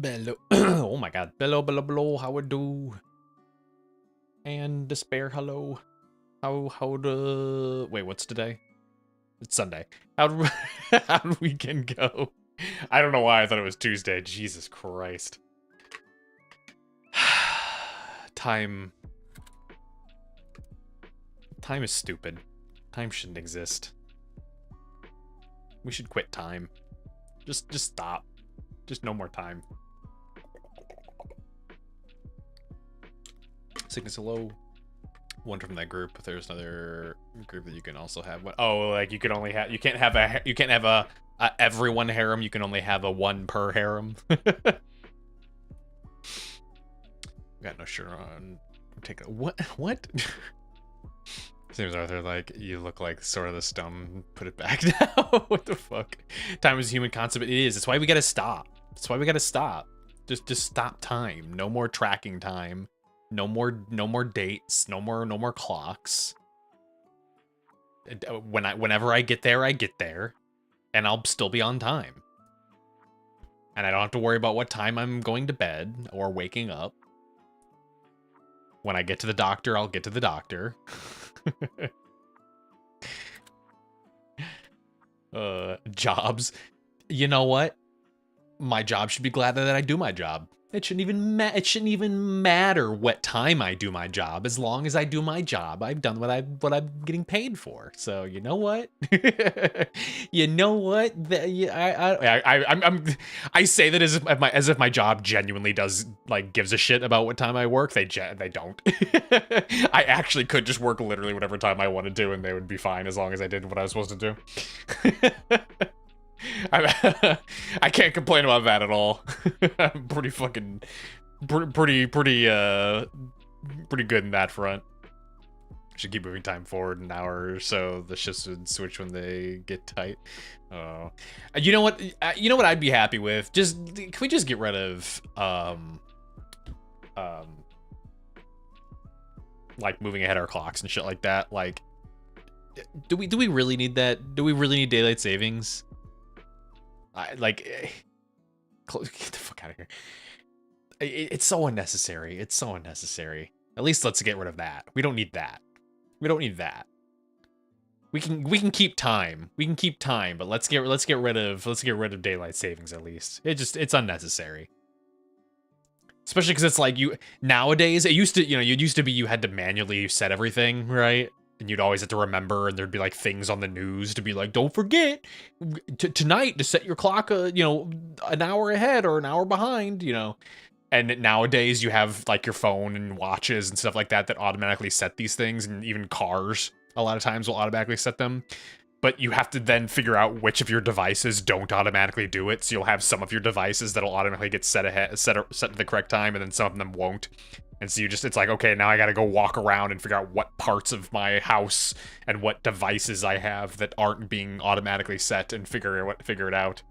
Bello. Oh my god. Bello, bello, bello. How it do? And despair, hello. How do... Wait, what's today? It's Sunday. How'd how'd weekend go? I don't know why I thought it was Tuesday. Jesus Christ. Time is stupid. Time shouldn't exist. We should quit time. Just stop. Just no more time. Sickness hello. One from that group. There's another group that you can also have. Oh, like you can only have. You can't have a everyone harem. You can only have a one per harem. Got no shirt on. Take a what? Seems Arthur like you look like sort of the stone. Put it back now. What the fuck? Time is a human concept. It is. That's why we gotta stop. That's why we gotta stop. Just stop time. No more tracking time. No more dates. No more clocks. Whenever I get there, and I'll still be on time. And I don't have to worry about what time I'm going to bed or waking up. When I get to the doctor, I'll get to the doctor. Jobs. You know what? My job should be glad that I do my job. It shouldn't even matter what time I do my job. As long as I do my job, I've done what I'm getting paid for. So you know what? You know what? I say that as if my job genuinely gives a shit about what time I work. They don't. I actually could just work literally whatever time I wanted to, and they would be fine as long as I did what I was supposed to do. I can't complain about that at all. I'm pretty good in that front. Should keep moving time forward an hour or so. The shifts would switch when they get tight. Oh, you know what? You know what I'd be happy with? Can we just get rid of like moving ahead our clocks and shit like that? Like, do we really need that? Do we really need daylight savings? Get the fuck out of here. It's so unnecessary. It's so unnecessary. At least let's get rid of that. We don't need that. We don't need that. We can keep time. We can keep time, but let's get rid of daylight savings at least. It's unnecessary. Especially because it's like nowadays it used to you had to manually set everything, right? And you'd always have to remember, and there'd be like things on the news to be like, don't forget tonight to set your clock, an hour ahead or an hour behind, And nowadays you have like your phone and watches and stuff like that automatically set these things, and even cars a lot of times will automatically set them. But you have to then figure out which of your devices don't automatically do it. So you'll have some of your devices that'll automatically get set to the correct time, and then some of them won't. And so it's like, okay, now I gotta go walk around and figure out what parts of my house and what devices I have that aren't being automatically set and figure it out.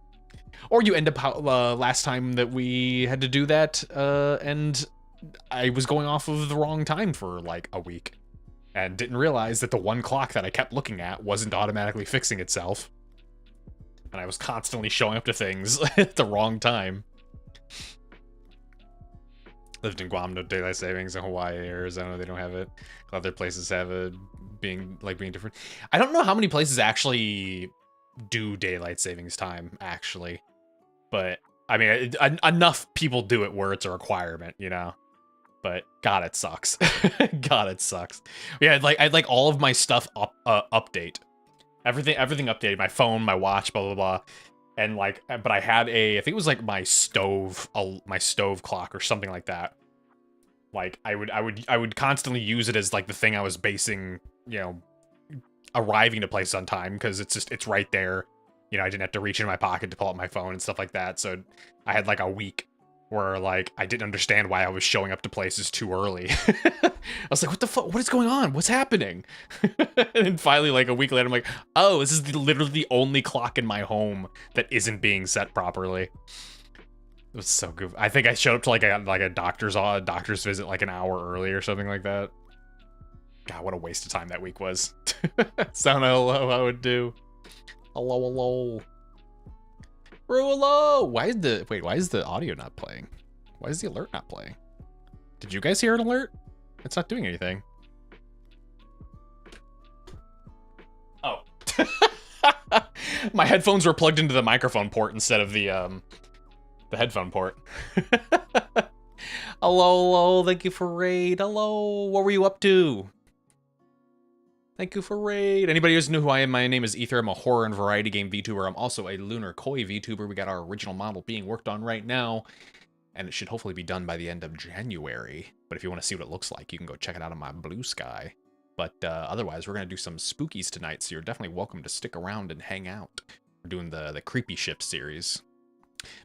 Or you end up last time that we had to do that, and I was going off of the wrong time for like a week and didn't realize that the one clock that I kept looking at wasn't automatically fixing itself. And I was constantly showing up to things at the wrong time. Lived in Guam, no daylight savings. In Hawaii, Arizona, they don't have it. Other places have it being different. I don't know how many places actually do daylight savings time, actually. But, I mean, enough people do it where it's a requirement, But, God, it sucks. God, it sucks. Yeah, I had like all of my stuff update. Everything updated. My phone, my watch, blah, blah, blah. And but I had I think it was like my stove clock or something like that. Like I would constantly use it as like the thing I was basing, arriving to places on time, because it's right there. I didn't have to reach in my pocket to pull out my phone and stuff like that. So I had like a week where like I didn't understand why I was showing up to places too early. I was like, what the fuck? What is going on? What's happening? And then finally, like a week later, I'm like, oh, this is literally the only clock in my home that isn't being set properly. It was so good. I think I showed up to like a doctor's visit like an hour early or something like that. God, what a waste of time that week was. Sound hello, how it do? Hello, hello. Rulo! Why is the audio not playing? Why is the alert not playing? Did you guys hear an alert? It's not doing anything. Oh. My headphones were plugged into the microphone port instead of the headphone port. Hello, thank you for raid. Hello, what were you up to? Thank you for raid. Anybody who's new who I am, my name is Aether. I'm a horror and variety game VTuber. I'm also a lunar koi VTuber. We got our original model being worked on right now, and it should hopefully be done by the end of January. But if you want to see what it looks like, you can go check it out on my blue sky. But otherwise, we're going to do some spookies tonight, so you're definitely welcome to stick around and hang out. We're doing the Creepy Shift series.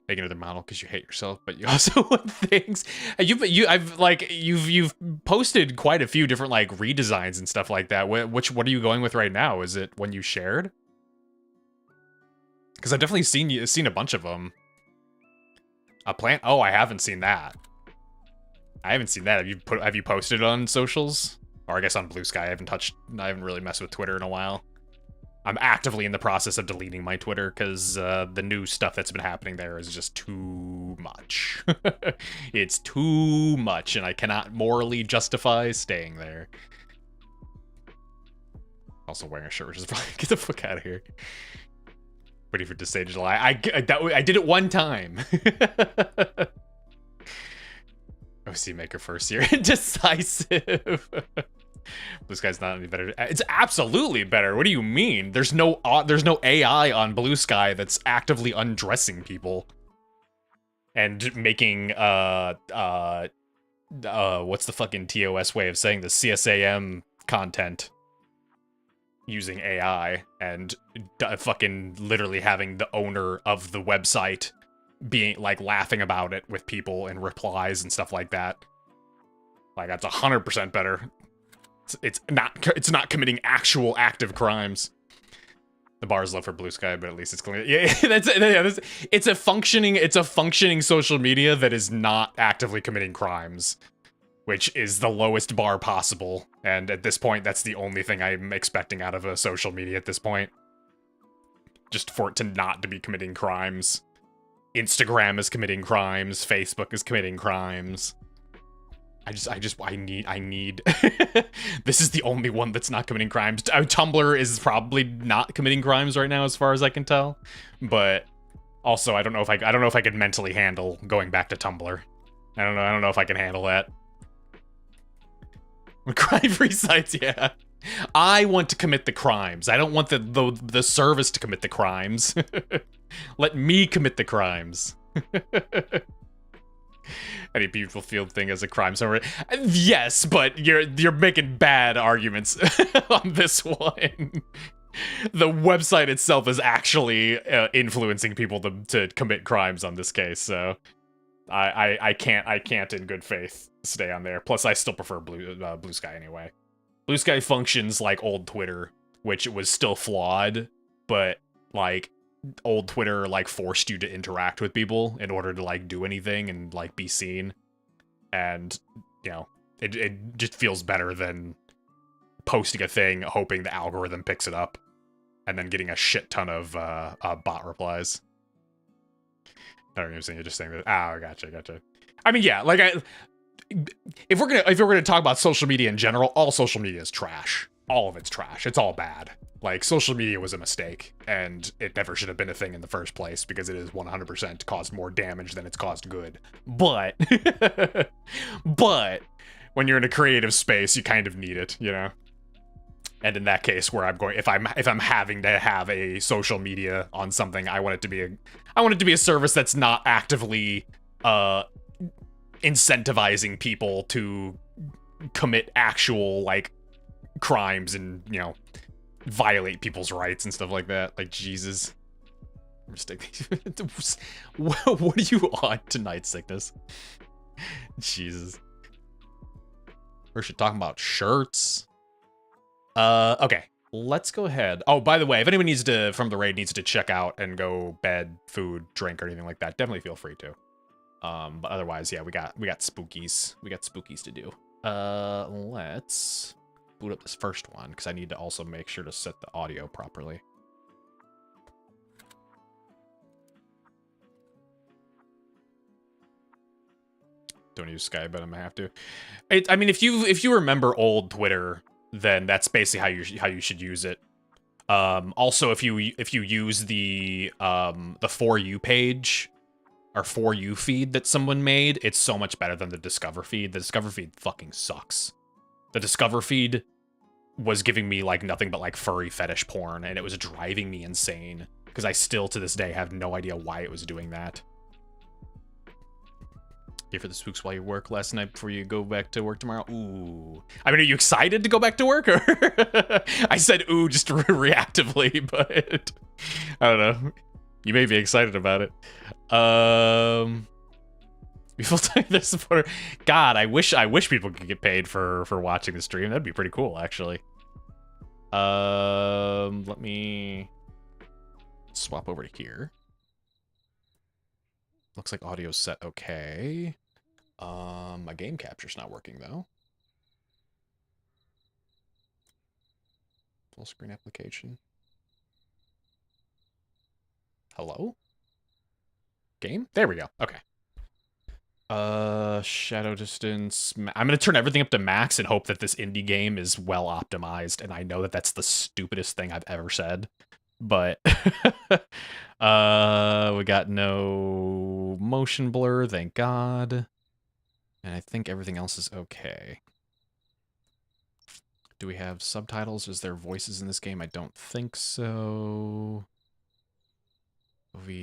Make another model because you hate yourself, but you also want things. You've posted quite a few different like redesigns and stuff like that. What are you going with right now? Is it one you shared? Because I've definitely seen a bunch of them. A plant? Oh, I haven't seen that. I haven't seen that. Have you posted on socials? Or I guess on Blue Sky. I haven't really messed with Twitter in a while. I'm actively in the process of deleting my Twitter because the new stuff that's been happening there is just too much. It's too much, and I cannot morally justify staying there. Also wearing a shirt, which is probably get the fuck out of here. Waiting for this stage July. I did it one time. OC Maker first year. Decisive. Blue Sky's not any better. It's absolutely better. What do you mean? There's no AI on Blue Sky that's actively undressing people and making what's the fucking TOS way of saying this, CSAM content using AI and fucking literally having the owner of the website being like laughing about it with people and replies and stuff like that. Like that's 100% better. It's not committing actual active crimes. The bar is low for Blue Sky, but at least it's clean. Yeah, it's a functioning social media that is not actively committing crimes, which is the lowest bar possible. And at this point, that's the only thing I'm expecting out of a social media at this point. Just for it to not to be committing crimes. Instagram is committing crimes. Facebook is committing crimes. I need this is the only one that's not committing crimes. Tumblr is probably not committing crimes right now as far as I can tell, but also I don't know if I could mentally handle going back to Tumblr. I don't know if I can handle that. Crime-free sites, yeah. I want to commit the crimes. I don't want the service to commit the crimes. Let me commit the crimes. Any beautiful field thing as a crime summary. Yes, but you're making bad arguments on this one. The website itself is actually influencing people to commit crimes on this case, so I can't in good faith stay on there. Plus, I still prefer Blue Sky anyway. Blue Sky functions like old Twitter, which was still flawed, but like old Twitter like forced you to interact with people in order to like do anything and like be seen, and you know it just feels better than posting a thing hoping the algorithm picks it up and then getting a shit ton of bot replies. I don't even saying you're just saying that. Ah, gotcha. I mean, yeah, like if we're gonna talk about social media in general, all social media is trash. All of it's trash. It's all bad. Like, social media was a mistake, and it never should have been a thing in the first place, because it is 100% caused more damage than it's caused good. But, but, when you're in a creative space, you kind of need it, you know? And in that case, where I'm going, if I'm having to have a social media on something, I want it to be a service that's not actively, incentivizing people to commit actual, like, crimes and, you know, violate people's rights and stuff like that. Like, Jesus. I'm just what are you on tonight, Sickness? Jesus. We're talking about shirts. Okay. Let's go ahead. Oh, by the way, if anyone from the raid needs to check out and go bed, food, drink, or anything like that, definitely feel free to. But otherwise, yeah, we got spookies. We got spookies to do. Let's boot up this first one, because I need to also make sure to set the audio properly. Don't use Skype, but I'm gonna have to. I mean, if you remember old Twitter, then that's basically how you should use it. Also, if you use the For You page or For You feed that someone made, it's so much better than the Discover feed. The Discover feed fucking sucks. The Discover feed was giving me like nothing but like furry fetish porn, and it was driving me insane because I still to this day have no idea why it was doing that. Here for the spooks while you work last night before you go back to work tomorrow. Ooh. I mean, are you excited to go back to work? Or I said ooh just reactively, but I don't know. You may be excited about it. Be full-time supporter. God, I wish people could get paid for watching the stream. That'd be pretty cool, actually. Let me swap over to here. Looks like audio's set okay. My game capture's not working though. Full screen application. Hello? Game? There we go. Okay. Shadow distance. I'm gonna turn everything up to max and hope that this indie game is well optimized, and I know that that's the stupidest thing I've ever said. But we got no motion blur, thank God. And I think everything else is okay. Do we have subtitles? Is there voices in this game? I don't think so.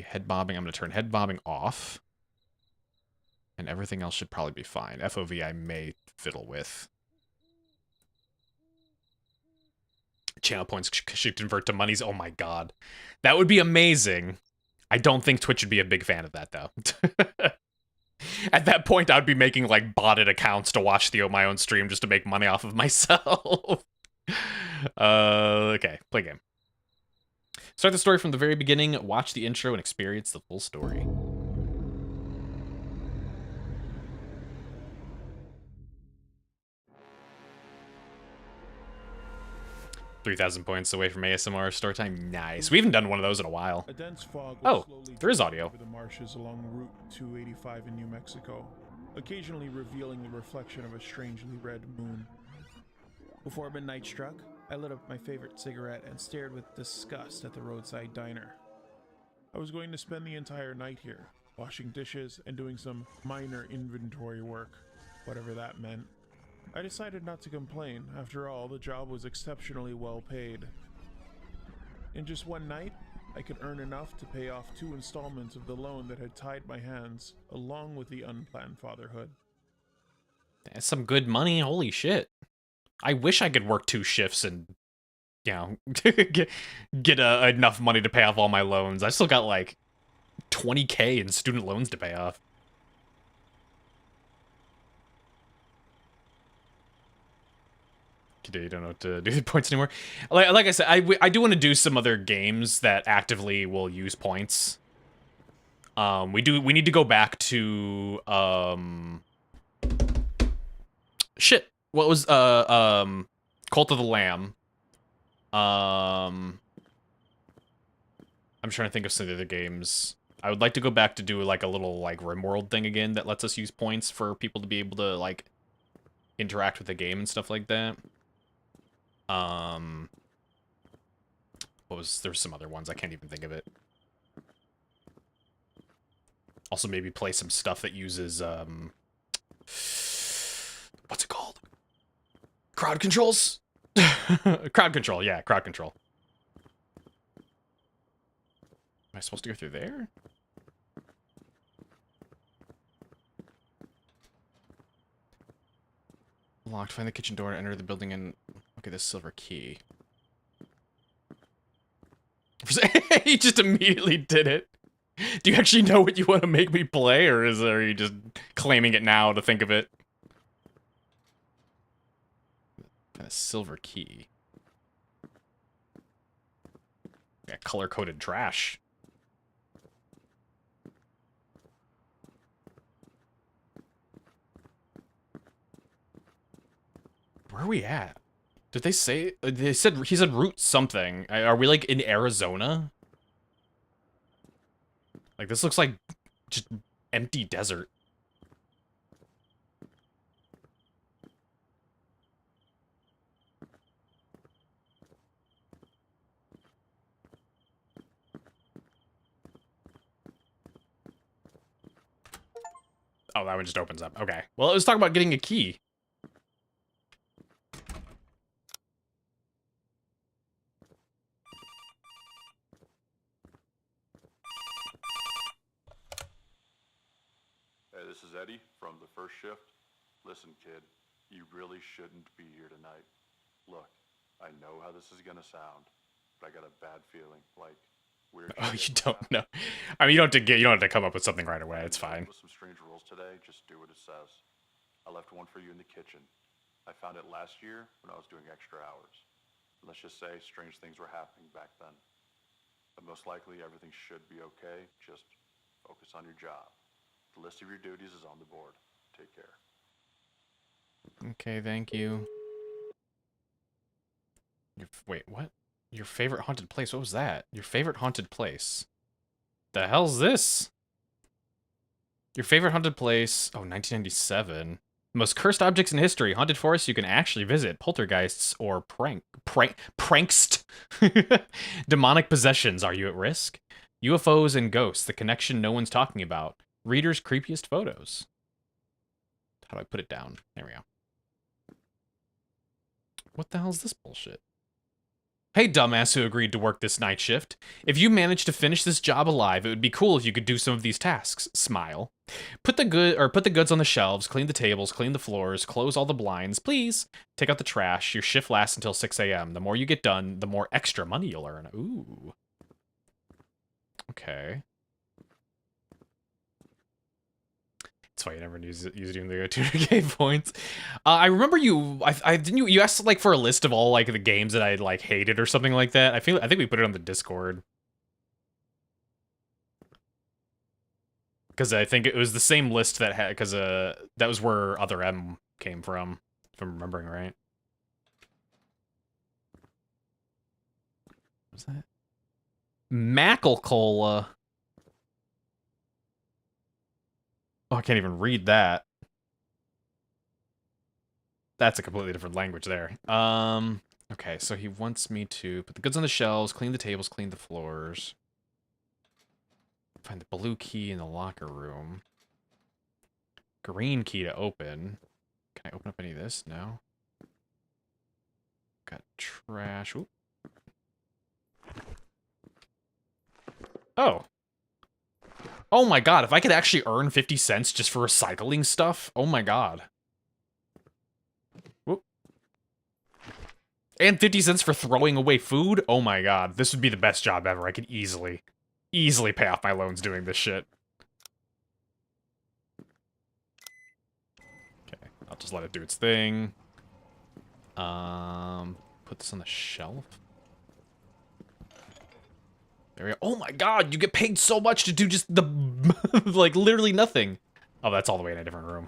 Head bobbing. I'm going to turn head bobbing off. And everything else should probably be fine. FOV I may fiddle with. Channel points should convert to monies. Oh my God. That would be amazing. I don't think Twitch would be a big fan of that, though. At that point, I'd be making, like, botted accounts to watch my own stream just to make money off of myself. Okay, play game. Start the story from the very beginning, watch the intro, and experience the full story. 3,000 points away from ASMR story time. Nice. We haven't done one of those in a while. A dense fog oh, there is audio. Over the marshes along Route 285 in New Mexico, occasionally revealing the reflection of a strangely red moon. Before midnight struck, I lit up my favorite cigarette and stared with disgust at the roadside diner. I was going to spend the entire night here, washing dishes and doing some minor inventory work, whatever that meant. I decided not to complain. After all, the job was exceptionally well paid. In just one night, I could earn enough to pay off 2 installments of the loan that had tied my hands, along with the unplanned fatherhood. That's some good money. Holy shit. I wish I could work 2 shifts and, you know, get enough money to pay off all my loans. I still got like 20K in student loans to pay off. You don't know what to do the points anymore. Like I said, I do want to do some other games that actively will use points. We need to go back to shit. What was Cult of the Lamb? I'm trying to think of some of the other games. I would like to go back to do like a little like RimWorld thing again that lets us use points for people to be able to like interact with the game and stuff like that. There's some other ones, I can't even think of it. Also maybe play some stuff that uses, what's it called? Crowd controls? Crowd control, yeah, crowd control. Am I supposed to go through there? Locked, find the kitchen door, enter the building, and okay, this silver key. He just immediately did it. Do you actually know what you want to make me play, or are you just claiming it now to think of it? A silver key. Yeah, color-coded trash. Where are we at? Did they say? He said route something. Are we like in Arizona? Like this looks like just empty desert. Oh, that one just opens up. Okay. Well, it was talking about getting a key. Hey, this is Eddie from the first shift. Listen, kid, you really shouldn't be here tonight. Look, I know how this is gonna sound, but I got a bad feeling, like weird Oh, shit you will don't happen. know. I mean, you don't have to come up with something right away. It's fine. With some strange rules today, just do what it says. I left one for you in the kitchen. I found it last year when I was doing extra hours. Let's just say strange things were happening back then. But most likely everything should be okay. Just focus on your job. The list of your duties is on the board. Take care. Okay, thank you. Wait, what? Your favorite haunted place? What was that? Your favorite haunted place? The hell's this? Your favorite haunted place? Oh, 1997. Most cursed objects in history. Haunted forests you can actually visit. Poltergeists or prankst. Demonic possessions. Are you at risk? UFOs and ghosts. The connection no one's talking about. Readers' creepiest photos. How do I put it down? There we go. What the hell's this bullshit? Hey, dumbass who agreed to work this night shift. If you managed to finish this job alive, it would be cool if you could do some of these tasks. Smile. Put the goods on the shelves, clean the tables, clean the floors, close all the blinds, please. Take out the trash. Your shift lasts until 6 a.m. The more you get done, the more extra money you'll earn. Ooh. Okay. That's why you never use it even the 200k points. I remember you asked like for a list of all like the games that I like hated or something like that. I think we put it on the Discord. Because I think it was the same list that had that was where Other M came from, if I'm remembering right. What was that? Mackle Cola. Oh, I can't even read that. That's a completely different language there. Okay, so he wants me to put the goods on the shelves, clean the tables, clean the floors. Find the blue key in the locker room. Green key to open. Can I open up any of this? No. Got trash. Oop. Oh. Oh my god, if I could actually earn 50 cents just for recycling stuff, oh my god. Whoop. And 50 cents for throwing away food? Oh my god, this would be the best job ever. I could easily pay off my loans doing this shit. Okay, I'll just let it do its thing. Put this on the shelf. There we go. Oh my god, you get paid so much to do just the, like, literally nothing. Oh, that's all the way in a different room.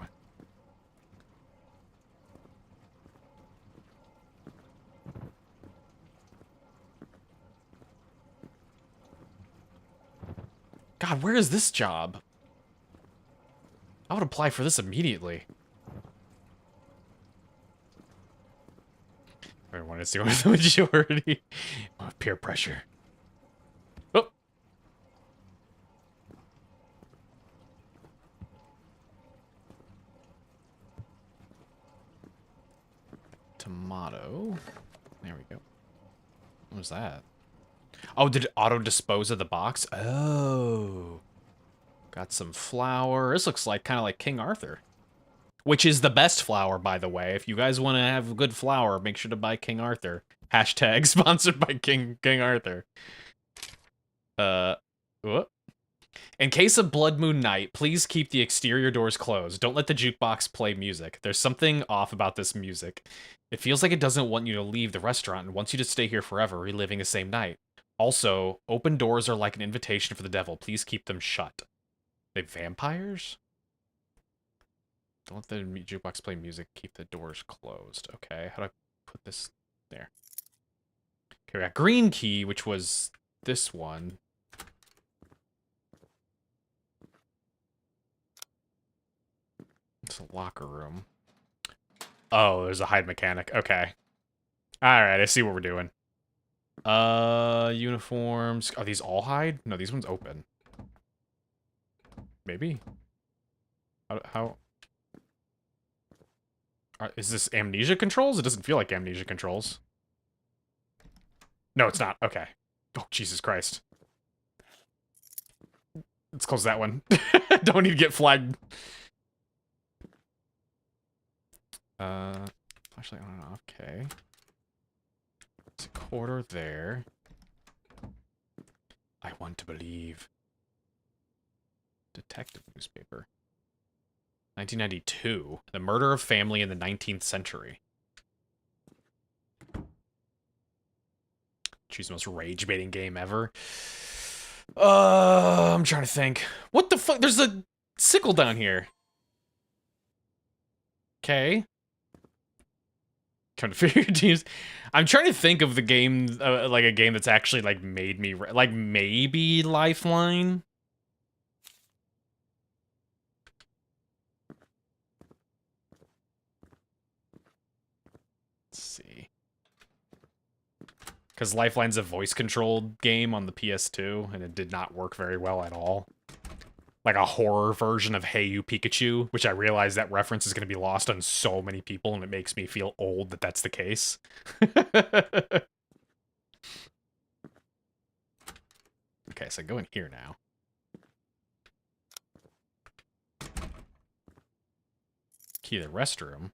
God, where is this job? I would apply for this immediately. I wanted to see what the majority. Oh, peer pressure. Oh. Tomato. There we go. What was that? Oh, did it auto-dispose of the box? Oh. Got some flour. This looks like kind of like King Arthur. Which is the best flour, by the way. If you guys want to have good flour, make sure to buy King Arthur. Hashtag sponsored by King Arthur. Whoop. In case of Blood Moon Night, please keep the exterior doors closed. Don't let the jukebox play music. There's something off about this music. It feels like it doesn't want you to leave the restaurant and wants you to stay here forever, reliving the same night. Also, open doors are like an invitation for the devil. Please keep them shut. They vampires? Don't let the jukebox play music. Keep the doors closed. Okay, how do I put this there? Okay, we got green key, which was this one. It's a locker room. Oh, there's a hide mechanic. Okay. Alright, I see what we're doing. Uniforms. Are these all hide? No, these ones open. Maybe. How is this amnesia controls? It doesn't feel like amnesia controls. No, it's not. Okay. Oh, Jesus Christ. Let's close that one. Don't need to get flagged. Flashlight on and off. Okay. It's a quarter there. I want to believe. Detective newspaper. 1992. The murder of family in the 19th century. Choose the most rage-baiting game ever. I'm trying to think. What the fuck? There's a sickle down here. Okay. Trying to figure teams. I'm trying to think of the game, like a game that's actually like made me like maybe Lifeline. Let's see. Because Lifeline's a voice-controlled game on the PS2, and it did not work very well at all. Like a horror version of Hey You Pikachu, which I realize that reference is going to be lost on so many people, and it makes me feel old that that's the case. Okay, so go in here now. Key to the restroom.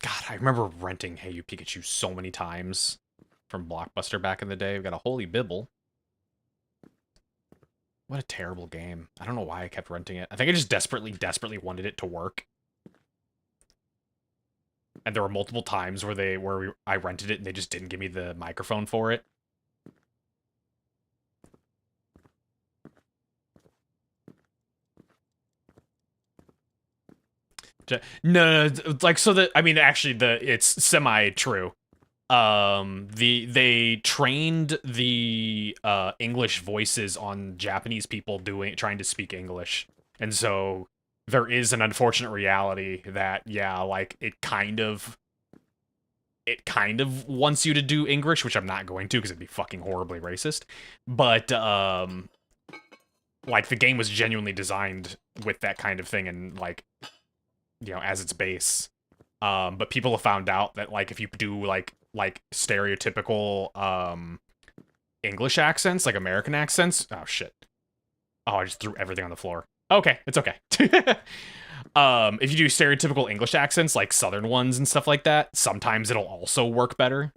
God, I remember renting Hey You Pikachu so many times from Blockbuster back in the day. We've got a Holy Bibble. What a terrible game. I don't know why I kept renting it. I think I just desperately wanted it to work. And there were multiple times where I rented it and they just didn't give me the microphone for it. No, like, so that, I mean, actually, it's semi-true. They trained the English voices on Japanese people trying to speak English, and so there is an unfortunate reality that, yeah, like, it kind of wants you to do English, which I'm not going to because it'd be fucking horribly racist, but like, the game was genuinely designed with that kind of thing and, like, you know, as its base. But people have found out that, like, if you do like stereotypical English accents, like American accents, oh shit. Oh, I just threw everything on the floor. Okay, it's okay. If you do stereotypical English accents, like Southern ones and stuff like that, sometimes it'll also work better.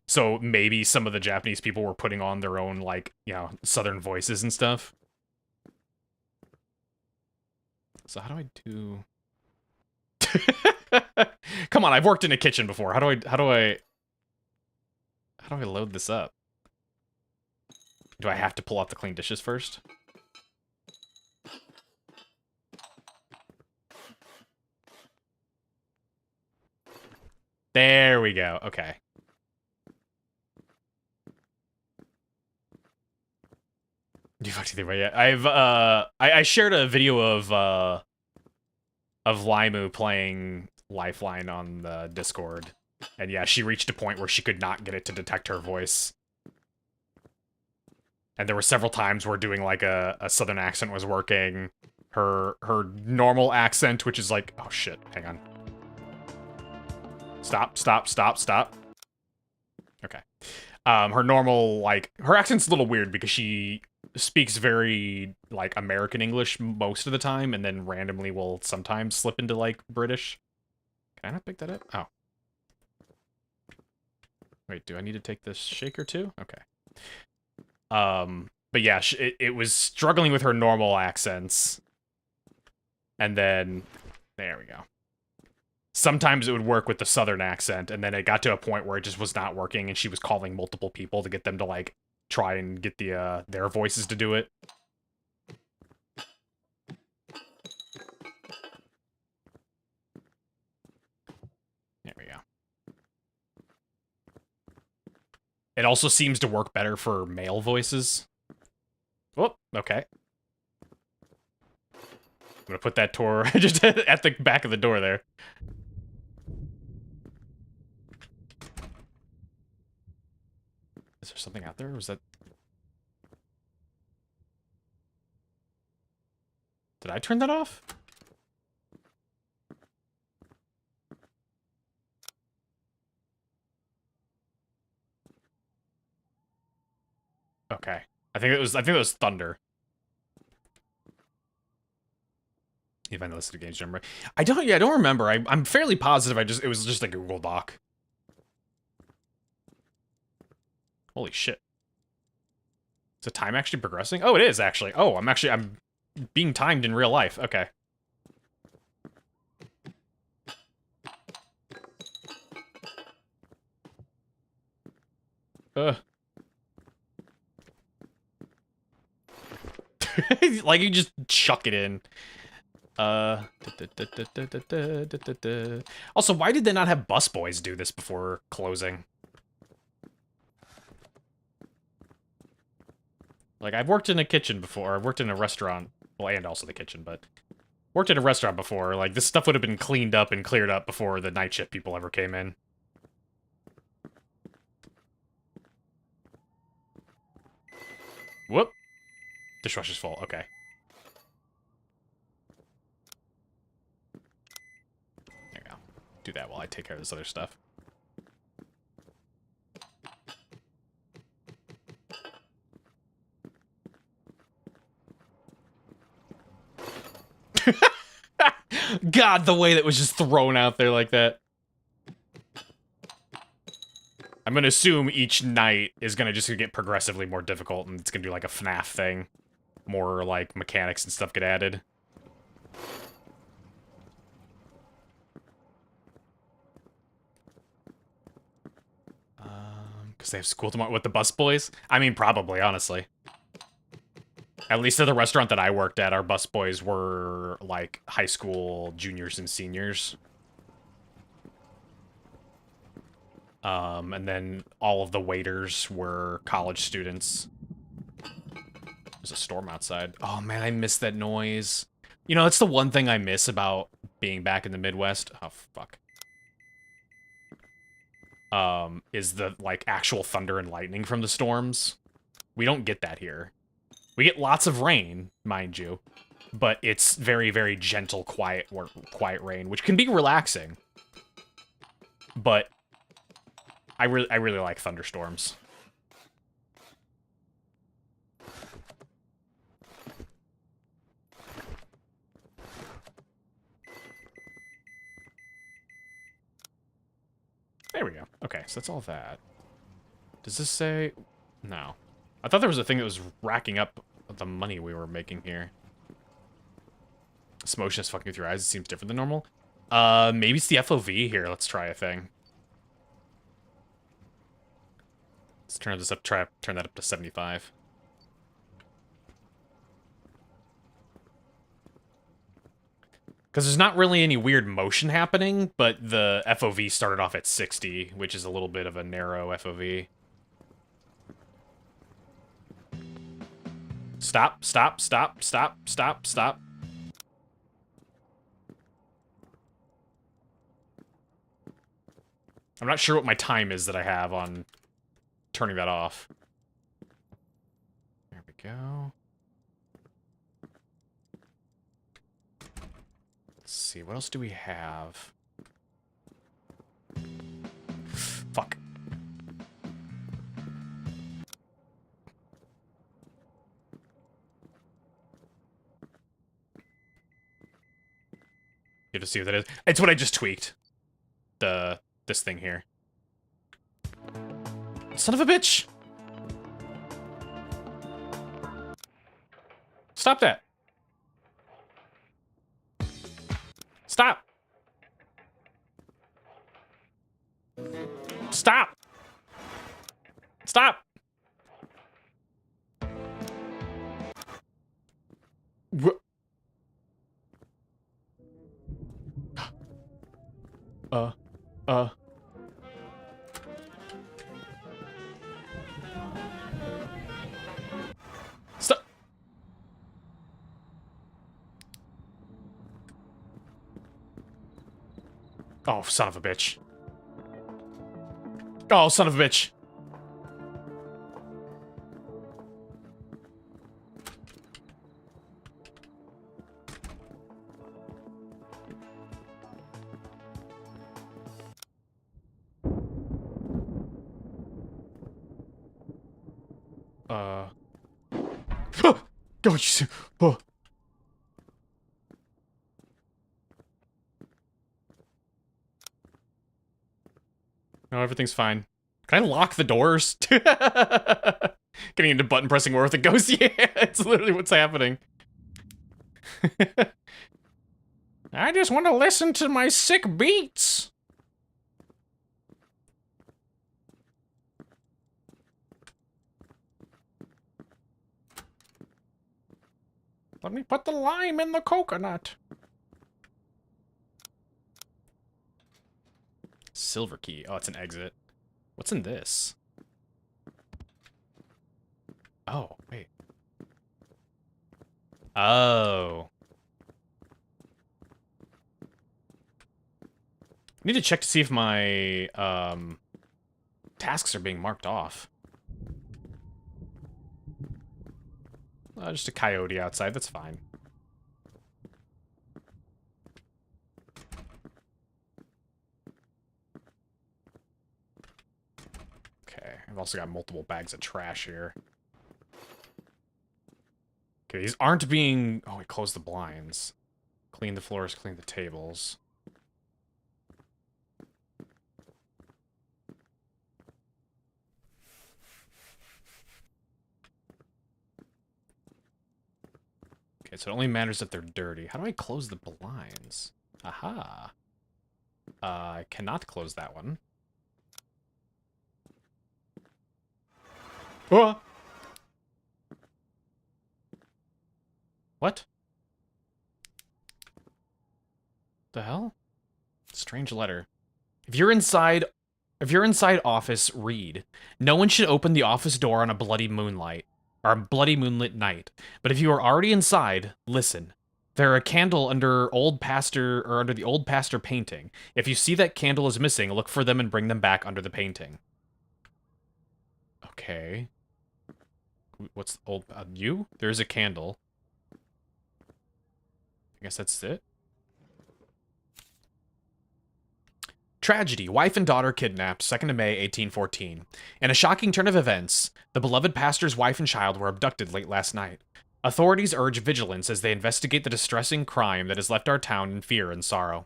So maybe some of the Japanese people were putting on their own, like, you know, Southern voices and stuff. So how do I do... Come on, I've worked in a kitchen before. How do I load this up? Do I have to pull out the clean dishes first? There we go. Okay. I shared a video of Limu playing Lifeline on the Discord. And yeah, she reached a point where she could not get it to detect her voice. And there were several times where doing like a southern accent was working. Her normal accent, which is like, oh shit, hang on. Stop. Okay. Her normal, like, her accent's a little weird because she speaks very, like, American English most of the time, and then randomly will sometimes slip into, like, British. Can I not pick that up? Oh. Wait, do I need to take this shaker too? Okay. But yeah, it was struggling with her normal accents. And then, there we go. Sometimes it would work with the southern accent, and then it got to a point where it just was not working, and she was calling multiple people to get them to, like, try and get their voices to do it. There we go. It also seems to work better for male voices. Oh, okay. I'm gonna put that door just at the back of the door there. Is there something out there, or was that... Did I turn that off? Okay. I think it was thunder. If I listen to games jam, I don't remember. I'm fairly positive it was just a Google Doc. Holy shit. Is the time actually progressing? Oh, it is actually. Oh, I'm being timed in real life. Okay. Like you just chuck it in. Also, why did they not have busboys do this before closing? Like, I've worked in a kitchen before. I've worked in a restaurant. Well, and also the kitchen, but worked in a restaurant before. Like, this stuff would have been cleaned up and cleared up before the night shift people ever came in. Whoop. Dishwasher's full. Okay. There we go. Do that while I take care of this other stuff. God, the way that was just thrown out there like that. I'm gonna assume each night is gonna just get progressively more difficult, and it's gonna do like a FNAF thing. More, like, mechanics and stuff get added. Because they have school tomorrow with the busboys? I mean, probably, honestly. At least at the restaurant that I worked at, our busboys were, like, high school juniors and seniors. And then all of the waiters were college students. There's a storm outside. Oh, man, I miss that noise. You know, it's the one thing I miss about being back in the Midwest. Oh, fuck. Is the, like, actual thunder and lightning from the storms. We don't get that here. We get lots of rain, mind you, but it's very, very gentle, quiet rain, which can be relaxing. But I really like thunderstorms. There we go. Okay, so that's all that. Does this say... No. I thought there was a thing that was racking up the money we were making here. This motion is fucking with your eyes. It seems different than normal. Maybe it's the FOV here. Let's try a thing. Let's turn this up. Turn that up to 75. Because there's not really any weird motion happening, but the FOV started off at 60, which is a little bit of a narrow FOV. Stop, stop, stop, stop, stop, stop. I'm not sure what my time is that I have on turning that off. There we go. Let's see, what else do we have? Fuck. You have to see what that is. It's what I just tweaked. This thing here. Son of a bitch! Stop that! Stop! Stop! Stop! Stop! Oh, son of a bitch. Oh, son of a bitch. God, you... Oh. No, everything's fine. Can I lock the doors? Getting into button pressing war with a ghost? Yeah, it's literally what's happening. I just want to listen to my sick beats. Let me put the lime in the coconut. Silver key. Oh, it's an exit. What's in this? Oh, wait. Oh. I need to check to see if my, tasks are being marked off. Just a coyote outside, that's fine. Okay, I've also got multiple bags of trash here. Okay, these aren't being... Oh, we closed the blinds. Clean the floors, clean the tables. Okay, so it only matters if they're dirty. How do I close the blinds? Aha. I cannot close that one. Oh! What? The hell? Strange letter. If you're inside office, read. No one should open the office door on a bloody moonlight. Or a bloody moonlit night. But if you are already inside, listen. There are a candle under under the old pastor painting. If you see that candle is missing, look for them and bring them back under the painting. Okay. What's old you? There's a candle. I guess that's it. Tragedy. Wife and daughter kidnapped, 2nd of May, 1814. In a shocking turn of events, the beloved pastor's wife and child were abducted late last night. Authorities urge vigilance as they investigate the distressing crime that has left our town in fear and sorrow.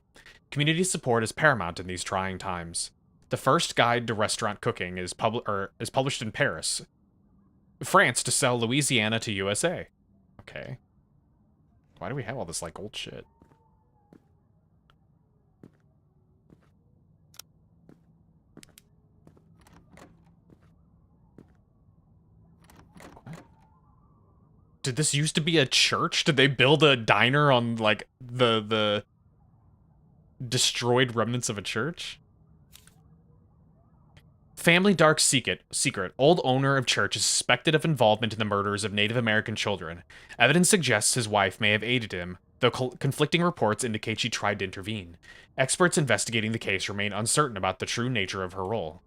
Community support is paramount in these trying times. The first guide to restaurant cooking is published in Paris, France to sell Louisiana to USA. Okay. Why do we have all this, like, old shit? Did this used to be a church? Did they build a diner on, like, the destroyed remnants of a church? Family dark secret. Old owner of church is suspected of involvement in the murders of Native American children. Evidence suggests his wife may have aided him, though conflicting reports indicate she tried to intervene. Experts investigating the case remain uncertain about the true nature of her role.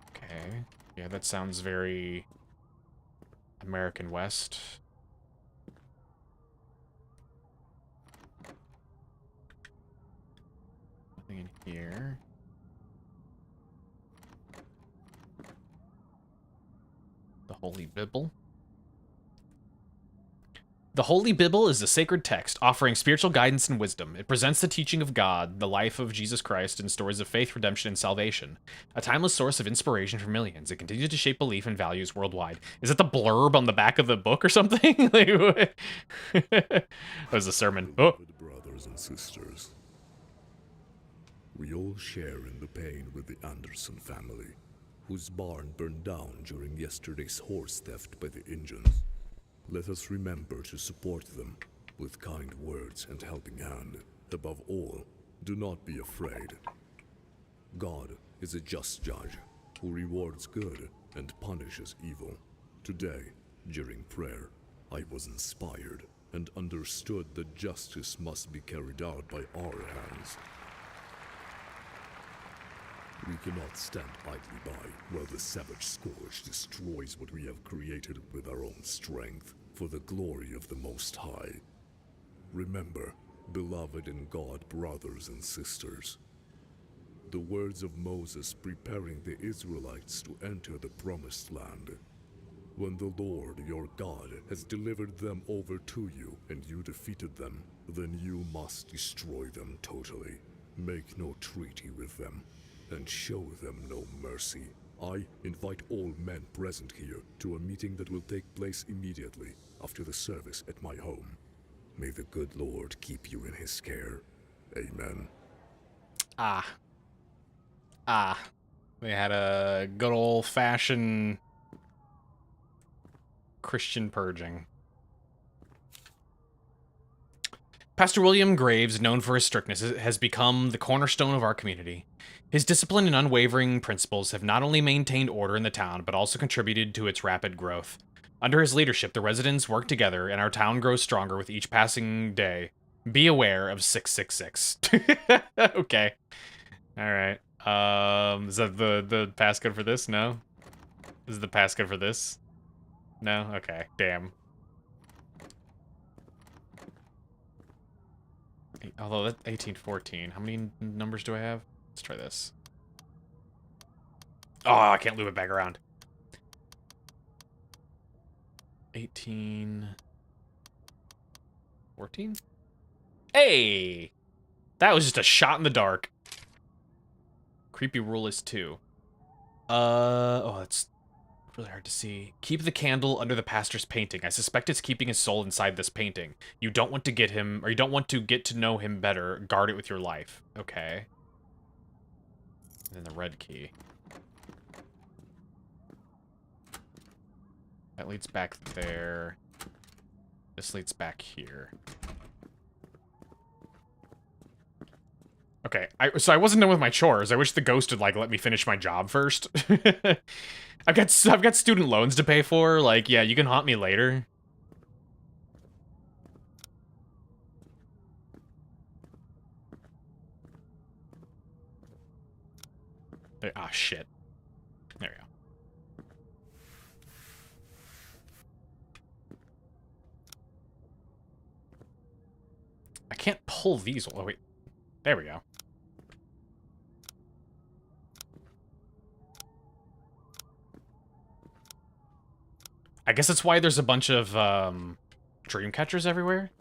Okay. Yeah, that sounds very American West. Nothing in here. The Holy Bible. The Holy Bible is a sacred text offering spiritual guidance and wisdom. It presents the teaching of God, the life of Jesus Christ, and stories of faith, redemption, and salvation. A timeless source of inspiration for millions. It continues to shape belief and values worldwide. Is that the blurb on the back of the book or something? That was a sermon. Oh. Brothers and sisters, we all share in the pain with the Anderson family, whose barn burned down during yesterday's horse theft by the Indians. Let us remember to support them with kind words and helping hand. Above all, do not be afraid. God is a just judge who rewards good and punishes evil. Today, during prayer, I was inspired and understood that justice must be carried out by our hands. We cannot stand idly by while the savage scourge destroys what we have created with our own strength for the glory of the Most High. Remember, beloved in God brothers and sisters, the words of Moses preparing the Israelites to enter the Promised Land. When the Lord, your God, has delivered them over to you and you defeated them, then you must destroy them totally. Make no treaty with them, and show them no mercy. I invite all men present here to a meeting that will take place immediately after the service at my home. May the good Lord keep you in his care. Amen. They had a good old-fashioned Christian purging. Pastor William Graves, known for his strictness, has become the cornerstone of our community. His discipline and unwavering principles have not only maintained order in the town, but also contributed to its rapid growth. Under his leadership, the residents work together, and our town grows stronger with each passing day. Be aware of 666. Okay. Alright. Is that the passcode for this? No? Is the passcode for this? No? Okay. Damn. Although that's 1814. How many numbers do I have? Let's try this. Oh, I can't loop it back around. 1814? Hey! That was just a shot in the dark. Creepy rule is 2. Oh, that's really hard to see. Keep the candle under the pastor's painting. I suspect it's keeping his soul inside this painting. You don't want to get him, or you don't want to get to know him better. Guard it with your life. Okay. And then the red key. That leads back there. This leads back here. Okay, so I wasn't done with my chores. I wish the ghost would, like, let me finish my job first. I've got student loans to pay for. Like, yeah, you can haunt me later. Ah, shit. There we go. I can't pull these. Oh, wait. There we go. I guess that's why there's a bunch of dream catchers everywhere.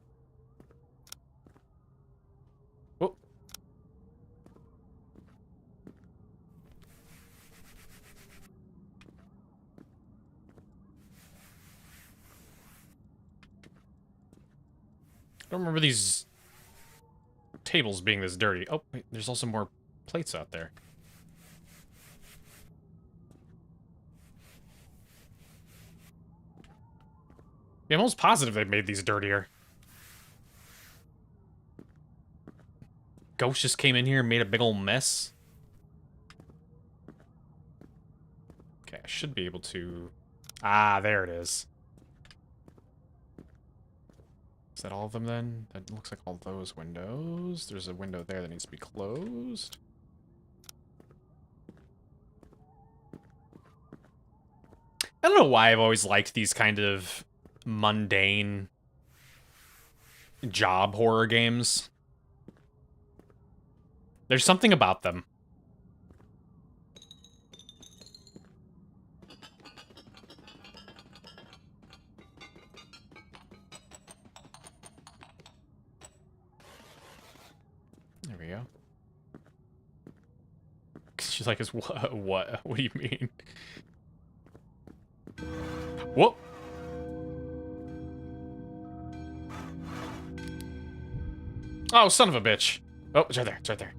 Oh. I don't remember these tables being this dirty. Oh, wait, there's also more plates out there. Yeah, I'm almost positive they made these dirtier. Ghost just came in here and made a big old mess. Okay, I should be able to... Ah, there it is. Is that all of them then? That looks like all those windows. There's a window there that needs to be closed. I don't know why I've always liked these kind of mundane job horror games. There's something about them. There we go. She's like, "Is what? What? What do you mean?" Whoop. Oh, son of a bitch. Oh, it's right there. It's right there.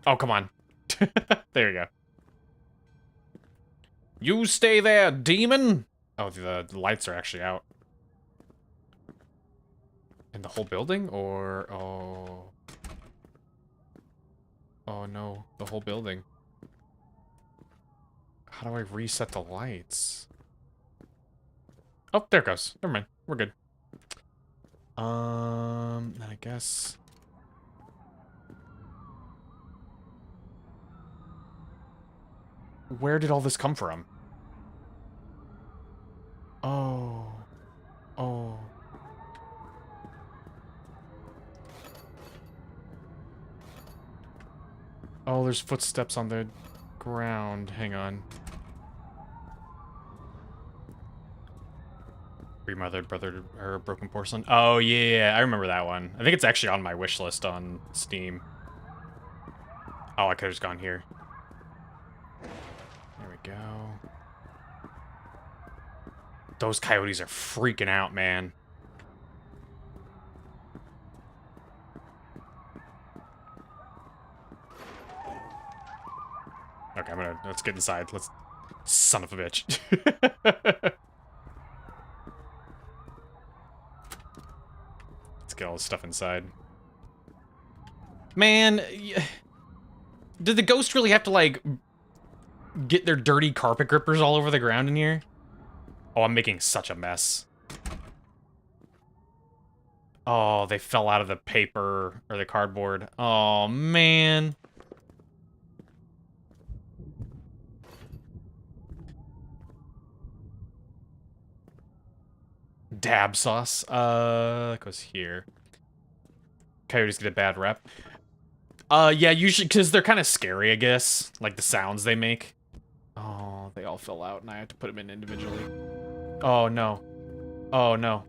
Oh, come on. There you go. You stay there, demon! Oh, the lights are actually out. In the whole building? Or... Oh... Oh, no. The whole building. How do I reset the lights? Oh, there it goes. Never mind. We're good. I guess... Where did all this come from? Oh. Oh. Oh, there's footsteps on the ground. Hang on. Remothered brother or broken porcelain. Oh yeah, I remember that one. I think it's actually on my wish list on Steam. Oh, I could have just gone here. There we go. Those coyotes are freaking out, man. Okay, let's get inside. Son of a bitch. Let's get all this stuff inside. Man, did the ghost really have to, like, get their dirty carpet grippers all over the ground in here? Oh, I'm making such a mess. Oh, they fell out of the paper, or the cardboard. Oh, man. Dab sauce. That goes here. Coyotes get a bad rep. Yeah, usually, because they're kind of scary, I guess. Like, the sounds they make. Oh, they all fell out, and I have to put them in individually. Oh, no. Oh, no.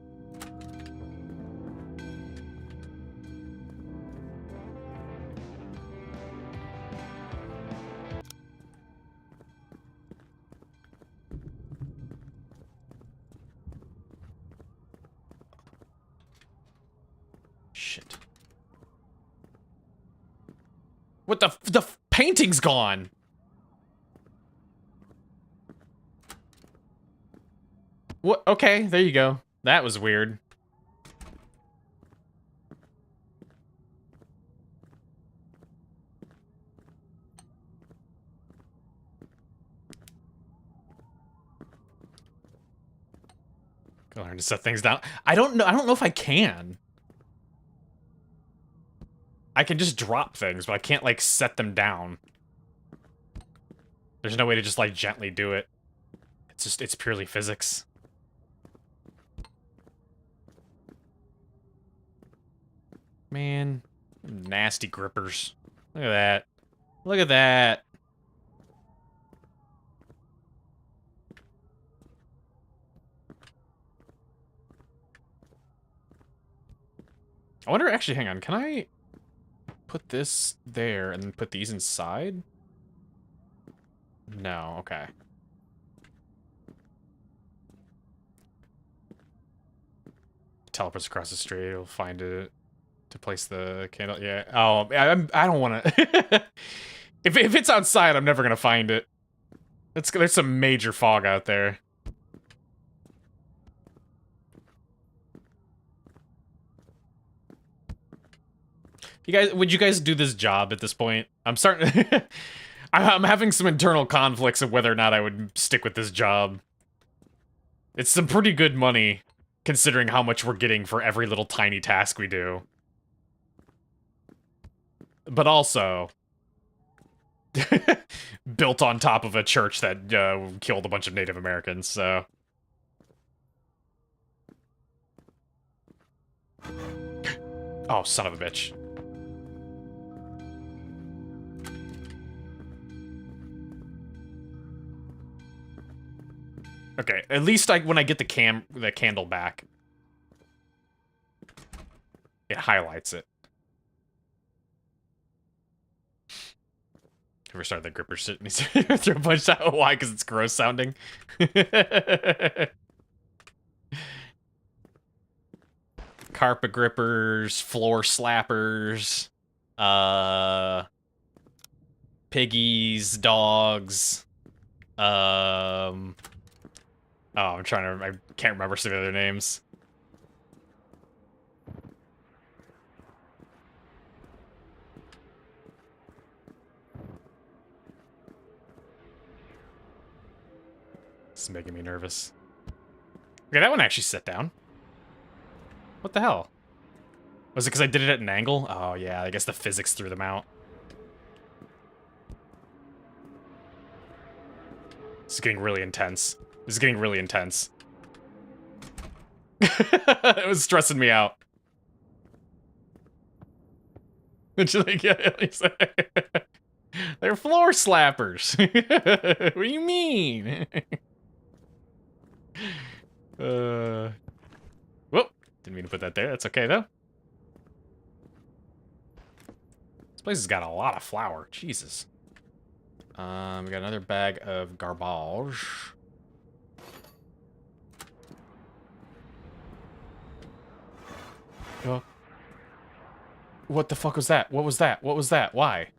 Shit. What the painting's gone. What? Okay, there you go. That was weird. Gotta learn to set things down. I don't know if I can. I can just drop things, but I can't, like, set them down. There's no way to just, like, gently do it. It's purely physics. Man, nasty grippers. Look at that. Look at that. I wonder, actually, hang on, can I put this there and then put these inside? No, okay. Teleports across the street, it'll find it to place the candle. Yeah. Oh, I don't want to. if it's outside, I'm never gonna find it. There's some major fog out there. Would you guys do this job at this point? I'm starting. I'm having some internal conflicts of whether or not I would stick with this job. It's some pretty good money, considering how much we're getting for every little tiny task we do. But also, built on top of a church that killed a bunch of Native Americans, so... Oh, son of a bitch. Okay, at least when I get the candle back, it highlights it. Ever started the gripper shit and he's throw a bunch out? Why? Because it's gross sounding. Carpet grippers, floor slappers, piggies, dogs. Oh, I can't remember some of the other names. This is making me nervous. Okay, that one actually sat down. What the hell? Was it because I did it at an angle? Oh, yeah, I guess the physics threw them out. This is getting really intense. This is getting really intense. It was stressing me out. Like, yeah, they're floor slappers. What do you mean? Didn't mean to put that there. That's okay, though. This place has got a lot of flour. Jesus. We got another bag of garbage. Oh. What the fuck was that? What was that? What was that? Why?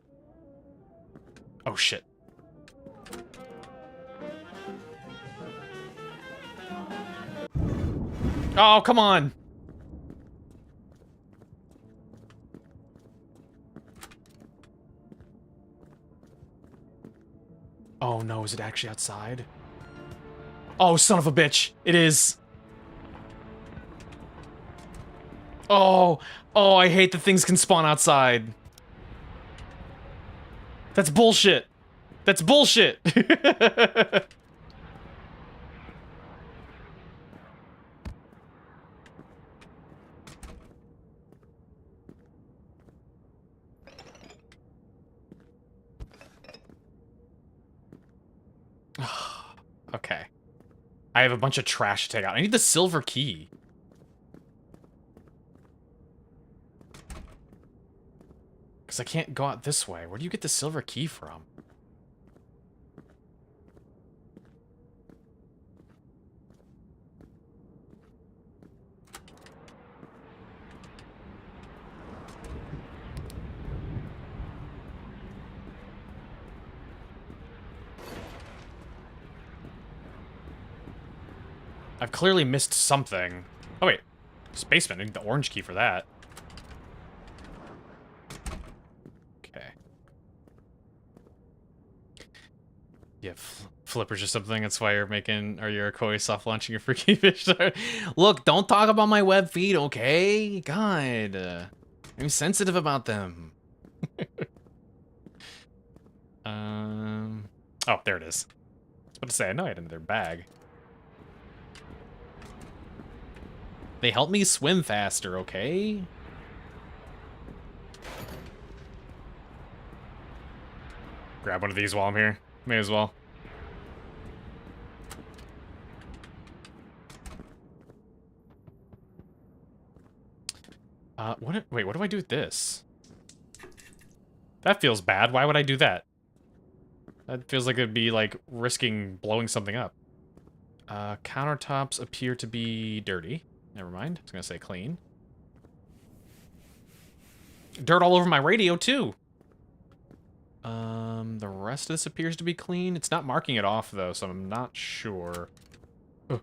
Oh, shit. Oh, come on! Oh no, is it actually outside? Oh, son of a bitch! It is! Oh! Oh, I hate that things can spawn outside. That's bullshit! That's bullshit! Okay. I have a bunch of trash to take out. I need the silver key. Because I can't go out this way. Where do you get the silver key from? I've clearly missed something. Oh, wait. This basement. I need the orange key for that. Okay. Yeah, flippers or something. That's why you're making... Or you're a koi soft launching your freaky fish. Look, don't talk about my web feed, okay? God. I'm sensitive about them. Oh, there it is. I was about to say, I know I had another bag. They help me swim faster, okay? Grab one of these while I'm here. May as well. Wait, what do I do with this? That feels bad. Why would I do that? That feels like it'd be, like, risking blowing something up. Countertops appear to be dirty. Never mind. I was gonna say clean. Dirt all over my radio, too! The rest of this appears to be clean. It's not marking it off, though, so I'm not sure. Ugh.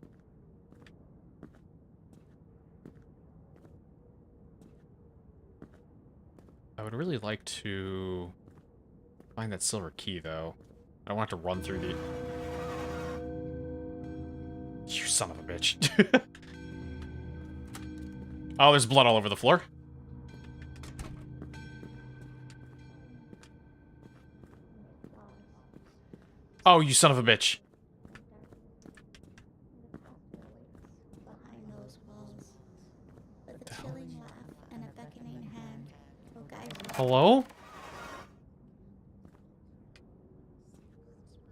I would really like to find that silver key, though. I don't want to run through the... You son of a bitch. Oh, there's blood all over the floor. Oh, you son of a bitch. Behind those walls, with a chilling laugh and a beckoning hand, will guide you. Hello?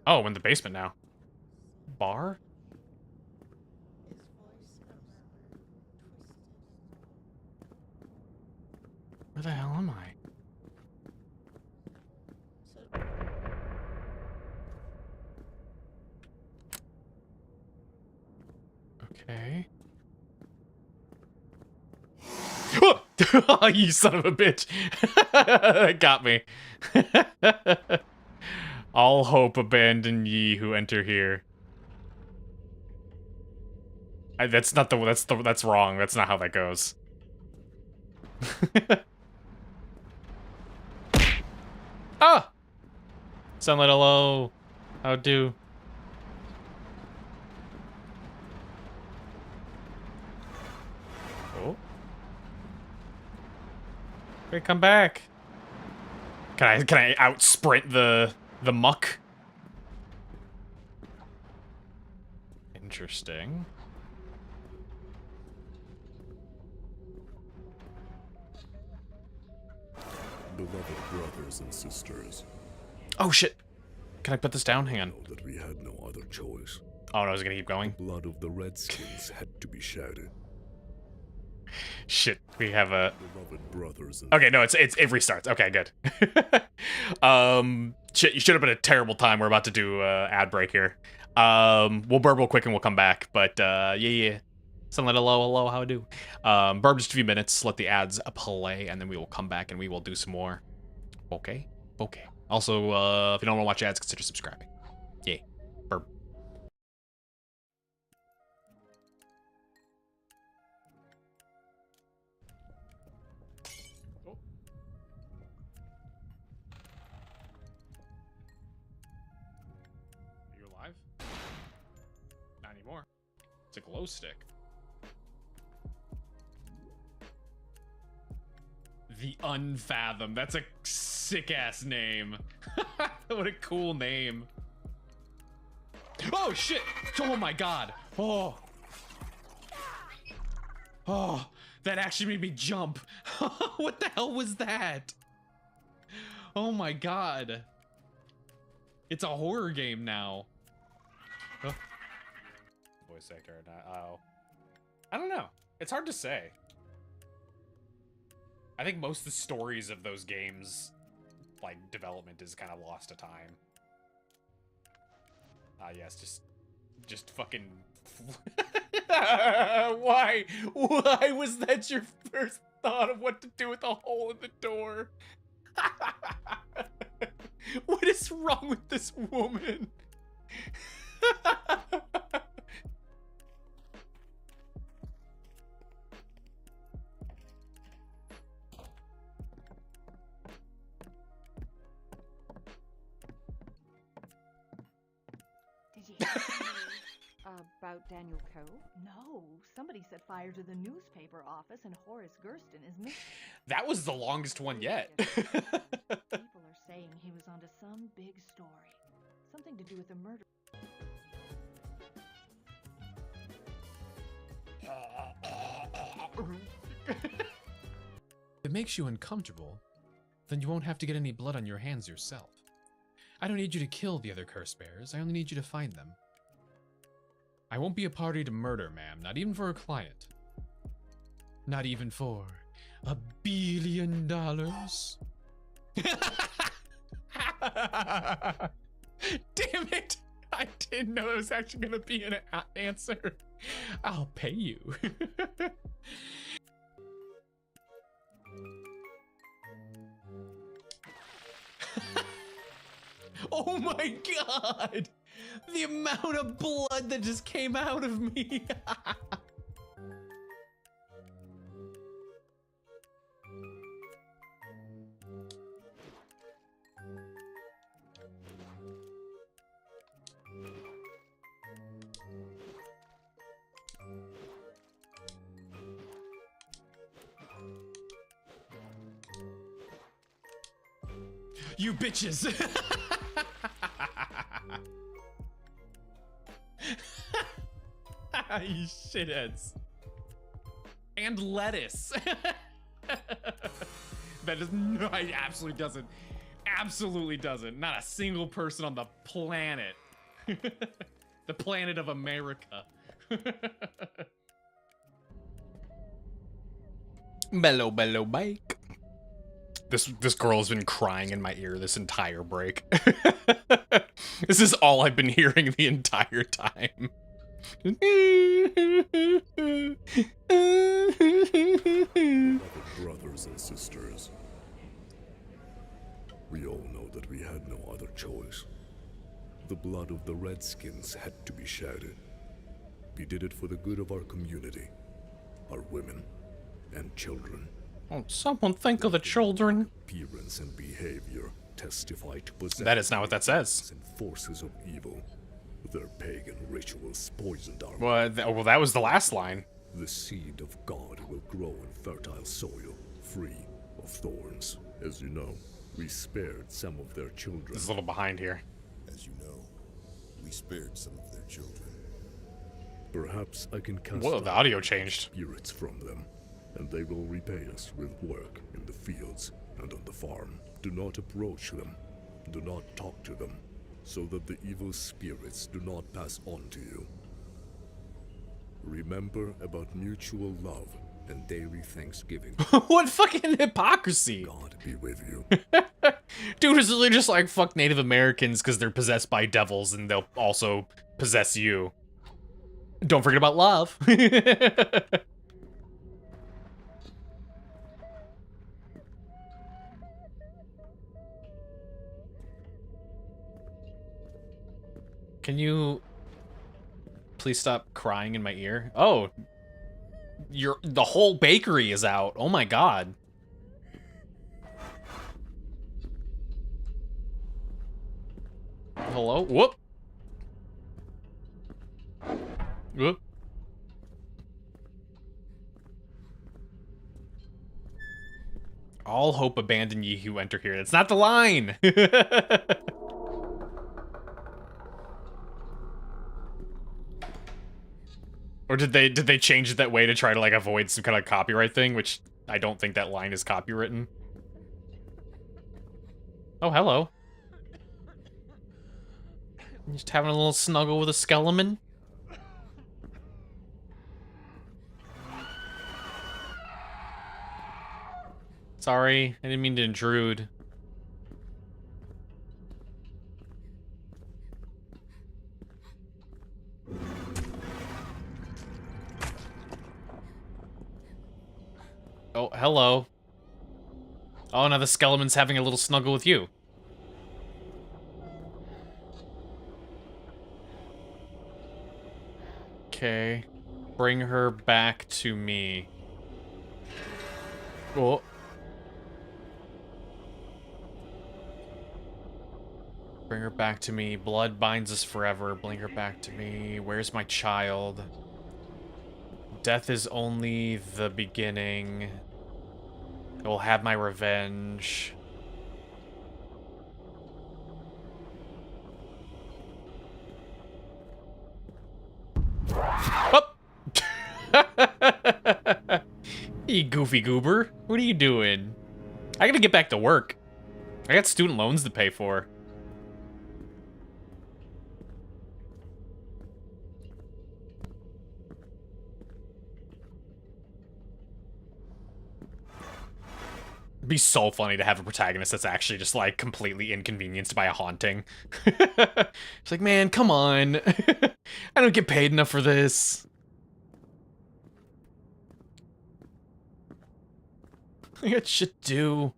Oh, in the basement now. Bar? Where the hell am I? Okay. Oh, you son of a bitch. Got me. All hope abandon ye who enter here. That's wrong. That's not how that goes. Ah! Sunlight hello. How do? Oh. Wait, come back. Can I out sprint the muck? Interesting. Beloved brothers and sisters, Oh shit. Can I put this down? Hang on. know that we had no other choice. Oh no, I was gonna keep going. Blood of the Redskins had to be shed. Shit, we have a. Beloved brothers and Okay, no, it restarts. Okay, good. Shit, you should have been a terrible time. We're about to do ad break here. We'll burp real quick and we'll come back. But yeah. Sunlight, hello, how do? Burp just a few minutes. Let the ads play, and then we will come back and we will do some more. Okay. Also, if you don't want to watch ads, consider subscribing. Yeah. Burp. Are you alive? Not anymore. It's a glow stick. The Unfathom. That's a sick-ass name. What a cool name. Oh, shit! Oh, my God. Oh, that actually made me jump. What the hell was that? Oh, my God. It's a horror game now. Oh. Voice actor, oh. I don't know. It's hard to say. I think most of the stories of those games, like, development is kind of lost to time. Yes, just fucking... Why was that your first thought of what to do with a hole in the door? What is wrong with this woman? Did you hear the news about Daniel Coe? No, somebody set fire to the newspaper office and Horace Gersten is missing. That was the longest one yet. People are saying he was onto some big story. Something to do with a murder. If it makes you uncomfortable, then you won't have to get any blood on your hands yourself. I don't need you to kill the other curse bearers, I only need you to find them. I won't be a party to murder, ma'am, not even for a client. Not even for $1 billion. Damn it! I didn't know it was actually gonna be an answer. I'll pay you. Oh my god! The amount of blood that just came out of me! You bitches! You shitheads. And lettuce. That is no, it absolutely doesn't. Absolutely doesn't. Not a single person on the planet. The planet of America. Bello bike. This girl has been crying in my ear this entire break. This is all I've been hearing the entire time. brothers and sisters. We all know that we had no other choice. The blood of the Redskins had to be shed. We did it for the good of our community, our women and children. Oh, someone think of the children. Appearance and behavior testify to possession. That is not what that says. And forces of evil. Their pagan rituals poisoned our... Well, that was the last line. The seed of God will grow in fertile soil, free of thorns. As you know, we spared some of their children. It's a little behind here. As you know, we spared some of their children. Perhaps I can cast Whoa, the audio changed. spirits from them, and they will repay us with work in the fields and on the farm. Do not approach them. Do not talk to them, so that the evil spirits do not pass on to you. Remember about mutual love and daily thanksgiving. What fucking hypocrisy? God be with you. Dude is literally just like, fuck Native Americans because they're possessed by devils and they'll also possess you. Don't forget about love. Can you please stop crying in my ear? Oh, the whole bakery is out. Oh my god. Hello? Whoop. Whoop. All hope abandon ye who enter here. That's not the line. Or did they change it that way to try to like avoid some kind of copyright thing, which I don't think that line is copywritten. Oh, hello. Just having a little snuggle with a skeleton. Sorry, I didn't mean to intrude. Oh, hello. Oh, now the skeleton's having a little snuggle with you. Okay. Bring her back to me. Oh. Bring her back to me. Blood binds us forever. Bring her back to me. Where's my child? Death is only the beginning. I will have my revenge. Oh! You goofy goober. What are you doing? I gotta get back to work. I got student loans to pay for. It'd be so funny to have a protagonist that's actually just, like, completely inconvenienced by a haunting. It's like, man, come on. I don't get paid enough for this. I got shit to do.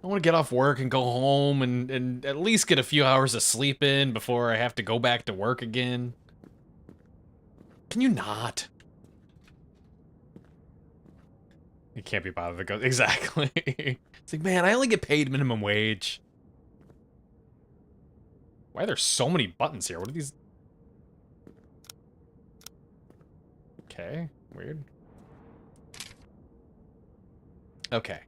I want to get off work and go home and at least get a few hours of sleep in before I have to go back to work again. Can you not? You can't be bothered to go. Exactly. It's like, man, I only get paid minimum wage. Why are there so many buttons here? What are these? Okay, weird. Okay.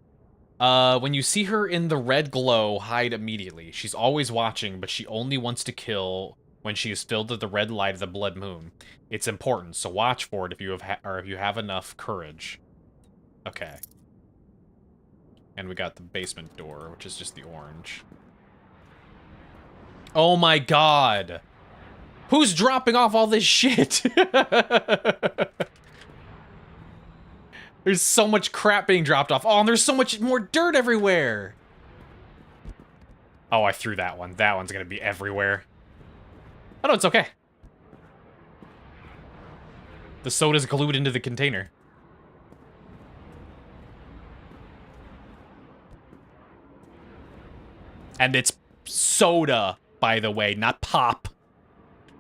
When you see her in the red glow, hide immediately. She's always watching, but she only wants to kill when she is filled with the red light of the blood moon. It's important, so watch for it if you have enough courage. Okay. And we got the basement door, which is just the orange. Oh my god! Who's dropping off all this shit? There's so much crap being dropped off. Oh, and there's so much more dirt everywhere! Oh, I threw that one. That one's gonna be everywhere. Oh no, it's okay. The soda's glued into the container. And it's soda, by the way, not pop.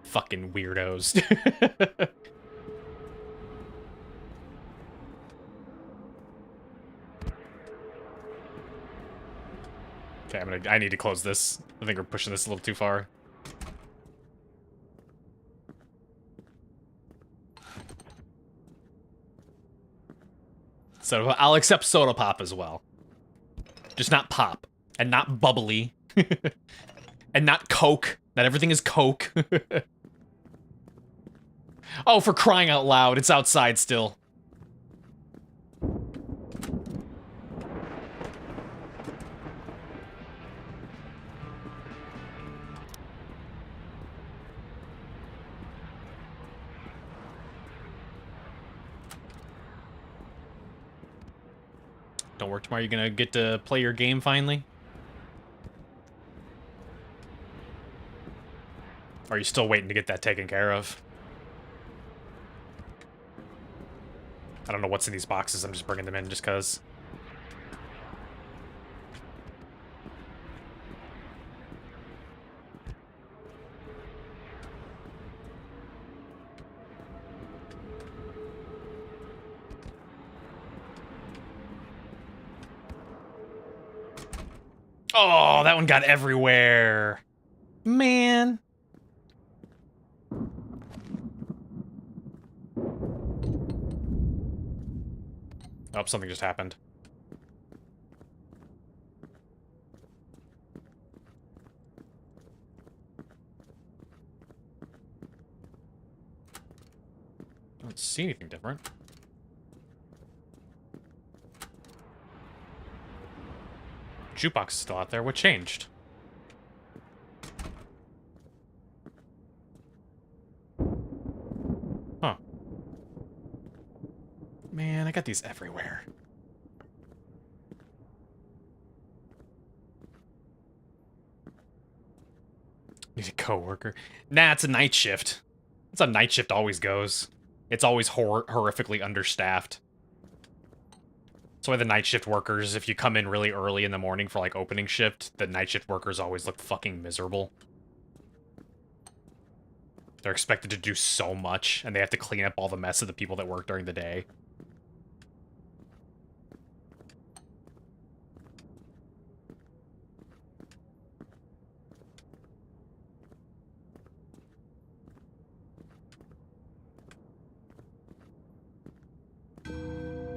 Fucking weirdos. Okay, I need to close this. I think we're pushing this a little too far. So I'll accept soda pop as well. Just not pop. And not bubbly. And not Coke. Not everything is Coke. Oh, for crying out loud, it's outside still. Don't work tomorrow. You're gonna get to play your game finally? Or are you still waiting to get that taken care of? I don't know what's in these boxes. I'm just bringing them in just because. Oh, that one got everywhere. Man. Oh, something just happened. I don't see anything different. Jukebox is still out there. What changed? Huh. Man, I got these everywhere. Need a coworker. Nah, it's a night shift. That's how night shift always goes. It's always horrifically understaffed. That's why the night shift workers, if you come in really early in the morning for, like, opening shift, the night shift workers always look fucking miserable. They're expected to do so much, and they have to clean up all the mess of the people that work during the day.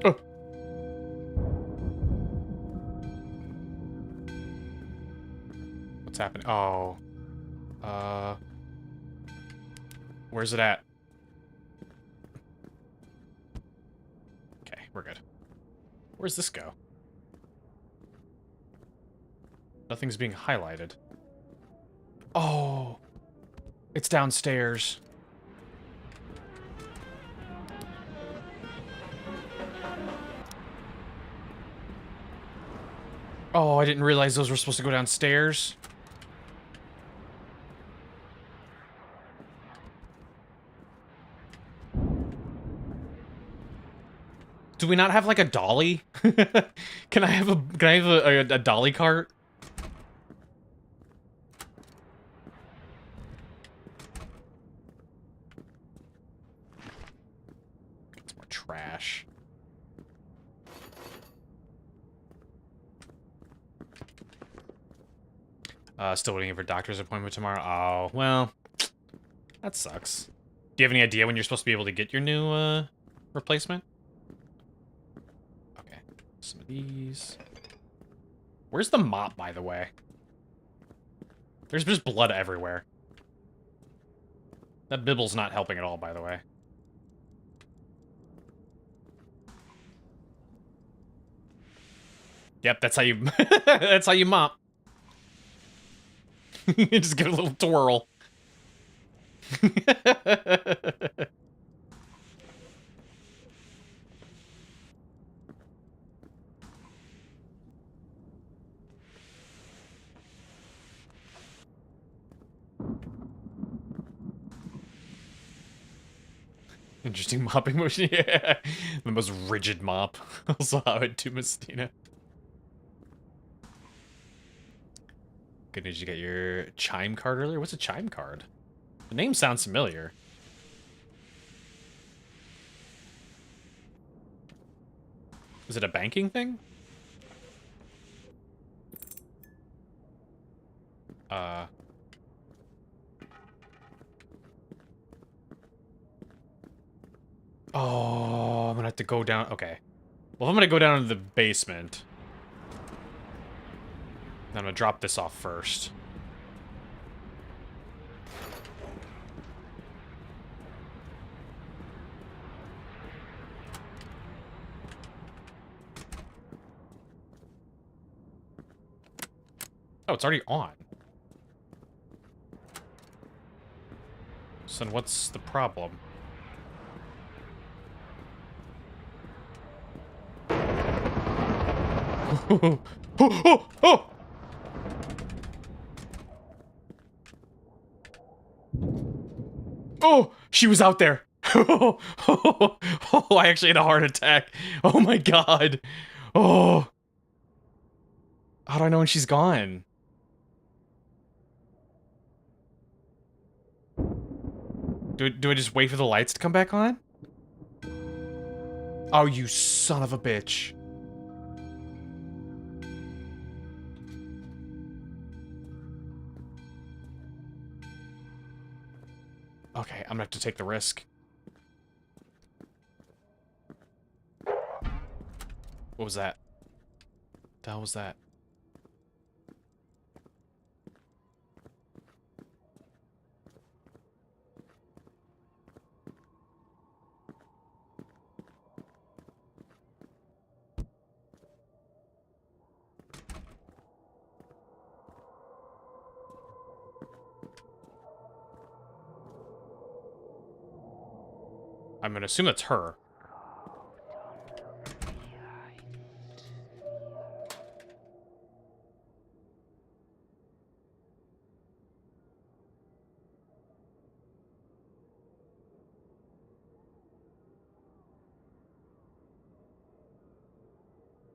Oh. What's happening? Oh. Where's it at? Okay, we're good. Where's this go? Nothing's being highlighted. Oh. It's downstairs. Oh, I didn't realize those were supposed to go downstairs. Do we not have like a dolly? Can I have a dolly cart? It's more trash. Still waiting for a doctor's appointment tomorrow. Oh, well, that sucks. Do you have any idea when you're supposed to be able to get your new replacement? Okay, some of these. Where's the mop, by the way? There's just blood everywhere. That bibble's not helping at all, by the way. Yep, that's how you that's how you mop. Just give it a little twirl. Interesting mopping motion. Yeah. The most rigid mop. Also, how it to Mestina. Good news, you got your chime card earlier? What's a chime card? The name sounds familiar. Is it a banking thing? Oh, I'm gonna have to go down. Okay. Well, I'm gonna go down to the basement. I'm gonna drop this off first. Oh, it's already on. So then what's the problem? Oh, oh, oh! Oh, she was out there. Oh, I actually had a heart attack. Oh my god. Oh. How do I know when she's gone? Do I just wait for the lights to come back on? Oh, you son of a bitch. Okay, I'm gonna have to take the risk. What was that? What the hell was that? I'm gonna assume that's her.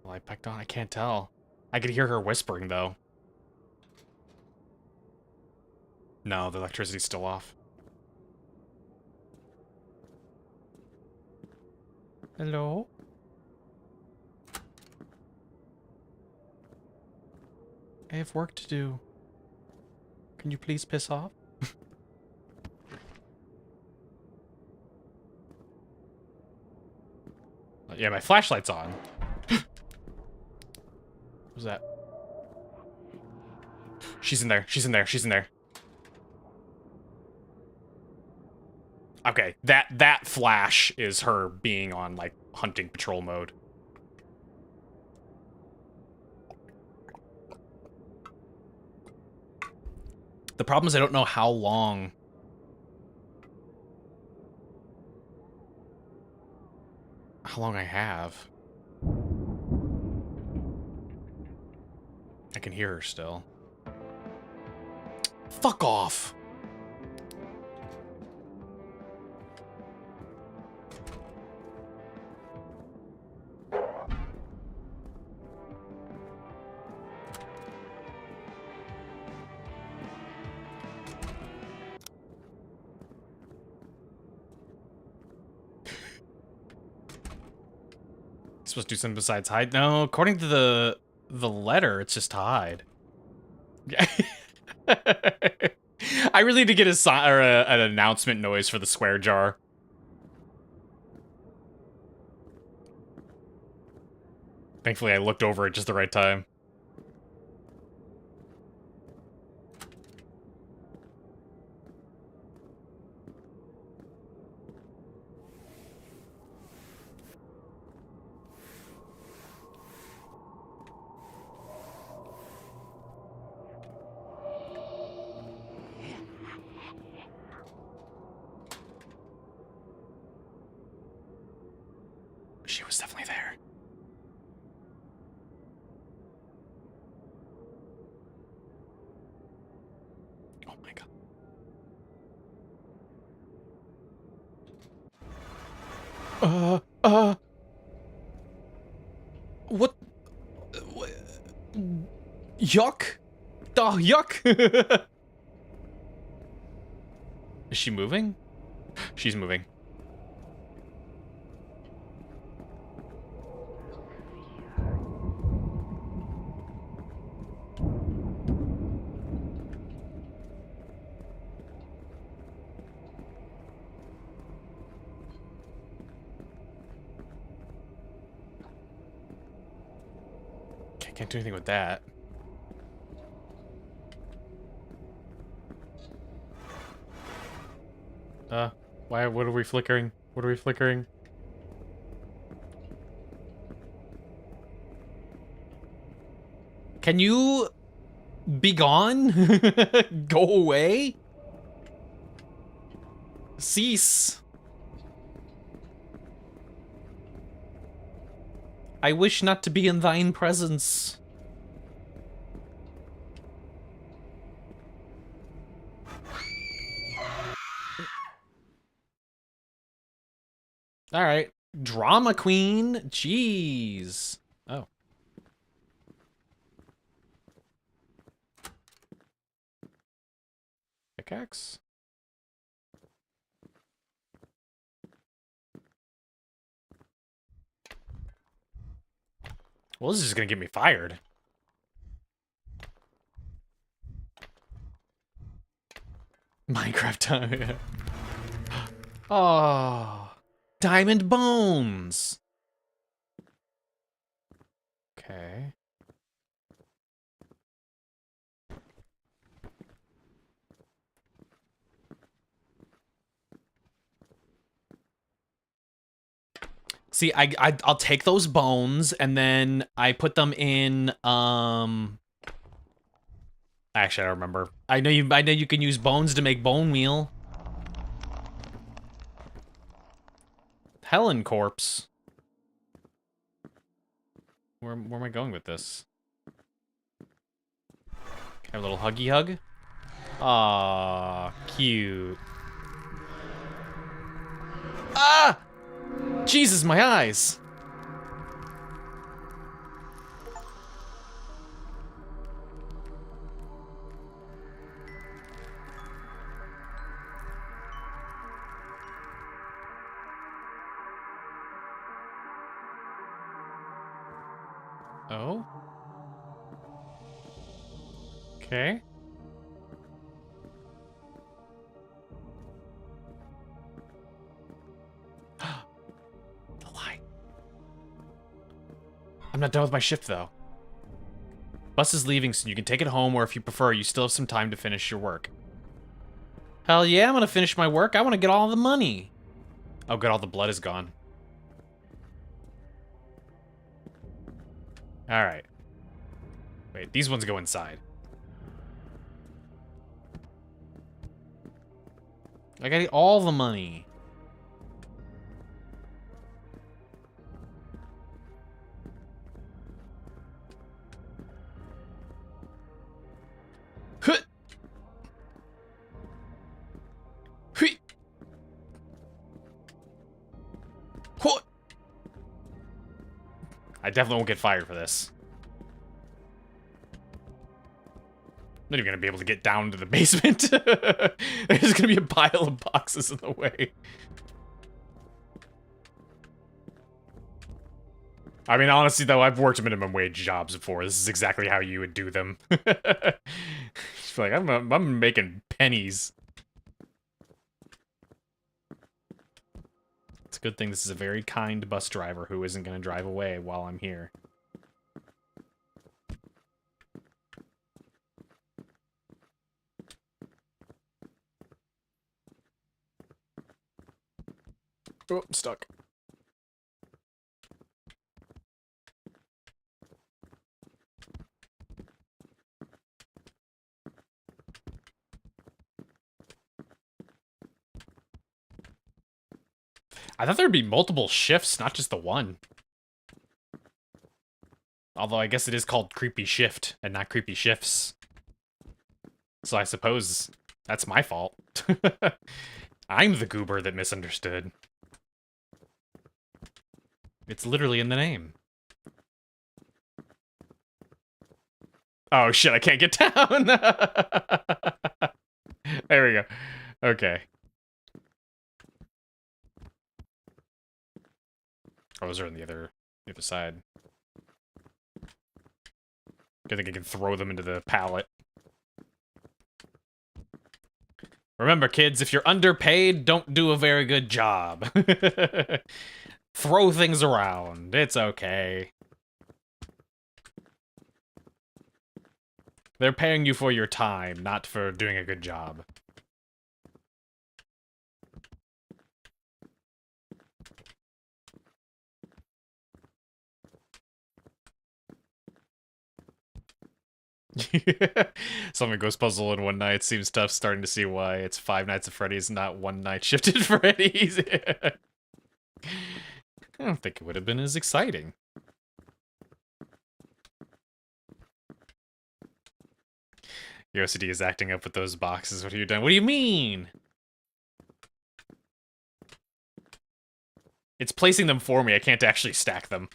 Light back on? I can't tell. I could hear her whispering, though. No, the electricity's still off. Hello? I have work to do. Can you please piss off? Yeah, my flashlight's on. What was that? She's in there. She's in there. She's in there. Okay, that flash is her being on, like, hunting patrol mode. The problem is I don't know how long... I have. I can hear her still. Fuck off! Supposed to do something besides hide? No, according to the letter, it's just to hide. I really need to get a sign or an announcement noise for the square jar. Thankfully, I looked over at just the right time. She was definitely there. Oh my god. What? Yuck. Oh, yuck. Is she moving? She's moving. Can't do anything with that. Why? What are we flickering? What are we flickering? Can you be gone? Go away? Cease. I wish not to be in thine presence. All right. Drama queen. Jeez. Oh. Pickaxe? Well, this is just gonna get me fired. Minecraft time. Oh. Diamond bones. Okay. See, I'll take those bones and then I put them in actually I don't remember. I know you can use bones to make bone meal. Helen corpse. Where am I going with this? Can I have a little huggy hug? Aw, cute. Ah! Jesus, my eyes! Oh? Okay. The light. I'm not done with my shift, though. Bus is leaving soon. You can take it home, or if you prefer, you still have some time to finish your work. Hell yeah, I'm gonna finish my work. I want to get all the money. Oh, good, all the blood is gone. Alright. Wait, these ones go inside. I gotta get all the money. Huh. Hui. What? I definitely won't get fired for this. I'm not even gonna be able to get down to the basement. There's gonna be a pile of boxes in the way. I mean, honestly, though, I've worked minimum wage jobs before. This is exactly how you would do them. Like, I'm making pennies. It's a good thing this is a very kind bus driver who isn't gonna drive away while I'm here. Oh, I'm stuck. I thought there'd be multiple shifts, not just the one. Although I guess it is called Creepy Shift and not Creepy Shifts. So I suppose that's my fault. I'm the goober that misunderstood. It's literally in the name. Oh shit, I can't get down! There we go. Okay. Oh, those are on the other side. I think I can throw them into the pallet. Remember, kids, if you're underpaid, don't do a very good job. Throw things around. It's okay. They're paying you for your time, not for doing a good job. Solving Ghost Puzzle in one night seems tough. Starting to see why it's Five Nights at Freddy's, not One Night Shifted Freddy's. I don't think it would have been as exciting. Your OCD is acting up with those boxes. What are you doing? What do you mean? It's placing them for me. I can't actually stack them.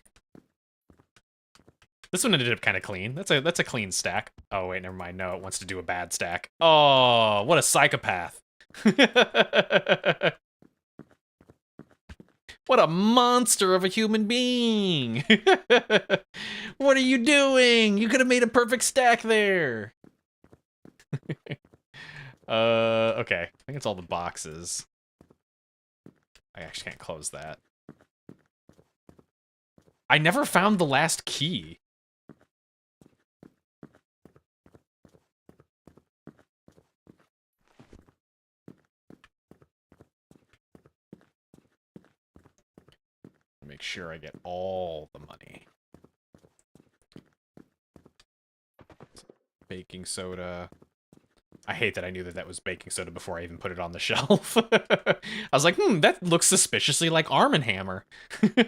This one ended up kind of clean. That's a clean stack. Oh wait, never mind. No, it wants to do a bad stack. Oh, what a psychopath. What a monster of a human being. What are you doing? You could have made a perfect stack there. Okay. I think it's all the boxes. I actually can't close that. I never found the last key. Make sure I get all the money. Baking soda. I hate that I knew that that was baking soda before I even put it on the shelf. I was like, that looks suspiciously like Arm & Hammer. Let's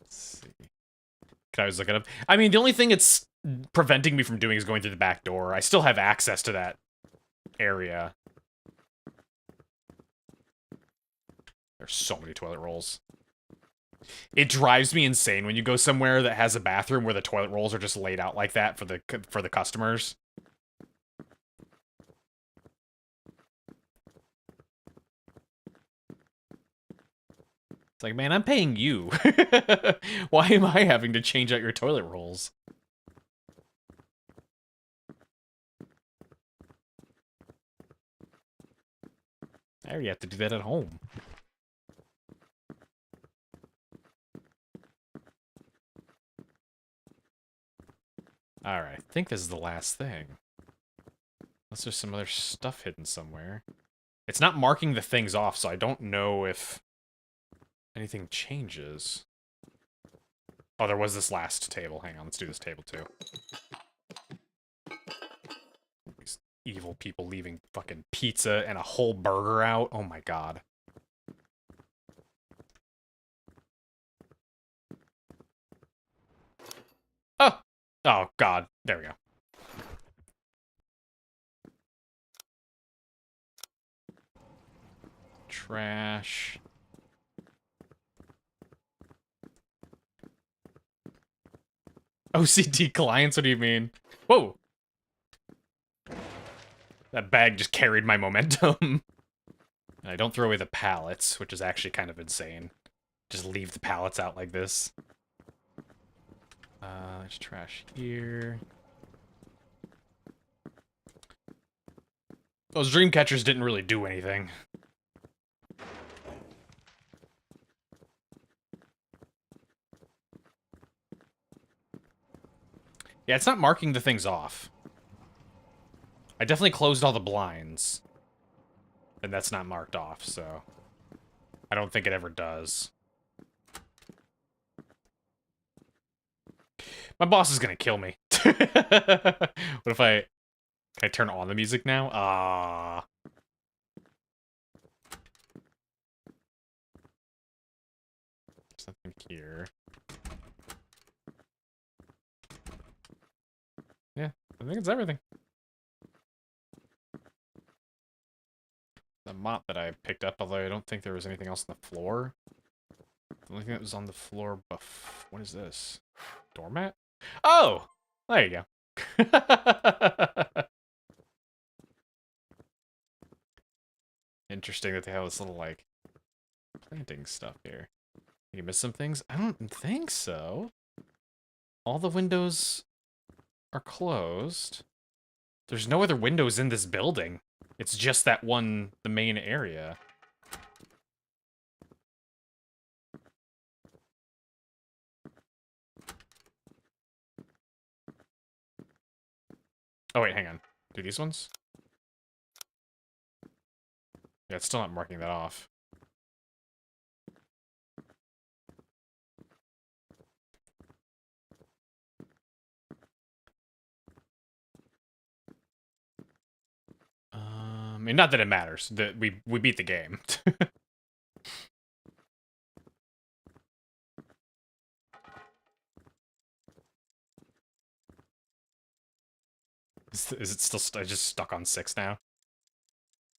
see. Can I always look it up? I mean, the only thing it's preventing me from doing is going through the back door. I still have access to that area. There's so many toilet rolls. It drives me insane when you go somewhere that has a bathroom where the toilet rolls are just laid out like that for the customers. It's like, man, I'm paying you. Why am I having to change out your toilet rolls? I already have to do that at home. Alright, I think this is the last thing. Unless there's some other stuff hidden somewhere. It's not marking the things off, so I don't know if anything changes. Oh, there was this last table. Hang on, let's do this table too. These evil people leaving fucking pizza and a whole burger out. Oh my god. Oh! Oh god. There we go. Trash. OCD clients? What do you mean? Whoa! That bag just carried my momentum. And I don't throw away the pallets, which is actually kind of insane. Just leave the pallets out like this. There's trash here. Those dream catchers didn't really do anything. Yeah, it's not marking the things off. I definitely closed all the blinds. And that's not marked off, so... I don't think it ever does. My boss is gonna kill me. What if I... Can I turn on the music now? Ah. There's nothing here. Yeah, I think it's everything. The mop that I picked up, although I don't think there was anything else on the floor. The only thing that was on the floor what is this? Doormat? Oh! There you go. Interesting that they have this little, like, planting stuff here. Did you miss some things? I don't think so. All the windows are closed. There's no other windows in this building. It's just that one, the main area. Oh, wait, hang on. Do these ones? Yeah, it's still not marking that off. I mean, not that it matters. That we beat the game. Is it still just stuck on 6 now?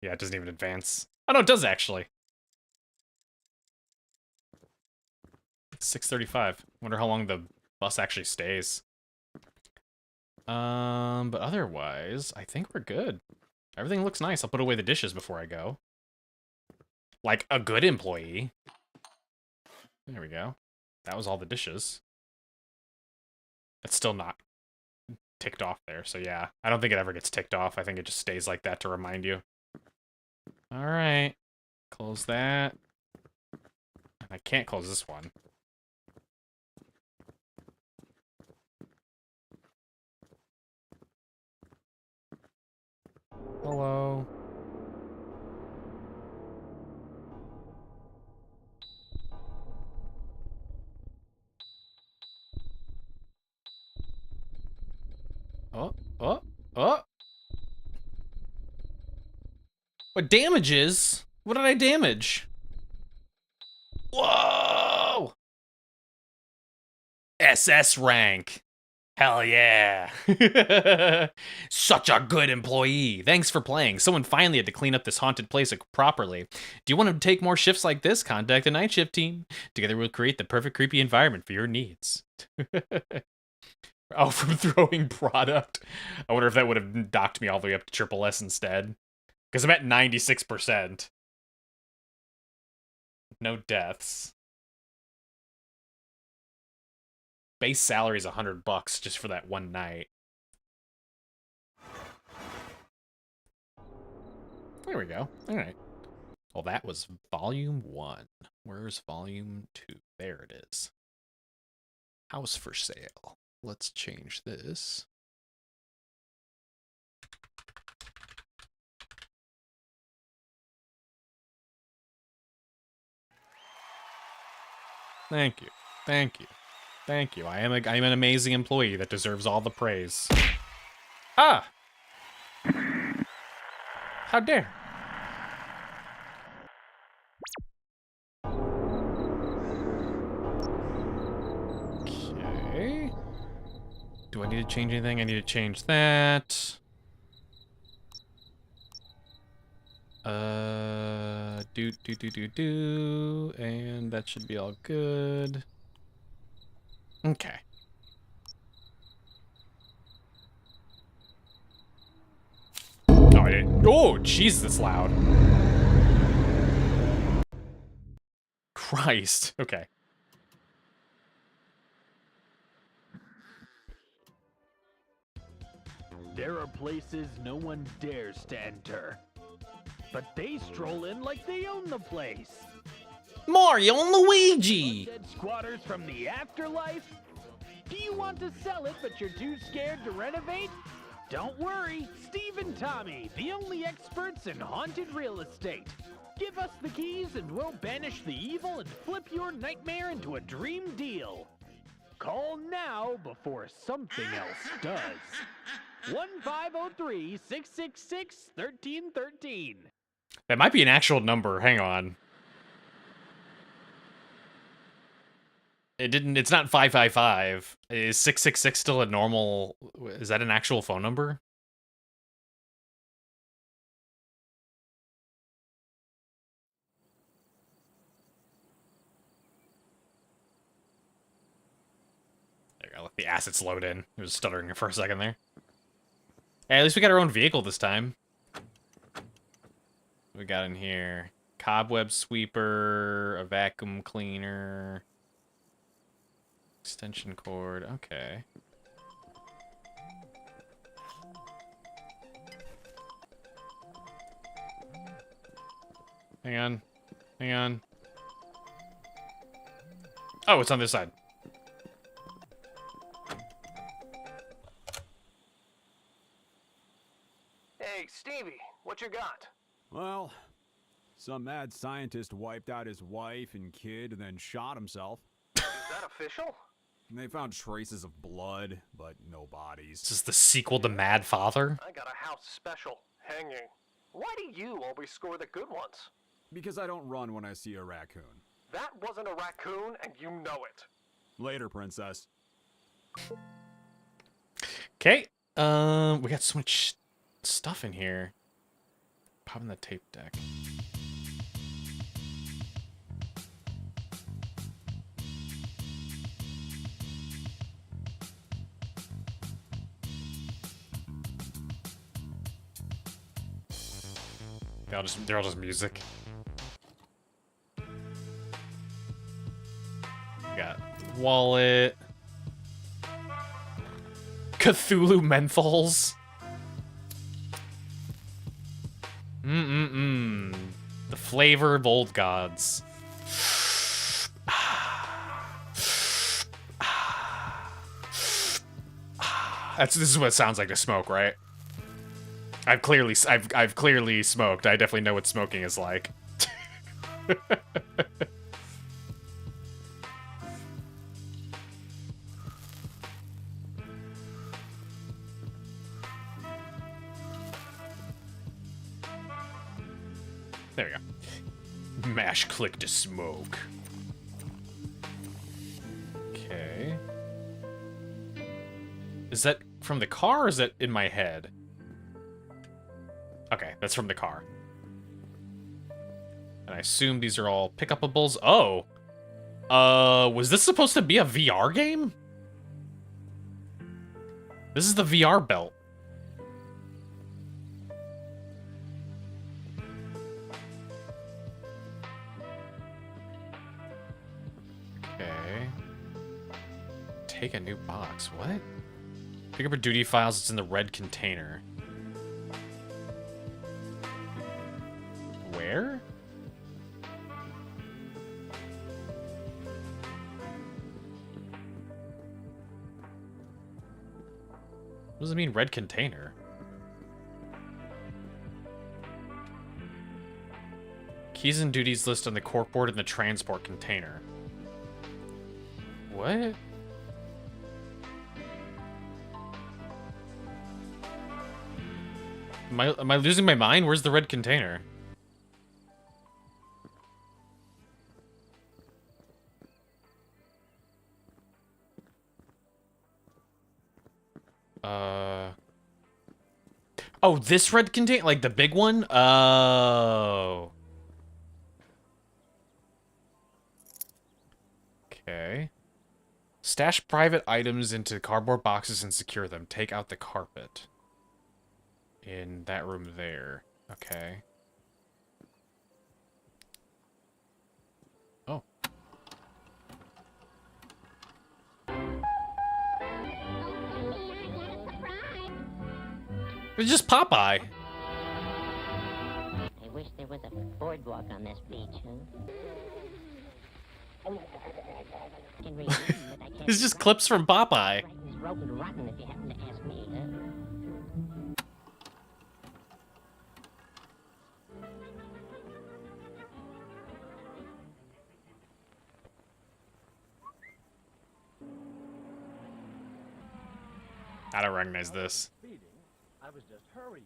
Yeah, it doesn't even advance. Oh no, it does actually. 6:35. Wonder how long the bus actually stays. But otherwise, I think we're good. Everything looks nice. I'll put away the dishes before I go. Like a good employee. There we go. That was all the dishes. It's still not ticked off there, so yeah. I don't think it ever gets ticked off. I think it just stays like that to remind you. Alright. Close that. And I can't close this one. Hello. Oh. What damages? What did I damage? Whoa! SS rank. Hell yeah. Such a good employee. Thanks for playing. Someone finally had to clean up this haunted place properly. Do you want to take more shifts like this? Contact the night shift team. Together we'll create the perfect creepy environment for your needs. Oh, from throwing product. I wonder if that would have docked me all the way up to triple S instead. Because I'm at 96%. No deaths. Base salary is $100 just for that one night. There we go. All right. Well, that was volume 1. Where's volume 2? There it is. House for sale. Let's change this. Thank you. Thank you. Thank you. I am an amazing employee that deserves all the praise. Ah! How dare! Okay. Do I need to change anything? I need to change that. And that should be all good. Okay. Oh, I didn't. Oh, jeez, that's loud. Christ. Okay. There are places no one dares to enter. But they stroll in like they own the place. Mario and Luigi! Dead squatters from the afterlife? Do you want to sell it, but you're too scared to renovate? Don't worry, Steve and Tommy, the only experts in haunted real estate. Give us the keys and we'll banish the evil and flip your nightmare into a dream deal. Call now before something else does. 1503-666-1313. That might be an actual number. Hang on. It's not 555. Is 666 still a normal? Is that an actual phone number? There you go. Let the assets load in. It was stuttering for a second there. Hey, at least we got our own vehicle this time. What we got in here? Cobweb sweeper, a vacuum cleaner. Extension cord, okay. Hang on. Hang on. Oh, it's on this side. Hey, Stevie, what you got? Well, some mad scientist wiped out his wife and kid and then shot himself. Is that official? And they found traces of blood, but no bodies. This is the sequel to Mad Father? I got a house special, hanging. Why do you always score the good ones? Because I don't run when I see a raccoon. That wasn't a raccoon, and you know it. Later, princess. Okay. We got so much stuff in here. Popping the tape deck. They're all just music. Got wallet. Cthulhu menthols. The flavor of old gods. This is what it sounds like to smoke, right? I've clearly smoked. I definitely know what smoking is like. There we go. Mash click to smoke. Okay. Is that from the car or is that in my head? Okay, that's from the car. And I assume these are all pick-upables. Oh! Was this supposed to be a VR game? This is the VR belt. Okay. Take a new box. What? Pick up your duty files. It's in the red container. Where? What does it mean, red container? Keys and duties list on the corkboard in the transport container. What? Am I losing my mind? Where's the red container? Oh, this red container? Like the big one? Oh. Okay. Stash private items into cardboard boxes and secure them. Take out the carpet. In that room there. Okay. Oh. It's just Popeye. I wish there was a boardwalk on this beach, huh? It's just clips from Popeye. Rotten if you happen to ask me, huh? I don't recognize this. I was just hurrying.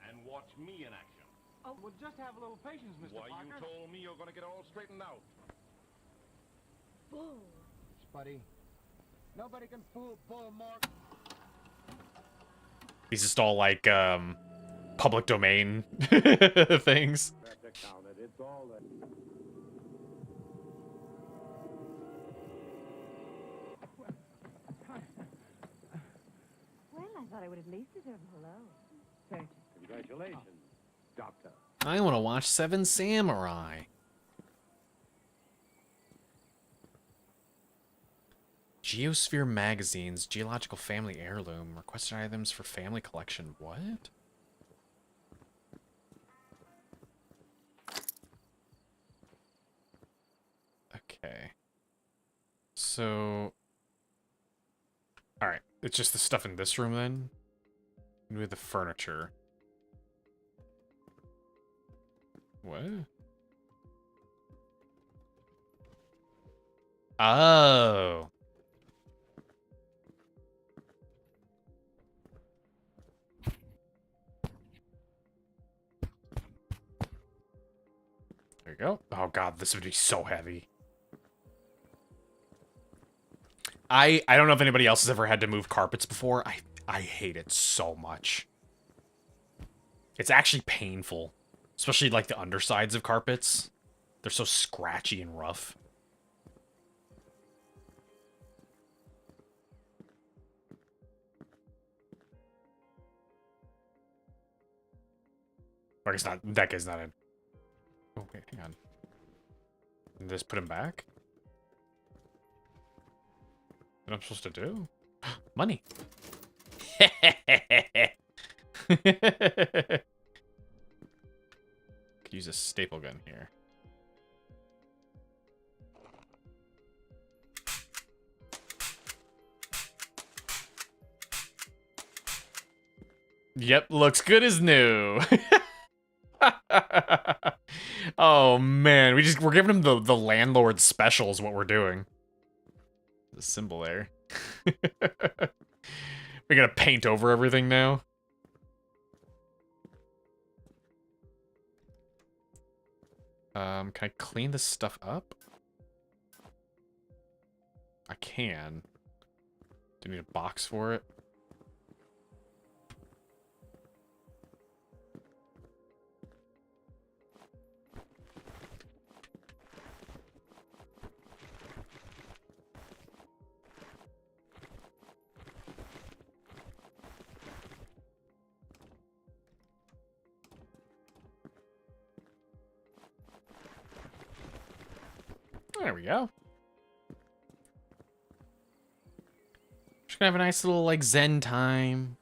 And watch me in action. Oh, well, just have a little patience, Mr. Why, Parker. you told me you're gonna get all straightened out. Bull. Spuddy. Nobody can fool Bull Mark. These just all like public domain things. It's all that. Well, I thought I would at least deserve a hello. Thank you. Congratulations, Doctor. I want to watch Seven Samurai. Geosphere magazines, geological family heirloom, requested items for family collection. What? Okay. So, all right. It's just the stuff in this room then. With the furniture. What? Oh. There you go. Oh god, this would be so heavy. I don't know if anybody else has ever had to move carpets before. I hate it so much. It's actually painful. Especially like the undersides of carpets. They're so scratchy and rough. Or it's not, that guy's not in. Oh, wait, hang on. Just put him back? What I'm supposed to do? Money. Could use a staple gun here. Yep, looks good as new. Oh man, we're giving him the landlord special is what we're doing. The symbol there. We're gonna paint over everything now. Can I clean this stuff up? I can. Do I need a box for it? There we go. Just gonna have a nice little, like, zen time.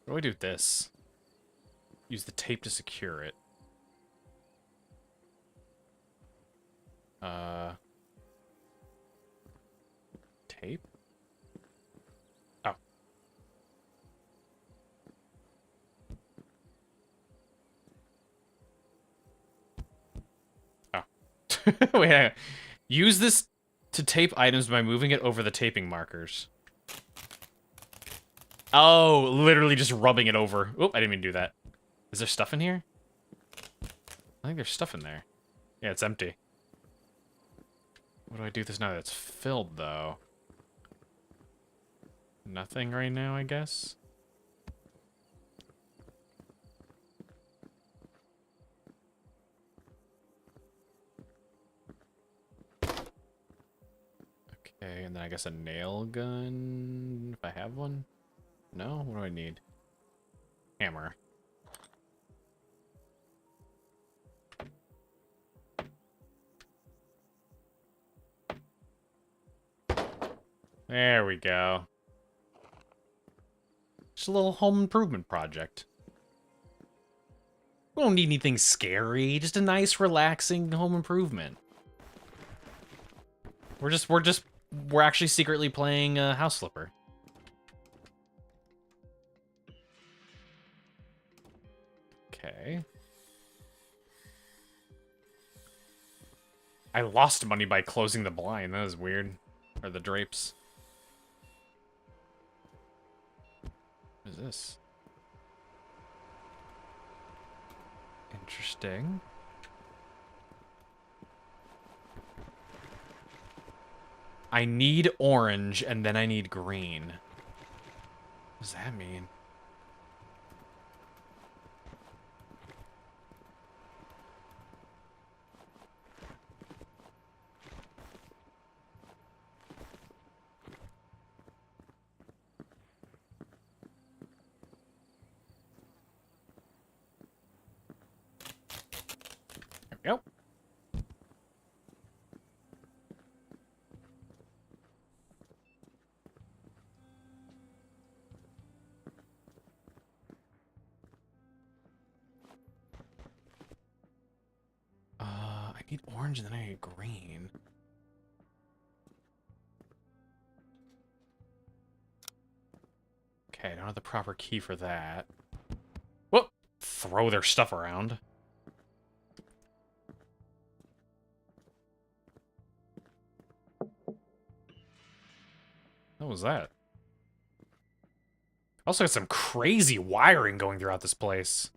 What do I do with this? Use the tape to secure it. Tape? Oh. Oh. Wait, hang on. Use this to tape items by moving it over the taping markers. Oh, literally just rubbing it over. Oop, I didn't even do that. Is there stuff in here? I think there's stuff in there. Yeah, it's empty. What do I do with this now that's filled, though? Nothing right now, I guess? Okay, and then I guess a nail gun, if I have one? No? What do I need? Hammer. There we go. Just a little home improvement project. We don't need anything scary, just a nice, relaxing home improvement. We're actually secretly playing House Flipper. Okay. I lost money by closing the blind. That was weird. Or the drapes. What is this? Interesting. I need orange, and then I need green. What does that mean? There we go. I need orange and then I need green. Okay, I don't have the proper key for that. Whoop! Throw their stuff around. What was that? Also got some crazy wiring going throughout this place.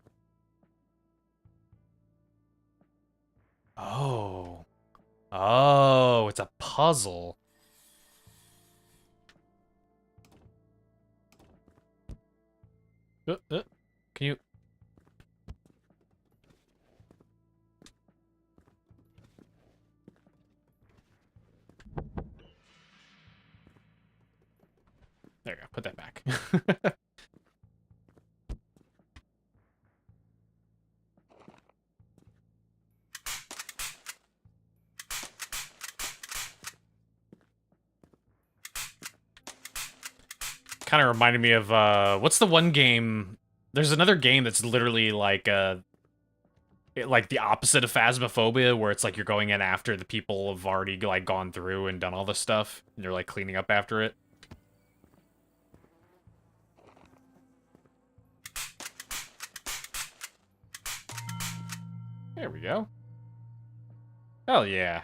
Oh. Oh, it's a puzzle. Can you? There you go. Put that back. Kind of reminded me of what's the one game? There's another game that's literally like like the opposite of Phasmophobia, where it's like you're going in after the people have already like gone through and done all this stuff, and you're like cleaning up after it. There we go. Hell yeah.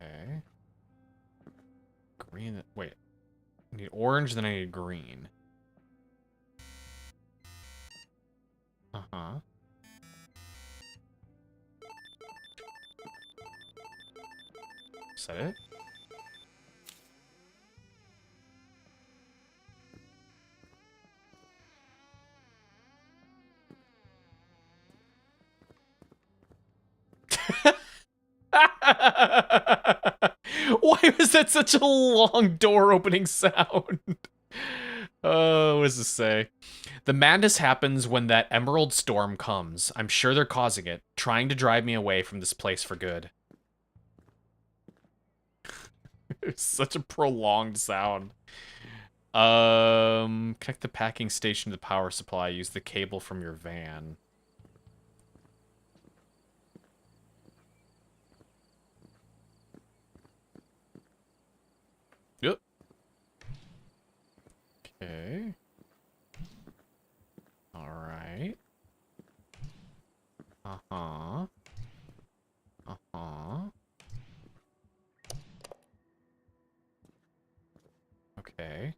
Okay. Green. Wait. I need orange, then I need green. Uh-huh. Is that it? Why was that such a long door opening sound? Oh, what does this say? The madness happens when that emerald storm comes. I'm sure they're causing it, trying to drive me away from this place for good. It's such a prolonged sound. Connect the packing station to the power supply. Use the cable from your van. Yep. Okay. Alright. Uh-huh. Uh-huh. Okay.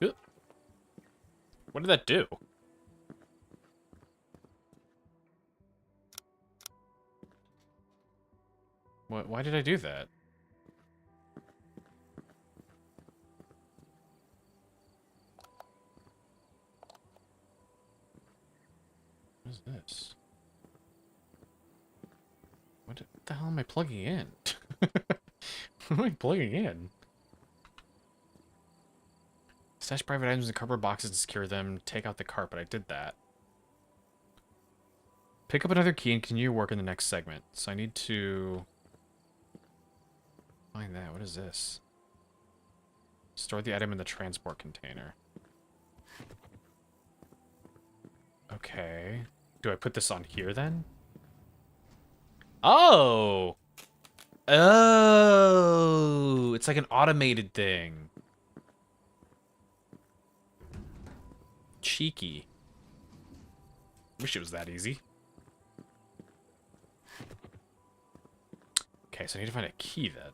Yep. What did that do? Why did I do that? What is this? What the hell am I plugging in? What am I plugging in? Stash private items in cardboard boxes and secure them. Take out the cart, but I did that. Pick up another key and continue your work in the next segment. So I need to find that. What is this? Store the item in the transport container. Okay. Do I put this on here then? Oh! Oh! It's like an automated thing. Cheeky. Wish it was that easy. Okay, so I need to find a key then.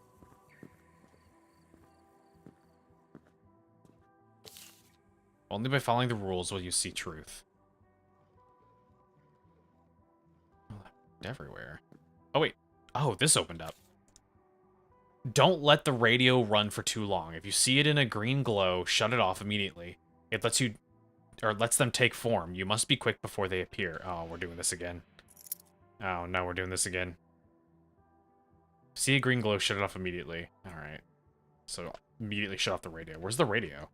Only by following the rules will you see truth. Everywhere. Oh, wait. Oh, this opened up. Don't let the radio run for too long. If you see it in a green glow, shut it off immediately. It lets you, or lets them take form. You must be quick before they appear. Oh, we're doing this again. Oh, no, we're doing this again. See a green glow, shut it off immediately. Alright. So, immediately shut off the radio. Where's the radio?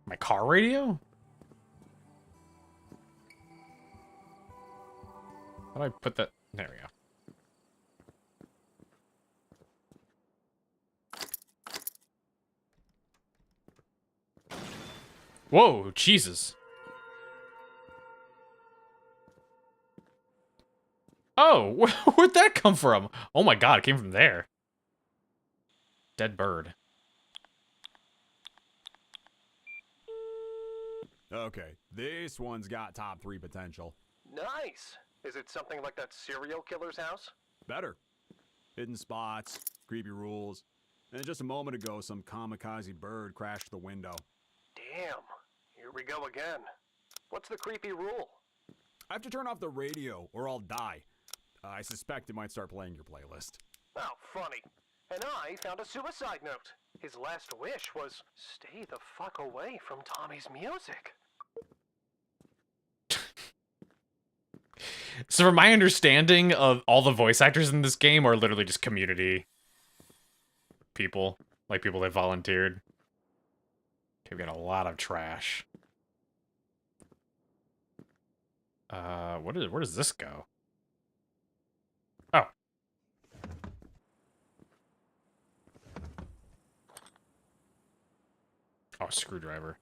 My car radio? How do I put that? There we go. Whoa, Jesus. Oh, where'd that come from? Oh my god, it came from there. Dead bird. Okay, this one's got top 3 potential. Nice! Is it something like that serial killer's house? Better. Hidden spots, creepy rules, and just a moment ago some kamikaze bird crashed the window. Damn, here we go again. What's the creepy rule? I have to turn off the radio or I'll die. I suspect it might start playing your playlist. Oh, funny. And I found a suicide note. His last wish was, stay the fuck away from Tommy's music. So from my understanding of all the voice actors in this game are literally just community people. Like people that volunteered. Okay, we got a lot of trash. Where does this go? Oh. Oh, screwdriver.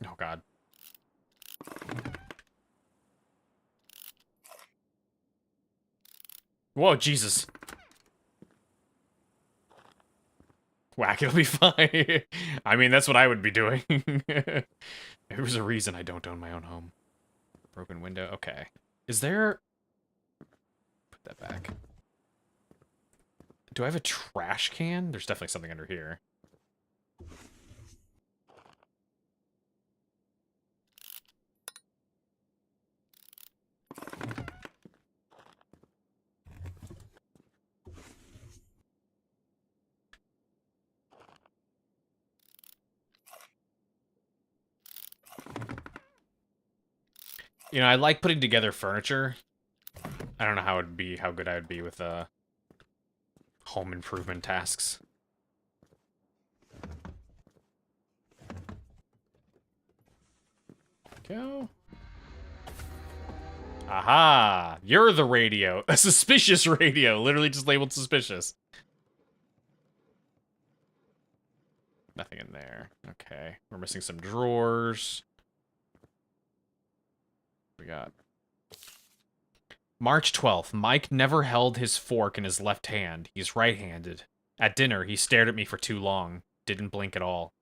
Oh, God. Whoa, Jesus. Whack, it'll be fine. I mean, that's what I would be doing. There's a reason I don't own my own home. Broken window. Okay. Is there... Put that back. Do I have a trash can? There's definitely something under here. You know, I like putting together furniture. I don't know how good I would be with home improvement tasks. Go. Aha! You're the radio. A suspicious radio. Literally just labeled suspicious. Nothing in there. Okay. We're missing some drawers. We got March 12th. Mike never held his fork in his left hand. He's right-handed. At dinner, he stared at me for too long. Didn't blink at all.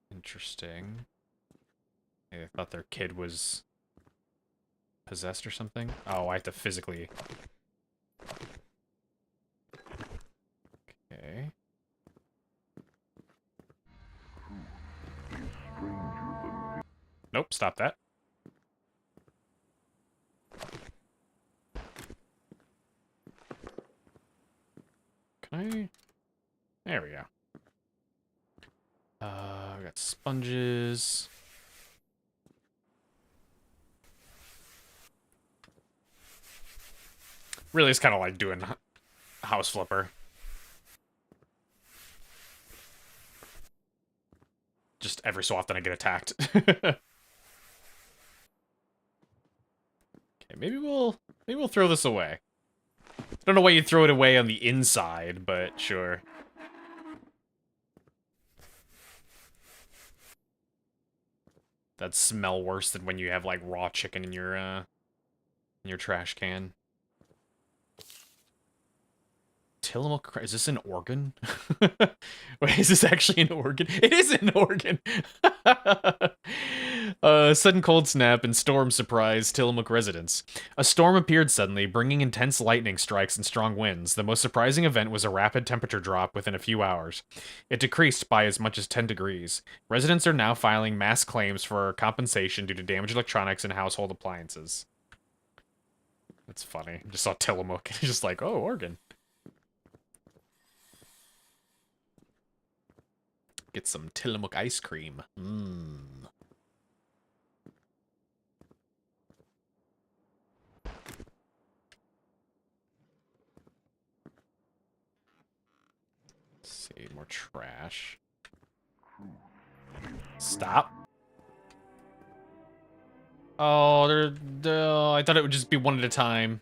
Interesting. I thought their kid was possessed or something. Oh, I have to physically... Okay. Nope, stop that. Can I? There we go. We got sponges. Really, it's kind of like doing house flipper. Just every so often I get attacked. Okay, maybe we'll throw this away. I don't know why you'd throw it away on the inside, but sure. That'd smell worse than when you have like raw chicken in your trash can. Tillamook, is this an organ? Wait, is this actually an organ? It is an organ! Sudden cold snap and storm surprise Tillamook residents. A storm appeared suddenly, bringing intense lightning strikes and strong winds. The most surprising event was a rapid temperature drop within a few hours. It decreased by as much as 10 degrees. Residents are now filing mass claims for compensation due to damaged electronics and household appliances. That's funny. I just saw Tillamook. Just like, oh, organ. Get some Tillamook ice cream. Mmm. Let's see, more trash. Stop. Oh, I thought it would just be one at a time.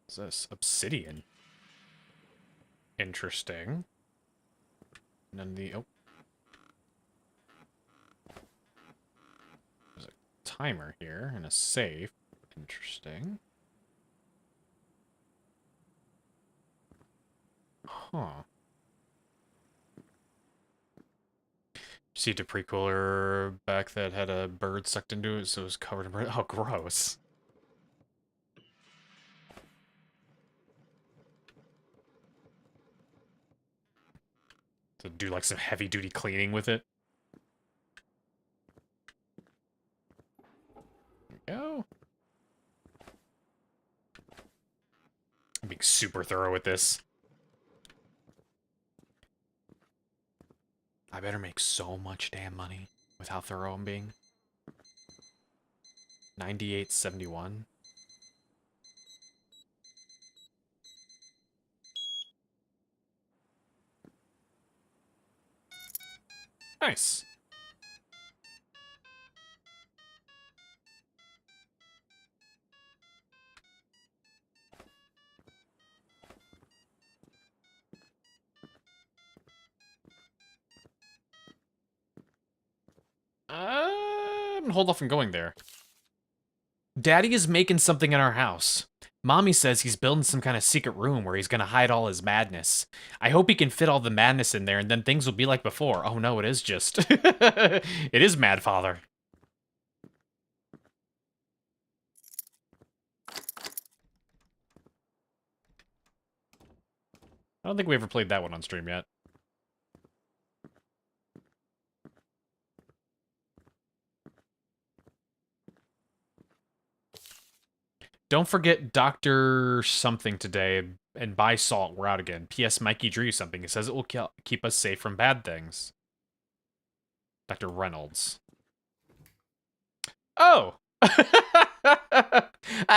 What's this? Obsidian. Interesting. None of the... Oh. There's a timer here and a safe. Interesting. Huh. See a pre-cooler back that had a bird sucked into it, so it was covered in bird. Oh, gross. To do like some heavy duty cleaning with it. There we go. I'm being super thorough with this. I better make so much damn money with how thorough I'm being. 98.71. Nice. Hold off from going there. Daddy is making something in our house. Mommy says he's building some kind of secret room where he's gonna hide all his madness. I hope he can fit all the madness in there and then things will be like before. Oh no, it is just... it is Mad Father. I don't think we ever played that one on stream yet. Don't forget Dr. something today and buy salt. We're out again. P.S. Mikey drew you something. He says it will keep us safe from bad things. Dr. Reynolds. Oh!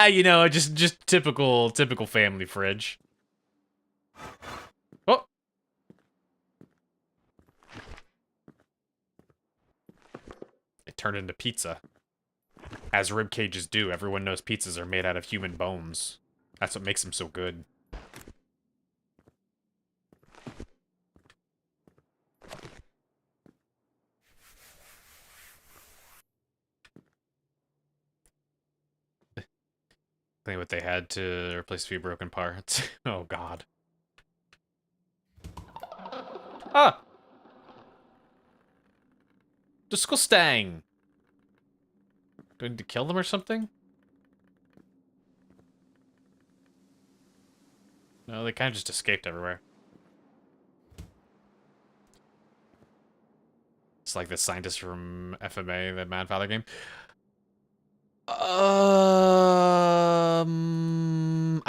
You know, just typical family fridge. Oh! It turned into pizza. As rib cages do, everyone knows pizzas are made out of human bones. That's what makes them so good. I think what they had to replace a few broken parts. Oh god. Ah! Disgusting! Do I need to kill them or something? No, they kind of just escaped everywhere. It's like the scientist from FMA, the Mad Father game. I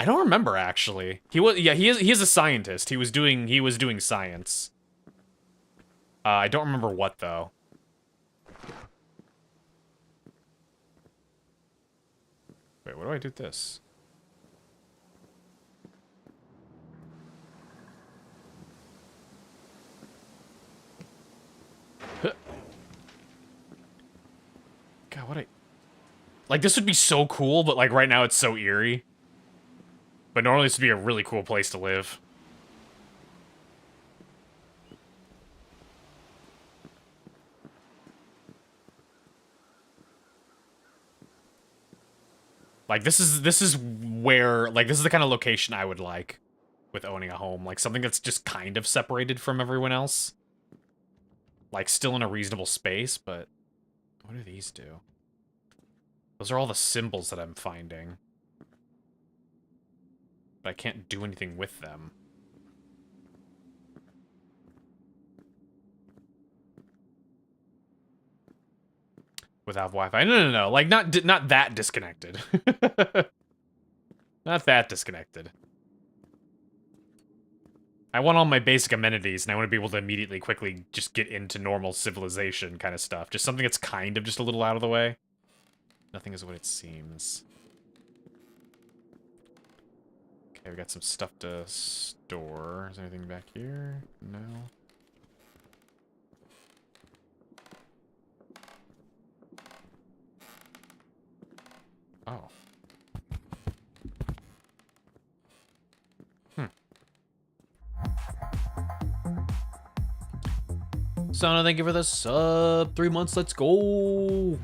don't remember actually. He is a scientist. He was doing science. I don't remember what though. Wait, what do I do with this? God, what like, this would be so cool, but, like, right now it's so eerie. But normally this would be a really cool place to live. Like, this is where, like, this is the kind of location I would like with owning a home. Like, something that's just kind of separated from everyone else. Like, still in a reasonable space, but... What do these do? Those are all the symbols that I'm finding. But I can't do anything with them. Without Wi-Fi. No. Like, not that disconnected. Not that disconnected. I want all my basic amenities, and I want to be able to immediately, quickly just get into normal civilization kind of stuff. Just something that's kind of just a little out of the way. Nothing is what it seems. Okay, we got some stuff to store. Is there anything back here? No. Oh. Sana, thank you for the sub. 3 months, let's go.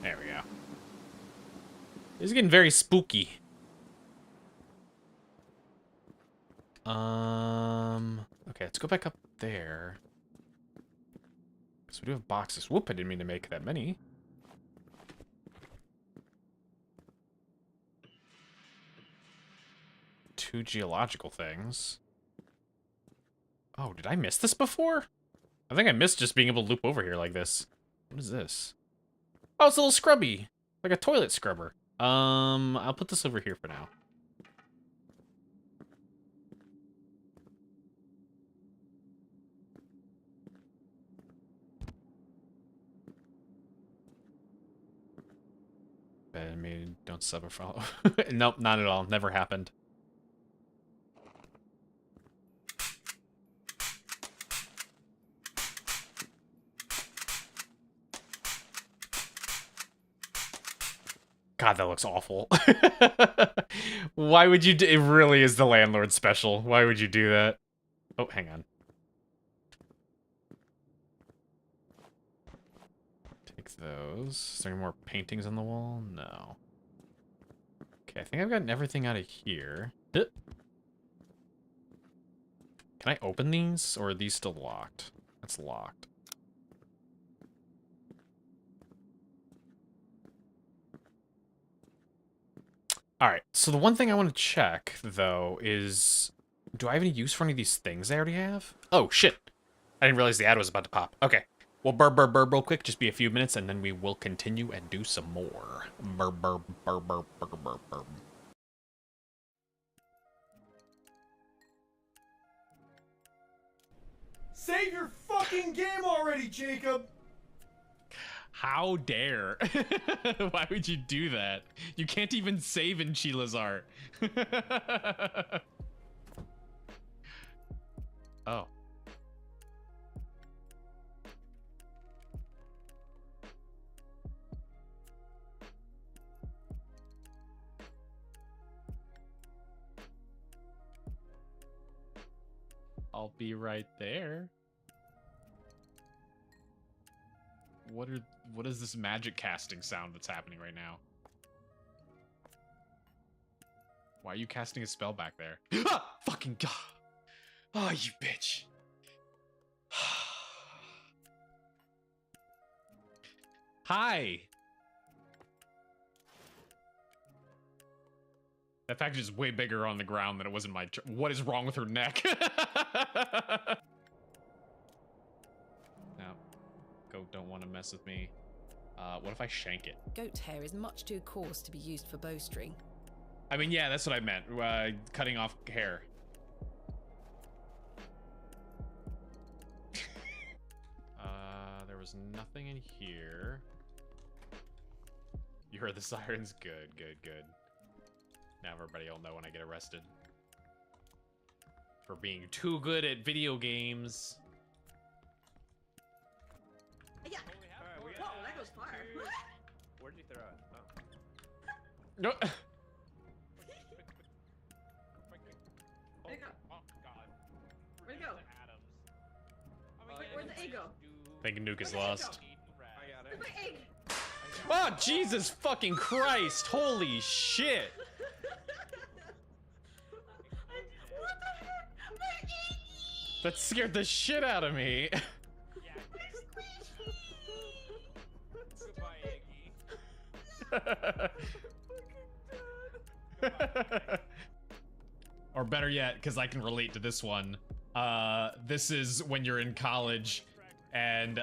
There we go. This is getting very spooky. Okay, let's go back up there. So we do have boxes. Whoop, I didn't mean to make that many. 2 geological things. Oh, did I miss this before? I think I missed just being able to loop over here like this. What is this? Oh, it's a little scrubby. Like a toilet scrubber. I'll put this over here for now. Maybe don't sub or follow. Nope, not at all. Never happened. God, that looks awful. Why would you do it? Really is the landlord special. Why would you do that? Oh, hang on. Take those. Is there any more paintings on the wall? No. Okay, I think I've gotten everything out of here. Can I open these, or are these still locked? That's locked. Alright, so the one thing I want to check, though, is... Do I have any use for any of these things I already have? Oh, shit! I didn't realize the ad was about to pop. Okay. Well, burb real quick. Just be a few minutes, and then we will continue and do some more. Burb. Save your fucking game already, Jacob! How dare? Why would you do that? You can't even save in Sheila's art. Oh. I'll be right there. What is this magic casting sound that's happening right now? Why are you casting a spell back there? Ah! Fucking god. Oh, you bitch. Hi. That package is way bigger on the ground than it was in my... What is wrong with her neck? No. Goat don't want to mess with me. What if I shank it? Goat hair is much too coarse to be used for bowstring. I mean, yeah, that's what I meant. Cutting off hair. There was nothing in here. You heard the sirens? Good. Now everybody will know when I get arrested. For being too good at video games. Yeah. Whoa, that goes far. Where did you throw it? Oh. No. Where'd it go? Oh, God. Where'd it go? Where'd the egg go? I think Nuke is lost. I got it. Where's my egg? Oh, Jesus fucking Christ. Holy shit. What the heck? My egg! That scared the shit out of me. Or better yet, because I can relate to this one. This is when you're in college and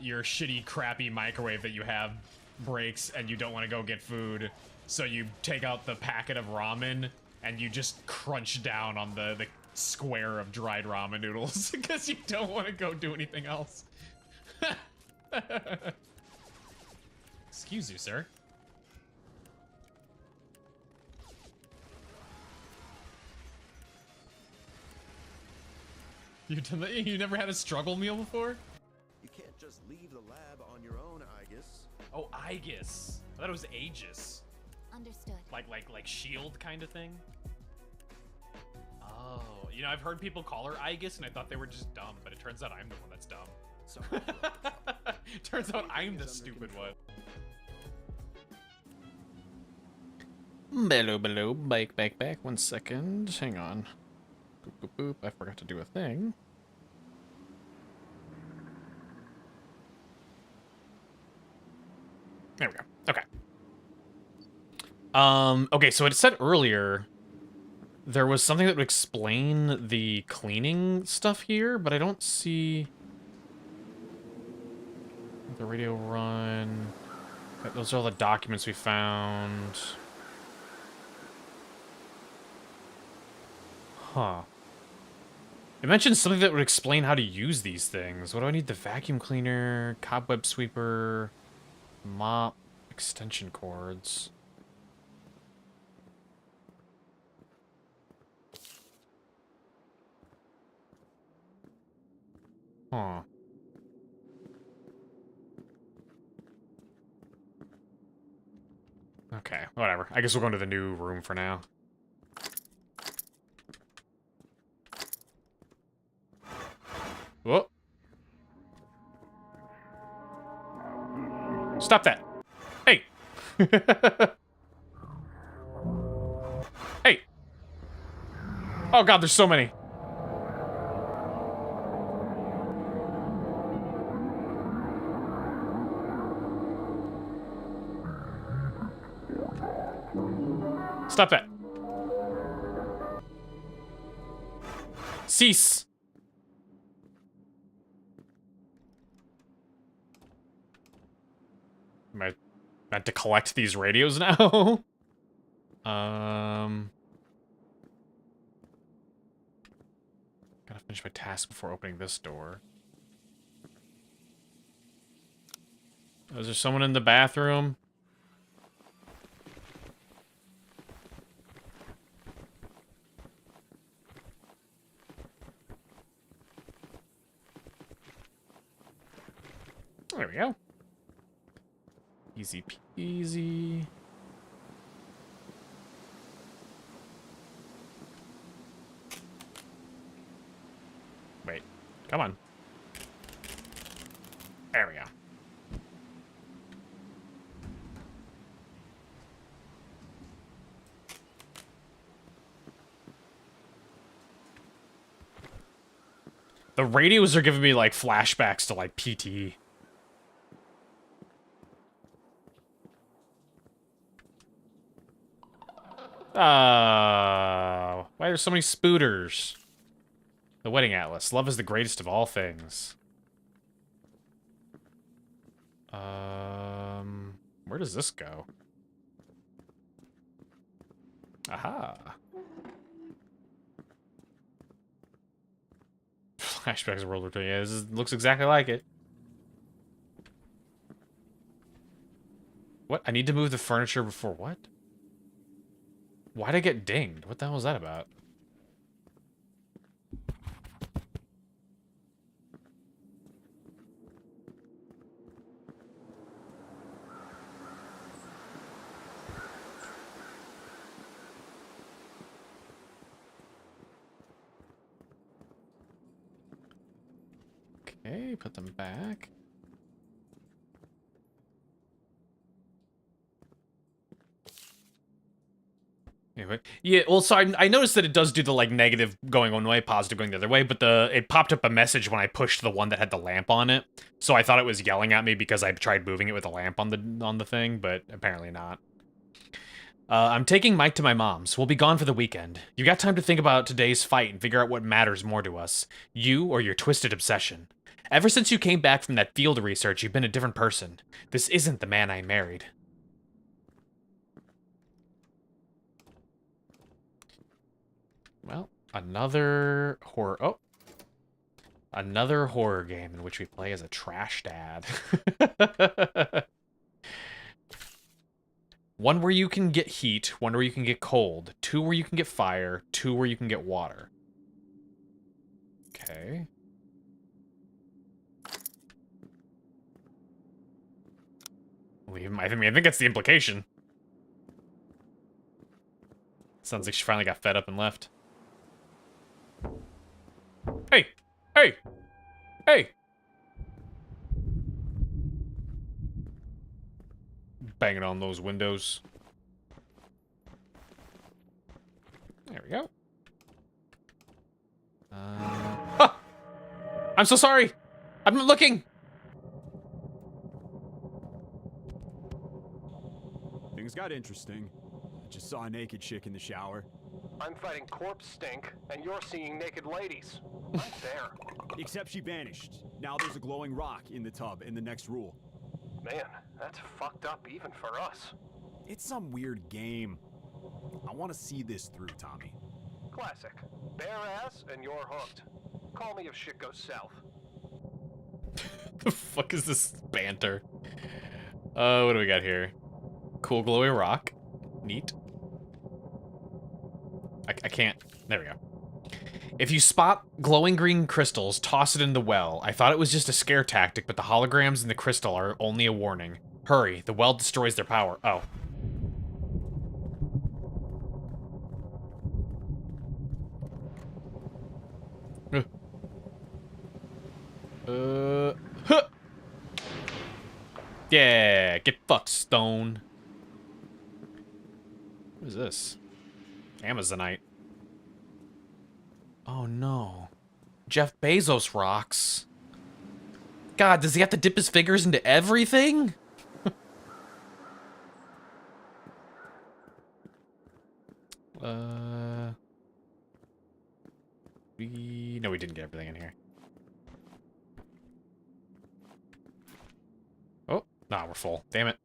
your shitty, crappy microwave that you have breaks and you don't want to go get food. So you take out the packet of ramen and you just crunch down on the square of dried ramen noodles because you don't want to go do anything else. Excuse you, sir. You never had a struggle meal before? You can't just leave the lab on your own, Aegis. Oh, Aegis. I thought it was Aegis. Understood. Like shield kind of thing? Oh, you know, I've heard people call her Aegis, and I thought they were just dumb, but it turns out I'm the one that's dumb. Turns out I'm the stupid one. Below, back. 1 second. Hang on. Boop. I forgot to do a thing. There we go. Okay. Okay, so it said earlier there was something that would explain the cleaning stuff here, but I don't see the radio run. Those are all the documents we found. Huh. It mentioned something that would explain how to use these things. What do I need? The vacuum cleaner, cobweb sweeper, mop, extension cords. Huh. Okay, whatever. I guess we'll go into the new room for now. Whoa. Stop that. Hey. Hey. Oh god, there's so many. Stop that. Cease. Am I meant to collect these radios now? Gotta finish my task before opening this door. Oh, is there someone in the bathroom? There we go. Easy peasy. Wait, come on. There we go. The radios are giving me like flashbacks to like PT. Why are there so many spooters? The Wedding Atlas. Love is the greatest of all things. Where does this go? Aha. Flashbacks of World War II. Yeah, looks exactly like it. What? I need to move the furniture before what? Why'd I get dinged? What the hell was that about? Okay, put them back. Anyway, yeah, well, so I noticed that it does do the, like, negative going one way, positive going the other way, but it popped up a message when I pushed the one that had the lamp on it, so I thought it was yelling at me because I tried moving it with a lamp on the thing, but apparently not. I'm taking Mike to my mom's. We'll be gone for the weekend. You got time to think about today's fight and figure out what matters more to us, you or your twisted obsession. Ever since you came back from that field research, you've been a different person. This isn't the man I married. Well, another horror... Oh. Another horror game in which we play as a trash dad. One where you can get heat, one where you can get cold, two where you can get fire, two where you can get water. Okay. I think that's the implication. Sounds like she finally got fed up and left. Hey! Hey! Hey! Banging on those windows. There we go. Ah! I'm so sorry! I'm not looking! Things got interesting. I just saw a naked chick in the shower. I'm fighting corpse stink, and you're seeing naked ladies. Unfair. Except she vanished. Now there's a glowing rock in the tub in the next rule. Man, that's fucked up even for us. It's some weird game. I want to see this through, Tommy. Classic. Bare ass, and you're hooked. Call me if shit goes south. The fuck is this banter? What do we got here? Cool glowing rock. Neat. I can't. There we go. If you spot glowing green crystals, toss it in the well. I thought it was just a scare tactic, but the holograms in the crystal are only a warning. Hurry, the well destroys their power. Oh. Huh. Yeah, get fucked, stone. What is this? Amazonite. Oh no. Jeff Bezos rocks. God, does he have to dip his fingers into everything? No, we didn't get everything in here. Oh, nah, we're full. Damn it.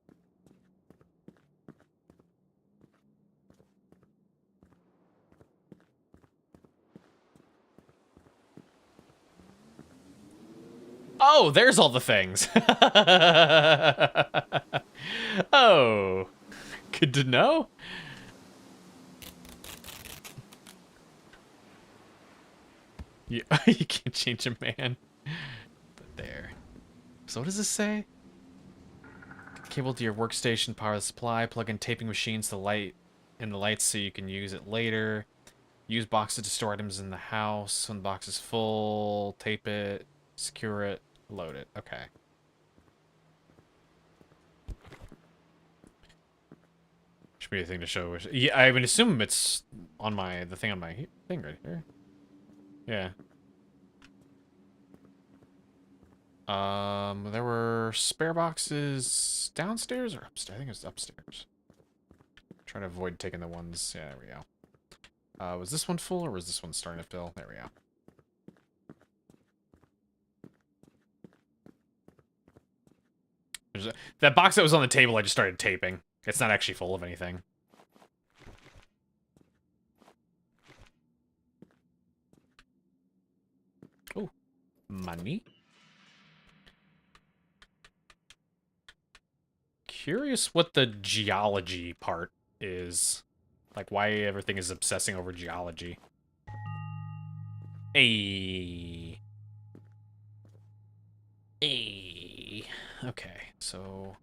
Oh, there's all the things. Oh, good to know. You, you can't change a man. But there. So what does this say? Cable to your workstation, power the supply, plug in taping machines to light in the lights so you can use it later. Use boxes to store items in the house. When the box is full, tape it, secure it, load it. Okay. Should be a thing to show. Yeah, I would assume it's on the thing on my thing right here. Yeah. There were spare boxes downstairs or upstairs? I think it was upstairs. Trying to avoid taking the ones. Yeah, there we go. Was this one full or was this one starting to fill? There we go. That box that was on the table, I just started taping. It's not actually full of anything. Oh, money. Curious what the geology part is. Like, why everything is obsessing over geology. Hey. Okay, so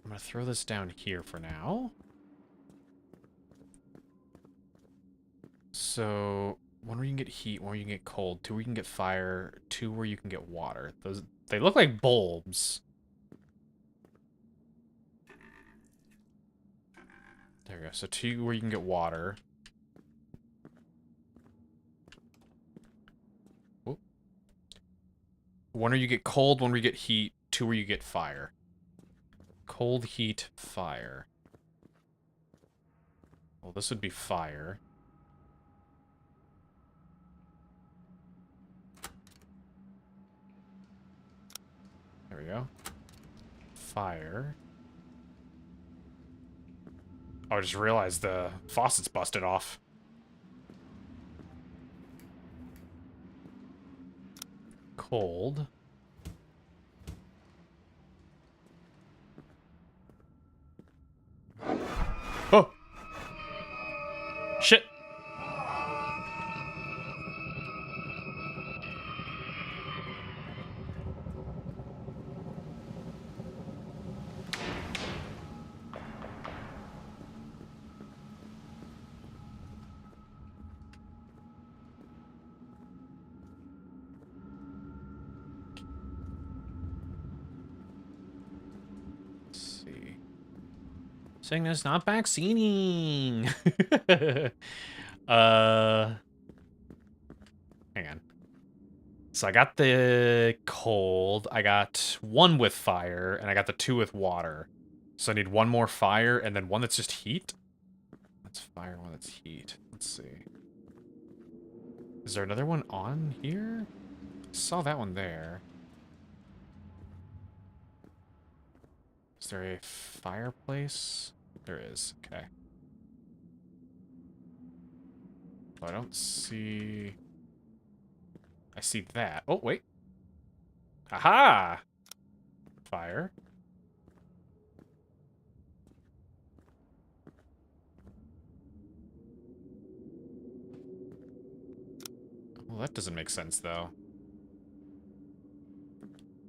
I'm gonna throw this down here for now. So, one where you can get heat, one where you can get cold, two where you can get fire, two where you can get water. Those, they look like bulbs. There we go. So two where you can get water. Whoop. One where you get cold, one where you get heat, two where you get fire. Cold, heat, fire. Well, this would be fire. There we go. Fire. Oh, I just realized the faucet's busted off. Cold. Oh! Shit! Sickness, not vaccining. Hang on. So I got the cold, I got one with fire, and I got the two with water. So I need one more fire, and then one that's just heat? That's fire, one that's heat. Let's see. Is there another one on here? Saw that one there. Is there a fireplace? There is. Okay. Oh, I don't see... I see that. Oh, wait. Aha! Fire. Well, that doesn't make sense, though.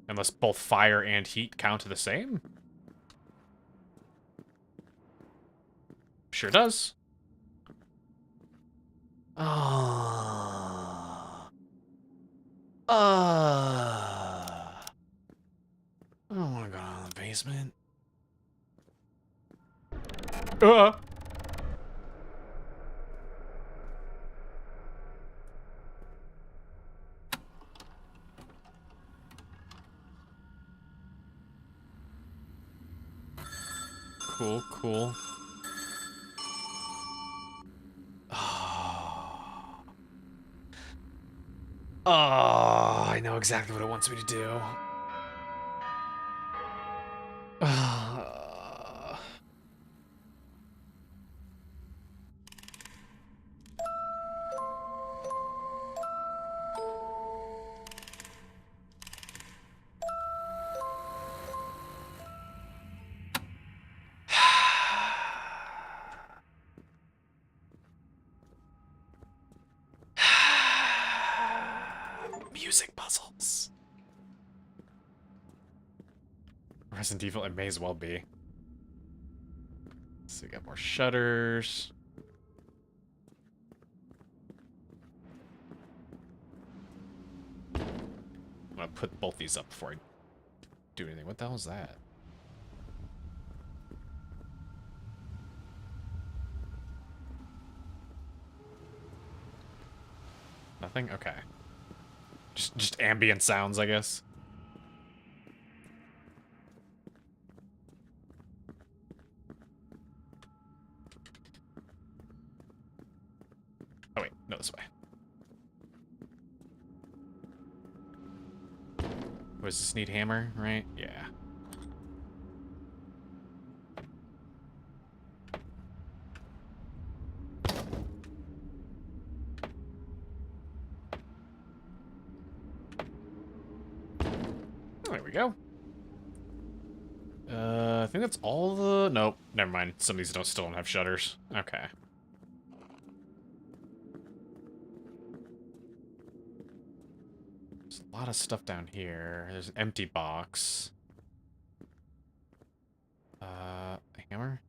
Unless both fire and heat count the same? Sure does. I don't want to go down to the basement. Cool, cool. Oh, I know exactly what it wants me to do. Music puzzles. Resident Evil, it may as well be. So we got more shutters. I'm gonna put both these up before I do anything. What the hell is that? Nothing? Okay. Just ambient sounds, I guess. Oh wait, no, this way. Does this need hammer, right? Yeah. There we go. I think that's all the... Nope, never mind. Some of these still don't have shutters. Okay. There's a lot of stuff down here. There's an empty box. A hammer?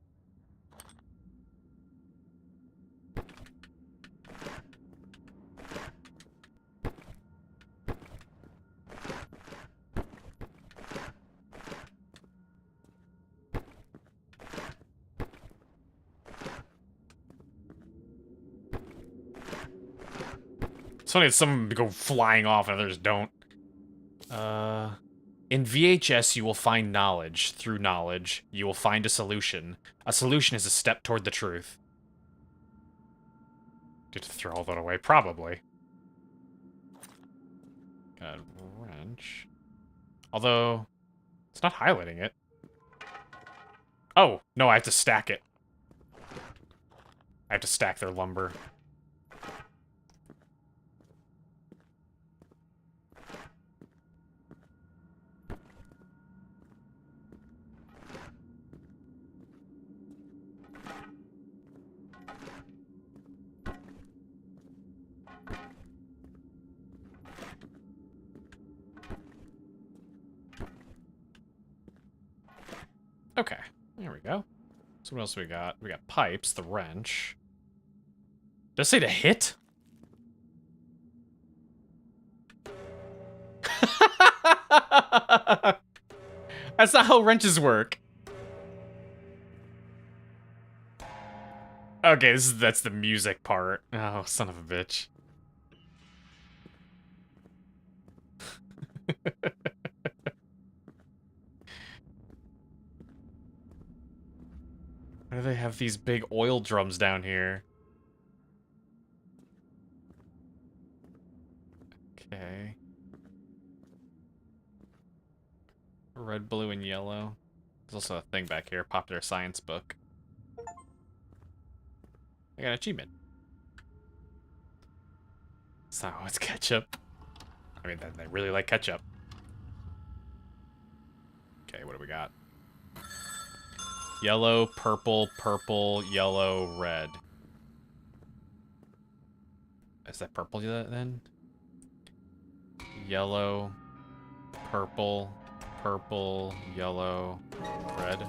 It's funny that some go flying off and others don't. In VHS, you will find knowledge. Through knowledge, you will find a solution. A solution is a step toward the truth. Get to throw all that away? Probably. Got a wrench. Although, it's not highlighting it. Oh, no, I have to stack it. I have to stack their lumber. Okay, there we go. So what else we got? We got pipes, the wrench. Does it say to hit? That's not how wrenches work. Okay, that's the music part. Oh, son of a bitch. do they have these big oil drums down here? Okay. Red, blue, and yellow. There's also a thing back here, popular science book. I got an achievement. So it's ketchup. I mean, they really like ketchup. Okay, what do we got? Yellow, purple, purple, yellow, red. Is that purple then? Yellow, purple, purple, yellow, red.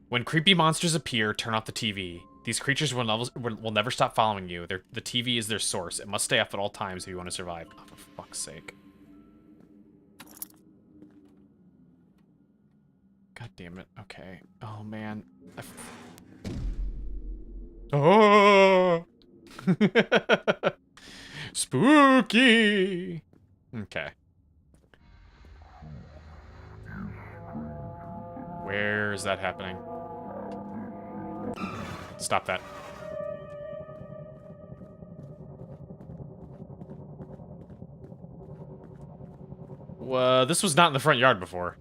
When creepy monsters appear, turn off the TV. These creatures will never stop following you. The TV is their source. It must stay off at all times if you want to survive. Oh, for fuck's sake. God damn it. Okay. Oh, man. Oh! Spooky! Okay. Where is that happening? Stop that. This was not in the front yard before.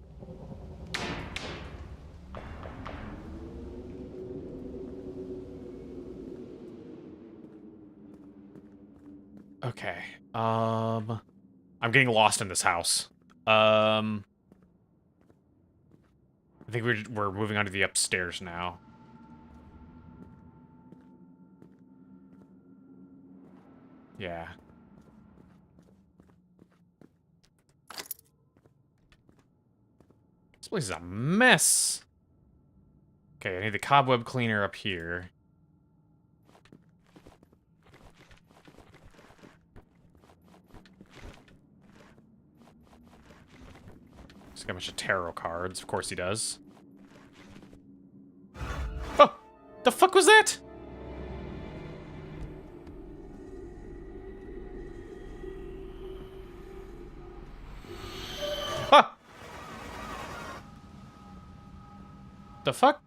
Okay. I'm getting lost in this house. I think we're moving on to the upstairs now. Yeah. This place is a mess. Okay, I need the cobweb cleaner up here. He's got a bunch of tarot cards. Of course he does. Oh! The fuck was that? Ah! The fuck?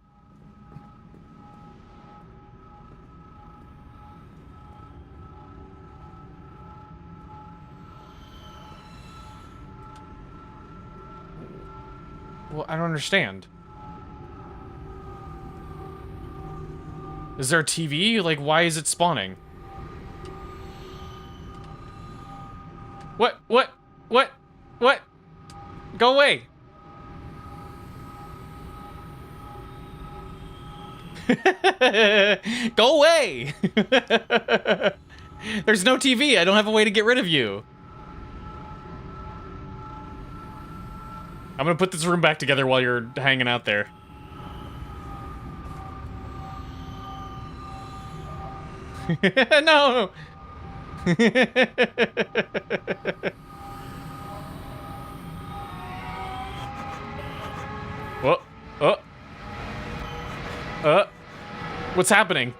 Well, I don't understand. Is there a TV? Like, why is it spawning? What? What? What? What? Go away! Go away! There's no TV. I don't have a way to get rid of you. I'm gonna put this room back together while you're hanging out there. No! Oh. What's happening?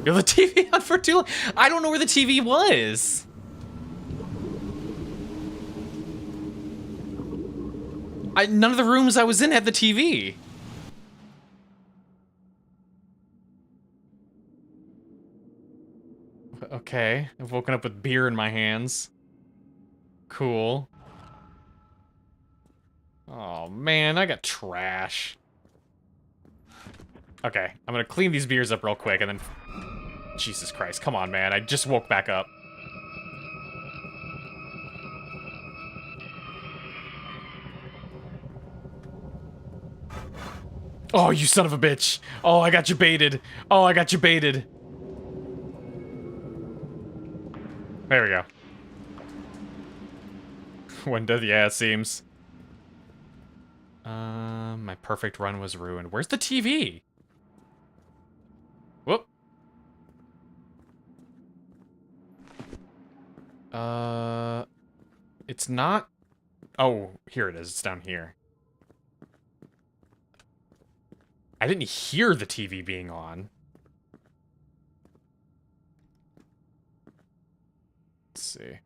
You have the TV on for too long? I don't know where the TV was. None of the rooms I was in had the TV. Okay, I've woken up with beer in my hands. Cool. Oh man, I got trash. Okay, I'm gonna clean these beers up real quick and then... Jesus Christ, come on man, I just woke back up. Oh, you son of a bitch. Oh, I got you baited. Oh, I got you baited. There we go. When does, yeah, it seems. My perfect run was ruined. Where's the TV? Whoop. It's not... Oh, here it is. It's down here. I didn't hear the TV being on. Let's see.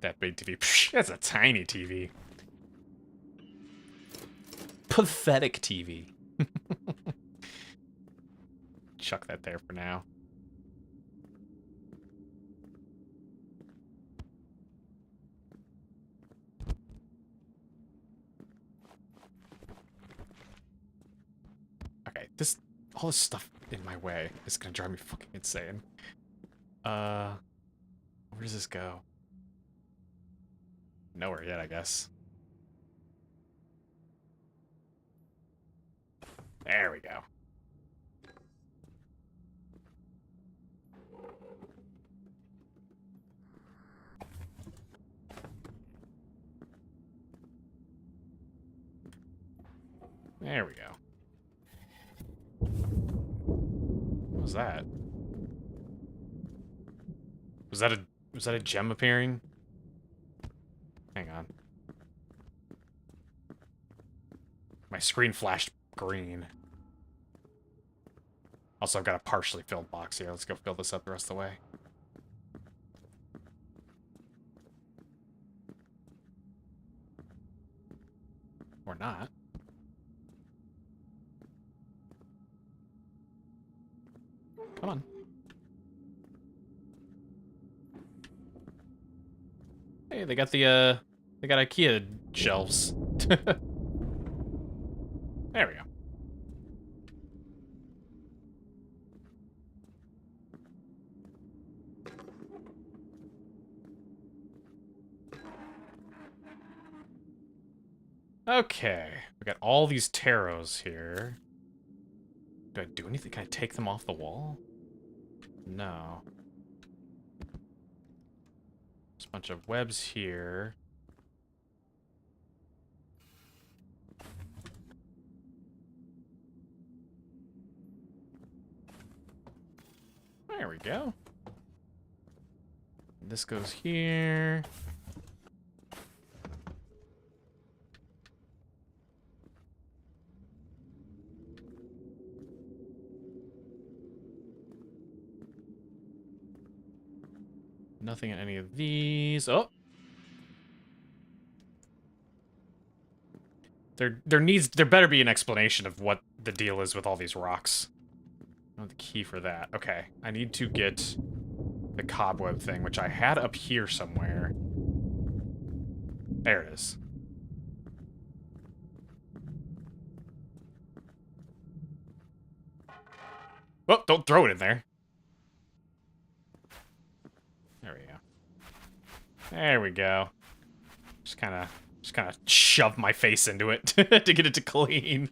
That big TV. Psh, that's a tiny TV. Pathetic TV. Chuck that there for now. Okay, all this stuff in my way is gonna drive me fucking insane. Where does this go? Nowhere yet, I guess. There we go. There we go. What was that? Was that a gem appearing? Hang on. My screen flashed green. Also, I've got a partially filled box here. Let's go fill this up the rest of the way. Or not. Come on. Hey, they got the, they got IKEA shelves. There we go. Okay, we got all these tarots here. Do I do anything? Can I take them off the wall? No. There's a bunch of webs here. There we go. This goes here. Nothing in any of these. Oh! There better be an explanation of what the deal is with all these rocks. I want the key for that. Okay, I need to get the cobweb thing, which I had up here somewhere. There it is. Oh, don't throw it in there. There we go. There we go. Just kind of shove my face into it to get it to clean.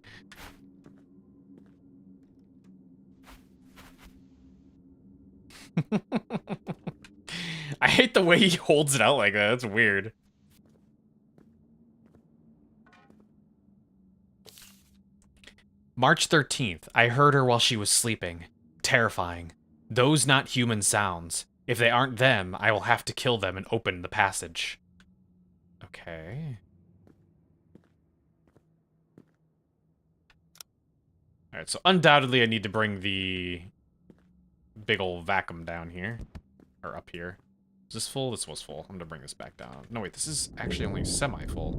I hate the way he holds it out like that. That's weird. March 13th. I heard her while she was sleeping. Terrifying. Those not human sounds. If they aren't them, I will have to kill them and open the passage. Okay. Alright, so undoubtedly I need to bring the big ol' vacuum down here. Or up here. Is this full? This was full. I'm gonna bring this back down. No, wait, this is actually only semi-full.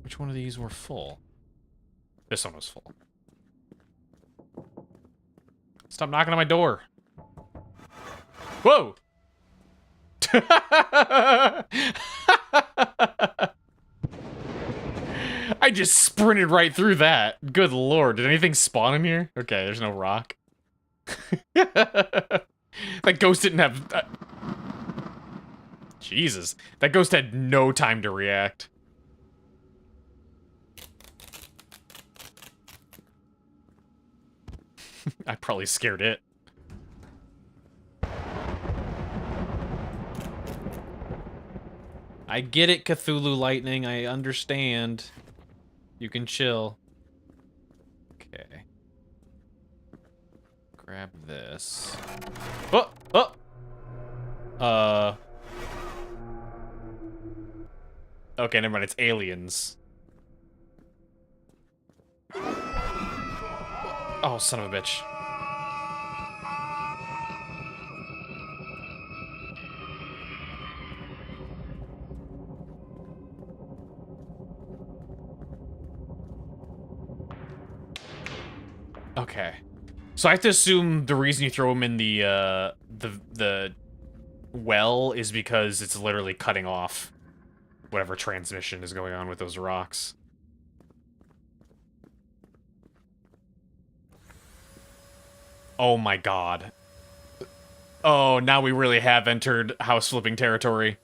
Which one of these were full? This one was full. Stop knocking on my door. Whoa! I just sprinted right through that. Good lord. Did anything spawn in here? Okay, there's no rock. That ghost didn't have... Jesus. That ghost had no time to react. I probably scared it. I get it, Cthulhu Lightning. I understand. You can chill. Okay. Grab this. Oh! Oh! Okay, never mind. It's aliens. Oh, son of a bitch. Okay. So I have to assume the reason you throw him in the well is because it's literally cutting off whatever transmission is going on with those rocks. Oh my god. Oh, now we really have entered house flipping territory.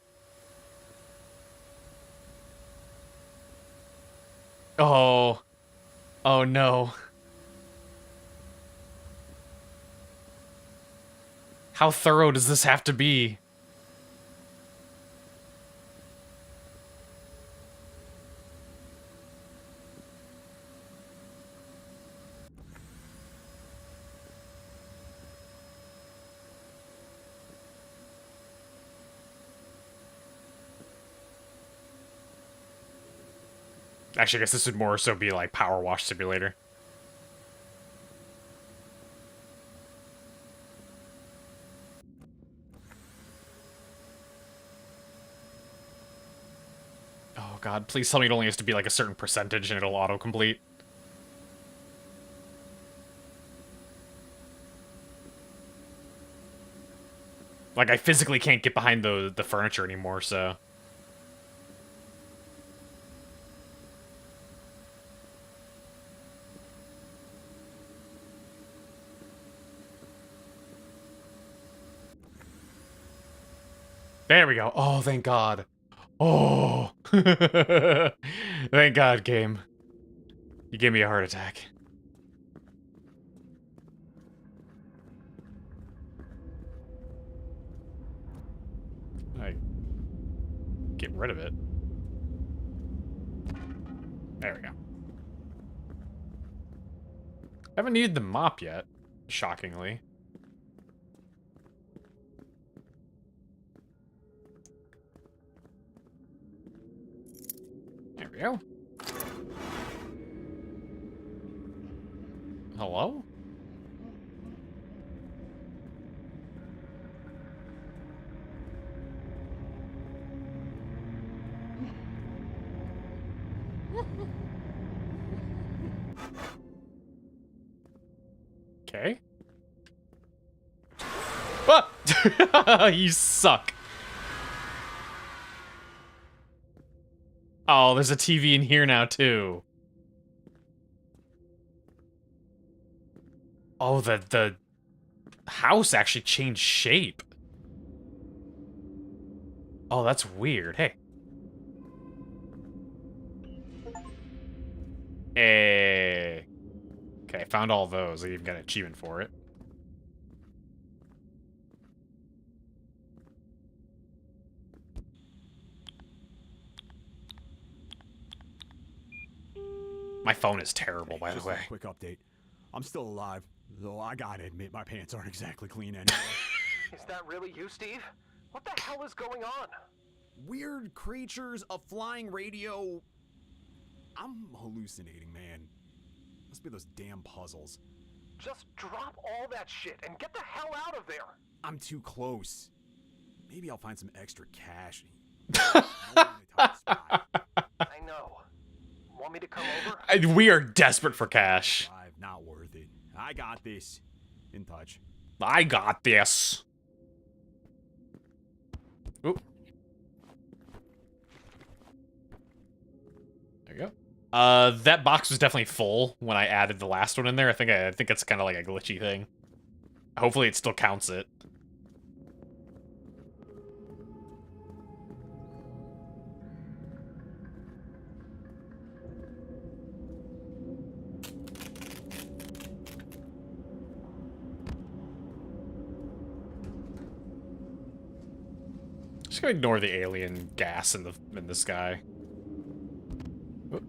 Oh. Oh no. How thorough does this have to be? Actually, I guess this would more so be like Power Wash Simulator. Oh god, please tell me it only has to be like a certain percentage and it'll autocomplete. Like, I physically can't get behind the furniture anymore, so... There we go. Oh, thank God. Oh. Thank God, game. You gave me a heart attack. I get rid of it. There we go. I haven't needed the mop yet, shockingly. There we go. Hello? Okay. Ah! You suck. Oh, there's a TV in here now, too. Oh, the house actually changed shape. Oh, that's weird. Hey. Hey. Okay, found all those. I even got an achievement for it. My phone is terrible, by the way. A quick update. I'm still alive, though I gotta admit my pants aren't exactly clean anymore. Is that really you, Steve? What the hell is going on? Weird creatures, a flying radio. I'm hallucinating, man. Must be those damn puzzles. Just drop all that shit and get the hell out of there. I'm too close. Maybe I'll find some extra cash. I know. Want me to come over? We are desperate for cash. Not worth it. I got this. In touch. I got this. Oop. There you go. That box was definitely full when I added the last one in there. I think it's kind of like a glitchy thing. Hopefully it still counts it. Just gonna ignore the alien gas in the sky. Oop.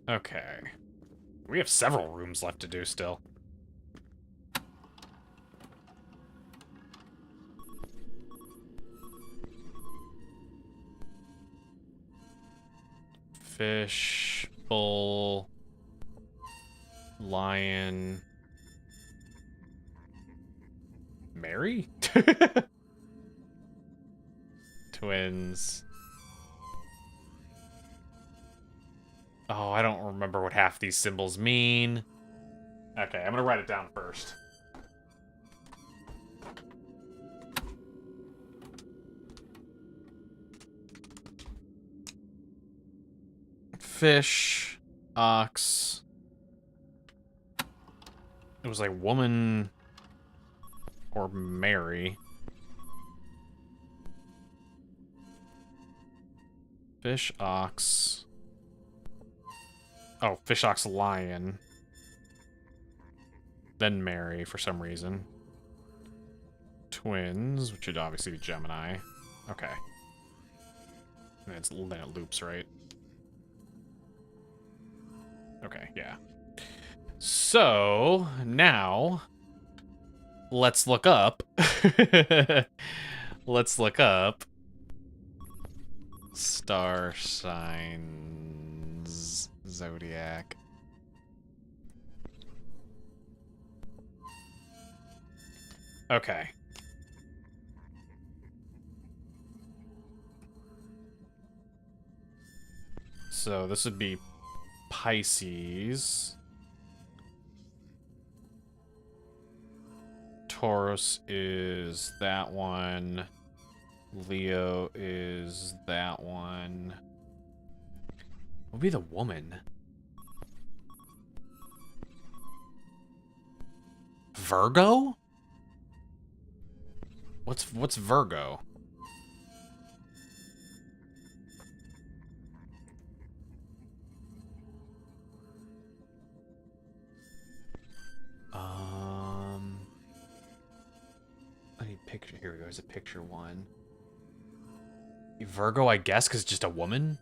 Okay. We have several rooms left to do still. Fish, bull, lion, Mary? Twins. Oh, I don't remember what half these symbols mean. Okay, I'm gonna write it down first. Fish, ox. It was like woman or Mary. Fish, ox. Oh, fish, ox, lion. Then Mary for some reason. Twins, which would obviously be Gemini. Okay. And then it loops, right? Okay, yeah. So, now, let's look up. Let's look up star signs, zodiac. Okay. So this would be Pisces. Taurus is that one. Leo is that one. What would be the woman? Virgo? What's Virgo? I need picture. Here we go. There's a picture one. Virgo, I guess, because just a woman.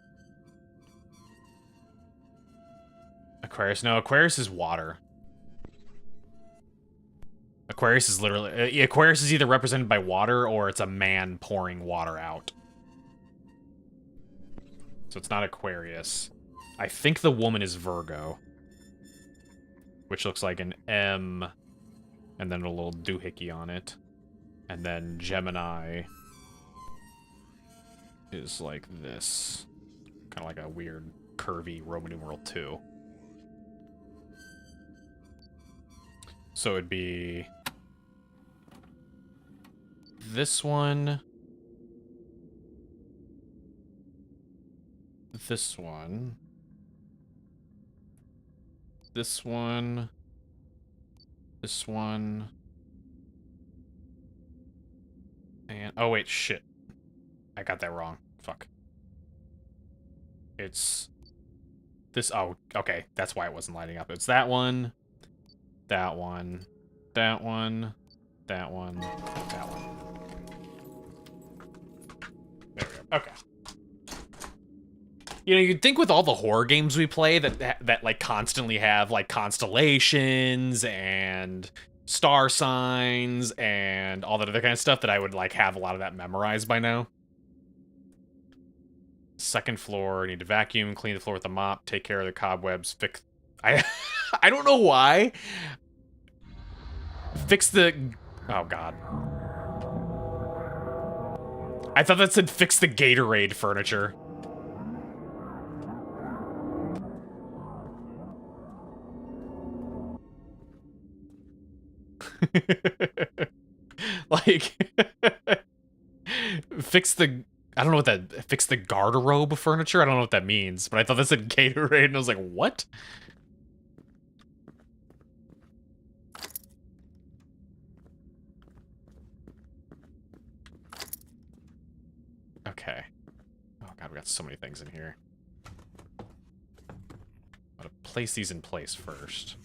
Aquarius. No, Aquarius is water. Aquarius is literally... Aquarius is either represented by water or it's a man pouring water out. So it's not Aquarius. I think the woman is Virgo. Which looks like an M. And then a little doohickey on it. And then Gemini is like this. Kind of like a weird, curvy Roman numeral 2. So it'd be this one, this one, this one, this one, and oh wait, shit. I got that wrong. Fuck. It's this. Oh, okay. That's why it wasn't lighting up. It's that one. That one, that one, that one, that one. There we go. Okay. You know, you'd think with all the horror games we play that like constantly have like constellations and star signs and all that other kind of stuff that I would like have a lot of that memorized by now. Second floor, need to vacuum, clean the floor with a mop, take care of the cobwebs, fix... I don't know why. Fix the... Oh, God. I thought that said fix the Gatorade furniture. Like... fix the... I don't know what that... Fix the garderobe furniture? I don't know what that means, but I thought that said Gatorade, and I was like, what? Okay. Oh god, we got so many things in here. I'm gonna place these in place first.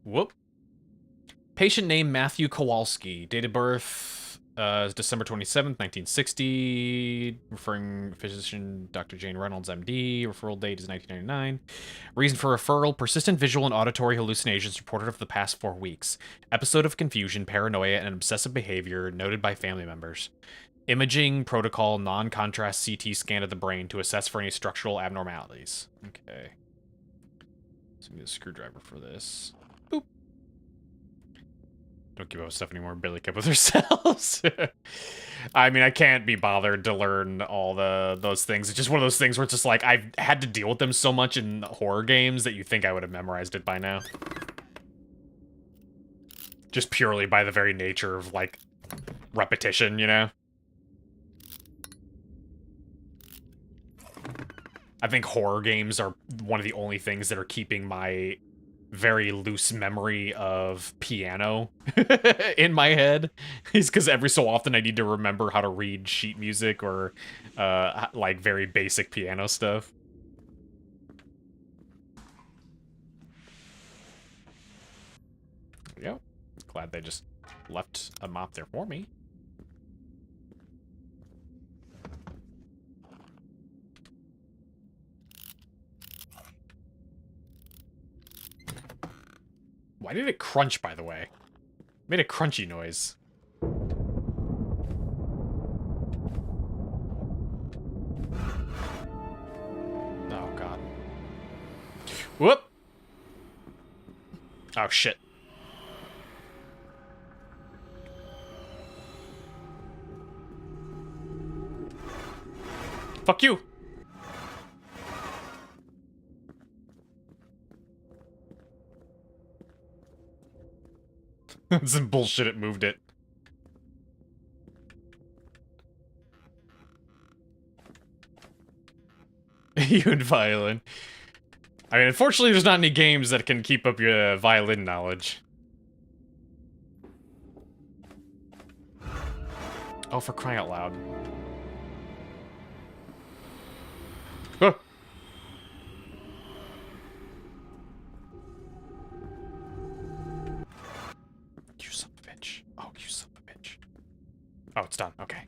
Whoop. Patient name Matthew Kowalski. Date of birth Is December 27th, 1960. Referring physician Dr. Jane Reynolds, MD. Referral date is 1999. Reason for referral: persistent visual and auditory hallucinations reported over the past 4 weeks. Episode of confusion, paranoia, and obsessive behavior noted by family members. Imaging protocol: non-contrast CT scan of the brain to assess for any structural abnormalities. Okay. So we need a screwdriver for this. Boop. Don't keep up with stuff anymore. Barely kept with ourselves. I mean, I can't be bothered to learn all those things. It's just one of those things where it's just like, I've had to deal with them so much in horror games that you think I would have memorized it by now. Just purely by the very nature of, like, repetition, you know? I think horror games are one of the only things that are keeping my very loose memory of piano in my head. Is because every so often I need to remember how to read sheet music or, like, very basic piano stuff. There we go. Glad they just left a mop there for me. Why did it crunch, by the way? It made a crunchy noise. Oh, God. Whoop! Oh, shit. Fuck you! Some bullshit, it moved it. You and violin. I mean, unfortunately, there's not any games that can keep up your violin knowledge. Oh, for crying out loud. Huh. You son of a bitch. Oh, you son of a bitch. Oh, it's done. Okay.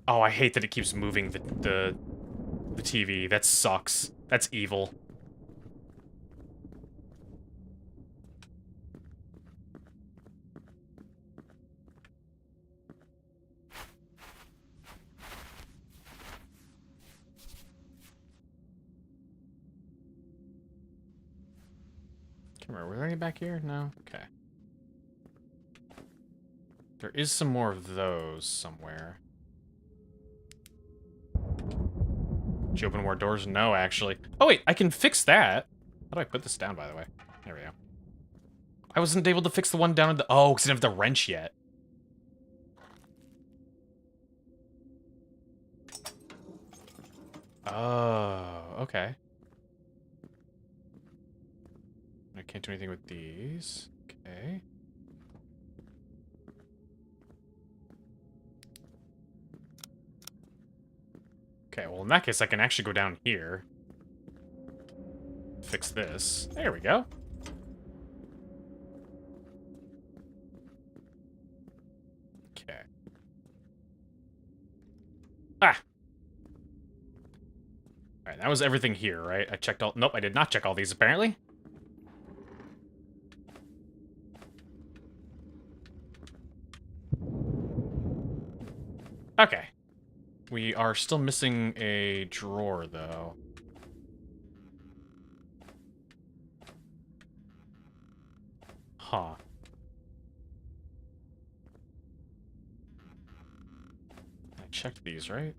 Oh, I hate that it keeps moving the TV. That sucks. That's evil. Come on, were there any back here? No? Okay. There is some more of those somewhere. Did you open more doors? No, actually. Oh, wait, I can fix that. How do I put this down, by the way? There we go. I wasn't able to fix the one down in the... Oh, because I didn't have the wrench yet. Oh, okay. I can't do anything with these. Okay. Okay, well, in that case, I can actually go down here. Fix this. There we go. Okay. Ah! Alright, that was everything here, right? I checked all... Nope, I did not check all these, apparently. Okay. We are still missing a drawer, though. Huh. I checked these, right?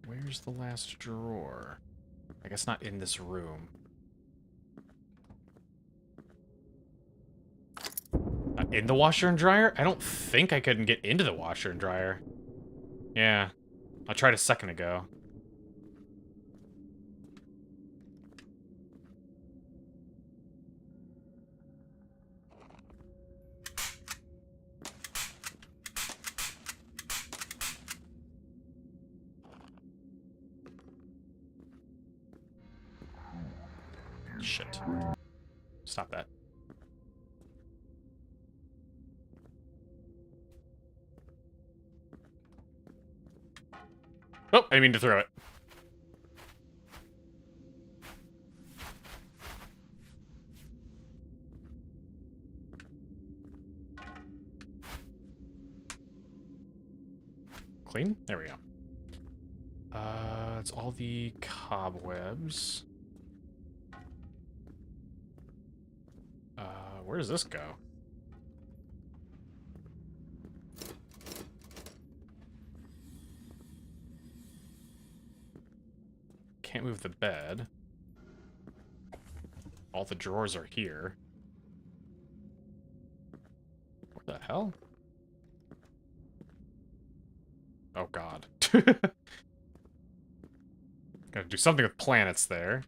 Where's the last drawer? I guess not in this room. In the washer and dryer? I don't think I couldn't get into the washer and dryer. Yeah. I tried a second ago. Shit. Stop that. Oh, I didn't mean to throw it. Clean? There we go. It's all the cobwebs. Where does this go? Can't move the bed. All the drawers are here. What the hell? Oh god. Gotta do something with planets there.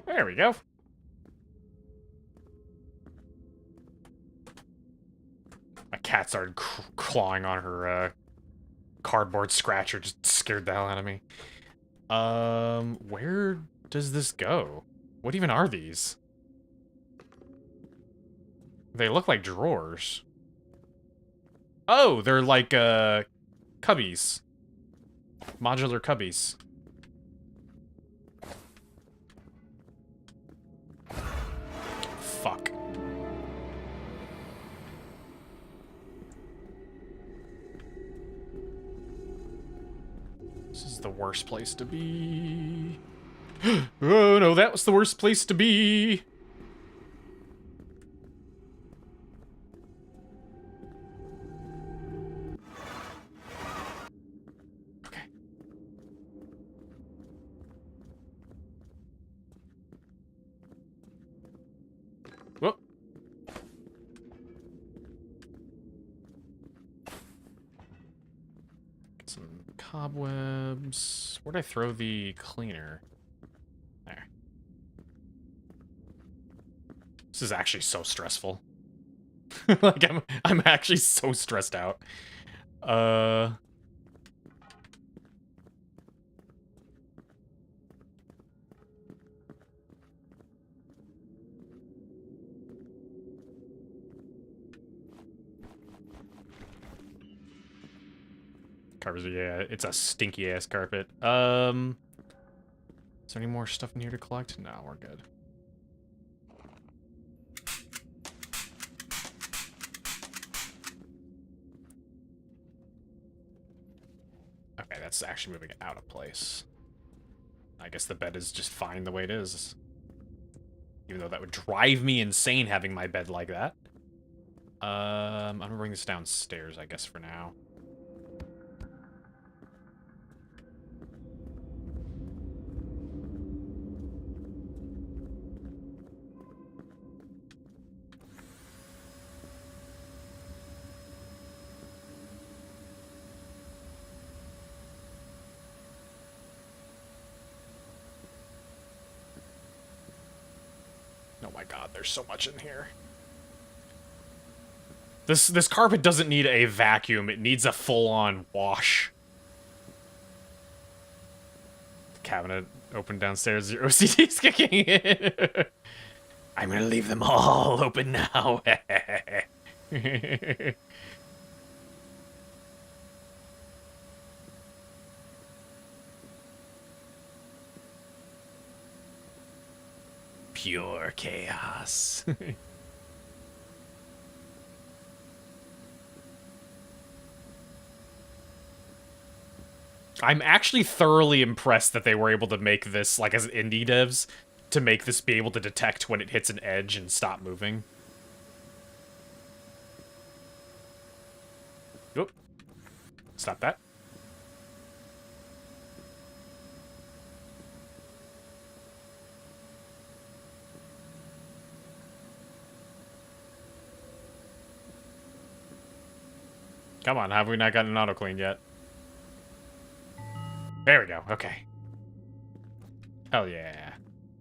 There we go. My cat started clawing on her cardboard scratcher, just scared the hell out of me. Where does this go? What even are these? They look like drawers. Oh, they're like, cubbies. Modular cubbies. Fuck. This is the worst place to be. Oh no, that was the worst place to be. Okay. Whoop. Get some cobwebs. Where'd I throw the cleaner? There. This is actually so stressful. Like, I'm actually so stressed out. Carpet, yeah, it's a stinky ass carpet. Is there any more stuff in here to collect? No, we're good. Okay, that's actually moving it out of place. I guess the bed is just fine the way it is. Even though that would drive me insane having my bed like that. I'm gonna bring this downstairs, I guess, for now. Oh my god, there's so much in here. This carpet doesn't need a vacuum, it needs a full-on wash. Cabinet open downstairs, your OCD's kicking in. I'm gonna leave them all open now. Pure chaos. I'm actually thoroughly impressed that they were able to make this, like, as indie devs, to make this be able to detect when it hits an edge and stop moving. Oop. Stop that. Come on, have we not gotten an auto clean yet? There we go, okay. Hell yeah.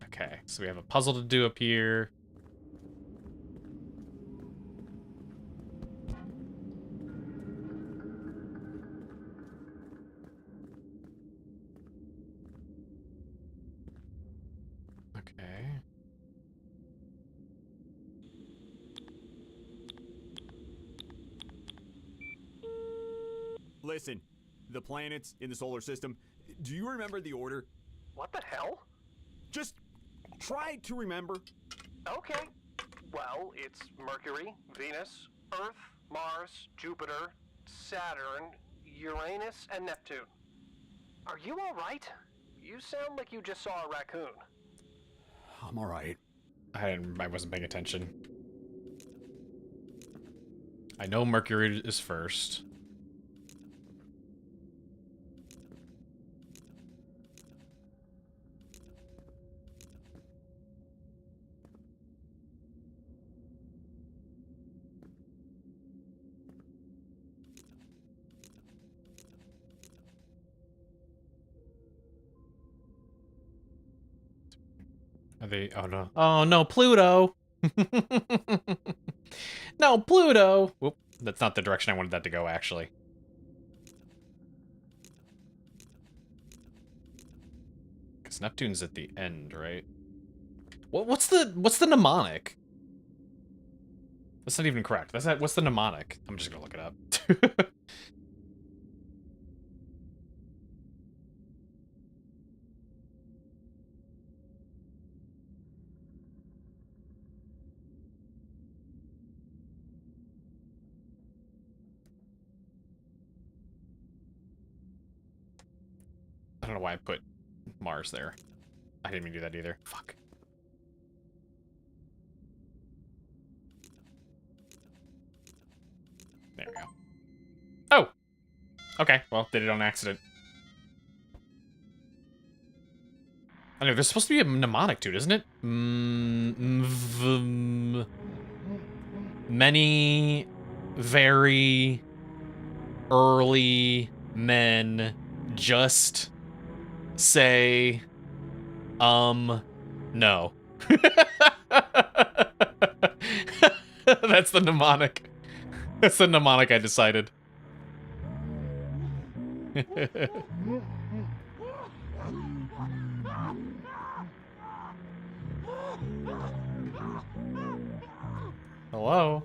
Okay, so we have a puzzle to do up here. Okay. Listen, the planets in the solar system, do you remember the order? What the hell? Just try to remember. Okay. Well, it's Mercury, Venus, Earth, Mars, Jupiter, Saturn, Uranus, and Neptune. Are you all right? You sound like you just saw a raccoon. I'm all right. I wasn't paying attention. I know Mercury is first. Are they? Oh no! Oh no, Pluto! No, Pluto! Whoop! That's not the direction I wanted that to go, actually. Because Neptune's at the end, right? What's the mnemonic? That's not even correct. What's the mnemonic? I'm just gonna look it up. I don't know why I put Mars there. I didn't even do that either. Fuck. There we go. Oh! Okay, well, did it on accident. I know, there's supposed to be a mnemonic to it, isn't it? Many very early men just say, no. That's the mnemonic. That's the mnemonic I decided. Hello?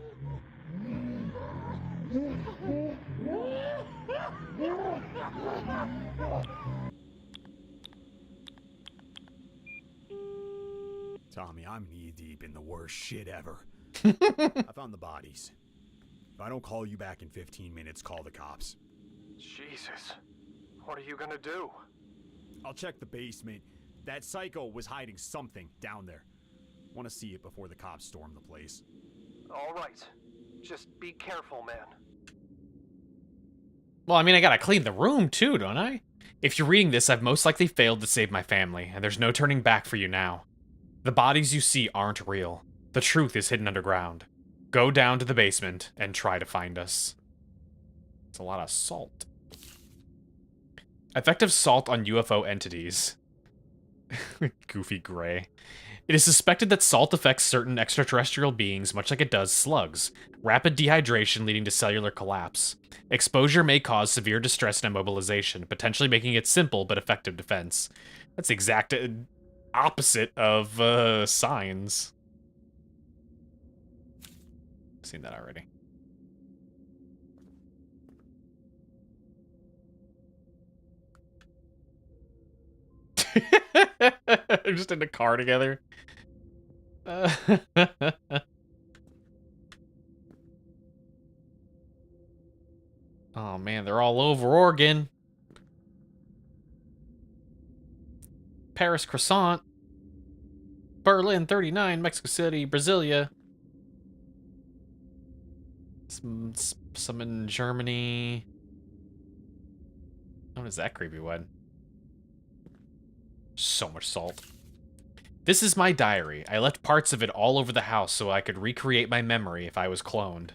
Tommy, I'm knee-deep in the worst shit ever. I found the bodies. If I don't call you back in 15 minutes, call the cops. Jesus. What are you gonna do? I'll check the basement. That psycho was hiding something down there. Want to see it before the cops storm the place. All right. Just be careful, man. Well, I mean, I gotta clean the room too, don't I? If you're reading this, I've most likely failed to save my family, and there's no turning back for you now. The bodies you see aren't real. The truth is hidden underground. Go down to the basement and try to find us. It's a lot of salt. Effective salt on UFO entities. Goofy gray. It is suspected that salt affects certain extraterrestrial beings much like it does slugs. Rapid dehydration leading to cellular collapse. Exposure may cause severe distress and immobilization, potentially making it simple but effective defense. That's the exact opposite of signs. I've seen that already. They're just in the car together. Oh man, they're all over Oregon. Paris croissant. Berlin 39, Mexico City, Brasilia. Some in Germany. What is that creepy one? So much salt. This is my diary. I left parts of it all over the house so I could recreate my memory if I was cloned.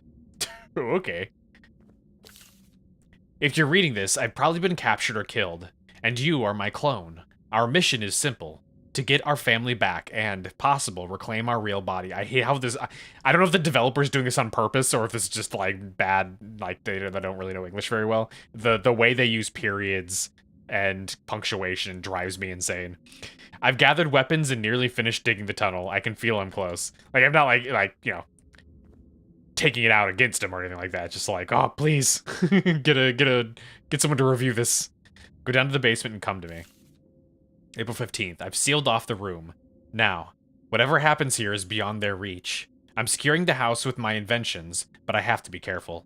Okay. If you're reading this, I've probably been captured or killed, and you are my clone. Our mission is simple. To get our family back and, if possible, reclaim our real body. I hate how this... I don't know if the developer's doing this on purpose or if it's just, like, bad, like, they don't really know English very well. The way they use periods and punctuation drives me insane. I've gathered weapons and nearly finished digging the tunnel. I can feel I'm close. Like, I'm not, like, you know... taking it out against him or anything like that. Just like, oh, please, get someone to review this. Go down to the basement and come to me. April 15th. I've sealed off the room. Now, whatever happens here is beyond their reach. I'm securing the house with my inventions, but I have to be careful.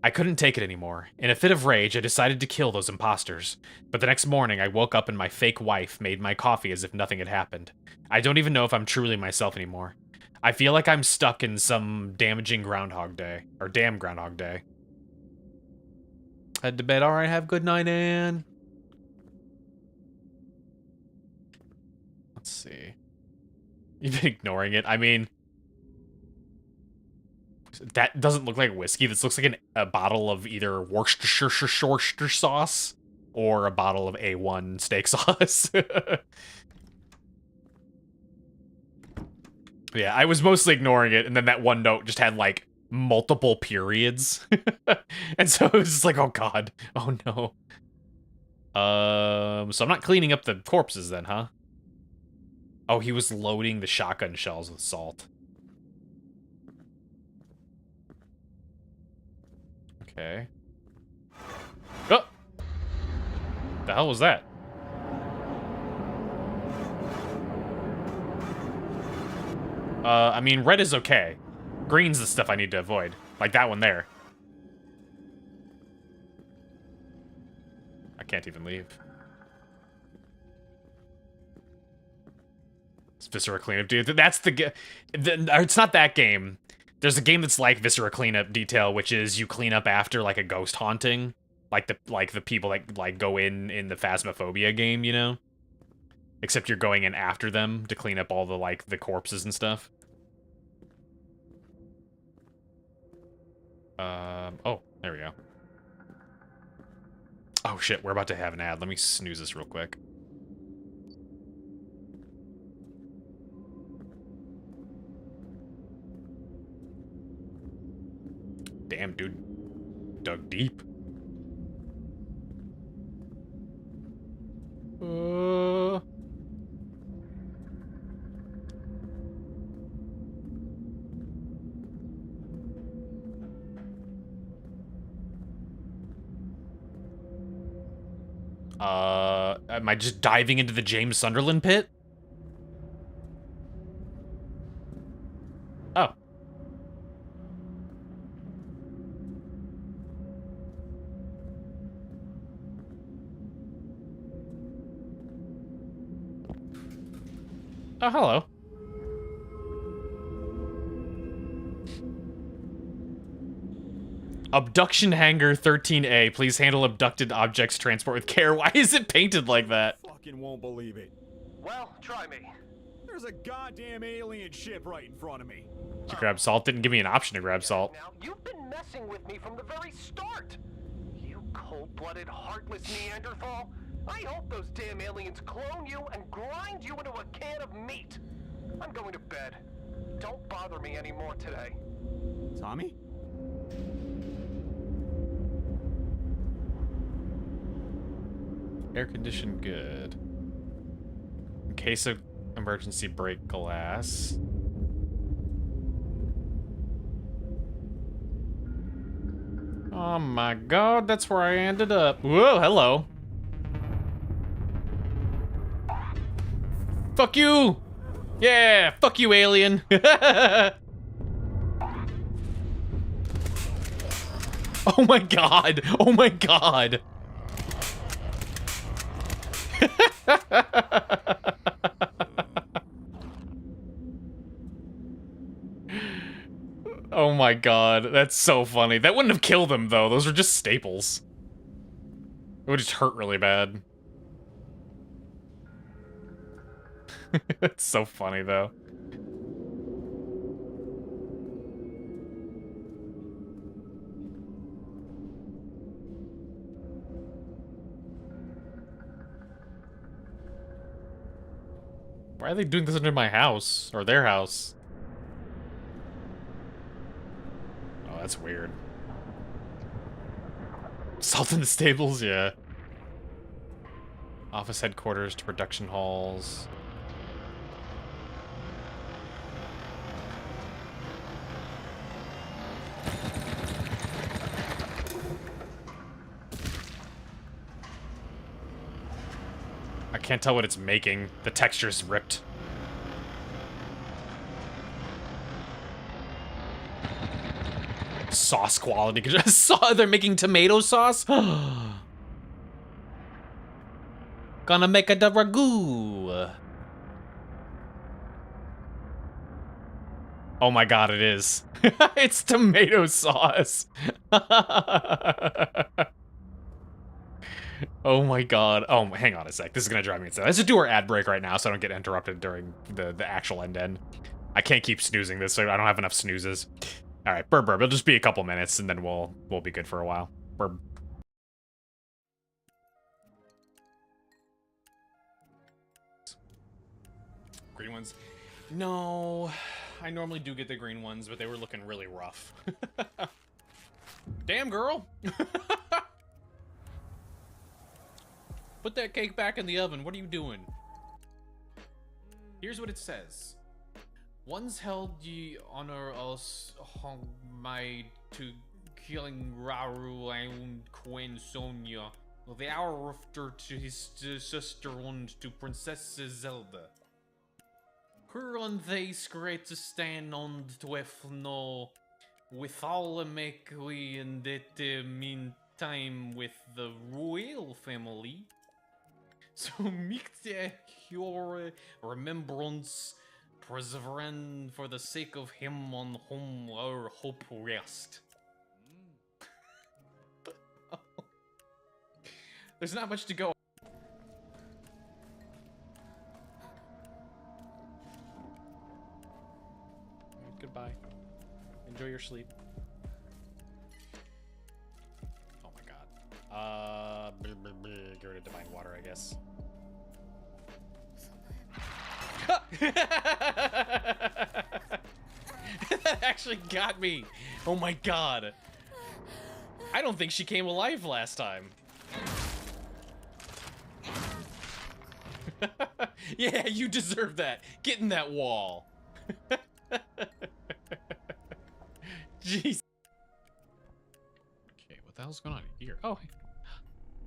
I couldn't take it anymore. In a fit of rage, I decided to kill those imposters. But the next morning, I woke up and my fake wife made my coffee as if nothing had happened. I don't even know if I'm truly myself anymore. I feel like I'm stuck in some damaging Groundhog Day. Or damn Groundhog Day. Head to bed. Alright, have a good night, Ann. Let's see. You've been ignoring it. I mean... That doesn't look like whiskey. This looks like a bottle of either Worcestershire sauce or a bottle of A1 steak sauce. Yeah, I was mostly ignoring it, and then that one note just had, like, multiple periods. And so it was just like, oh god. Oh no. So I'm not cleaning up the corpses then, huh? Oh, he was loading the shotgun shells with salt. Okay. Oh! The hell was that? I mean, red is okay. Green's the stuff I need to avoid. Like that one there. I can't even leave. It's Viscera Cleanup, dude. That's the it's not that game. There's a game that's like Viscera Cleanup Detail, which is you clean up after like a ghost haunting, like the people that like go in the Phasmophobia game, you know. Except you're going in after them to clean up all the like the corpses and stuff. Oh, there we go. Oh shit, we're about to have an ad. Let me snooze this real quick. Damn, dude. Dug deep. Am I just diving into the James Sunderland pit? Oh. Oh, hello. Abduction Hangar 13A. Please handle abducted objects transport with care. Why is it painted like that? Fucking won't believe it. Well, try me. There's a goddamn alien ship right in front of me. Did you grab salt? Didn't give me an option to grab salt. Now, you've been messing with me from the very start. You cold-blooded, heartless Neanderthal. I hope those damn aliens clone you and grind you into a can of meat. I'm going to bed. Don't bother me anymore today. Tommy? Air conditioned good. In case of emergency, break glass. Oh my god, that's where I ended up. Whoa, hello. Fuck you! Yeah, fuck you, alien. Oh my god. Oh my god. Oh my god, that's so funny. That wouldn't have killed him, though. Those were just staples. It would just hurt really bad. It's so funny, though. Why are they doing this under my house? Or their house? Oh, that's weird. Salt in the stables? Yeah. Office headquarters to production halls. can't tell what it's making. The texture's ripped. Sauce quality. They're making tomato sauce? Gonna make a ragu. Oh my god, it is. It's tomato sauce. Oh my god. Oh, hang on a sec. This is gonna drive me insane. Let's just do our ad break right now so I don't get interrupted during the actual end. I can't keep snoozing this, so I don't have enough snoozes. Alright, burb. It'll just be a couple minutes and then we'll be good for a while. Burb. Green ones? No. I normally do get the green ones, but they were looking really rough. Damn, girl! Put that cake back in the oven. What are you doing? Here's what it says. Once held ye honor us hong my to killing Raru and Queen Sonia. The hour after to his sister and to Princess Zelda. Her on they great to stand on Twefno with all the makely in the meantime with the royal family. So make your remembrance persevering for the sake of him on whom our hope rest. There's not much to go. Goodbye. Enjoy your sleep. Oh my god. Get rid of divine water, I guess. That actually got me. Oh my god. I don't think she came alive last time. Yeah, you deserve that. Get in that wall. Jeez. Okay, what the hell's going on here? Oh,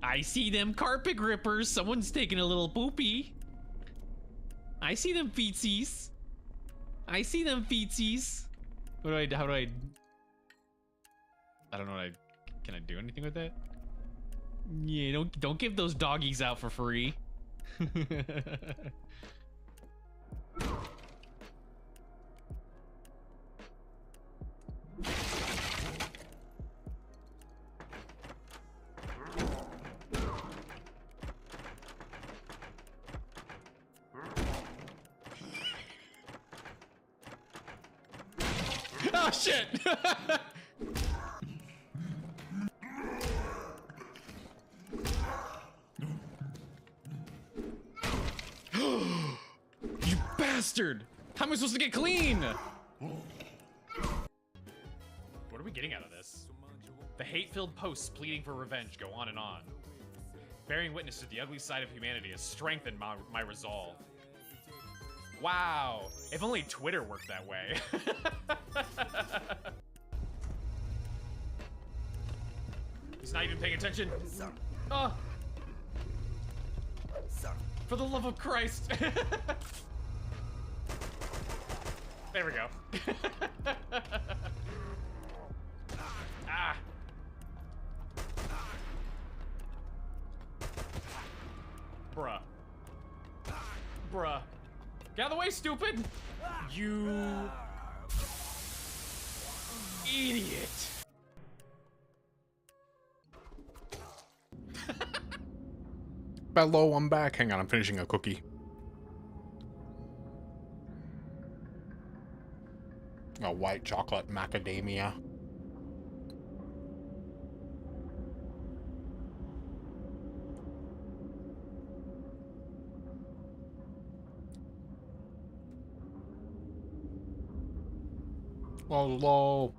I see them carpet grippers. Someone's taking a little poopy. I see them feetsies. I see them feetsies. What do I, how do I don't know what can I do anything with that? Yeah, don't give those doggies out for free. Oh shit! You bastard! How am I supposed to get clean? What are we getting out of this? The hate-filled posts pleading for revenge go on and on. Bearing witness to the ugly side of humanity has strengthened my resolve. Wow, if only Twitter worked that way. He's not even paying attention. Oh. For the love of Christ. There we go. Ah. Bruh. Bruh. Get out of the way, stupid! You idiot! Hello, I'm back. Hang on, I'm finishing a cookie. A white chocolate macadamia. Hello.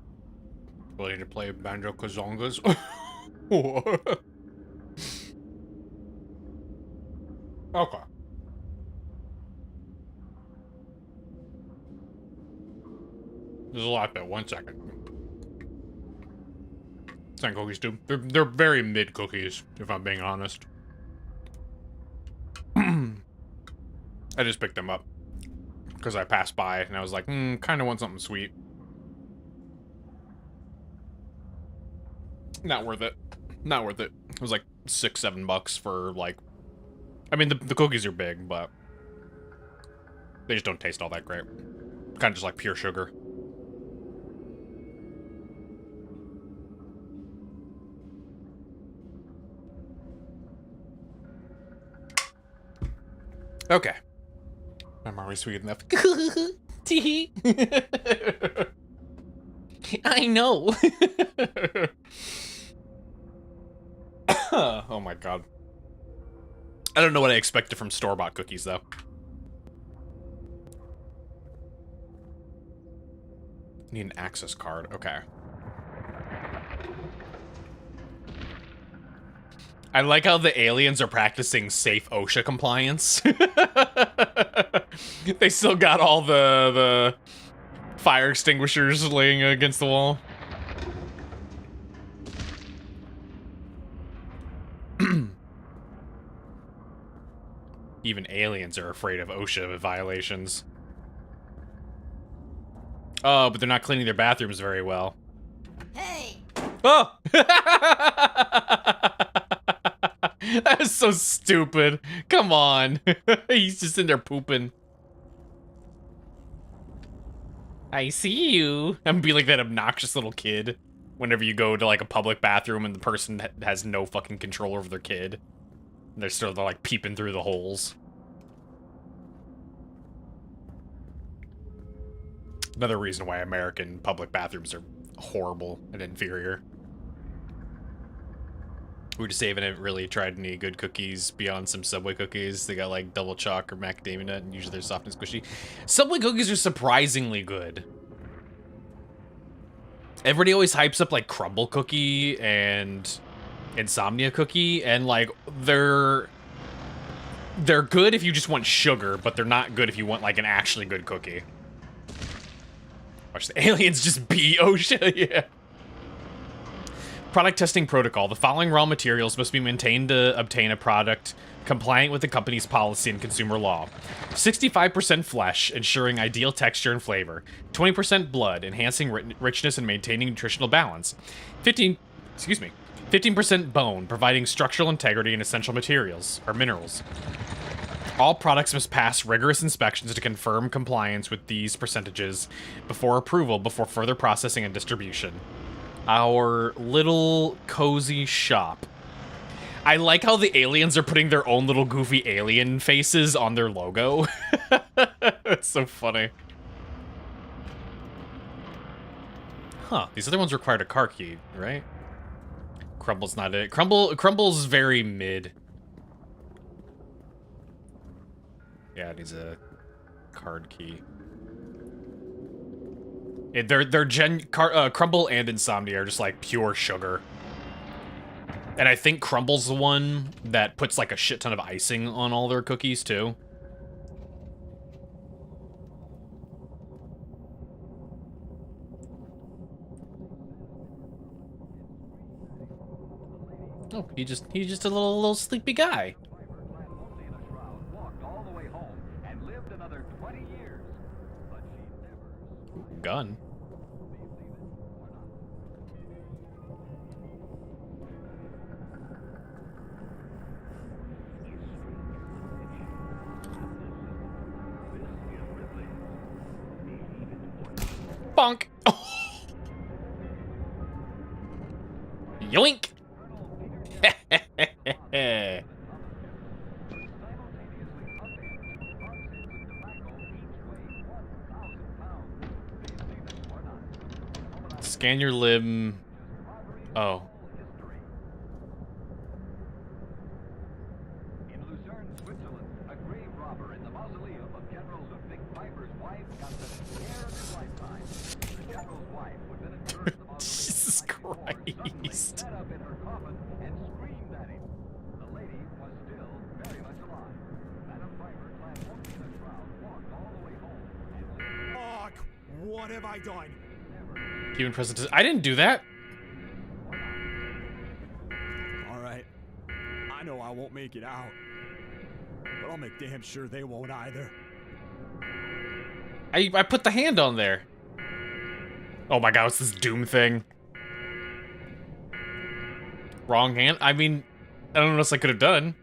Ready to play Banjo-Kazongas? Okay. There's a lot there. 1 second. Same cookies too. They're very mid cookies, if I'm being honest. I just picked them up because I passed by and I was like, kind of want something sweet. Not worth it. Not worth it. It was like $6-7 for like, I mean, the cookies are big, but they just don't taste all that great. Kind of just like pure sugar. Okay. I'm already sweet enough. Tee. I know. Oh my god. I don't know what I expected from store-bought cookies, though. Need an access card. Okay. I like how the aliens are practicing safe OSHA compliance. They still got all the fire extinguishers laying against the wall. Even aliens are afraid of OSHA violations. Oh, but they're not cleaning their bathrooms very well. Hey! Oh! That was so stupid. Come on. He's just in there pooping. I see you. I'm gonna be like that obnoxious little kid whenever you go to like a public bathroom and the person has no fucking control over their kid. They're still like peeping through the holes. Another reason why American public bathrooms are horrible and inferior. We just haven't really tried any good cookies beyond some Subway cookies. They got like double choc or macadamia nut, and usually they're soft and squishy. Subway cookies are surprisingly good. Everybody always hypes up like crumble cookie and insomnia cookie, and like they're good if you just want sugar, but they're not good if you want like an actually good cookie. Watch the aliens just be OSHA, yeah. Product testing protocol. The following raw materials must be maintained to obtain a product compliant with the company's policy and consumer law. 65% flesh, ensuring ideal texture and flavor. 20% blood, enhancing richness and maintaining nutritional balance. 15% bone, providing structural integrity and essential materials, or minerals. All products must pass rigorous inspections to confirm compliance with these percentages before approval, before further processing and distribution. Our little cozy shop. I like how the aliens are putting their own little goofy alien faces on their logo. That's so funny. Huh, these other ones required a car key, right? Crumble's not it. Crumble's very mid. Yeah, it needs a card key. Crumble and Insomnia are just like pure sugar. And I think Crumble's the one that puts like a shit ton of icing on all their cookies too. Oh, he's just a little sleepy guy. Gun. Bonk. Oh. Yoink. Scan your limb. Oh. In Lucerne, Switzerland, a grave robber in the mausoleum of General Ludwig Piper's wife got the scare of his lifetime. The general's wife would then occur in the mausoleum. Jesus Christ. Sat up in her coffin and screamed at him. The lady was still very much alive. Madame Piper, clad only in a shroud, walked all the way home. Fuck! What have I done? Human presence. I didn't do that. Alright. I know I won't make it out. But I'll make damn sure they won't either. I put the hand on there. Oh my god, it's this Doom thing. Wrong hand? I mean, I don't know what else I could have done.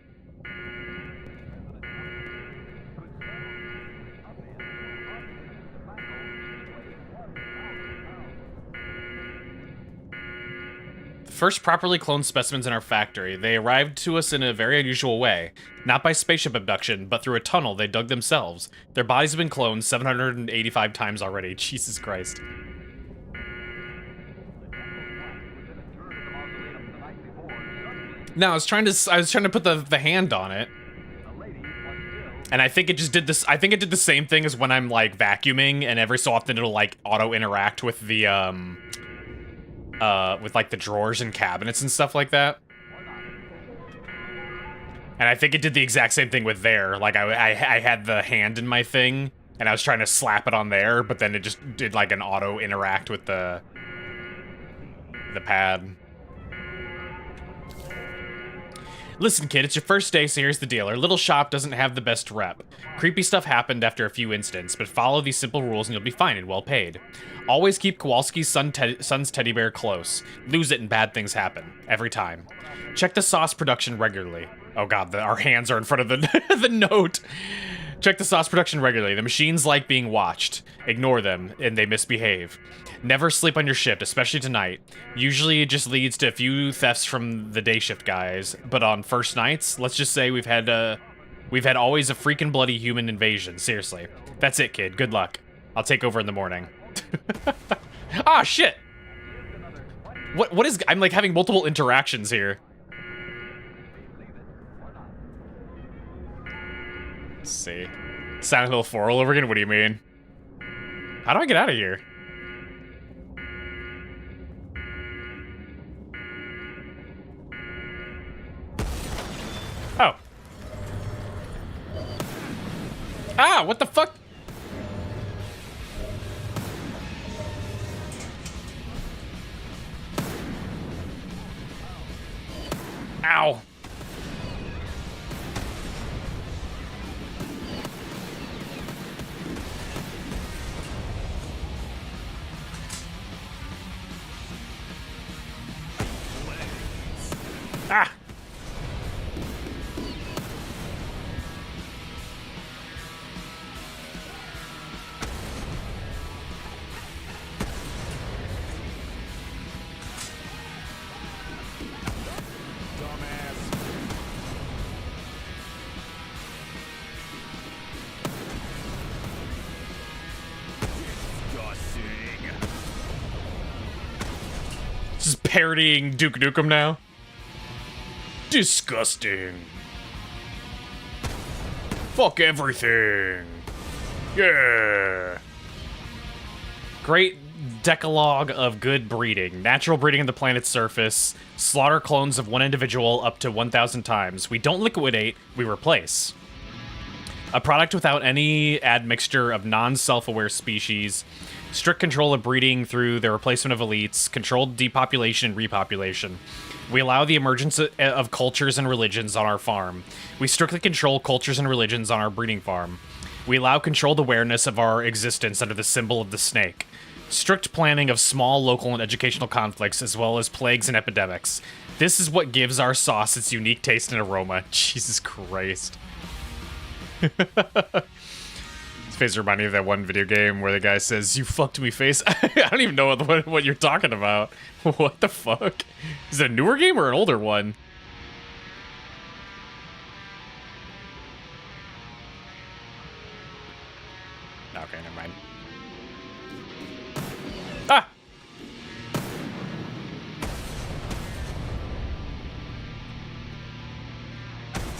First properly cloned specimens in our factory. They arrived to us in a very unusual way. Not by spaceship abduction, but through a tunnel they dug themselves. Their bodies have been cloned 785 times already. Jesus Christ. No, I was trying to put the hand on it. And I think it just did this. I think it did the same thing as when I'm like vacuuming, and every so often it'll like auto interact with the with like the drawers and cabinets and stuff like that. And I think it did the exact same thing with there. Like I had the hand in my thing, and I was trying to slap it on there, but then it just did like an auto interact with the pad. Listen, kid, it's your first day, so here's the deal. Our little shop doesn't have the best rep. Creepy stuff happened after a few incidents, but follow these simple rules and you'll be fine and well paid. Always keep Kowalski's son's teddy bear close. Lose it and bad things happen. Every time. Check the sauce production regularly. Oh god, our hands are in front of the, the note. Check the sauce production regularly. The machines like being watched. Ignore them, and they misbehave. Never sleep on your shift, especially tonight. Usually it just leads to a few thefts from the day shift guys, but on first nights, let's just say we've had always a freaking bloody human invasion. Seriously. That's it, kid. Good luck. I'll take over in the morning. Ah, shit! What is... I'm, like, having multiple interactions here. Let's see. Silent Hill 4 all over again? What do you mean? How do I get out of here? Oh. Ah, what the fuck? Ow. Ah. Just parodying Duke Nukem now. Disgusting. Fuck everything. Yeah. Great decalogue of good breeding. Natural breeding of the planet's surface. Slaughter clones of one individual up to 1,000 times. We don't liquidate, we replace. A product without any admixture of non-self-aware species. Strict control of breeding through the replacement of elites. Controlled depopulation and repopulation. We allow the emergence of cultures and religions on our farm. We strictly control cultures and religions on our breeding farm. We allow controlled awareness of our existence under the symbol of the snake. Strict planning of small local and educational conflicts, as well as plagues and epidemics. This is what gives our sauce its unique taste and aroma. Jesus Christ. This face reminded me of that one video game where the guy says, "You fucked me, face." I don't even know what you're talking about. What the fuck? Is it a newer game or an older one? Okay, never mind. Ah!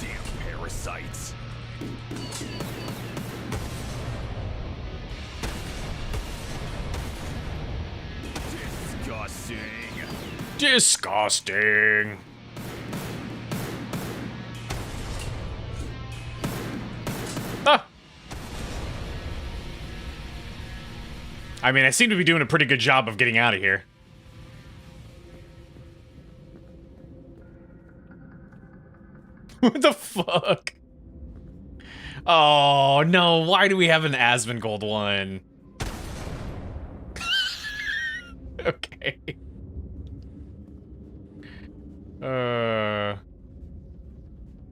Damn parasites. Disgusting. Disgusting. Ah! I mean, I seem to be doing a pretty good job of getting out of here. What the fuck? Oh, no. Why do we have an Asmongold one? Okay.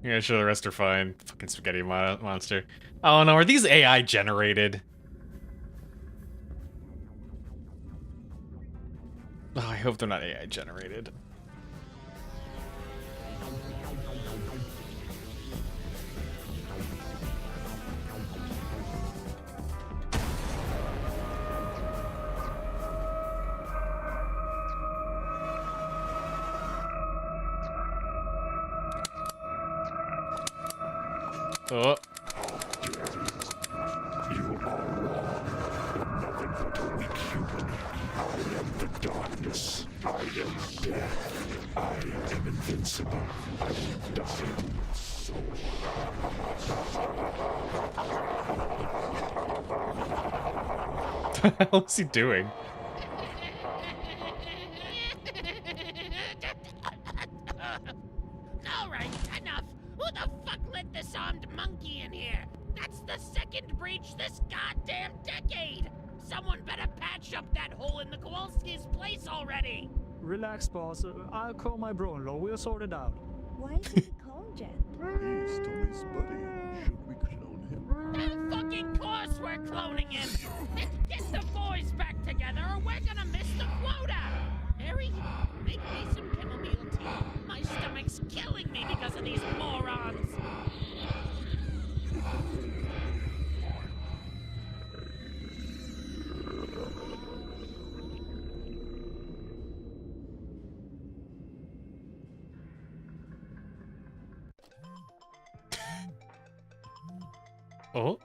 Yeah, sure, the rest are fine. Fucking spaghetti monster. Oh, no. Are these AI generated? Oh, I hope they're not AI generated. Oh. You are wrong. Nothing but a weak human. I am the darkness. I am death. I am invincible. I will die on your soul. What the hell is he doing? Alright, enough! Who the fuck let this armed monkey in here? That's the second breach this goddamn decade! Someone better patch up that hole in the Kowalski's place already! Relax, boss. I'll call my bro-in-law. We'll sort it out. Why is he called Jet? He's Tommy's buddy. Should we clone him? Of fucking course we're cloning him! Get the boys back together or we're gonna miss the quota! Harry, make me some chamomile tea. My stomach's killing me because of these morons! Oh.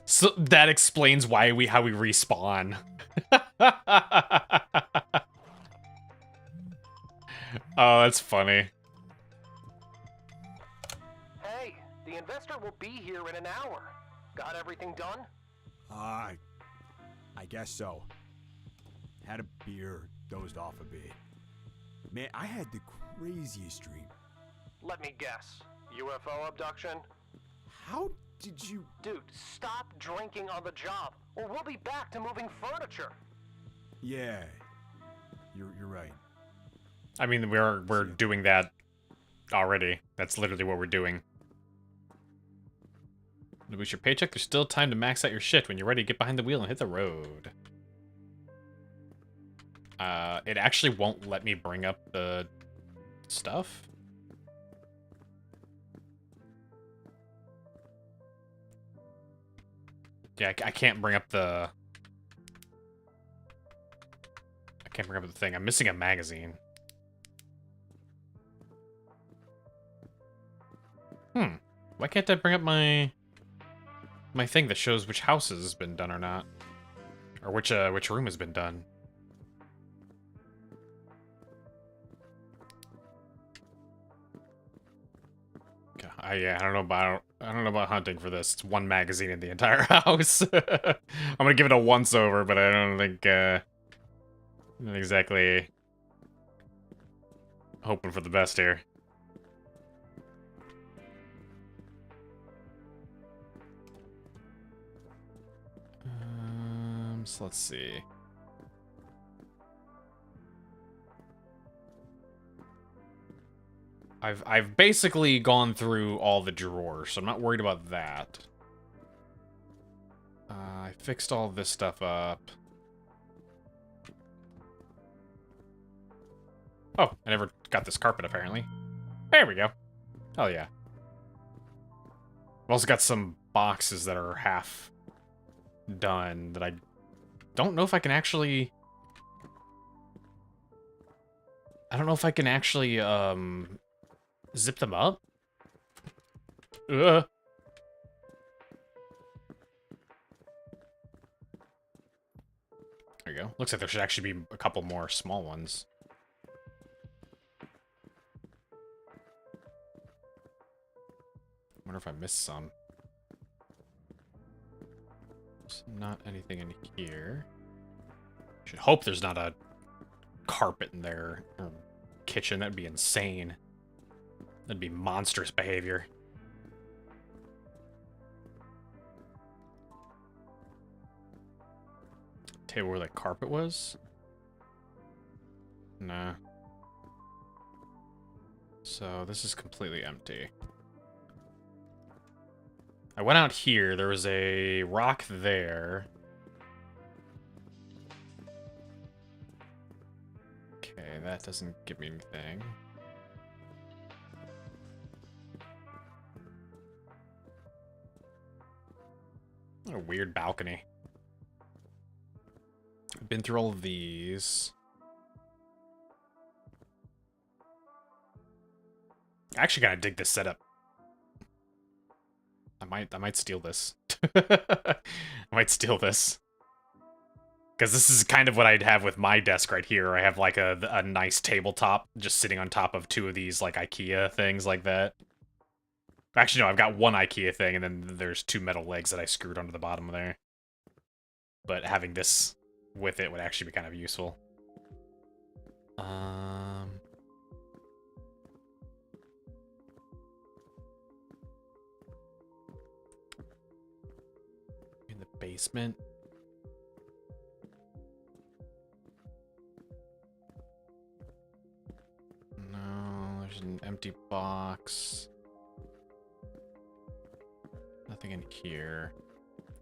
So that explains why how we respawn. Oh, that's funny. Hey, the investor will be here in an hour. Got everything done? I guess so. Had a beer, dozed off a bit. Man, I had the craziest dream. Let me guess. UFO abduction? How did you... Dude, stop drinking on the job, or we'll be back to moving furniture. Yeah, you're right. I mean, we're doing that already. That's literally what we're doing. Lose your paycheck. There's still time to max out your shit. When you're ready, get behind the wheel and hit the road. It actually won't let me bring up the stuff. Yeah, I can't bring up the... I can't bring up the thing. I'm missing a magazine. Why can't I bring up my thing that shows which house has been done or not? Or which room has been done? Yeah, I don't know about hunting for this. It's one magazine in the entire house. I'm gonna give it a once over, but I don't think not exactly hoping for the best here. So let's see. I've basically gone through all the drawers, so I'm not worried about that. I fixed all this stuff up. Oh, I never got this carpet, apparently. There we go. Oh, yeah. I've also got some boxes that are half done that I don't know if I can actually... I don't know if I can actually, zip them up? Ugh. There you go. Looks like there should actually be a couple more small ones. Wonder if I missed some. There's not anything in here. Should hope there's not a carpet in their kitchen. That'd be insane. That'd be monstrous behavior. table where the carpet was? Nah. So this is completely empty. I went out here. There was a rock there. Okay, that doesn't give me anything. What a weird balcony. I've been through all of these. I actually gotta dig this setup. I might steal this. I might steal this. Because this is kind of what I'd have with my desk right here. I have like a nice tabletop just sitting on top of two of these like IKEA things like that. Actually, no, I've got one IKEA thing and then there's two metal legs that I screwed onto the bottom of there. But having this with it would actually be kind of useful. In the basement. No, there's an empty box. Nothing in here.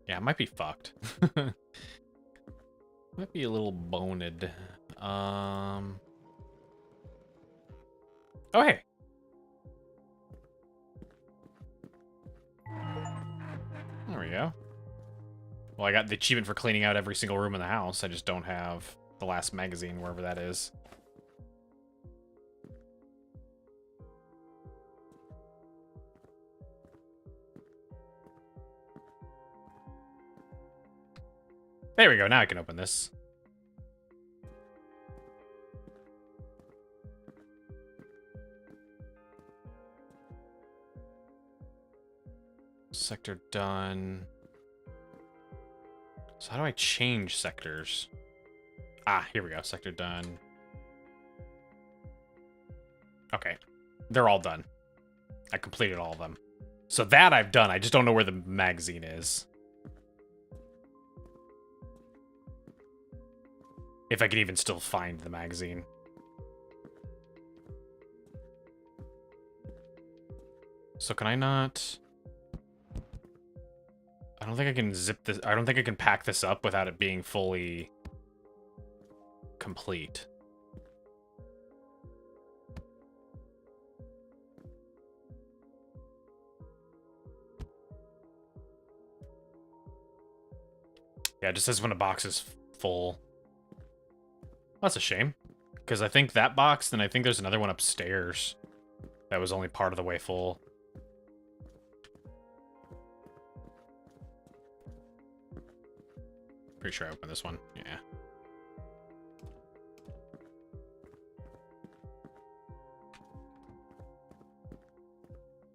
Yeah, it might be fucked. Might be a little boned. Oh, hey. There we go. Well, I got the achievement for cleaning out every single room in the house. I just don't have the last magazine, wherever that is. There we go, now I can open this. Sector done. So how do I change sectors? Ah, here we go, sector done. Okay, they're all done. I completed all of them. So that I've done, I just don't know where the magazine is. If I can even still find the magazine. So can I not... I don't think I can zip this... I don't think I can pack this up without it being fully... complete. Yeah, it just says when a box is full. That's a shame. Because I think that box, then I think there's another one upstairs that was only part of the way full. Pretty sure I opened this one. Yeah.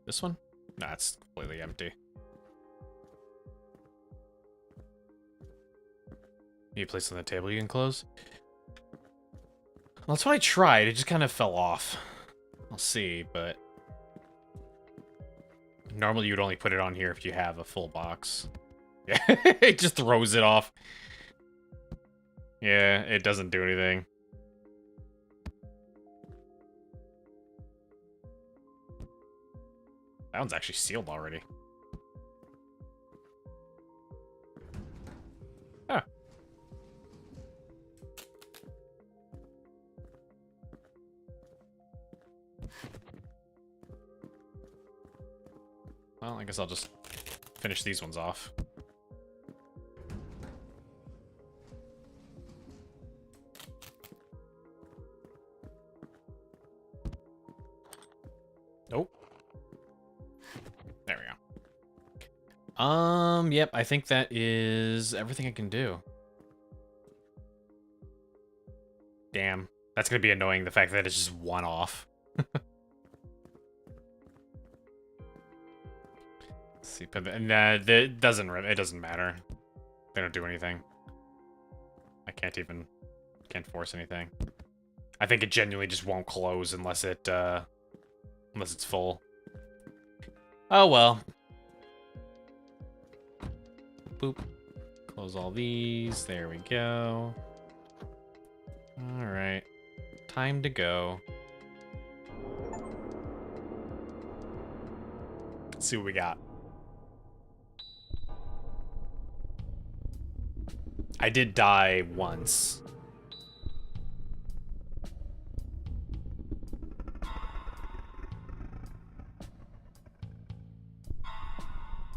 This one? Nah, it's completely empty. You place on the table you can close? Well, that's what I tried. It just kind of fell off. I'll see, but... Normally you'd only put it on here if you have a full box. Yeah, it just throws it off. Yeah, it doesn't do anything. That one's actually sealed already. Huh. Well, I guess I'll just finish these ones off. Nope. There we go. Yep, I think that is everything I can do. Damn. That's gonna be annoying, the fact that it's just one off. Let's see, but it doesn't matter. They don't do anything. I can't force anything. I think it genuinely just won't close unless it's full. Oh well. Boop. Close all these. There we go. All right. Time to go. Let's see what we got. I did die once.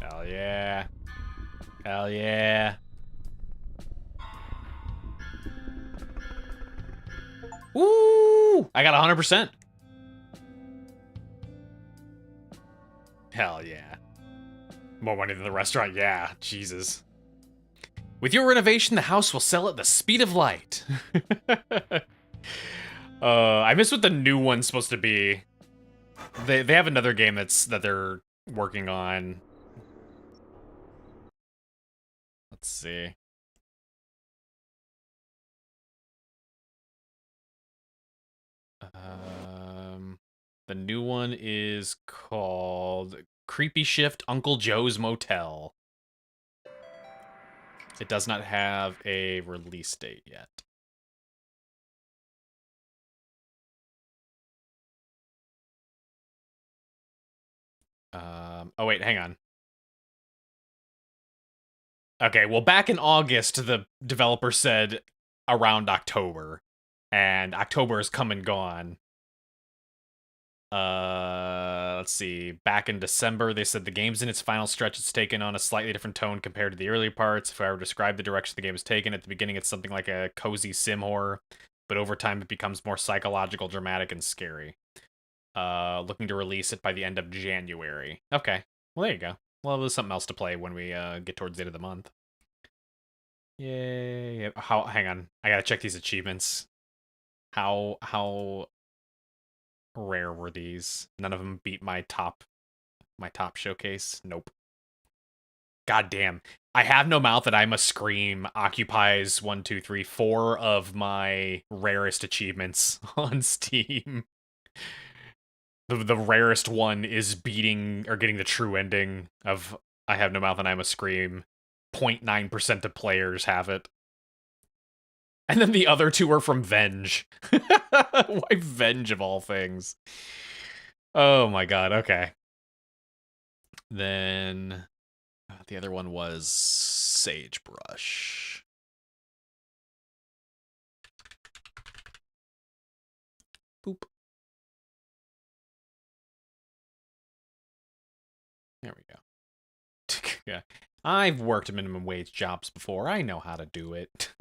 Hell yeah. Hell yeah. Woo! I got 100%. Hell yeah. More money than the restaurant? Yeah, Jesus. With your renovation, the house will sell at the speed of light. I miss what the new one's supposed to be. They have another game that they're working on. Let's see. The new one is called Creepy Shift Uncle Joe's Motel. It does not have a release date yet. Oh wait, hang on. Okay, well back in August, the developer said around October. And October has come and gone. Let's see. Back in December, they said the game's in its final stretch. It's taken on a slightly different tone compared to the earlier parts. If I were to describe the direction the game is taken, at the beginning it's something like a cozy sim horror, but over time it becomes more psychological, dramatic, and scary. Looking to release it by the end of January. Okay, well there you go. Well, there's something else to play when we get towards the end of the month. Yay! Hang on, I gotta check these achievements. How rare were these? None of them beat my top showcase. Nope. God damn. I have no mouth that I must scream occupies 1, 2, 3, 4 of my rarest achievements on Steam. The rarest one is beating or getting the true ending of I have no mouth and I must scream. 0.9% of players have it. And then the other two are from Venge. Why Venge of all things? Oh my god, okay. Then the other one was Sagebrush. Boop. There we go. Yeah. I've worked minimum wage jobs before. I know how to do it.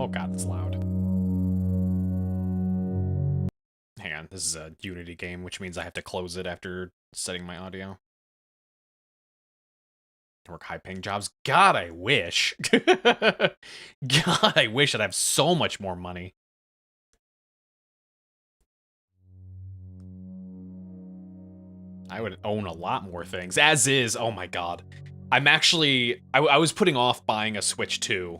Oh god, it's loud. Hang on, this is a Unity game, which means I have to close it after setting my audio. To work high-paying jobs? God, I wish. God, I wish I'd have so much more money. I would own a lot more things. As is, oh my god. I'm actually... I was putting off buying a Switch 2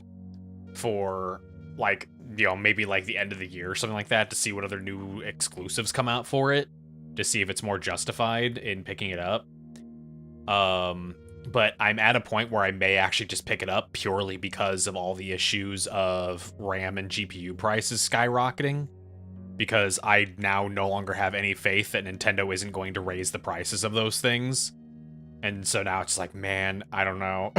for, like, you know, maybe like the end of the year or something like that to see what other new exclusives come out for it, to see if it's more justified in picking it up. But I'm at a point where I may actually just pick it up purely because of all the issues of RAM and GPU prices skyrocketing, because I now no longer have any faith that Nintendo isn't going to raise the prices of those things. And so now it's like, man, I don't know.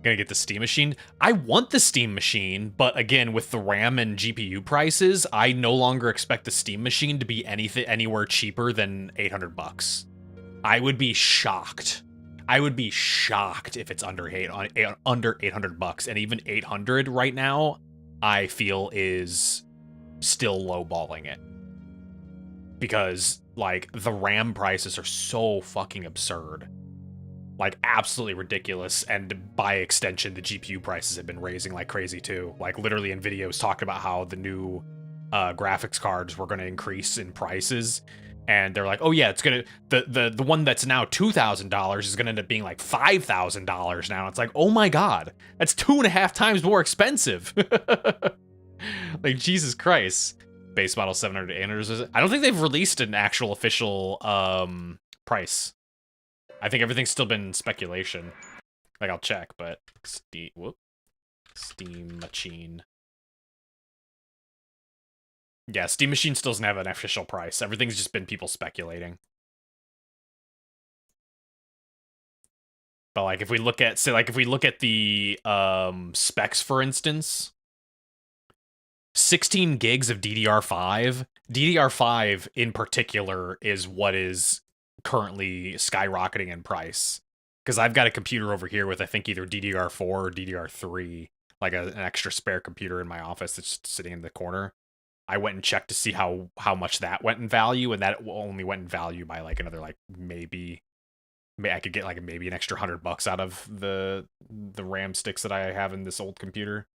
Gonna get the Steam Machine. I want the Steam Machine, but again, with the RAM and GPU prices, I no longer expect the Steam Machine to be anywhere cheaper than $800. I would be shocked. I would be shocked if it's under $800, and even 800 right now, I feel is still lowballing it, because like the RAM prices are so fucking absurd. Like, absolutely ridiculous, and by extension, the GPU prices have been raising like crazy, too. Like, literally, NVIDIA was talking about how the new graphics cards were going to increase in prices, And they're like, oh yeah, it's gonna the one that's now $2,000 is gonna end up being like $5,000 now. It's like, oh my god, that's 2.5 times more expensive. Like, Jesus Christ. Base model 700 to 800. I don't think they've released an actual official price. I think everything's still been speculation. Like, I'll check, but Steam Machine. Yeah, Steam Machine still doesn't have an official price. Everything's just been people speculating. But like, if we look at, say, like, if we look at the specs, for instance, 16 gigs of DDR5. DDR5 in particular is what is currently skyrocketing in price. Because I've got a computer over here with, I think, either DDR4 or DDR3, like an extra spare computer in my office that's just sitting in the corner. I went and checked to see how much that went in value, and that only went in value by like another, like, maybe I could get like maybe an extra $100 out of the RAM sticks that I have in this old computer.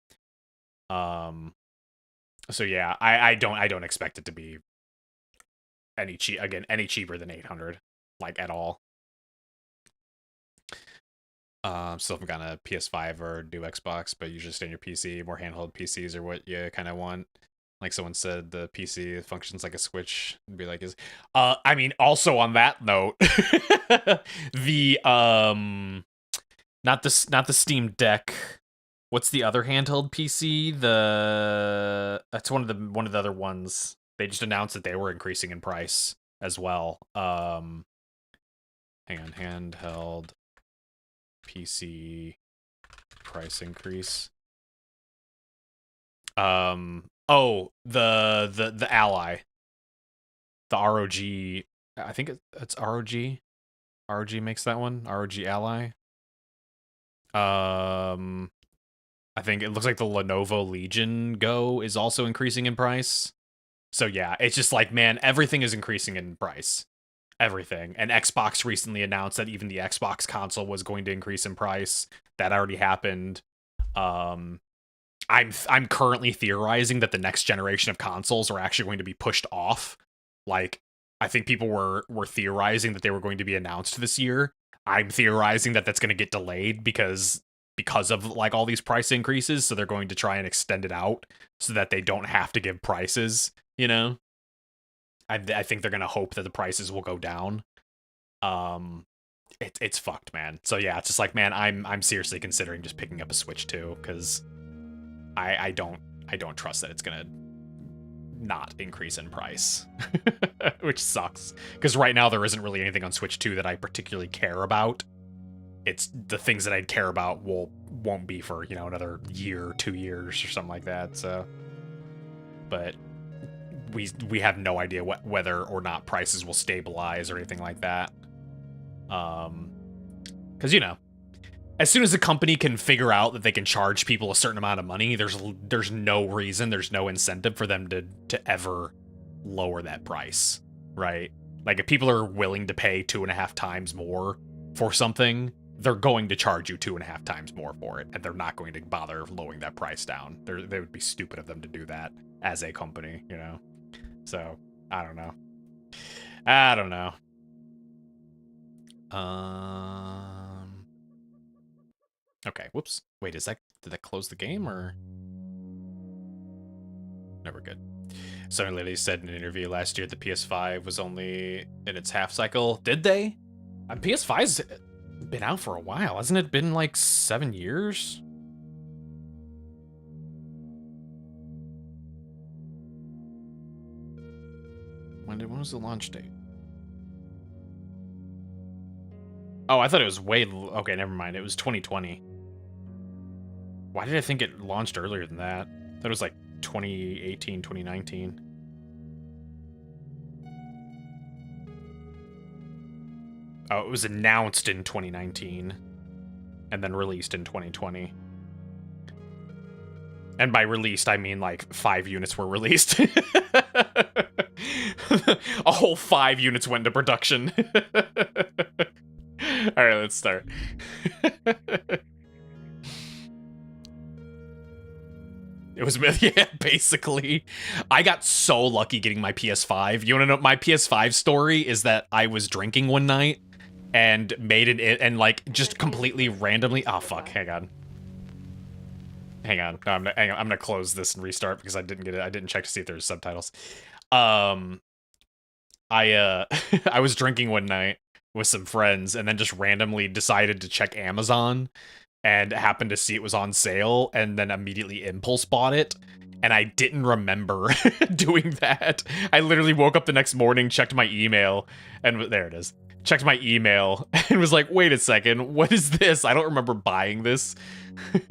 So yeah, I don't expect it to be any cheaper than 800, like, at all. Still haven't gotten a PS5 or new Xbox, but usually stay on your PC. More handheld PCs are what you kind of want. Like someone said, the PC functions like a Switch. It'd be like, I mean, also on that note, the not the Steam Deck. What's the other handheld PC? That's one of the other ones. They just announced that they were increasing in price as well. Hang on, handheld PC price increase. Oh, the Ally. The ROG. I think it's ROG. ROG makes that one. ROG Ally. I think it looks like the Lenovo Legion Go is also increasing in price. So yeah, it's just like, man, everything is increasing in price. Everything. And Xbox recently announced that even the Xbox console was going to increase in price. That already happened. I'm currently theorizing that the next generation of consoles are actually going to be pushed off. Like, I think people were theorizing that they were going to be announced this year. I'm theorizing that that's going to get delayed because of like all these price increases, so they're going to try and extend it out so that they don't have to give prices, you know? I think they're going to hope that the prices will go down. It's fucked, man. So yeah, it's just like, man, I'm seriously considering just picking up a Switch too, because I don't trust that it's gonna not increase in price, which sucks. Because right now there isn't really anything on Switch 2 that I particularly care about. It's the things that I'd care about won't be for, you know, another year, 2 years or something like that. So, but we have no idea whether or not prices will stabilize or anything like that. Because, you know, as soon as a company can figure out that they can charge people a certain amount of money, there's no reason, there's no incentive for them to ever lower that price, right? Like, if people are willing to pay 2.5 times more for something, they're going to charge you 2.5 times more for it, and they're not going to bother lowering that price down. They would be stupid of them to do that as a company, you know? So, I don't know. Okay, whoops. Wait, did that close the game, or? No, we're good. Southern Lily said in an interview last year the PS5 was only in its half cycle. Did they? PS5's been out for a while. Hasn't it been like 7 years? When was the launch date? Oh, I thought it was okay, never mind. It was 2020. Why did I think it launched earlier than that? I thought it was like 2018, 2019. Oh, it was announced in 2019 and then released in 2020. And by released, I mean like 5 units were released. A whole 5 units went into production. All right, let's start. It was yeah, basically. I got so lucky getting my PS5. You want to know my PS5 story is that I was drinking one night and made it and like just completely randomly. Oh fuck! Hang on. No, I'm gonna close this and restart because I didn't get it. I didn't check to see if there's subtitles. I I was drinking one night with some friends and then just randomly decided to check Amazon and happened to see it was on sale and then immediately impulse bought it. And I didn't remember doing that. I literally woke up the next morning, checked my email, and there it is. Checked my email and was like, wait a second, what is this? I don't remember buying this. And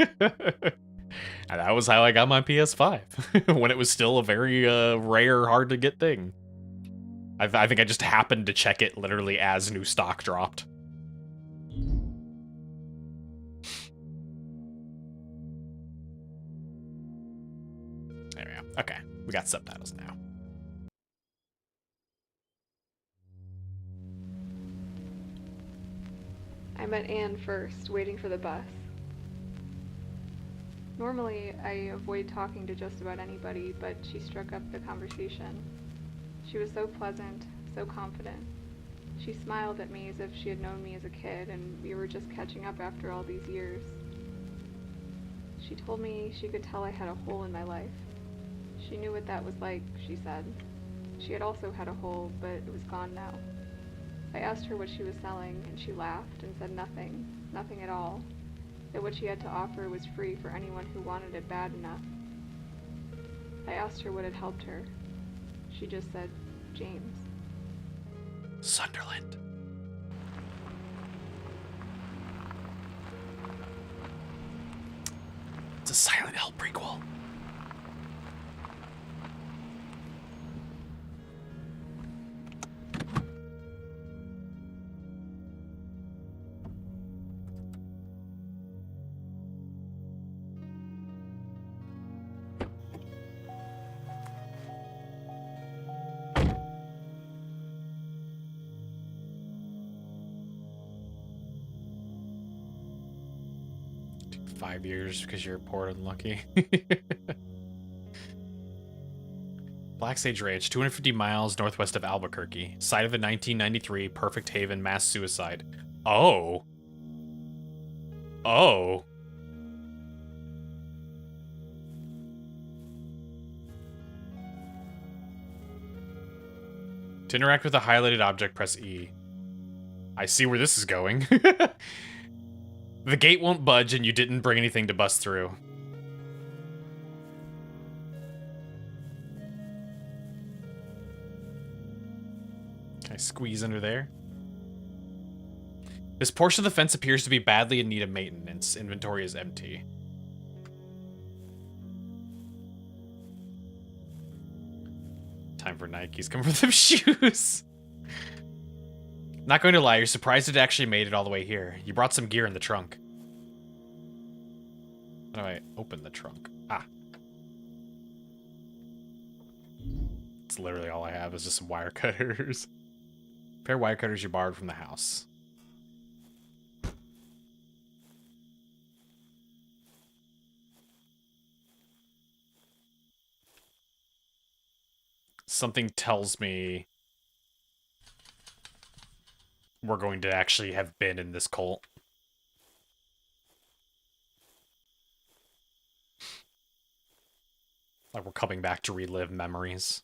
that was how I got my PS5 when it was still a very rare, hard to get thing. I think I just happened to check it literally as new stock dropped. There we go. Okay, we got subtitles now. I met Anne first, waiting for the bus. Normally, I avoid talking to just about anybody, but she struck up the conversation. She was so pleasant, so confident. She smiled at me as if she had known me as a kid, and we were just catching up after all these years. She told me she could tell I had a hole in my life. She knew what that was like, she said. She had also had a hole, but it was gone now. I asked her what she was selling, and she laughed and said nothing, nothing at all. That what she had to offer was free for anyone who wanted it bad enough. I asked her what had helped her. She just said, James. Sunderland. It's a Silent Hill prequel. Took 5 years because you're poor and lucky. Black Sage Ranch, 250 miles northwest of Albuquerque. Site of a 1993 Perfect Haven mass suicide. Oh. Oh. To interact with a highlighted object, press E. I see where this is going. The gate won't budge and you didn't bring anything to bust through. Can I squeeze under there? This portion of the fence appears to be badly in need of maintenance. Inventory is empty. Time for Nikes. Come for them shoes. Not going to lie, you're surprised it actually made it all the way here. You brought some gear in the trunk. How do I open the trunk? Ah. It's literally all I have is just some wire cutters. Pair of wire cutters you borrowed from the house. Something tells me we're going to actually have been in this cult. Like we're coming back to relive memories.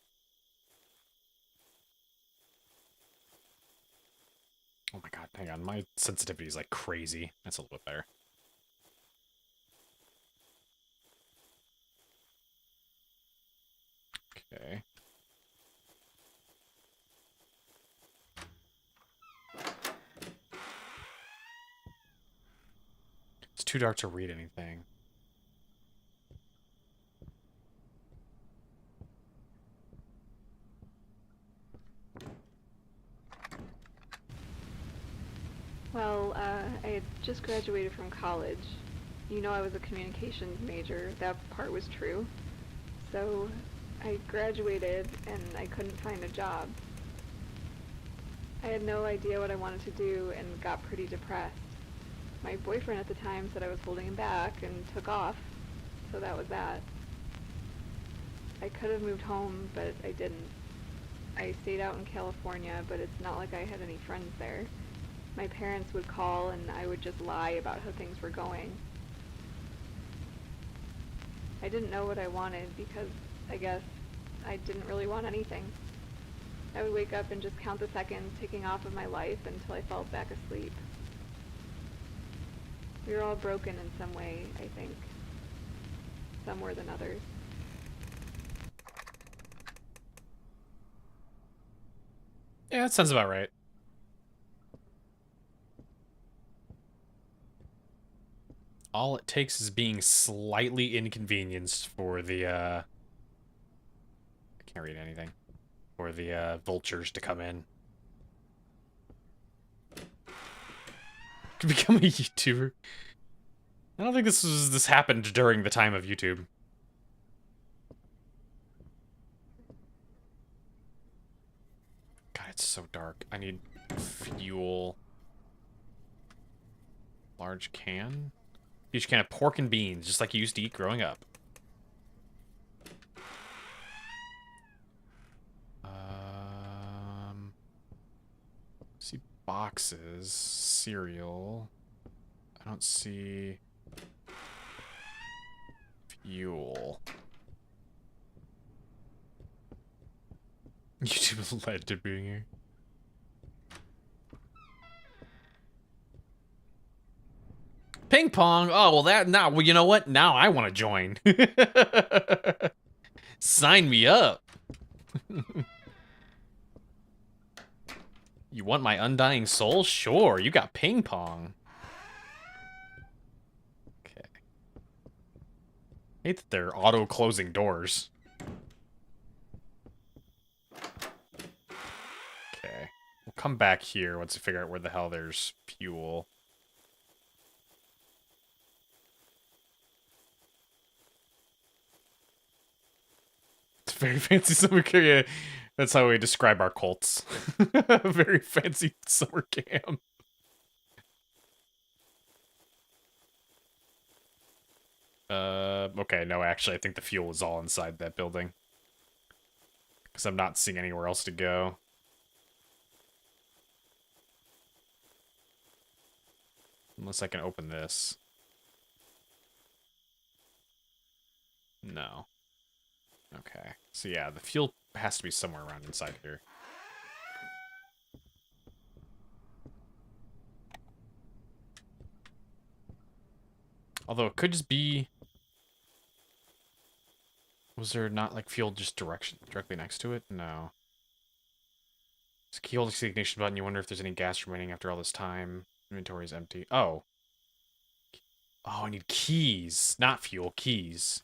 Oh my god, hang on. My sensitivity is like crazy. That's a little bit better. Okay. It's too dark to read anything. Well, I had just graduated from college. You know I was a communications major. That part was true. So I graduated and I couldn't find a job. I had no idea what I wanted to do and got pretty depressed. My boyfriend at the time said I was holding him back and took off, so that was that. I could have moved home, but I didn't. I stayed out in California, but it's not like I had any friends there. My parents would call and I would just lie about how things were going. I didn't know what I wanted because I guess I didn't really want anything. I would wake up and just count the seconds ticking off of my life until I fell back asleep. We were all broken in some way, I think. Some more than others. Yeah, that sounds about right. All it takes is being slightly inconvenienced for the, I can't read anything. For the, vultures to come in. To become a YouTuber. I don't think this happened during the time of YouTube. God, it's so dark. I need fuel. Large can? Huge can of pork and beans, just like you used to eat growing up. See boxes, cereal. I don't see fuel. YouTube led to being here. Ping pong. Oh, well, well, you know what? Now I want to join. Sign me up. You want my undying soul? Sure, you got ping pong. Okay. I hate that they're auto-closing doors. Okay. We'll come back here once we figure out where the hell there's fuel. It's very fancy summer camp. Yeah, that's how we describe our cults. Very fancy summer camp. Okay, no, actually, I think the fuel is all inside that building. Because I'm not seeing anywhere else to go. Unless I can open this. No. Okay. So yeah, the fuel has to be somewhere around inside here. Although it could just be... Was there not, like, fuel just directly next to it? No. It's keyhole the ignition button. You wonder if there's any gas remaining after all this time. Inventory is empty. Oh. Oh, I need keys. Not fuel, keys.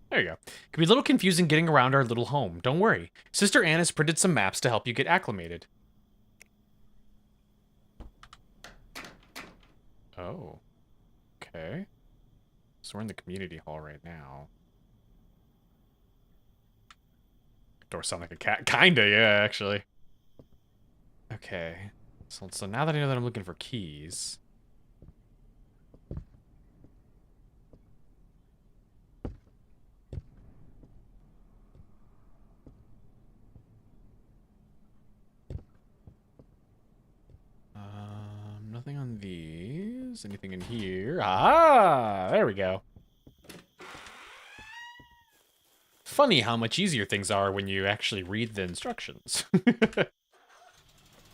There you go. Can be a little confusing getting around our little home. Don't worry. Sister Anne has printed some maps to help you get acclimated. Oh. Okay. So we're in the community hall right now. Door sound like a cat. Kinda, yeah, actually. Okay. So now that I know that I'm looking for keys... Nothing on these. Anything in here? Ah, there we go. Funny how much easier things are when you actually read the instructions.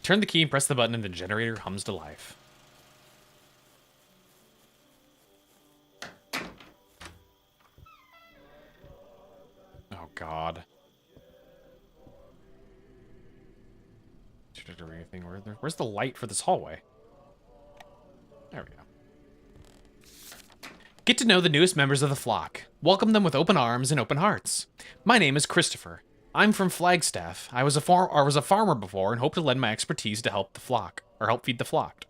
Turn the key and press the button and the generator hums to life. Oh, God. Anything? Where's the light for this hallway? There we go. Get to know the newest members of the flock. Welcome them with open arms and open hearts. My name is Christopher. I'm from Flagstaff. I was a farmer before and hope to lend my expertise to help feed the flock.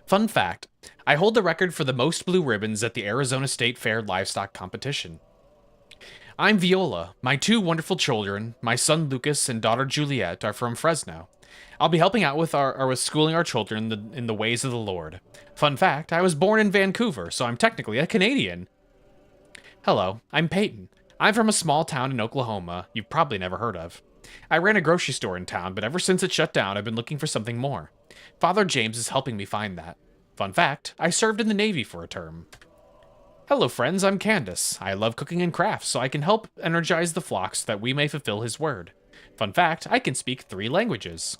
Fun fact, I hold the record for the most blue ribbons at the Arizona State Fair livestock competition. I'm Viola. My two wonderful children, my son Lucas and daughter Juliet, are from Fresno. I'll be helping out with with schooling our children in the ways of the Lord. Fun fact, I was born in Vancouver, so I'm technically a Canadian. Hello, I'm Peyton. I'm from a small town in Oklahoma you've probably never heard of. I ran a grocery store in town, but ever since it shut down, I've been looking for something more. Father James is helping me find that. Fun fact, I served in the Navy for a term. Hello friends, I'm Candace. I love cooking and crafts, so I can help energize the flock so that we may fulfill his word. Fun fact, I can speak 3 languages.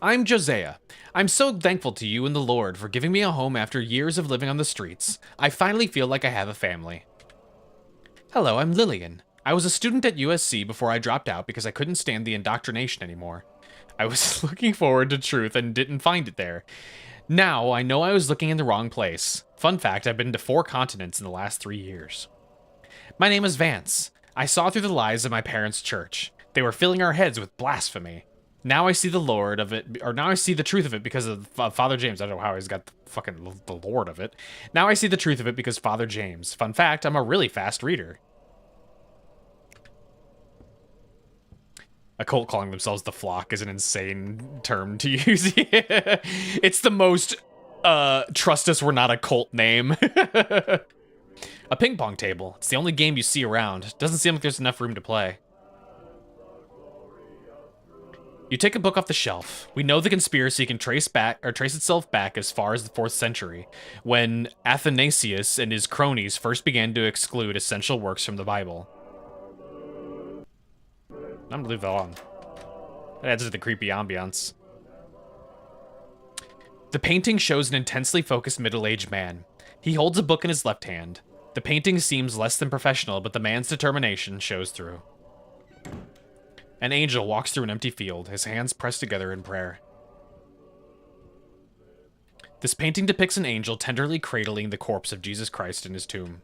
I'm Josiah. I'm so thankful to you and the Lord for giving me a home after years of living on the streets. I finally feel like I have a family. Hello, I'm Lillian. I was a student at USC before I dropped out because I couldn't stand the indoctrination anymore. I was looking forward to truth and didn't find it there. Now, I know I was looking in the wrong place. Fun fact, I've been to 4 continents in the last 3 years. My name is Vance. I saw through the lies of my parents' church. They were filling our heads with blasphemy. Now I see the Lord of it, or now I see the truth of it because of Father James. I don't know how he's got the Lord of it. Now I see the truth of it because Father James. Fun fact, I'm a really fast reader. A cult calling themselves the Flock is an insane term to use. It's the most, trust us, we're not a cult name. A ping pong table. It's the only game you see around. Doesn't seem like there's enough room to play. You take a book off the shelf. We know the conspiracy can trace itself back as far as the 4th century, when Athanasius and his cronies first began to exclude essential works from the Bible. I'm gonna leave that on. That adds to the creepy ambiance. The painting shows an intensely focused middle-aged man. He holds a book in his left hand. The painting seems less than professional, but the man's determination shows through. An angel walks through an empty field, his hands pressed together in prayer. This painting depicts an angel tenderly cradling the corpse of Jesus Christ in his tomb.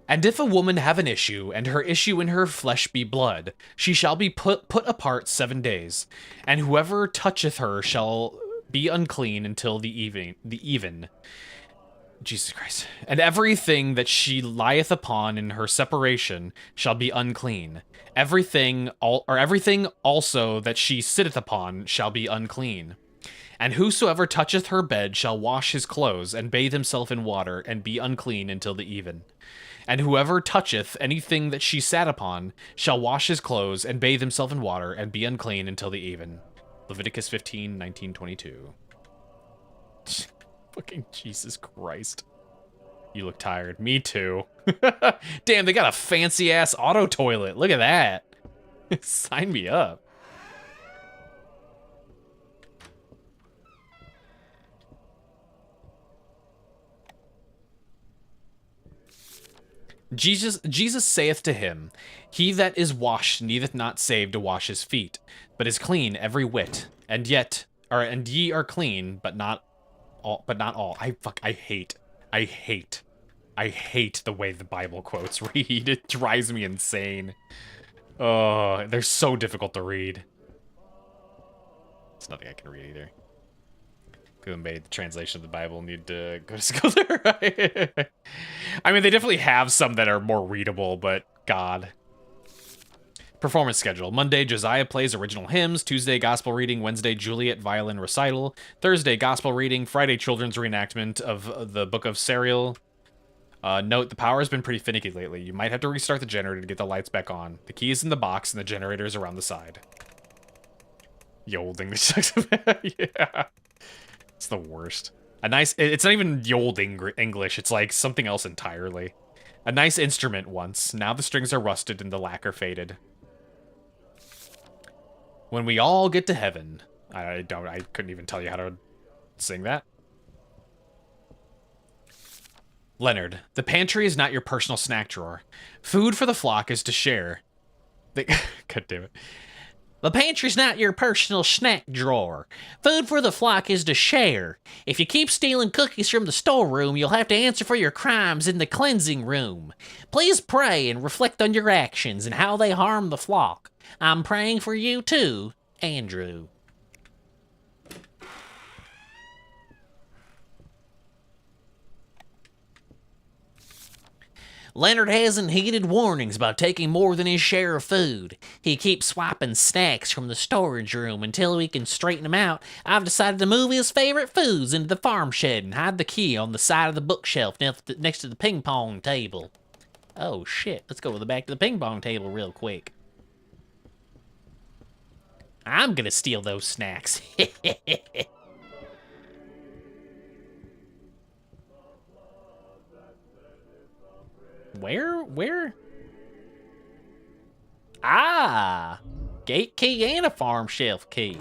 And if a woman have an issue, and her issue in her flesh be blood, she shall be put apart 7 days, and whoever toucheth her shall be unclean until the even. Jesus Christ. And everything that she lieth upon in her separation shall be unclean. Everything also that she sitteth upon shall be unclean. And whosoever toucheth her bed shall wash his clothes, and bathe himself in water, and be unclean until the even. And whoever toucheth anything that she sat upon shall wash his clothes, and bathe himself in water, and be unclean until the even. Leviticus 15:19-22. Fucking Jesus Christ. You look tired. Me too. Damn, they got a fancy-ass auto toilet. Look at that. Sign me up. Jesus saith to him, He that is washed needeth not save to wash his feet, but is clean every whit. And ye are clean, but not all. I hate the way the Bible quotes read. It drives me insane. Oh, they're so difficult to read. It's nothing I can read either. Who made the translation of the Bible need to go to school there. I mean, they definitely have some that are more readable, but God. Performance schedule. Monday, Josiah plays original hymns. Tuesday, gospel reading. Wednesday, Juliet violin recital. Thursday, gospel reading. Friday, children's reenactment of the Book of Serial. Note, the power has been pretty finicky lately. You might have to restart the generator to get the lights back on. The key is in the box, and the generator is around the side. Yo, old English. Yeah. It's the worst. It's not even the old English, it's like something else entirely. A nice instrument once. Now the strings are rusted and the lacquer faded. When we all get to heaven. I couldn't even tell you how to sing that. Leonard, the pantry is not your personal snack drawer. Food for the flock is to share. God damn it. The pantry's not your personal snack drawer. Food for the flock is to share. If you keep stealing cookies from the storeroom, you'll have to answer for your crimes in the cleansing room. Please pray and reflect on your actions and how they harm the flock. I'm praying for you too, Andrew. Leonard hasn't heeded warnings about taking more than his share of food. He keeps swiping snacks from the storage room until we can straighten him out. I've decided to move his favorite foods into the farm shed and hide the key on the side of the bookshelf next to the ping pong table. Oh shit, let's go back to the ping pong table real quick. I'm gonna steal those snacks. Where? Ah! Gate key and a farm shelf key.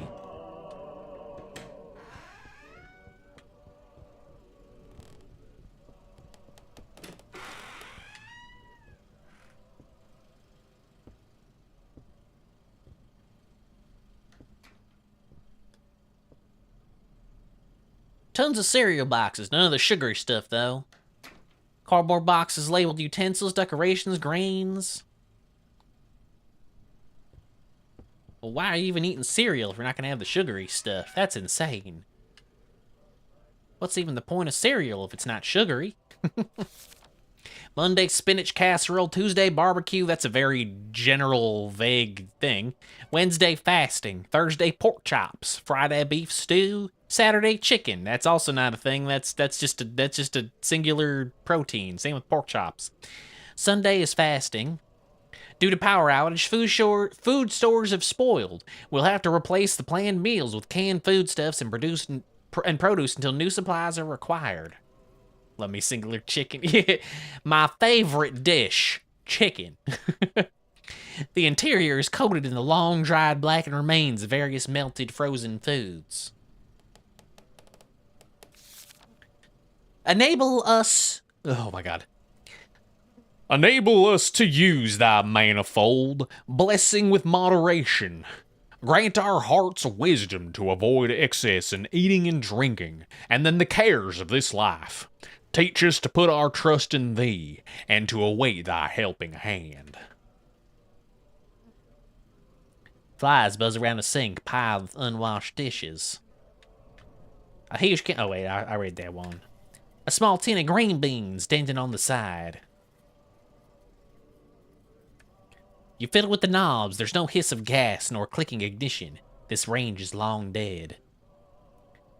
Tons of cereal boxes, none of the sugary stuff though. Cardboard boxes labeled utensils, decorations, grains. Well, why are you even eating cereal if you're not going to have the sugary stuff? That's insane. What's even the point of cereal if it's not sugary? Monday, spinach casserole. Tuesday, barbecue. That's a very general, vague thing. Wednesday, fasting. Thursday, pork chops. Friday, beef stew. Saturday, chicken. That's also not a thing. That's just a singular protein. Same with pork chops. Sunday is fasting. Due to power outage, food stores have spoiled. We'll have to replace the planned meals with canned foodstuffs and produce until new supplies are required. Let me singular chicken. My favorite dish, chicken. The interior is coated in the long dried blackened remains of various melted frozen foods. Enable us... Oh my god. Enable us to use thy manifold blessing with moderation. Grant our hearts wisdom to avoid excess in eating and drinking, and then the cares of this life. Teach us to put our trust in thee, and to await thy helping hand. Flies buzz around the sink piled with unwashed dishes. A huge can... Oh wait, I read that one. A small tin of green beans standing on the side. You fiddle with the knobs. There's no hiss of gas nor clicking ignition. This range is long dead.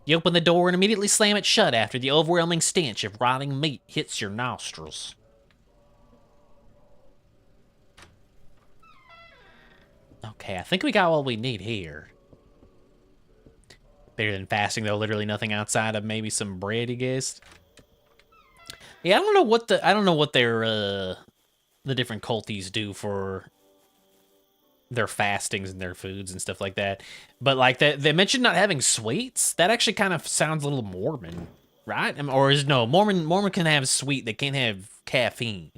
You open the door and immediately slam it shut after the overwhelming stench of rotting meat hits your nostrils. Okay, I think we got what we need here. Better than fasting, though. Literally nothing outside of maybe some bread, you guessed. Yeah, I don't know what their the different culties do for their fastings and their foods and stuff like that. But like they mentioned not having sweets. That actually kind of sounds a little Mormon, right? Or is no Mormon can have sweet, they can't have caffeine.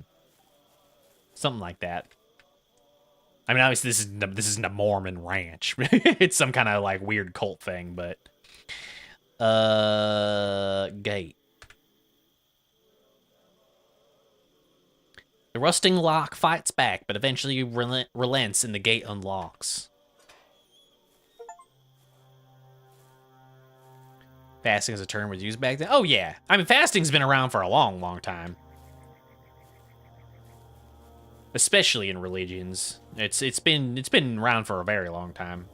Something like that. I mean, obviously this isn't a Mormon ranch. It's some kind of like weird cult thing, but gate. The rusting lock fights back, but eventually relents and the gate unlocks. Fasting as a term was used back then. Oh yeah, I mean fasting's been around for a long, long time, especially in religions. It's been around for a very long time.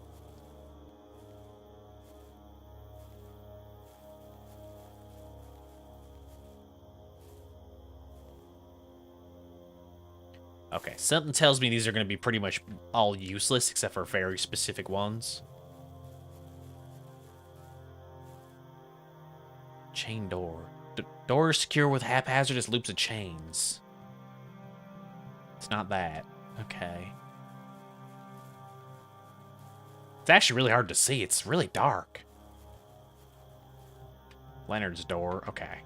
Okay, something tells me these are going to be pretty much all useless except for very specific ones. Chain door. Door is secure with haphazardous loops of chains. It's not that. Okay. It's actually really hard to see. It's really dark. Leonard's door. Okay.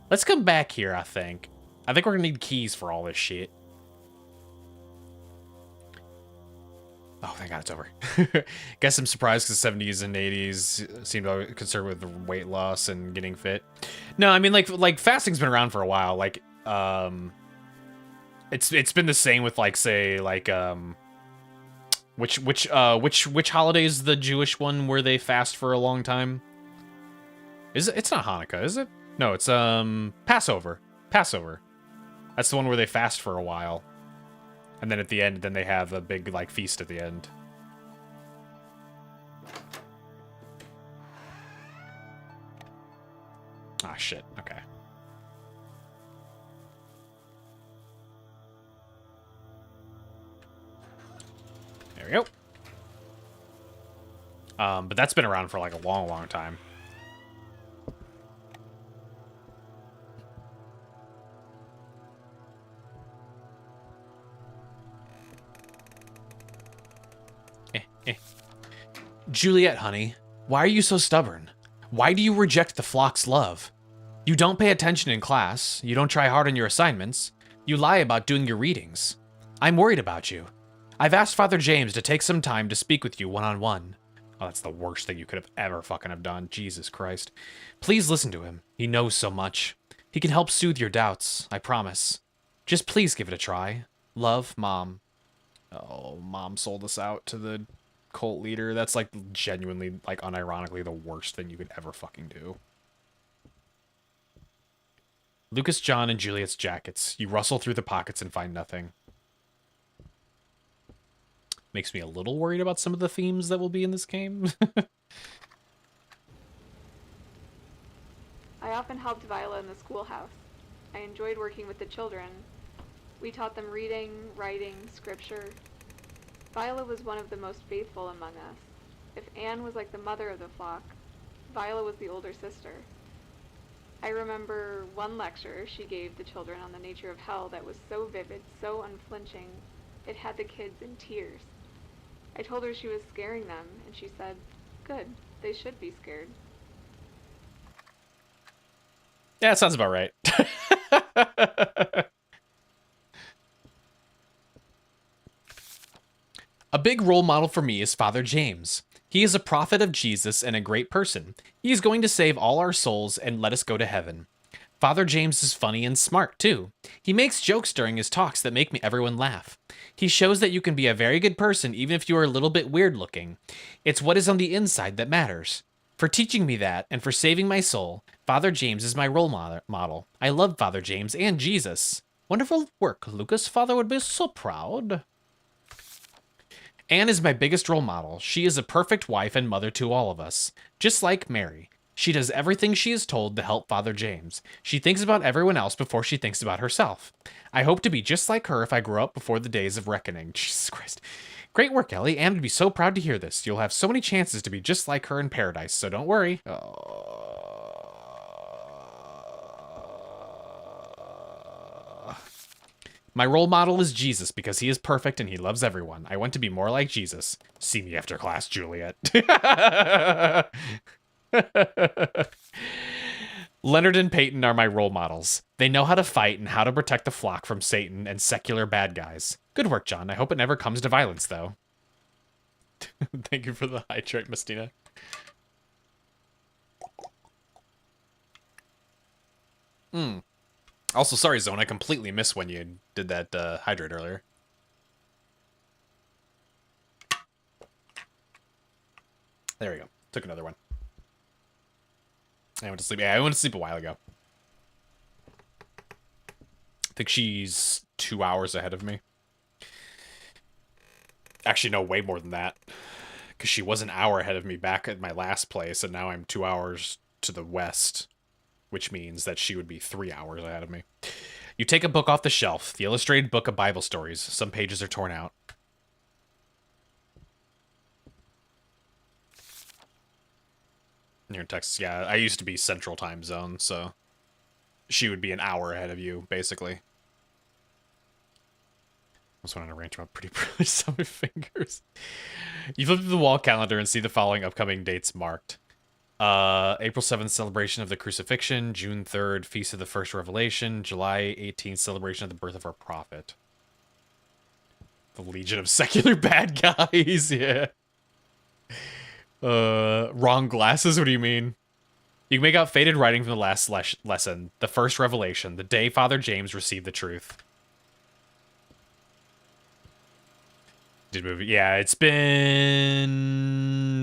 Let's come back here, I think. I think we're going to need keys for all this shit. Oh, thank God it's over. Guess I'm surprised because the 70s and 80s seemed concerned with weight loss and getting fit. No, I mean like fasting's been around for a while. Like it's been the same with like say like which holiday is the Jewish one where they fast for a long time? Is it? It's not Hanukkah, is it? No, it's Passover. Passover. That's the one where they fast for a while. And then at the end, then they have a big, like, feast at the end. Ah, shit. Okay. There we go. But that's been around for, like, a long, long time. Juliet, honey, why are you so stubborn? Why do you reject the flock's love? You don't pay attention in class. You don't try hard on your assignments. You lie about doing your readings. I'm worried about you. I've asked Father James to take some time to speak with you one-on-one. Oh, that's the worst thing you could have ever fucking have done. Jesus Christ. Please listen to him. He knows so much. He can help soothe your doubts, I promise. Just please give it a try. Love, Mom. Oh, Mom sold us out to the cult leader. That's, like, genuinely, like, unironically the worst thing you could ever fucking do. Lucas, John, and Juliet's jackets. You rustle through the pockets and find nothing. Makes me a little worried about some of the themes that will be in this game. I often helped Viola in the schoolhouse. I enjoyed working with the children. We taught them reading, writing, scripture. Viola was one of the most faithful among us. If Anne was like the mother of the flock, Viola was the older sister. I remember one lecture she gave the children on the nature of hell that was so vivid, so unflinching, it had the kids in tears. I told her she was scaring them, and she said, "Good, they should be scared." Yeah, that sounds about right. A big role model for me is Father James. He is a prophet of Jesus and a great person. He is going to save all our souls and let us go to heaven. Father James is funny and smart, too. He makes jokes during his talks that make everyone laugh. He shows that you can be a very good person even if you are a little bit weird looking. It's what is on the inside that matters. For teaching me that and for saving my soul, Father James is my role model. I love Father James and Jesus. Wonderful work, Lucas. Father would be so proud. Anne is my biggest role model. She is a perfect wife and mother to all of us. Just like Mary. She does everything she is told to help Father James. She thinks about everyone else before she thinks about herself. I hope to be just like her if I grow up before the days of reckoning. Jesus Christ. Great work, Ellie. Anne would be so proud to hear this. You'll have so many chances to be just like her in paradise, so don't worry. My role model is Jesus because he is perfect and he loves everyone. I want to be more like Jesus. See me after class, Juliet. Leonard and Peyton are my role models. They know how to fight and how to protect the flock from Satan and secular bad guys. Good work, John. I hope it never comes to violence, though. Thank you for the hydrate, Mistina. Also, sorry, Zone. I completely missed when you did that hydrate earlier. There we go. Took another one. I went to sleep. Yeah, I went to sleep a while ago. I think she's 2 hours ahead of me. Actually, no, way more than that. Because she was an hour ahead of me back at my last place, and now I'm 2 hours to the west. Which means that she would be 3 hours ahead of me. You take a book off the shelf. The illustrated book of Bible stories. Some pages are torn out. You're in Texas. Yeah, I used to be Central Time Zone, so she would be an hour ahead of you, basically. I was wanting to rant about pretty privileged on my fingers. You flip through the wall calendar and see the following upcoming dates marked. April 7th, celebration of the crucifixion. June 3rd, feast of the first revelation. July 18th, celebration of the birth of our prophet. The legion of secular bad guys, yeah. Wrong glasses, what do you mean? You can make out faded writing from the last lesson. The first revelation, the day Father James received the truth. Did movie? Yeah, it's been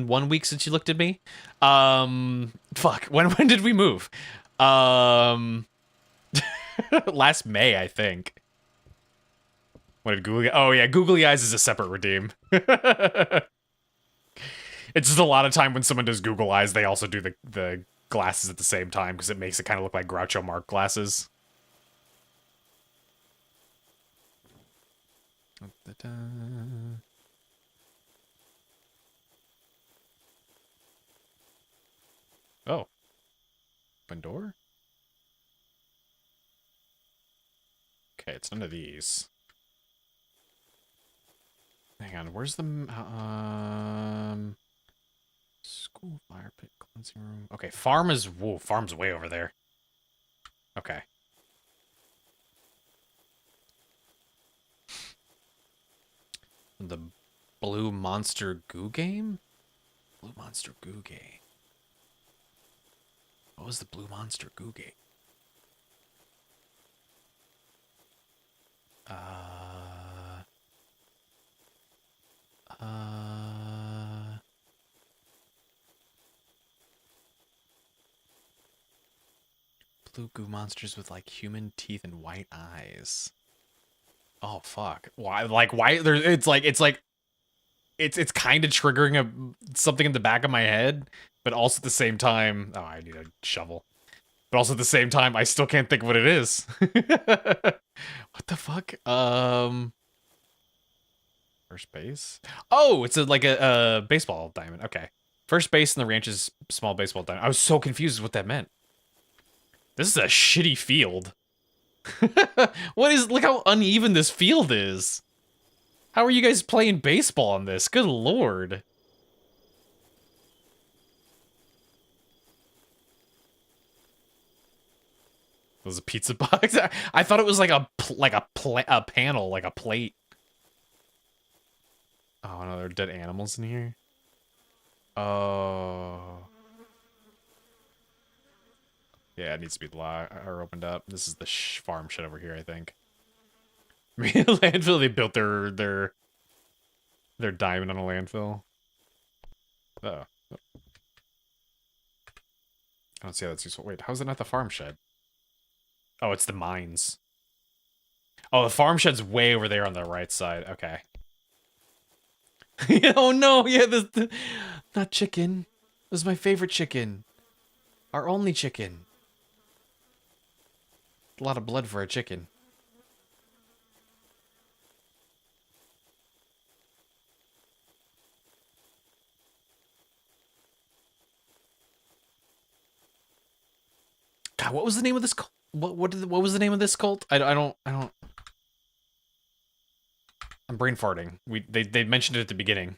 1 week since you looked at me. Fuck. When did we move? Last May, I think. What did Googly... Oh, yeah, Googly Eyes is a separate redeem. It's just a lot of time when someone does Google Eyes, they also do the glasses at the same time, because it makes it kind of look like Groucho Marx glasses. Oh. Open door? Okay, it's none of these. Hang on, where's the... School, fire pit, cleansing room. Okay, farm is... Whoa, farm's way over there. Okay. The Blue Monster Goo game? Blue Monster Goo game. What was the Blue Monster Goo game? Blue goo monsters with like human teeth and white eyes. Oh fuck! Why? Like why? There? It's kind of triggering something in the back of my head, but also at the same time, oh, I need a shovel. But also at the same time, I still can't think of what it is. What the fuck? First base? Oh, it's like a baseball diamond. Okay. First base in the ranch's small baseball diamond. I was so confused what that meant. This is a shitty field. Look how uneven this field is. How are you guys playing baseball on this? Good lord. It was a pizza box. I thought it was like a panel, like a plate. Oh no, there are dead animals in here. Oh. Yeah, it needs to be locked or opened up. This is the farm shit over here, I think. I mean, landfill. They built their diamond on a landfill. Oh. I don't see how that's useful. Wait, how is it not the farm shed? Oh, it's the mines. Oh, the farm shed's way over there on the right side. Okay. Oh no, yeah, not chicken. This is my favorite chicken. Our only chicken. A lot of blood for a chicken. God, what was the name of this cult? What was the name of this cult? I don't. I'm brain farting. They mentioned it at the beginning.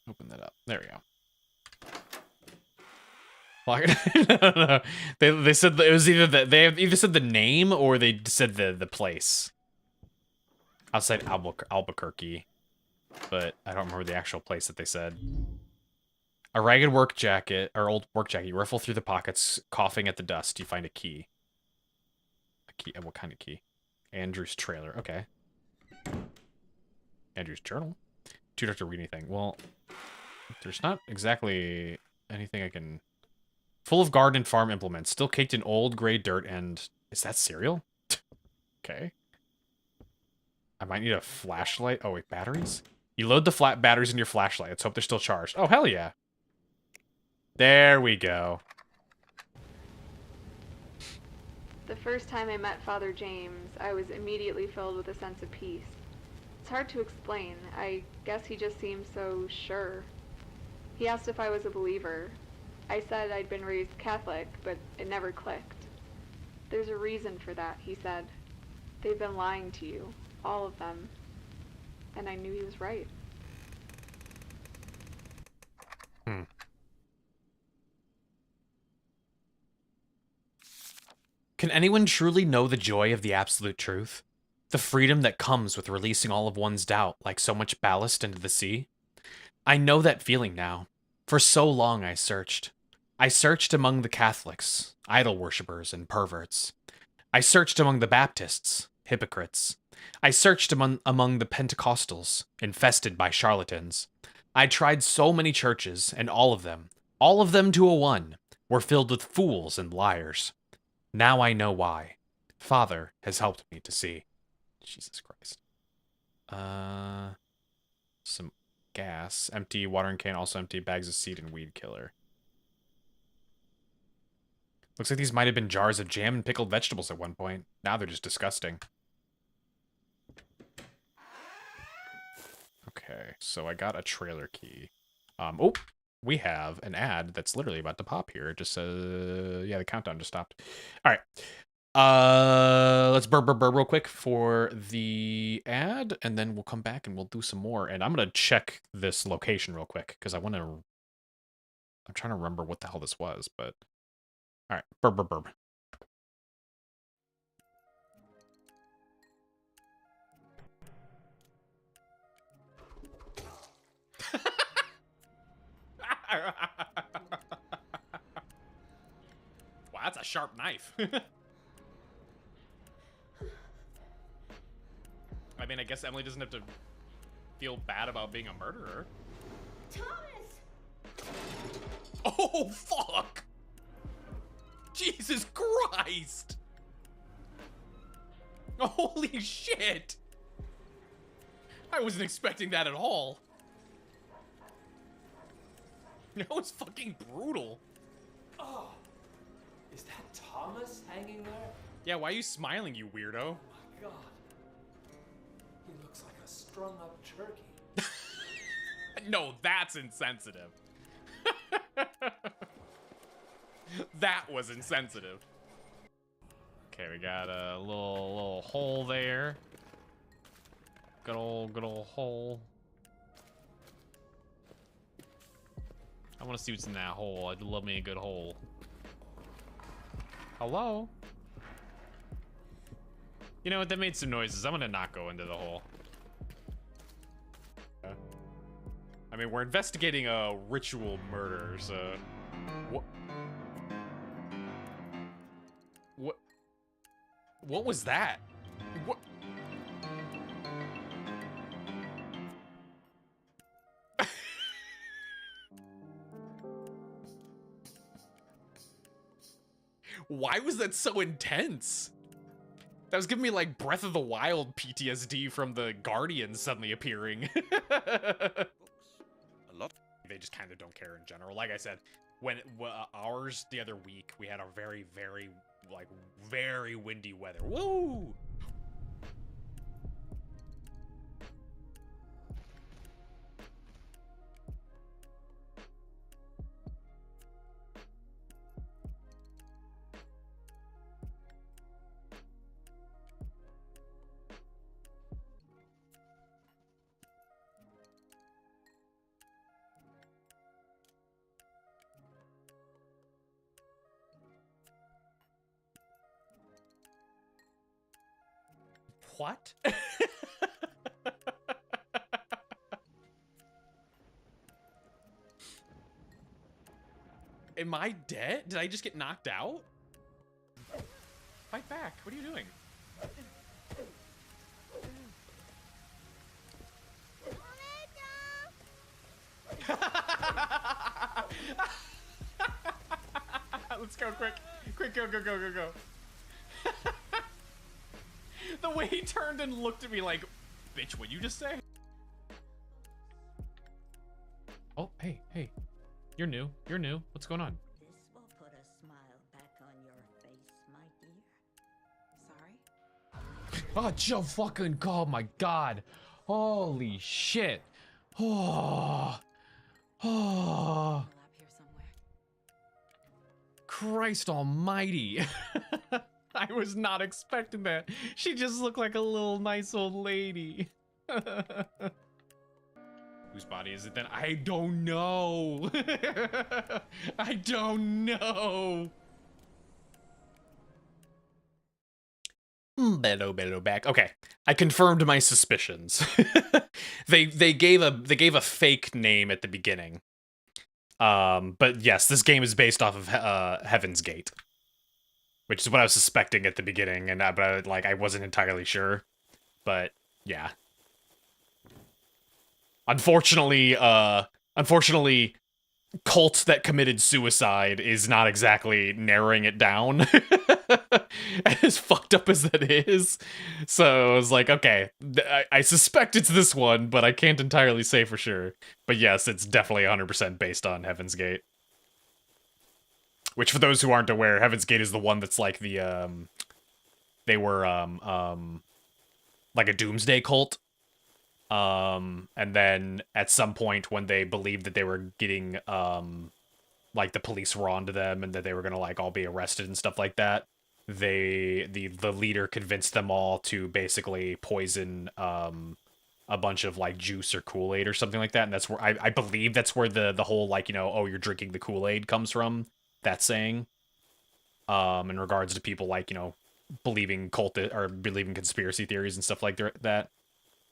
Open that up. There we go. No. They said it was either they either said the name or they said the place. Outside Albuquerque, but I don't remember the actual place that they said. A ragged work jacket or old work jacket. You riffle through the pockets, coughing at the dust. You find a key. A key. What kind of key? Andrew's trailer. Okay. Andrew's journal. Too dark to read anything. Well, there's not exactly anything I can. Full of garden and farm implements, still caked in old gray dirt and... Is that cereal? Okay. I might need a flashlight. Oh, wait, batteries? You load the flat batteries in your flashlight. Let's hope they're still charged. Oh, hell yeah. There we go. The first time I met Father James, I was immediately filled with a sense of peace. It's hard to explain. I guess he just seemed so sure. He asked if I was a believer. I said I'd been raised Catholic, but it never clicked. There's a reason for that, he said. They've been lying to you, all of them. And I knew he was right. Can anyone truly know the joy of the absolute truth? The freedom that comes with releasing all of one's doubt like so much ballast into the sea? I know that feeling now. For so long I searched. I searched among the Catholics, idol worshippers, and perverts. I searched among the Baptists, hypocrites. I searched among the Pentecostals, infested by charlatans. I tried so many churches, and all of them, All of them to a one were filled with fools and liars. Now I know why. Father has helped me to see. Jesus Christ. Some gas. Empty watering can, also empty bags of seed and weed killer. Looks like these might have been jars of jam and pickled vegetables at one point. Now they're just disgusting. Okay, so I got a trailer key. Oh, we have an ad that's literally about to pop here. It just says, yeah, the countdown just stopped. All right. Let's burr real quick for the ad, and then we'll come back and we'll do some more. And I'm gonna check this location real quick because I'm trying to remember what the hell this was, but all right, burr. Wow, that's a sharp knife. I mean, I guess Emily doesn't have to feel bad about being a murderer. Thomas! Oh, fuck! Jesus Christ! Holy shit! I wasn't expecting that at all. That was fucking brutal. Oh, is that Thomas hanging there? Yeah, why are you smiling, you weirdo? Oh my god. He looks like a strung up turkey. No, that's insensitive. That was insensitive. Okay, we got a little hole there. Good old hole. I want to see what's in that hole. I'd love me a good hole. Hello? You know what? That made some noises. I'm gonna not go into the hole. I mean, we're investigating a ritual murder, so... What was that? What? Why was that so intense? That was giving me like Breath of the Wild PTSD from the Guardians suddenly appearing. They just kind of don't care in general. Like I said, when ours the other week, we had a very windy weather. Woo! What? Am I dead? Did I just get knocked out? Fight back. What are you doing? Let's go quick. Quick, go. The way he turned and looked at me like, bitch, what'd you just say? Oh, hey. You're new. What's going on? This will put a smile back on your face, my dear. Sorry? Oh, Joe fucking, oh my god. Holy shit. Oh. Christ almighty. I was not expecting that. She just looked like a little nice old lady. Whose body is it then? I don't know. I don't know. Bello back. Okay, I confirmed my suspicions. they gave a fake name at the beginning. But yes, this game is based off of Heaven's Gate, which is what I was suspecting at the beginning, and but I wasn't entirely sure. But yeah. Unfortunately, cult that committed suicide is not exactly narrowing it down. As fucked up as that is. So I was like, okay, I suspect it's this one, but I can't entirely say for sure. But yes, it's definitely 100% based on Heaven's Gate. Which, for those who aren't aware, Heaven's Gate is the one that's like the, they were, like a doomsday cult. And then at some point when they believed that they were getting, like the police were onto them and that they were gonna like all be arrested and stuff like that, the leader convinced them all to basically poison, a bunch of like juice or Kool-Aid or something like that. And that's where I believe that's where the whole like, you know, oh, you're drinking the Kool-Aid comes from, that saying. In regards to people like, you know, believing believing conspiracy theories and stuff like that.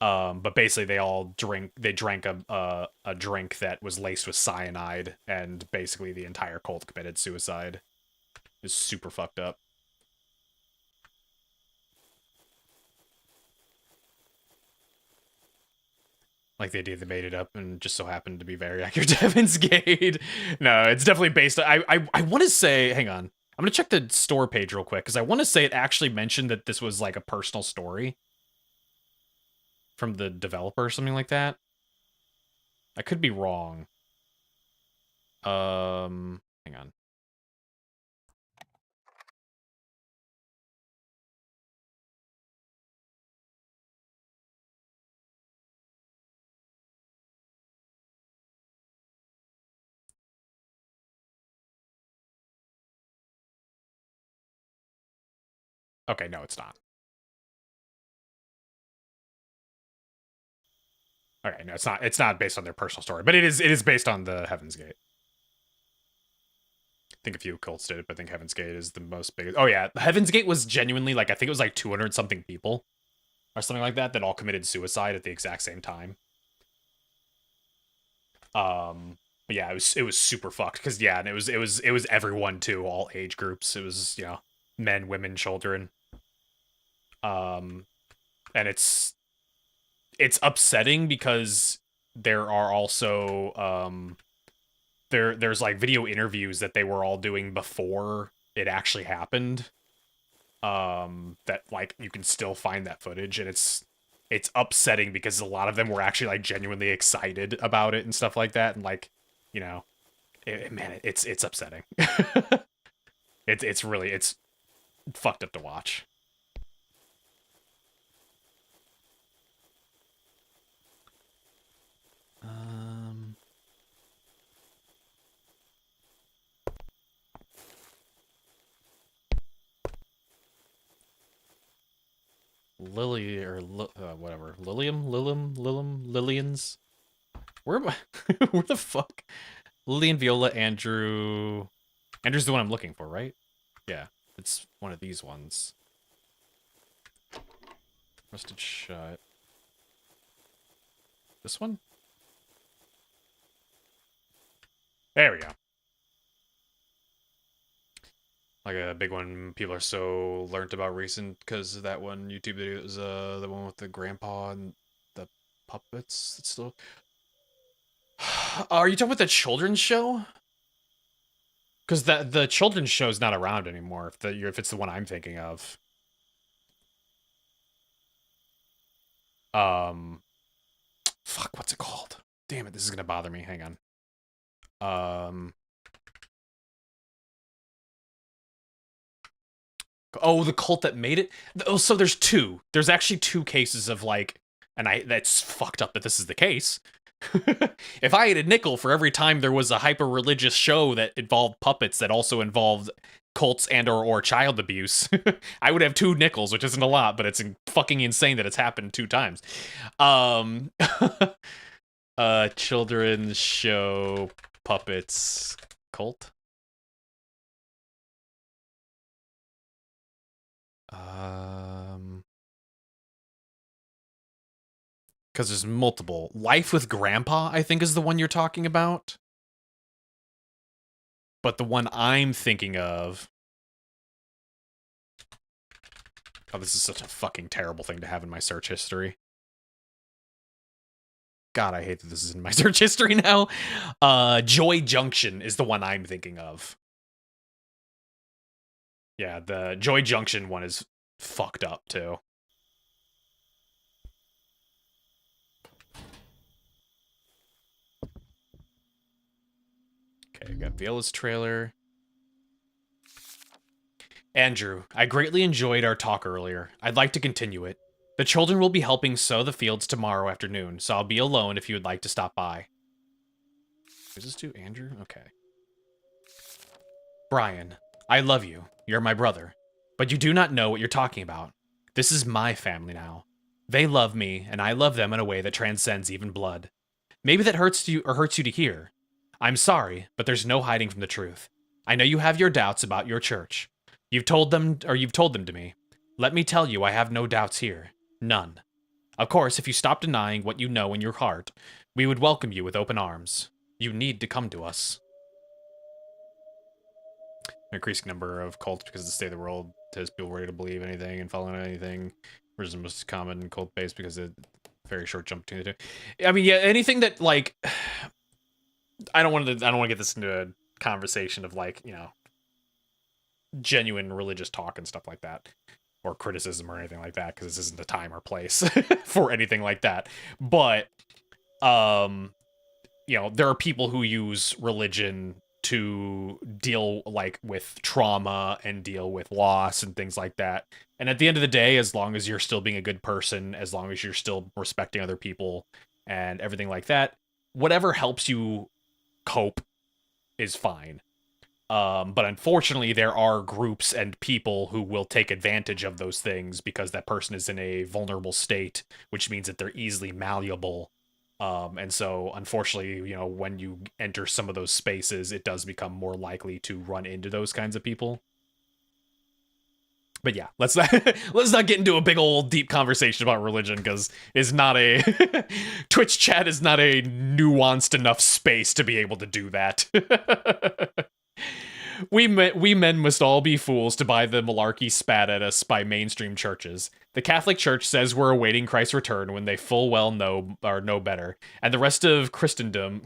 But basically they drank a drink that was laced with cyanide, and basically the entire cult committed suicide. It's super fucked up. Like they made it up and just so happened to be very accurate to Heaven's Gate. No, it's definitely based on, I want to say, hang on. I'm going to check the store page real quick, because I want to say it actually mentioned that this was like a personal story from the developer or something like that. I could be wrong. Hang on. Okay, no, it's not. Okay, no, it's not based on their personal story, but it is based on the Heaven's Gate. I think a few cults did it, but I think Heaven's Gate is the most biggest. Oh yeah, Heaven's Gate was genuinely like, I think it was like 200 something people or something like that all committed suicide at the exact same time. But yeah, it was super fucked, because yeah, and it was everyone too, all age groups. It was, you know, men, women, children. And it's upsetting because there are also there's like video interviews that they were all doing before it actually happened, that like you can still find that footage, and it's upsetting because a lot of them were actually like genuinely excited about it and stuff like that, and like, you know, man, it's upsetting. It's really fucked up to watch. Lily or whatever, Lillians. Where am I? Where the fuck? Lillian, Viola, Andrew. Andrew's the one I'm looking for, right? Yeah, it's one of these ones. Rusted shut. This one? There we go. Like a big one people are so learnt about recent because of that one YouTube video. It was the one with the grandpa and the puppets. It's still. Are you talking about the children's show? Because the children's show's not around anymore. If it's the one I'm thinking of. Fuck, what's it called? Damn it, this is gonna bother me. Hang on. Oh, the cult that made it? Oh, so there's two. There's actually two cases of like, and that's fucked up that this is the case. If I had a nickel for every time there was a hyper-religious show that involved puppets that also involved cults and or child abuse, I would have 2 nickels, which isn't a lot, but it's fucking insane that it's happened 2 times. Children's show puppets cult. Because there's multiple. Life with Grandpa, I think, is the one you're talking about. But the one I'm thinking of... Oh, this is such a fucking terrible thing to have in my search history. God, I hate that this is in my search history now. Joy Junction is the one I'm thinking of. Yeah, the Joy Junction one is fucked up, too. Okay, got Viola's trailer. Andrew, I greatly enjoyed our talk earlier. I'd like to continue it. The children will be helping sow the fields tomorrow afternoon, so I'll be alone if you would like to stop by. Is this to Andrew? Okay. Brian, I love you. You're my brother. But you do not know what you're talking about. This is my family now. They love me, and I love them in a way that transcends even blood. Maybe that hurts you to hear. I'm sorry, but there's no hiding from the truth. I know you have your doubts about your church. You've told them to me. Let me tell you, I have no doubts here. None. Of course, if you stop denying what you know in your heart, we would welcome you with open arms. You need to come to us. Increasing number of cults because the state of the world has people ready to believe anything and follow anything. Which is the most common cult base because of very short jump between the two. I mean, yeah, anything that like I don't want to get this into a conversation of like, you know, genuine religious talk and stuff like that, or criticism or anything like that, because this isn't the time or place for anything like that. But you know, there are people who use religion to deal like with trauma and deal with loss and things like that. And at the end of the day, as long as you're still being a good person, as long as you're still respecting other people and everything like that, whatever helps you cope is fine. But unfortunately, there are groups and people who will take advantage of those things because that person is in a vulnerable state, which means that they're easily malleable. And so, unfortunately, you know, when you enter some of those spaces, it does become more likely to run into those kinds of people. But yeah, let's not get into a big old deep conversation about religion, because it's not a Twitch chat is not a nuanced enough space to be able to do that. We men must all be fools to buy the malarkey spat at us by mainstream churches. The Catholic Church says we're awaiting Christ's return when they full well know better, and the rest of Christendom,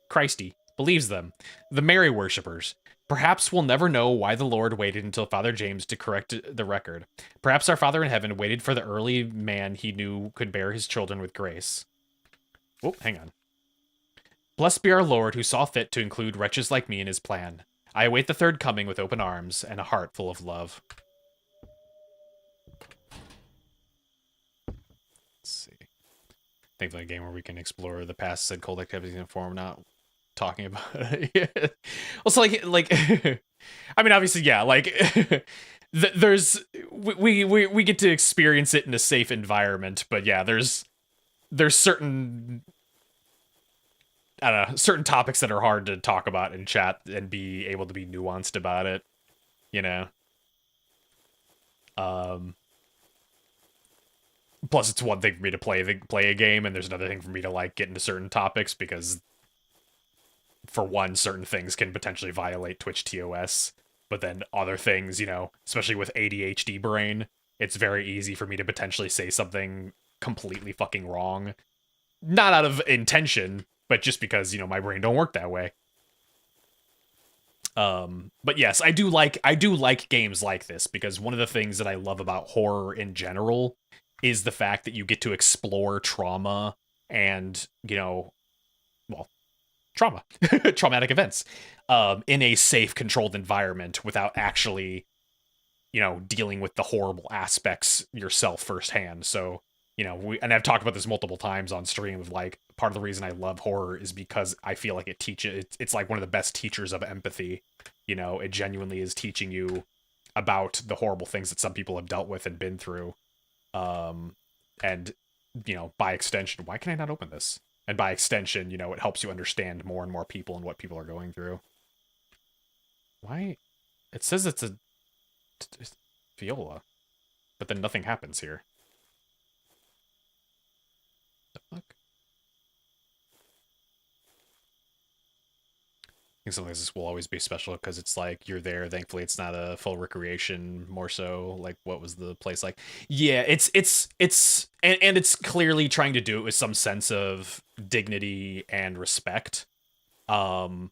Christy believes them. The Mary worshippers. Perhaps we'll never know why the Lord waited until Father James to correct the record. Perhaps our Father in heaven waited for the early man he knew could bear his children with grace. Oh, hang on. Blessed be our Lord, who saw fit to include wretches like me in his plan. I await the third coming with open arms and a heart full of love. Let's see. Thankfully, a game where we can explore the past said cult activities in a form not talking about it. Also, like, I mean, obviously, yeah, like, we get to experience it in a safe environment, but yeah, there's certain, I don't know, certain topics that are hard to talk about in chat and be able to be nuanced about it, you know? Plus, it's one thing for me to play a game, and there's another thing for me to, like, get into certain topics, because, for one, certain things can potentially violate Twitch TOS, but then other things, you know, especially with ADHD brain, it's very easy for me to potentially say something completely fucking wrong. Not out of intention, but just because, you know, my brain don't work that way. But yes, I do like games like this, because one of the things that I love about horror in general is the fact that you get to explore trauma and, you know, well, traumatic events, in a safe, controlled environment without actually, you know, dealing with the horrible aspects yourself firsthand. So, you know, and I've talked about this multiple times on stream of, like, part of the reason I love horror is because I feel like it's like one of the best teachers of empathy. You know, it genuinely is teaching you about the horrible things that some people have dealt with and been through. And, you know, by extension, why can I not open this? And by extension, you know, it helps you understand more and more people and what people are going through. Why? It says it's a viola, but then nothing happens here. The fuck? think something like this will always be special because it's like you're there. Thankfully, it's not a full recreation. More so, like what was the place like? Yeah, and it's clearly trying to do it with some sense of dignity and respect. Um,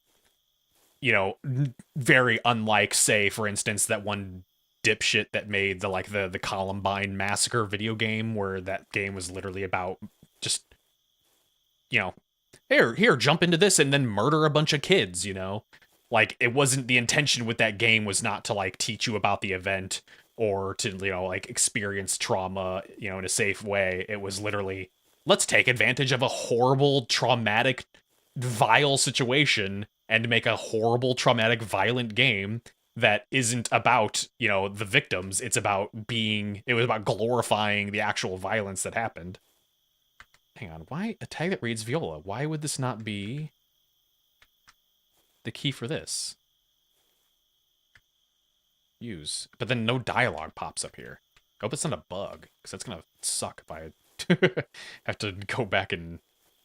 very unlike, say, for instance, that one dipshit that made the Columbine Massacre video game, where that game was literally about just you know here, jump into this and then murder a bunch of kids, Like, it wasn't the intention with that game was not to, like, teach you about the event or to, like, experience trauma, in a safe way. It was literally, let's take advantage of a horrible, traumatic, vile situation and make a horrible, traumatic, violent game that isn't about, the victims. It was about glorifying the actual violence that happened. Hang on, why a tag that reads Viola? Why would this not be the key for this? Use. But then no dialogue pops up here. I hope it's not a bug, because that's gonna suck if I have to go back and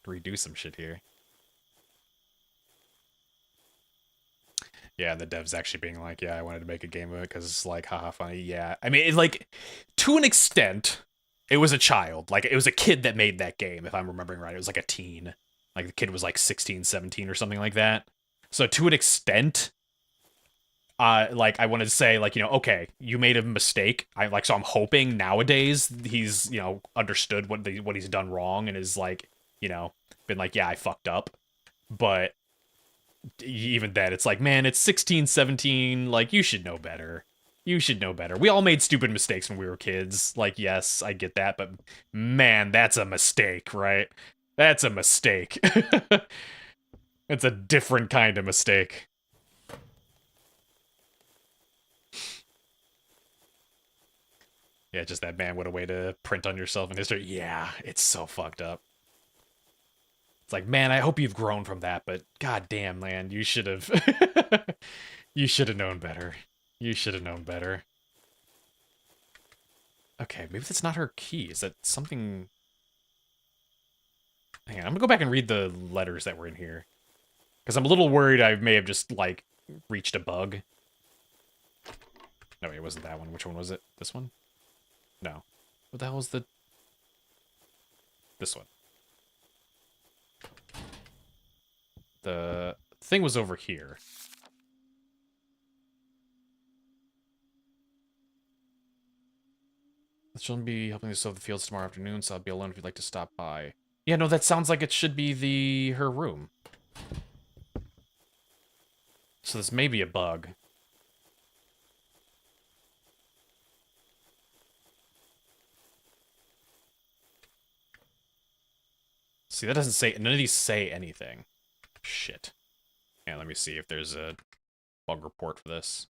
redo some shit here. Yeah, the devs actually being like, yeah, I wanted to make a game of it because it's like, haha, funny. Yeah, I mean, to an extent, it was a child. Like, it was a kid that made that game, if I'm remembering right. It was like a teen. Like, the kid was like 16, 17 or something like that. So to an extent, like, I wanted to say, like, okay, you made a mistake. So I'm hoping nowadays he's, understood what he's done wrong and is like, been like, yeah, I fucked up. But even then, it's like, man, it's 16, 17, like, you should know better. You should know better. We all made stupid mistakes when we were kids. Like, yes, I get that, but man, that's a mistake, right? That's a mistake. It's a different kind of mistake. Yeah, just that, man, what a way to print on yourself in history. Yeah, it's so fucked up. It's like, man, I hope you've grown from that, but goddamn, man, you should have... you should have known better. You should have known better. Okay, maybe that's not her key. Is that something... Hang on, I'm gonna go back and read the letters that were in here. Because I'm a little worried I may have just, like, reached a bug. No, it wasn't that one. Which one was it? This one? No. What the hell was the... This one. The thing was over here. She'll be helping to sow the fields tomorrow afternoon, so I'll be alone if you'd like to stop by. Yeah, no, that sounds like it should be her room. So this may be a bug. See, that doesn't say... None of these say anything. Shit. Yeah, let me see if there's a bug report for this.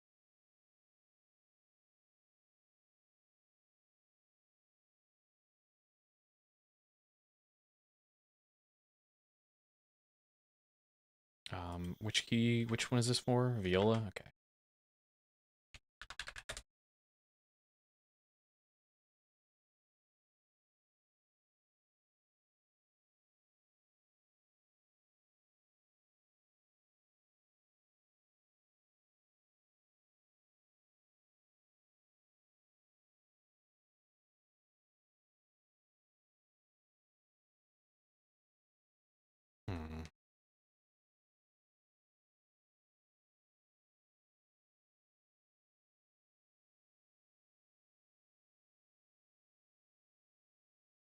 Which one is this for? Viola? Okay.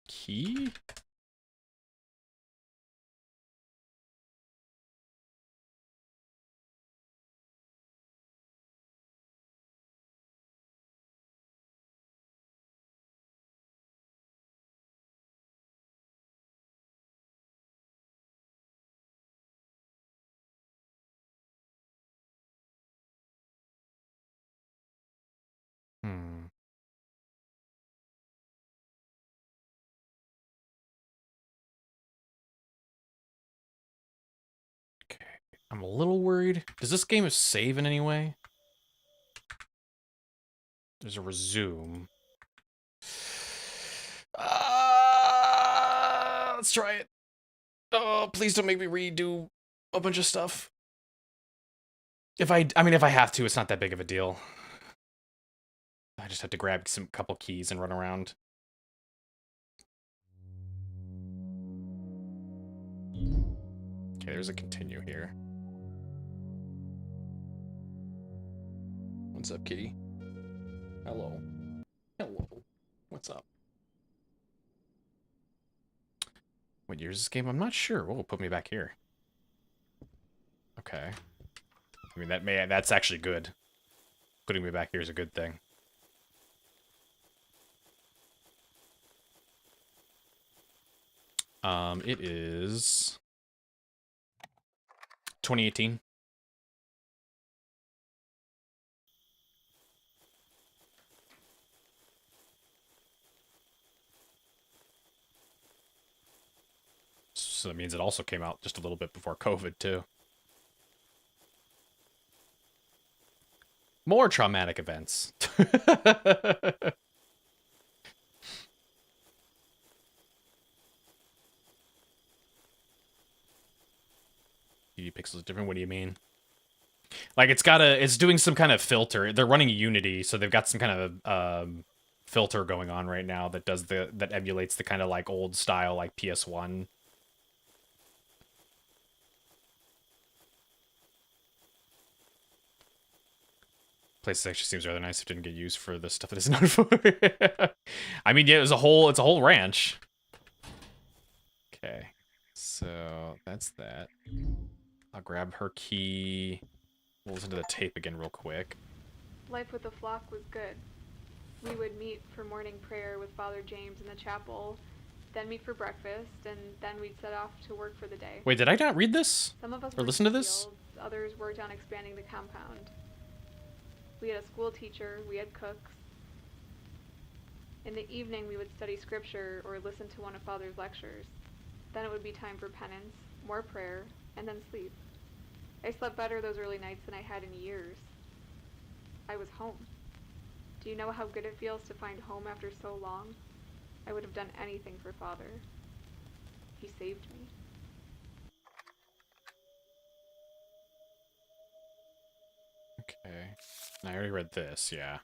Key? Okay. I'm a little worried. Does this game save in any way? There's a resume. Let's try it. Oh, please don't make me redo a bunch of stuff. If I mean, if I have to, it's not that big of a deal. I just have to grab some couple keys and run around. Okay, there's a continue here. What's up, kitty? Hello. Hello. What's up? What year is this game? I'm not sure. What will put me back here? Okay. I mean, that's actually good. Putting me back here is a good thing. It is 2018. So that means it also came out just a little bit before COVID, too. More traumatic events. Pixels different? What do you mean? Like, it's doing some kind of filter. They're running Unity, so they've got some kind of filter going on right now that that emulates the kind of like old style like PS1. Place actually seems rather nice if it didn't get used for the stuff it is known for. I mean, yeah, it's a whole ranch. Okay. So that's that. I'll grab her key. We'll listen to the tape again real quick. Life with the flock was good. We would meet for morning prayer with Father James in the chapel, then meet for breakfast, and then we'd set off to work for the day. Wait, did I not read this? Some of us or worked listen to in the this? fields, others worked on expanding the compound. We had a school teacher, we had cooks. In the evening, we would study scripture or listen to one of Father's lectures. Then it would be time for penance, more prayer, and then sleep. I slept better those early nights than I had in years. I was home. Do you know how good it feels to find home after so long? I would have done anything for Father. He saved me. Okay. I already read this, yeah.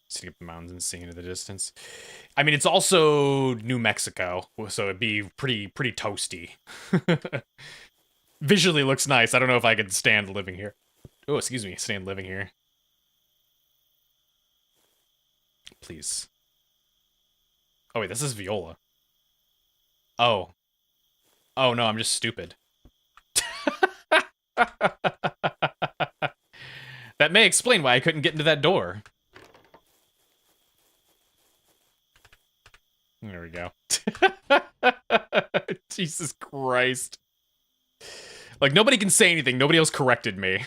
Sitting up the mountains and seeing into the distance. I mean, it's also New Mexico, so it'd be pretty toasty. Visually looks nice. I don't know if I could stand living here. Oh, excuse me, stand living here. Please. Oh, wait, this is Viola. Oh. Oh, no, I'm just stupid. That may explain why I couldn't get into that door. There we go. Jesus Christ. Like, nobody can say anything. Nobody else corrected me.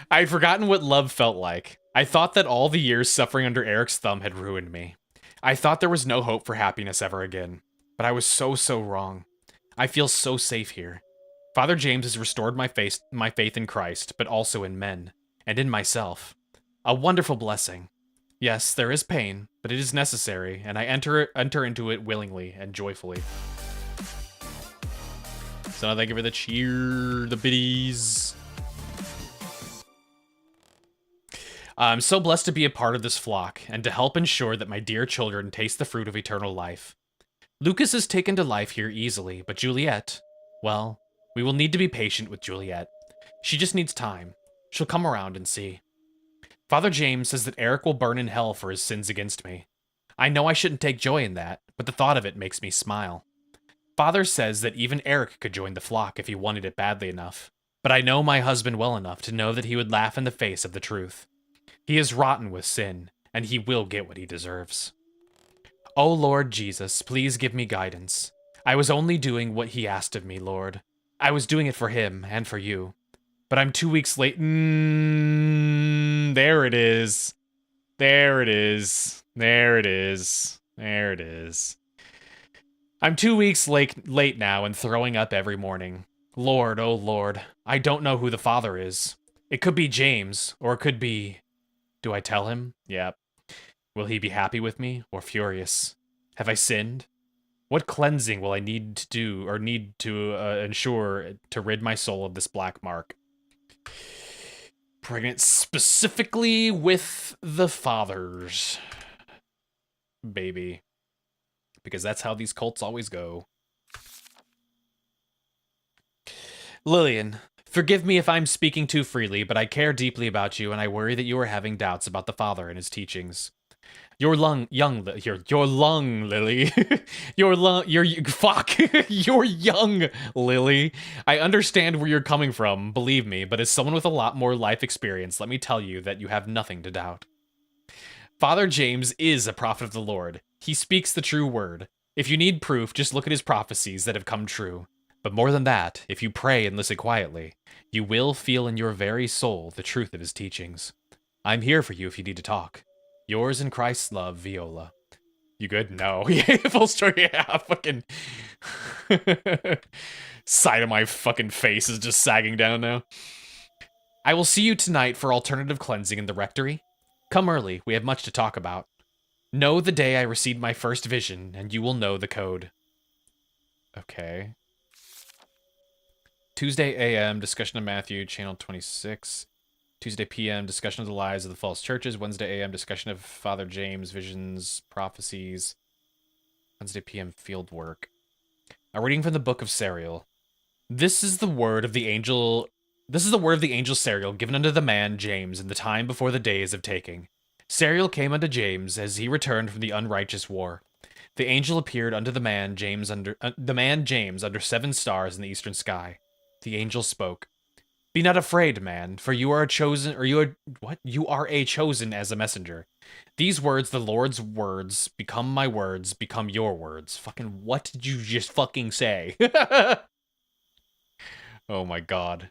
I had forgotten what love felt like. I thought that all the years suffering under Eric's thumb had ruined me. I thought there was no hope for happiness ever again. But I was so wrong. I feel so safe here. Father James has restored my faith in Christ, but also in men, and in myself. A wonderful blessing. Yes, there is pain, but it is necessary, and I enter into it willingly and joyfully. So now thank you for the cheer, the biddies. I'm so blessed to be a part of this flock, and to help ensure that my dear children taste the fruit of eternal life. Lucas is taken to life here easily, but Juliet, well, we will need to be patient with Juliet. She just needs time. She'll come around and see. Father James says that Eric will burn in hell for his sins against me. I know I shouldn't take joy in that, but the thought of it makes me smile. Father says that even Eric could join the flock if he wanted it badly enough, but I know my husband well enough to know that he would laugh in the face of the truth. He is rotten with sin, and he will get what he deserves. Oh Lord Jesus, please give me guidance. I was only doing what he asked of me, Lord. I was doing it for him and for you. But I'm 2 weeks late. There it is. There it is. There it is. There it is. I'm 2 weeks late now and throwing up every morning. Lord, oh Lord, I don't know who the father is. It could be James, or it could be... Do I tell him? Yep. Will he be happy with me, or furious? Have I sinned? What cleansing will I need to do, or need to ensure to rid my soul of this black mark? Pregnant specifically with the fathers. Baby. Because that's how these cults always go. Lillian, forgive me if I'm speaking too freely, but I care deeply about you, and I worry that you are having doubts about the Father and his teachings. Your lung, Lily. Fuck. You're young, Lily. I understand where you're coming from, believe me, but as someone with a lot more life experience, let me tell you that you have nothing to doubt. Father James is a prophet of the Lord. He speaks the true word. If you need proof, just look at his prophecies that have come true. But more than that, if you pray and listen quietly, you will feel in your very soul the truth of his teachings. I'm here for you if you need to talk. Yours in Christ's love, Viola. You good? No. Yeah, full story. Yeah, fucking... Side of my fucking face is just sagging down now. I will see you tonight for alternative cleansing in the rectory. Come early, we have much to talk about. Know the day I received my first vision, and you will know the code. Okay. Tuesday AM, discussion of Matthew, channel 26. Tuesday PM, discussion of the lives of the false churches. Wednesday AM, discussion of Father James, visions, prophecies. Wednesday PM, field work. A reading from the book of Serial. This is the word of the angel... This is the word of the angel Serial, given unto the man James in the time before the days of taking. Serial came unto James as he returned from the unrighteous war. The angel appeared unto the man James under 7 stars in the eastern sky. The angel spoke. Be not afraid, man, for you are a chosen, or you are, what? You are a chosen as a messenger. These words, the Lord's words, become my words, become your words. Fucking, what did you just fucking say? Oh my god.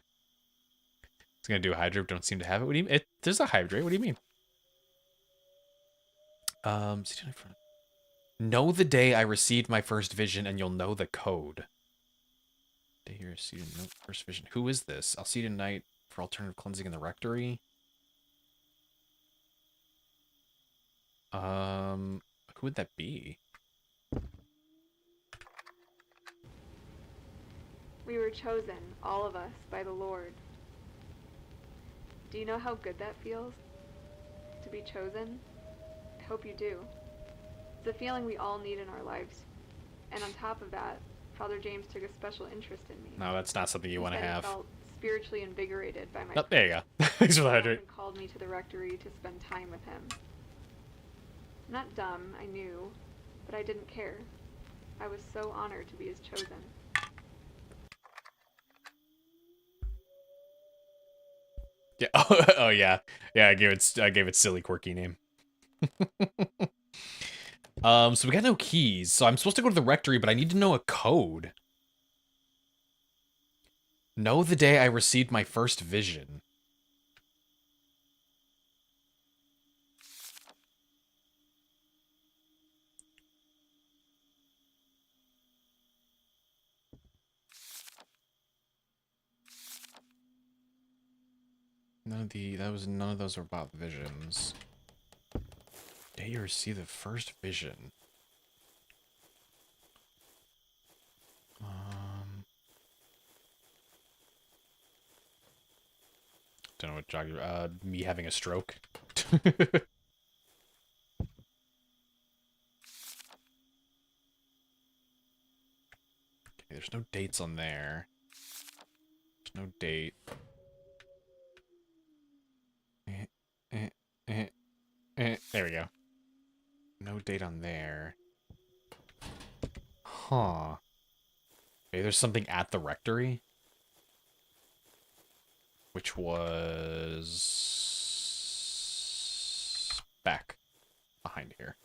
It's gonna do a hydrate, don't seem to have it. What do you mean? There's a hydrate, what do you mean? Know the day I received my first vision, and you'll know the code. Day you received my first vision. Who is this? I'll see you tonight for alternative cleansing in the rectory. Who would that be? We were chosen, all of us, by the Lord. Do you know how good that feels? To be chosen? I hope you do. It's a feeling we all need in our lives. And on top of that, Father James took a special interest in me. No, that's not something you want to have. I felt spiritually invigorated by my Oh, there you go. Thanks for the hydrate. He called me to the rectory to spend time with him. Not dumb, I knew, but I didn't care. I was so honored to be his chosen. Yeah. Oh yeah. Yeah. I gave it silly quirky name. So we got no keys. So I'm supposed to go to the rectory, but I need to know a code. Know the day I received my first vision. None of those were about visions. Day you receive the first vision. Don't know what jog. Me having a stroke. Okay, there's no dates on there. There's no date. There we go. No date on there. Huh. Okay, there's something at the rectory. Which was... back. Behind here.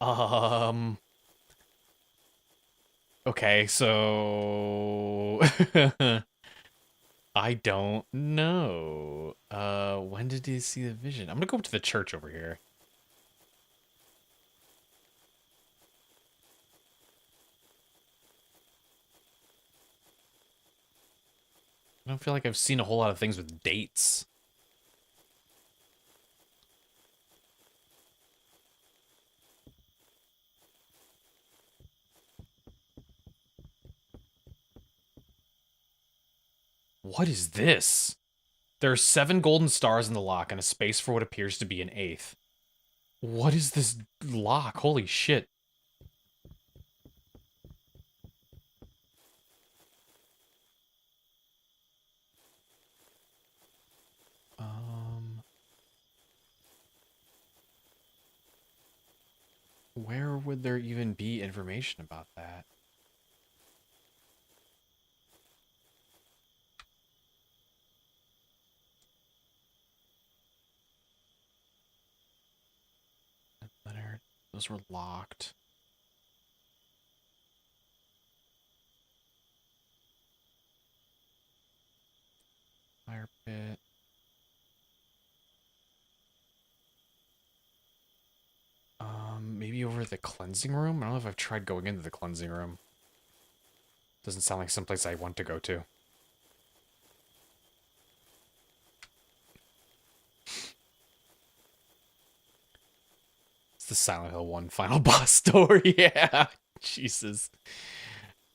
um. Okay, so I don't know. When did he see the vision? I'm gonna go up to the church over here. I don't feel like I've seen a whole lot of things with dates. What is this? There are 7 golden stars in the lock and a space for what appears to be an 8th. What is this lock? Holy shit. Where would there even be information about that? Leonard, those were locked. Fire pit. Maybe over the cleansing room? I don't know if I've tried going into the cleansing room. Doesn't sound like someplace I want to go to. It's the Silent Hill 1 final boss story, yeah. Jesus.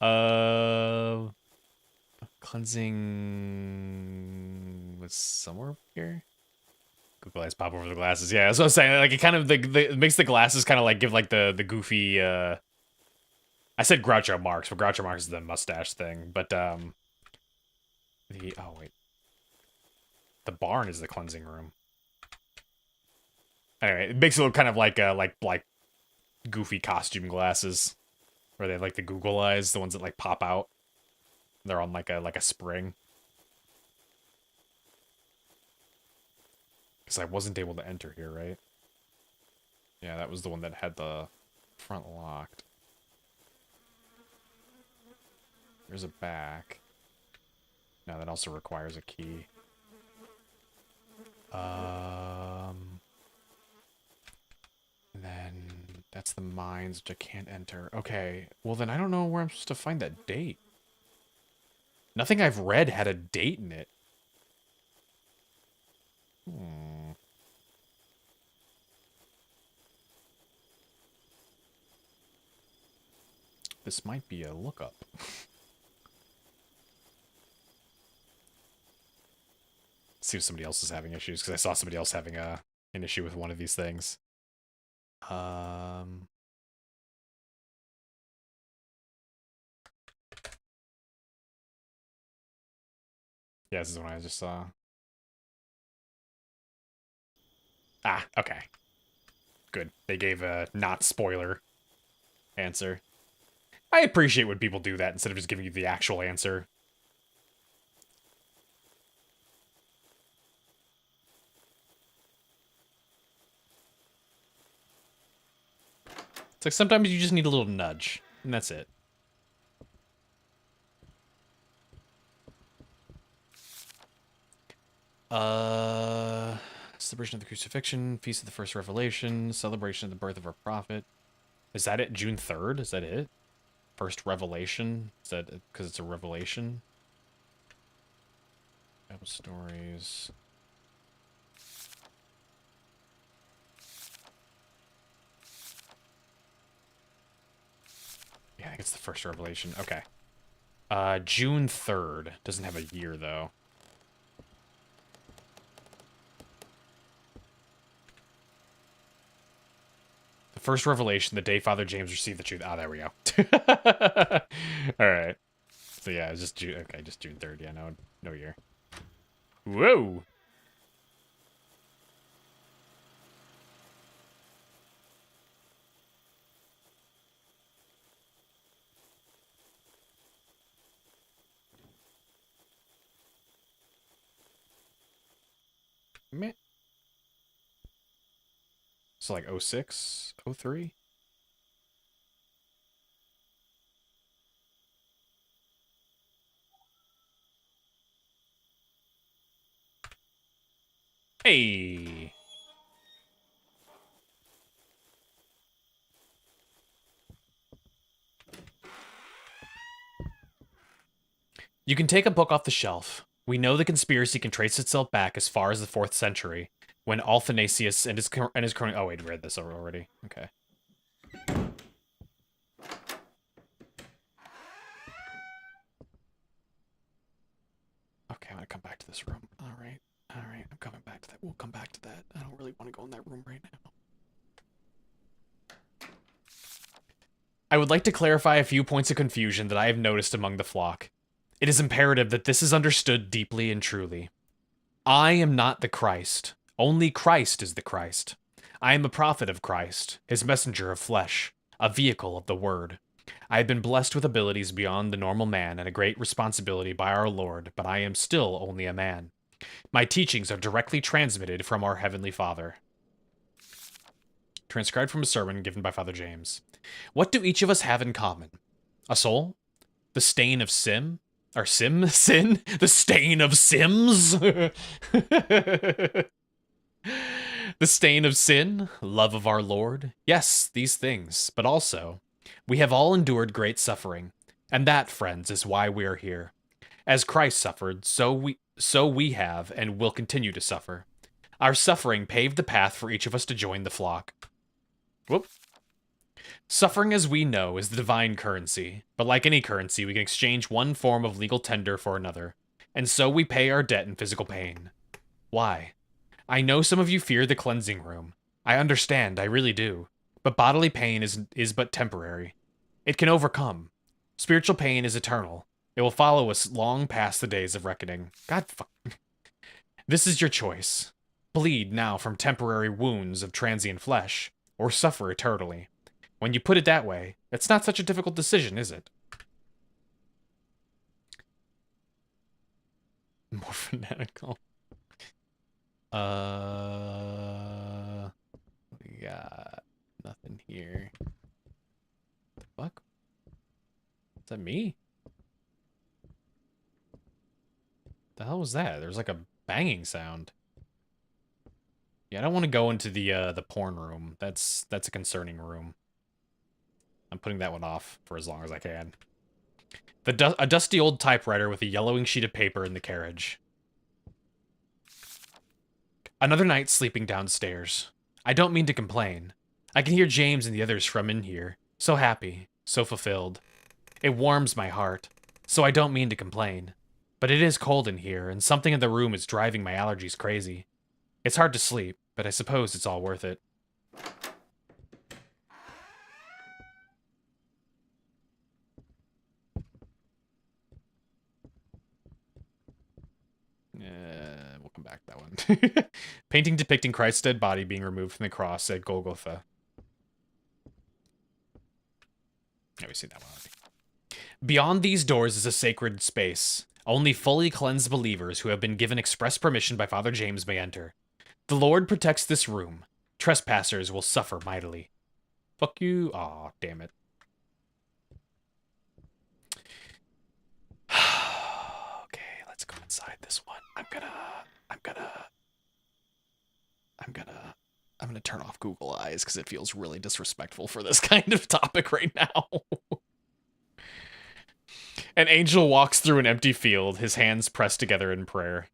Cleansing was somewhere up here? Google Eyes pop over the glasses. Yeah, that's what I was saying. Like, it kind of it makes the glasses kind of like give like the goofy. I said Groucho Marx, but Groucho Marx is the mustache thing. But oh wait, the barn is the cleansing room. Anyway, it makes it look kind of like like goofy costume glasses, where they have like the Google eyes, the ones that like pop out. They're on like a spring. Because I wasn't able to enter here, right? Yeah, that was the one that had the front locked. There's a back. Now that also requires a key. And then that's the mines, which I can't enter. Okay, well then I don't know where I'm supposed to find that date. Nothing I've read had a date in it. This might be a lookup. See if somebody else is having issues, because I saw somebody else having an issue with one of these things. Yeah, this is the one I just saw. Ah, okay. Good. They gave a not spoiler answer. I appreciate when people do that instead of just giving you the actual answer. It's like sometimes you just need a little nudge, and that's it. Celebration of the Crucifixion, Feast of the First Revelation, Celebration of the Birth of our Prophet. Is that it? June 3rd? Is that it? First Revelation? Is that because it's a revelation? Bible stories. Yeah, I think it's the first revelation. Okay. June 3rd. Doesn't have a year, though. The first revelation, the day Father James received the truth. Ah, there we go. Alright. So yeah, it's just June. Okay, just June 3rd. Yeah, no year. Whoa! So like 06, 03? Hey. You can take a book off the shelf. We know the conspiracy can trace itself back as far as the 4th century, when Athanasius and his crony... Oh, wait, read this already. Okay. Okay, I'm gonna come back to this room. Alright, I'm coming back to that. We'll come back to that. I don't really want to go in that room right now. I would like to clarify a few points of confusion that I have noticed among the flock. It is imperative that this is understood deeply and truly. I am not the Christ. Only Christ is the Christ. I am a prophet of Christ, his messenger of flesh, a vehicle of the word. I have been blessed with abilities beyond the normal man and a great responsibility by our Lord, but I am still only a man. My teachings are directly transmitted from our Heavenly Father. Transcribed from a sermon given by Father James. What do each of us have in common? A soul? The stain of sin? Or sin? The stain of Sims? The stain of sin? Love of our Lord? Yes, these things, but also, we have all endured great suffering, and that, friends, is why we are here. As Christ suffered, so we have and will continue to suffer. Our suffering paved the path for each of us to join the flock. Whoop. Suffering, as we know, is the divine currency, but like any currency, we can exchange one form of legal tender for another, and so we pay our debt in physical pain. Why? I know some of you fear the cleansing room. I understand, I really do. But bodily pain is but temporary. It can overcome. Spiritual pain is eternal. It will follow us long past the days of reckoning. God fuck. This is your choice. Bleed now from temporary wounds of transient flesh, or suffer eternally. When you put it that way, it's not such a difficult decision, is it? More fanatical. We got nothing here. The fuck? Is that me? The hell was that? There's like a banging sound. Yeah, I don't want to go into the porn room. That's a concerning room. I'm putting that one off for as long as I can. A dusty old typewriter with a yellowing sheet of paper in the carriage. Another night sleeping downstairs. I don't mean to complain. I can hear James and the others from in here. So happy, so fulfilled. It warms my heart. So I don't mean to complain. But it is cold in here, and something in the room is driving my allergies crazy. It's hard to sleep, but I suppose it's all worth it. We'll come back to that one. Painting depicting Christ's dead body being removed from the cross at Golgotha. Yeah, we've seen that one already. Beyond these doors is a sacred space. Only fully cleansed believers who have been given express permission by Father James may enter. The Lord protects this room. Trespassers will suffer mightily. Fuck you. Aw, damn it. Okay, let's go inside this one. I'm gonna turn off Google Eyes because it feels really disrespectful for this kind of topic right now. An angel walks through an empty field, his hands pressed together in prayer.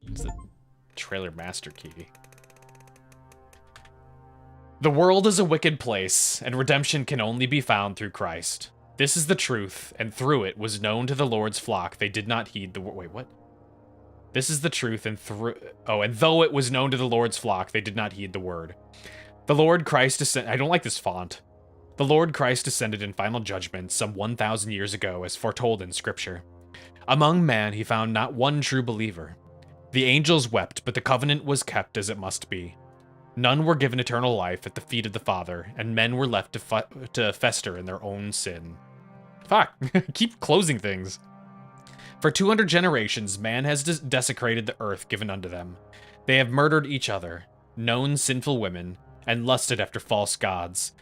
It's the trailer master key. The world is a wicked place, and redemption can only be found through Christ. This is the truth, and through it was known to the Lord's flock. They did not heed the word. Wait, what? This is the truth, and and though it was known to the Lord's flock, they did not heed the word. The Lord Christ descended. I don't like this font. The Lord Christ descended in final judgment some 1,000 years ago, as foretold in Scripture. Among man he found not one true believer. The angels wept, but the covenant was kept as it must be. None were given eternal life at the feet of the Father, and men were left to fester in their own sin. Fuck, keep closing things. For 200 generations, man has desecrated the earth given unto them. They have murdered each other. known sinful women, and lusted after false gods.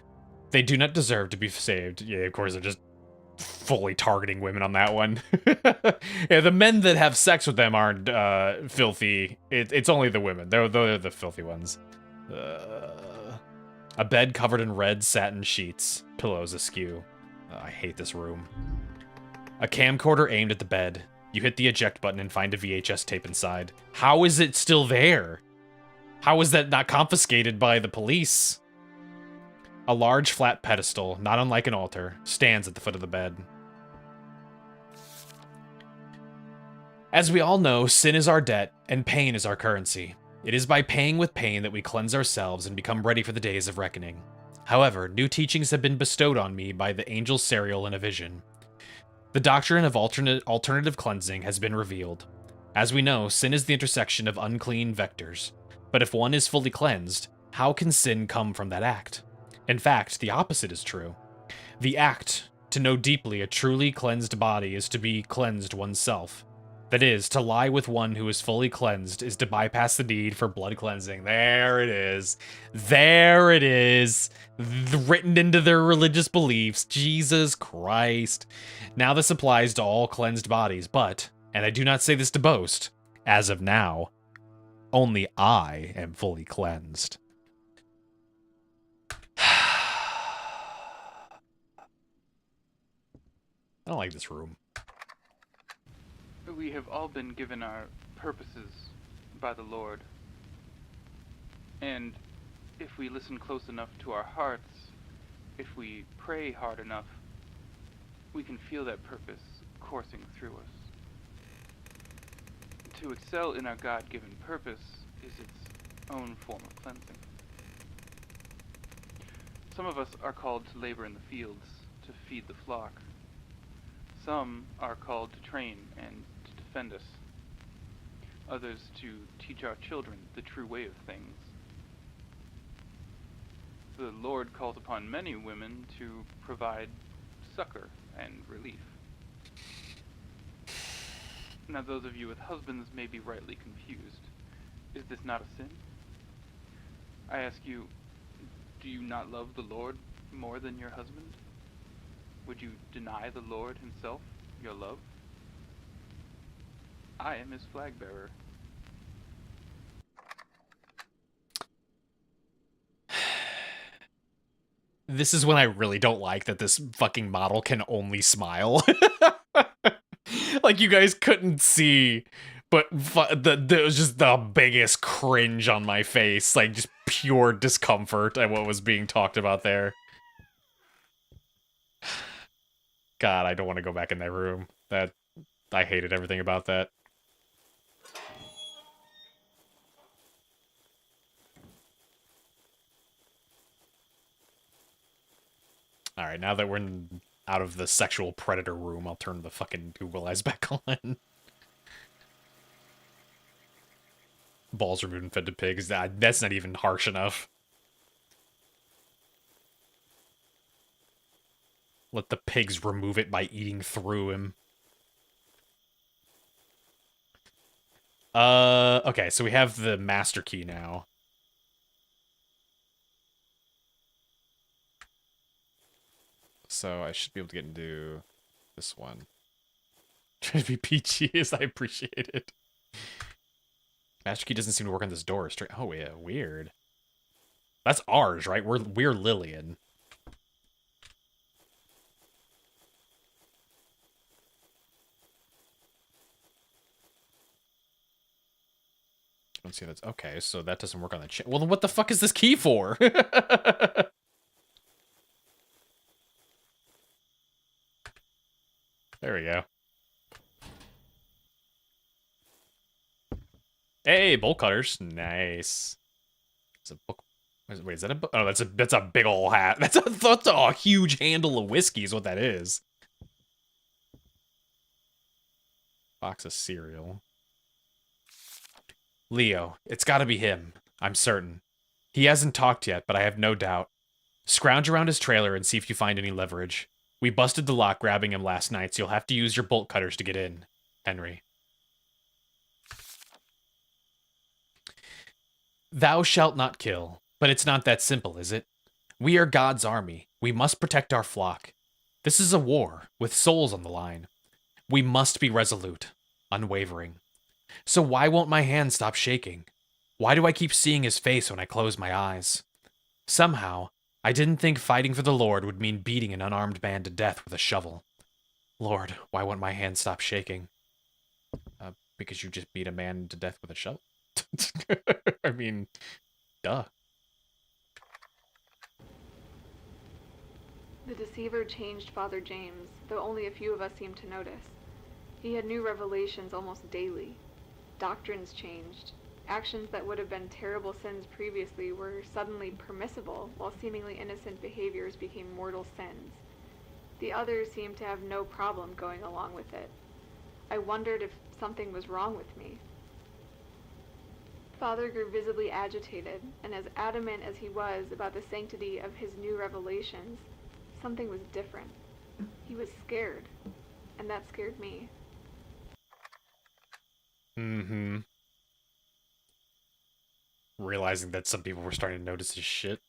They do not deserve to be saved. Yeah, of course, they're just fully targeting women on that one. Yeah, the men that have sex with them aren't filthy. It's only the women. They're the filthy ones. A bed covered in red satin sheets. Pillows askew. I hate this room. A camcorder aimed at the bed. You hit the eject button and find a VHS tape inside. How is it still there? How is that not confiscated by the police? A large flat pedestal, not unlike an altar, stands at the foot of the bed. As we all know, sin is our debt, and pain is our currency. It is by paying with pain that we cleanse ourselves and become ready for the days of reckoning. However, new teachings have been bestowed on me by the angel Serial in a vision. The doctrine of alternative cleansing has been revealed. As we know, sin is the intersection of unclean vectors. But if one is fully cleansed, how can sin come from that act? In fact, the opposite is true. The act to know deeply a truly cleansed body is to be cleansed oneself. That is, to lie with one who is fully cleansed is to bypass the need for blood cleansing. There it is. There it is. Written into their religious beliefs. Jesus Christ. Now this applies to all cleansed bodies, but, and I do not say this to boast, as of now, only I am fully cleansed. I don't like this room. We have all been given our purposes by the Lord. And if we listen close enough to our hearts, if we pray hard enough, we can feel that purpose coursing through us. To excel in our God-given purpose is its own form of cleansing. Some of us are called to labor in the fields, to feed the flock. Some are called to train and to defend us. Others to teach our children the true way of things. The Lord calls upon many women to provide succor and relief. Now those of you with husbands may be rightly confused. Is this not a sin? I ask you, do you not love the Lord more than your husband? Would you deny the Lord himself your love? I am his flag bearer. This is when I really don't like that this fucking model can only smile. Like, you guys couldn't see, but there was just the biggest cringe on my face. Like, just pure discomfort at what was being talked about there. God, I don't want to go back in that room. I hated everything about that. Alright, now that we're out of the sexual predator room, I'll turn the fucking Google eyes back on. Balls removed and fed to pigs. That's not even harsh enough. Let the pigs remove it by eating through him. Okay, so we have the master key now. So I should be able to get into this one. Trying to be peachy as I appreciate it. Master key doesn't seem to work on this door. Oh yeah, weird. That's ours, right? We're Lillian. I don't see that's okay. So that doesn't work on the chain. Well, then what the fuck is this key for? There we go. Hey, bolt cutters. Nice. It's a book. Wait, is that a book? Oh, that's a big ol' hat. That's a huge handle of whiskey is what that is. Box of cereal. Leo, it's gotta be him. I'm certain. He hasn't talked yet, but I have no doubt. Scrounge around his trailer and see if you find any leverage. We busted the lock grabbing him last night, so you'll have to use your bolt cutters to get in. Henry. Thou shalt not kill. But it's not that simple, is it? We are God's army. We must protect our flock. This is a war, with souls on the line. We must be resolute, unwavering. So why won't my hand stop shaking? Why do I keep seeing his face when I close my eyes? Somehow, I didn't think fighting for the Lord would mean beating an unarmed man to death with a shovel. Lord, why won't my hand stop shaking? Because you just beat a man to death with a shovel? I mean, duh. The deceiver changed Father James, though only a few of us seemed to notice. He had new revelations almost daily. Doctrines changed. Actions that would have been terrible sins previously were suddenly permissible, while seemingly innocent behaviors became mortal sins. The others seemed to have no problem going along with it. I wondered if something was wrong with me. Father grew visibly agitated, and as adamant as he was about the sanctity of his new revelations, something was different. He was scared, and that scared me. Mm-hmm. Realizing that some people were starting to notice his shit.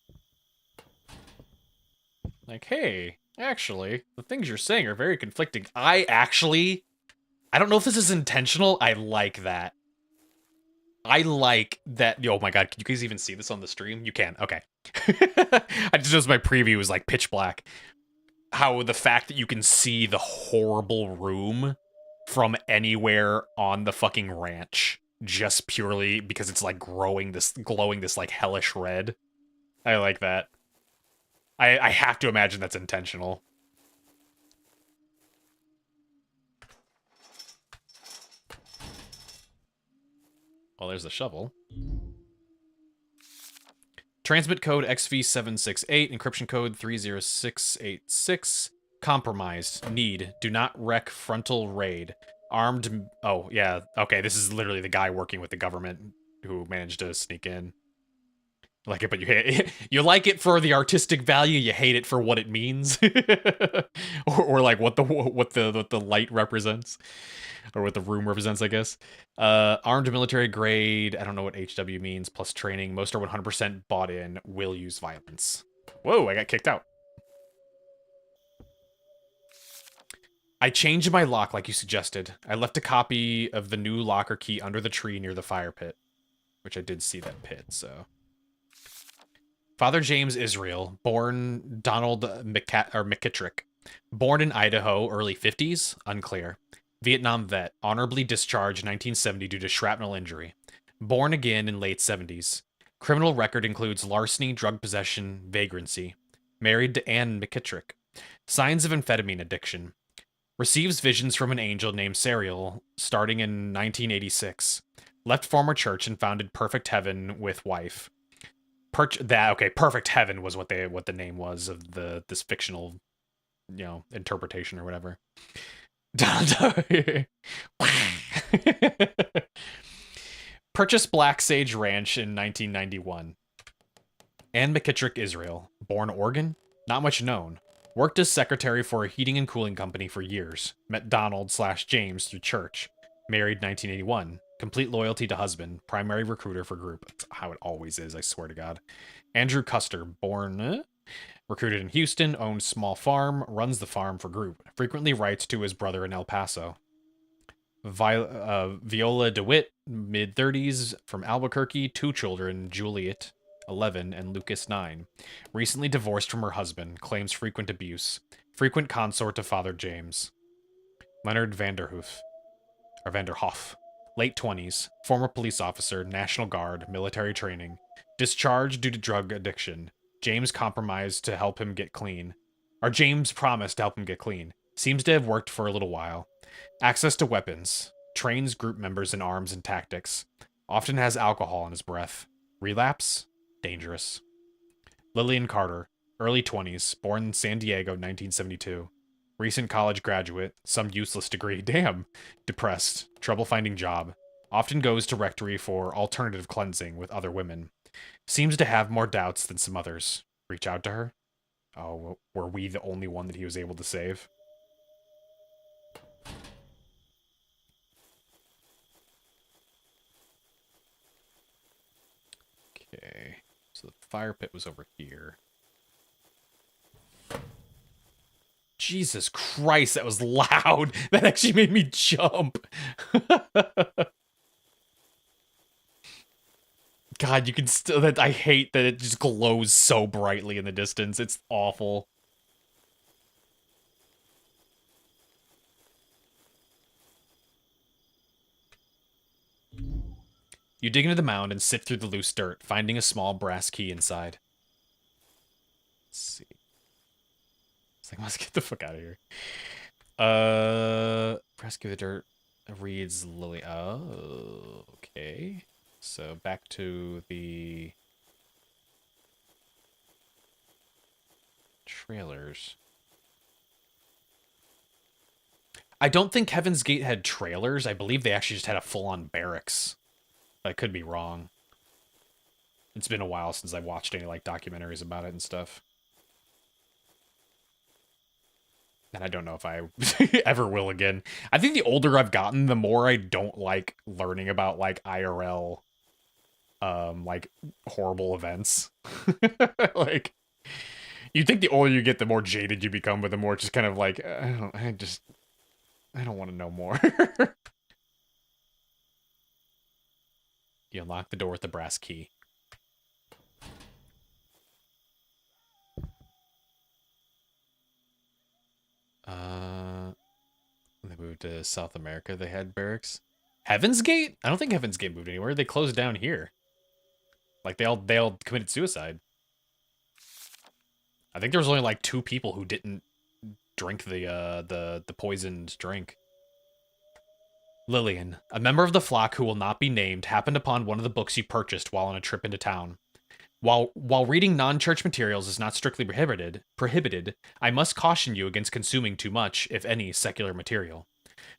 Like, hey, actually, the things you're saying are very conflicting. I don't know if this is intentional. I like that. I like that. Oh my god, can you guys even see this on the stream? You can. Okay. I just noticed my preview was like pitch black. How the fact that you can see the horrible room from anywhere on the fucking ranch just purely because it's like glowing this like hellish red. I like that. I have to imagine that's intentional. Well, there's the shovel. Transmit code XV768, encryption code 30686. Compromised. Need. Do not wreck frontal raid. Armed. Oh, yeah. Okay, this is literally the guy working with the government who managed to sneak in. Like it, but you hate it. You like it for the artistic value. You hate it for what it means, or like what the light represents, or what the room represents. I guess. Armed military grade. I don't know what HW means. Plus training. Most are 100% bought in. Will use violence. Whoa! I got kicked out. I changed my lock like you suggested. I left a copy of the new locker key under the tree near the fire pit, which I did see that pit. So. Father James Israel, born Donald McKittrick. Born in Idaho, early 50s, unclear. Vietnam vet, honorably discharged 1970 due to shrapnel injury. Born again in late 70s. Criminal record includes larceny, drug possession, vagrancy. Married to Ann McKittrick. Signs of amphetamine addiction. Receives visions from an angel named Serial, starting in 1986. Left former church and founded Perfect Heaven with wife. Perfect Heaven was what the name was of this fictional, interpretation or whatever. Purchased Black Sage Ranch in 1991. Ann McKittrick Israel, born Oregon, not much known. Worked as secretary for a heating and cooling company for years. Met Donald/James through church. Married 1981. Complete loyalty to husband. Primary recruiter for group. That's how it always is, I swear to God. Andrew Custer, born... recruited in Houston, owns small farm, runs the farm for group. Frequently writes to his brother in El Paso. Viola DeWitt, mid-30s, from Albuquerque. 2 children, Juliet, 11, and Lucas, 9. Recently divorced from her husband. Claims frequent abuse. Frequent consort to Father James. Leonard Vanderhoff. Late 20s, former police officer, National Guard, military training. Discharged due to drug addiction. James promised to help him get clean. Seems to have worked for a little while. Access to weapons. Trains group members in arms and tactics. Often has alcohol in his breath. Relapse? Dangerous. Lillian Carter, early 20s, born in San Diego, 1972. Recent college graduate, some useless degree, damn. Depressed, trouble finding job. Often goes to rectory for alternative cleansing with other women. Seems to have more doubts than some others. Reach out to her? Oh, were we the only one that he was able to save? So the fire pit was over here. Jesus Christ, that was loud. That actually made me jump. God, you can still... that I hate that it just glows so brightly in the distance. It's awful. You dig into the mound and sift through the loose dirt, finding a small brass key inside. Let's see. It's like, let's get the fuck out of here. Brass key of the dirt reads Lily. Oh, okay. So back to the trailers. I don't think Heaven's Gate had trailers. I believe they actually just had a full-on barracks. I could be wrong. It's been a while since I watched any like documentaries about it and stuff. And I don't know if I ever will again. I think the older I've gotten, the more I don't like learning about like IRL like horrible events. Like you think the older you get, the more jaded you become, but the more just kind of like I don't want to know more. You unlock the door with the brass key. They moved to South America. They had barracks. Heaven's Gate? I don't think Heaven's Gate moved anywhere. They closed down here. Like they all committed suicide. I think there was only like 2 people who didn't drink the poisoned drink. Lillian, a member of the flock who will not be named, happened upon one of the books you purchased while on a trip into town. While reading non-church materials is not strictly prohibited, I must caution you against consuming too much, if any, secular material.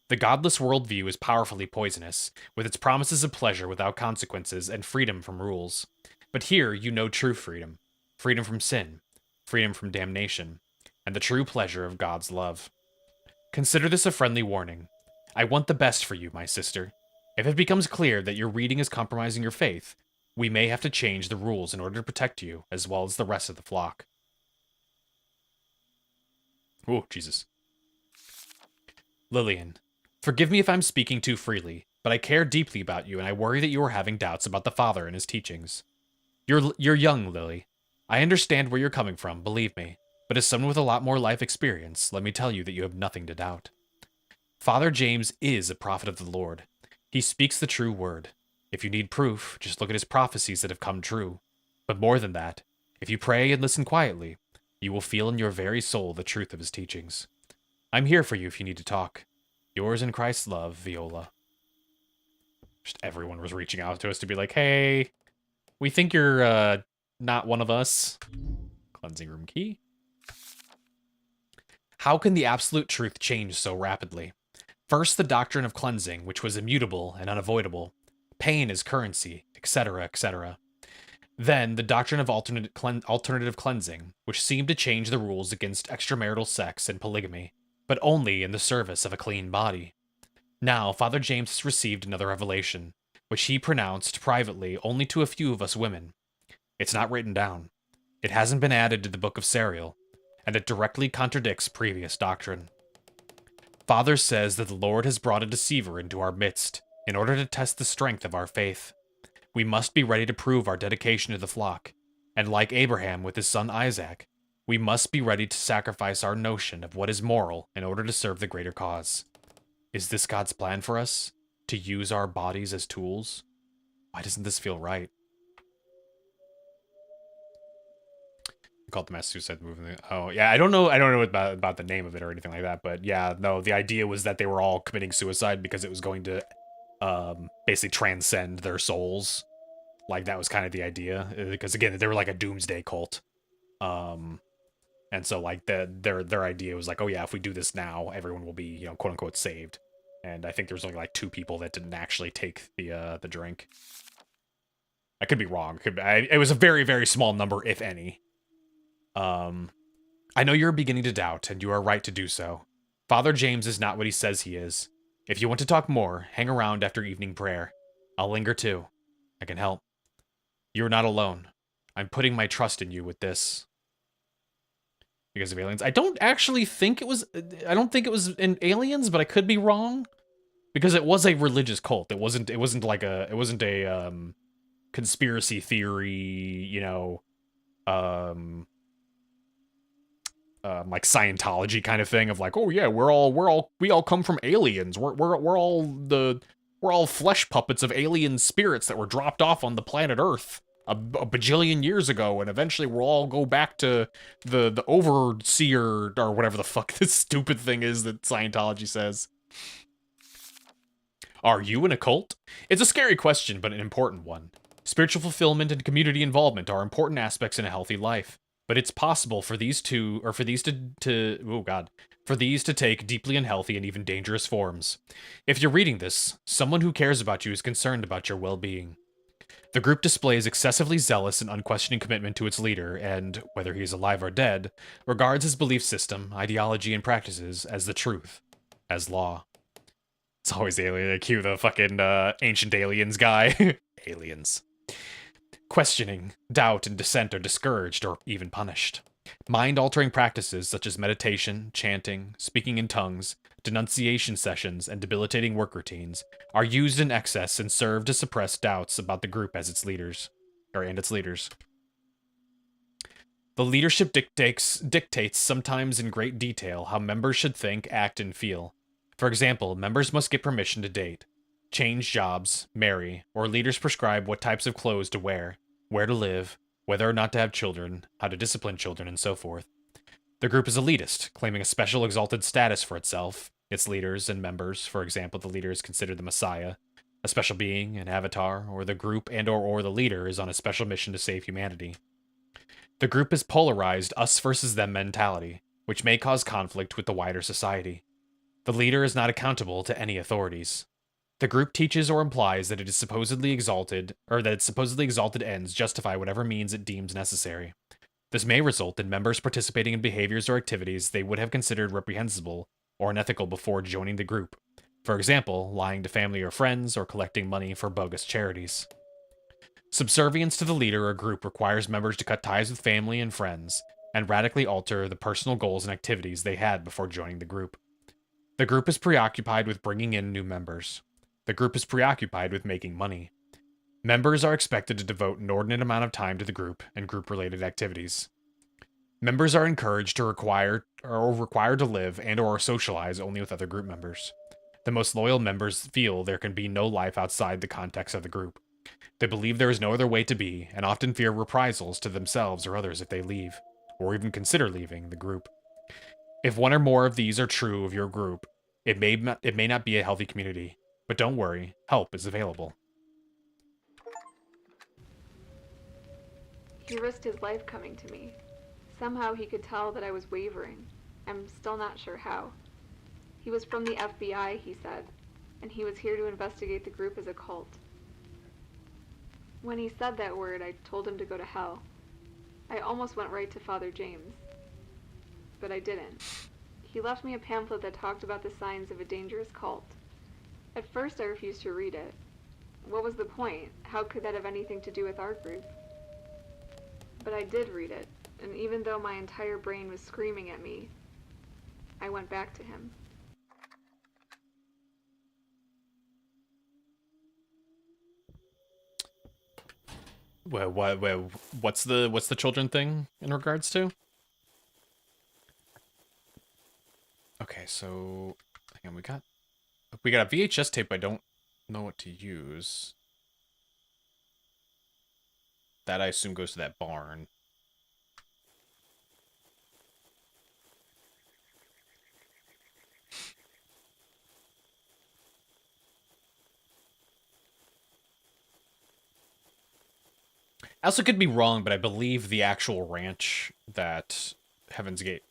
The godless worldview is powerfully poisonous, with its promises of pleasure without consequences and freedom from rules. But here you know true freedom. Freedom from sin. Freedom from damnation. And the true pleasure of God's love. Consider this a friendly warning. I want the best for you, my sister. If it becomes clear that your reading is compromising your faith, we may have to change the rules in order to protect you, as well as the rest of the flock. Oh, Jesus. Lillian, forgive me if I'm speaking too freely, but I care deeply about you and I worry that you are having doubts about the Father and his teachings. You're young, Lily. I understand where you're coming from, believe me, but as someone with a lot more life experience, let me tell you that you have nothing to doubt. Father James is a prophet of the Lord. He speaks the true word. If you need proof, just look at his prophecies that have come true. But more than that, if you pray and listen quietly, you will feel in your very soul the truth of his teachings. I'm here for you if you need to talk. Yours in Christ's love, Viola. Just everyone was reaching out to us to be like, hey, we think you're not one of us. Cleansing room key. How can the absolute truth change so rapidly? First, the doctrine of cleansing, which was immutable and unavoidable. Pain is currency, etc., etc. Then, the doctrine of alternative cleansing, which seemed to change the rules against extramarital sex and polygamy, but only in the service of a clean body. Now, Father James has received another revelation, which he pronounced privately only to a few of us women. It's not written down. It hasn't been added to the Book of Serial, and it directly contradicts previous doctrine. Father says that the Lord has brought a deceiver into our midst, in order to test the strength of our faith. We must be ready to prove our dedication to the flock, and like Abraham with his son Isaac, we must be ready to sacrifice our notion of what is moral in order to serve the greater cause. Is this God's plan for us? To use our bodies as tools? Why doesn't this feel right? Called the mass suicide movement. Oh yeah, I don't know about the name of it or anything like that, but yeah, no, the idea was that they were all committing suicide because it was going to basically transcend their souls. Like that was kind of the idea, because again, they were like a doomsday cult. And so like their idea was like, oh yeah, if we do this now, everyone will be, you know, quote unquote saved. And I think there was only like 2 people that didn't actually take the drink. I could be wrong. It was a very, very small number, if any. I know you're beginning to doubt, and you are right to do so. Father James is not what he says he is. If you want to talk more, hang around after evening prayer. I'll linger too. I can help. You are not alone. I'm putting my trust in you with this. Because of aliens. I don't actually think it was... I don't think it was in aliens, but I could be wrong. Because it was a religious cult. It wasn't like a... It wasn't a, conspiracy theory, you know, like Scientology kind of thing of like, oh yeah, we all come from aliens. We're all flesh puppets of alien spirits that were dropped off on the planet Earth a bajillion years ago, and eventually we'll all go back to the overseer or whatever the fuck this stupid thing is that Scientology says. Are you in a cult? It's a scary question, but an important one. Spiritual fulfillment and community involvement are important aspects in a healthy life. But it's possible for these to take deeply unhealthy and even dangerous forms. If you're reading this, someone who cares about you is concerned about your well-being. The group displays excessively zealous and unquestioning commitment to its leader, and, whether he is alive or dead, regards his belief system, ideology, and practices as the truth, as law. It's always alien. Cue the fucking ancient aliens guy. Aliens. Questioning, doubt, and dissent are discouraged or even punished. Mind-altering practices such as meditation, chanting, speaking in tongues, denunciation sessions, and debilitating work routines are used in excess and serve to suppress doubts about the group as its leaders. The leadership dictates sometimes in great detail how members should think, act, and feel. For example, members must get permission to date, change jobs, marry, or leaders prescribe what types of clothes to wear, where to live, whether or not to have children, how to discipline children, and so forth. The group is elitist, claiming a special exalted status for itself, its leaders and members. For example, the leader is considered the Messiah, a special being, an avatar, or the group and/or the leader is on a special mission to save humanity. The group is polarized us versus them mentality, which may cause conflict with the wider society. The leader is not accountable to any authorities. The group teaches or implies that its supposedly exalted ends justify whatever means it deems necessary. This may result in members participating in behaviors or activities they would have considered reprehensible or unethical before joining the group. For example, lying to family or friends or collecting money for bogus charities. Subservience to the leader or group requires members to cut ties with family and friends and radically alter the personal goals and activities they had before joining the group. The group is preoccupied with bringing in new members. The group is preoccupied with making money. Members are expected to devote an inordinate amount of time to the group and group-related activities. Members are encouraged to required to live and/or socialize only with other group members. The most loyal members feel there can be no life outside the context of the group. They believe there is no other way to be, and often fear reprisals to themselves or others if they leave, or even consider leaving, the group. If one or more of these are true of your group, it may not be a healthy community. But don't worry, help is available. He risked his life coming to me. Somehow he could tell that I was wavering. I'm still not sure how. He was from the FBI, he said, and he was here to investigate the group as a cult. When he said that word, I told him to go to hell. I almost went right to Father James. But I didn't. He left me a pamphlet that talked about the signs of a dangerous cult. At first I refused to read it. What was the point? How could that have anything to do with our group? But I did read it, and even though my entire brain was screaming at me, I went back to him. Well, what's the children thing in regards to? Okay, so hang on, we got a VHS tape. I don't know what to use. That I assume goes to that barn. I also could be wrong, but I believe the actual ranch that Heaven's Gate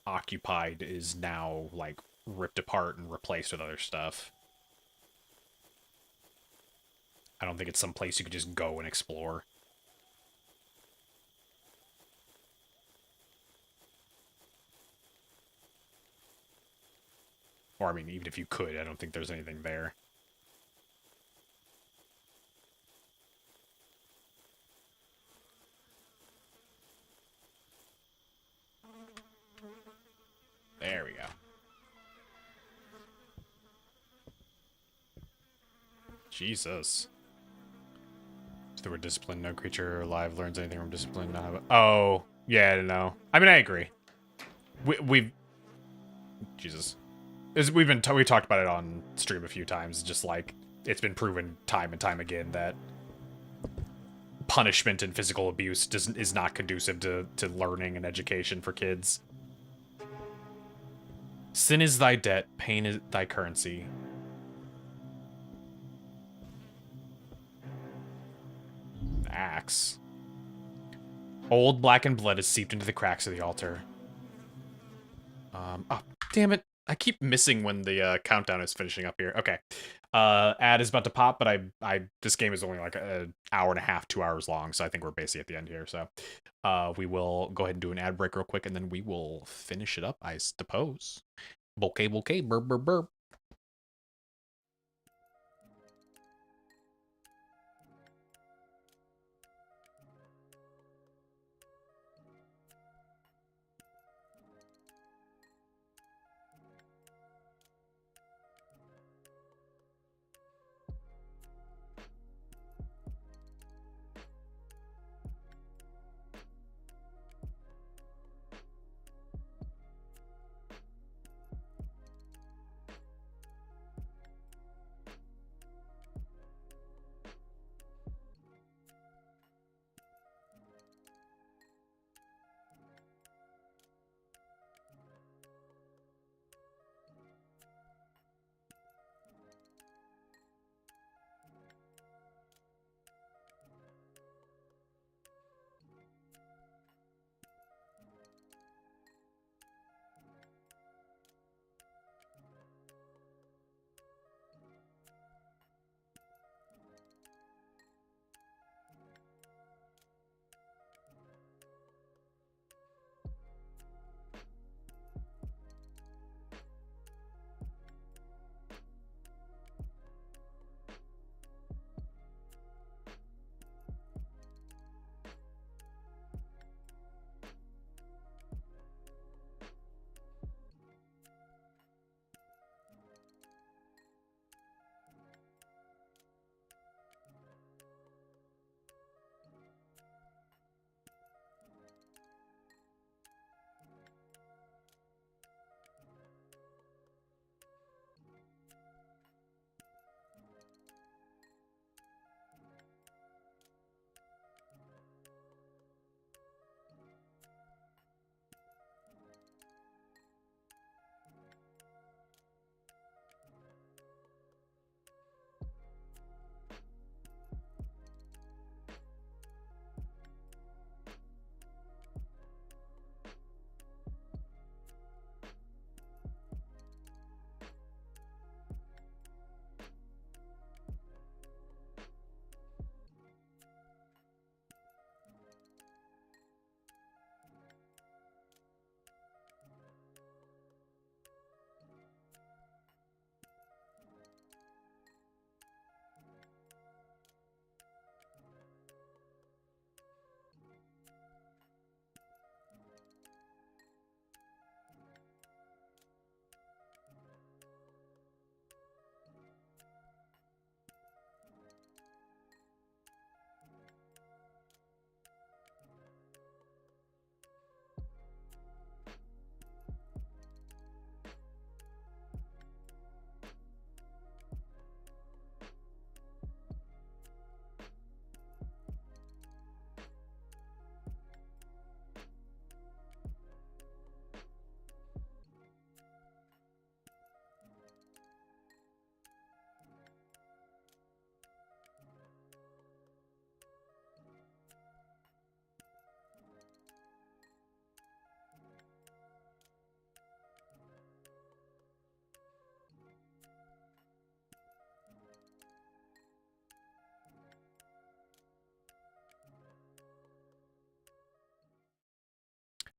occupied is now, like, ripped apart and replaced with other stuff. I don't think it's some place you could just go and explore. Or, I mean, even if you could, I don't think there's anything there. There we go. Jesus. The word discipline. No creature alive learns anything from discipline. Not have oh, yeah, no. I mean, I agree. We've... Jesus. We talked about it on stream a few times. Just like, it's been proven time and time again that punishment and physical abuse is not conducive to learning and education for kids. Sin is thy debt, pain is thy currency. Axe. Old blackened blood is seeped into the cracks of the altar. Oh, damn it. I keep missing when the countdown is finishing up here. Okay. Ad is about to pop, but this game is only like an hour and a half, 2 hours long, so I think we're basically at the end here. So we will go ahead and do an ad break real quick, and then we will finish it up, I suppose. Bokeh, burp, burp, burp.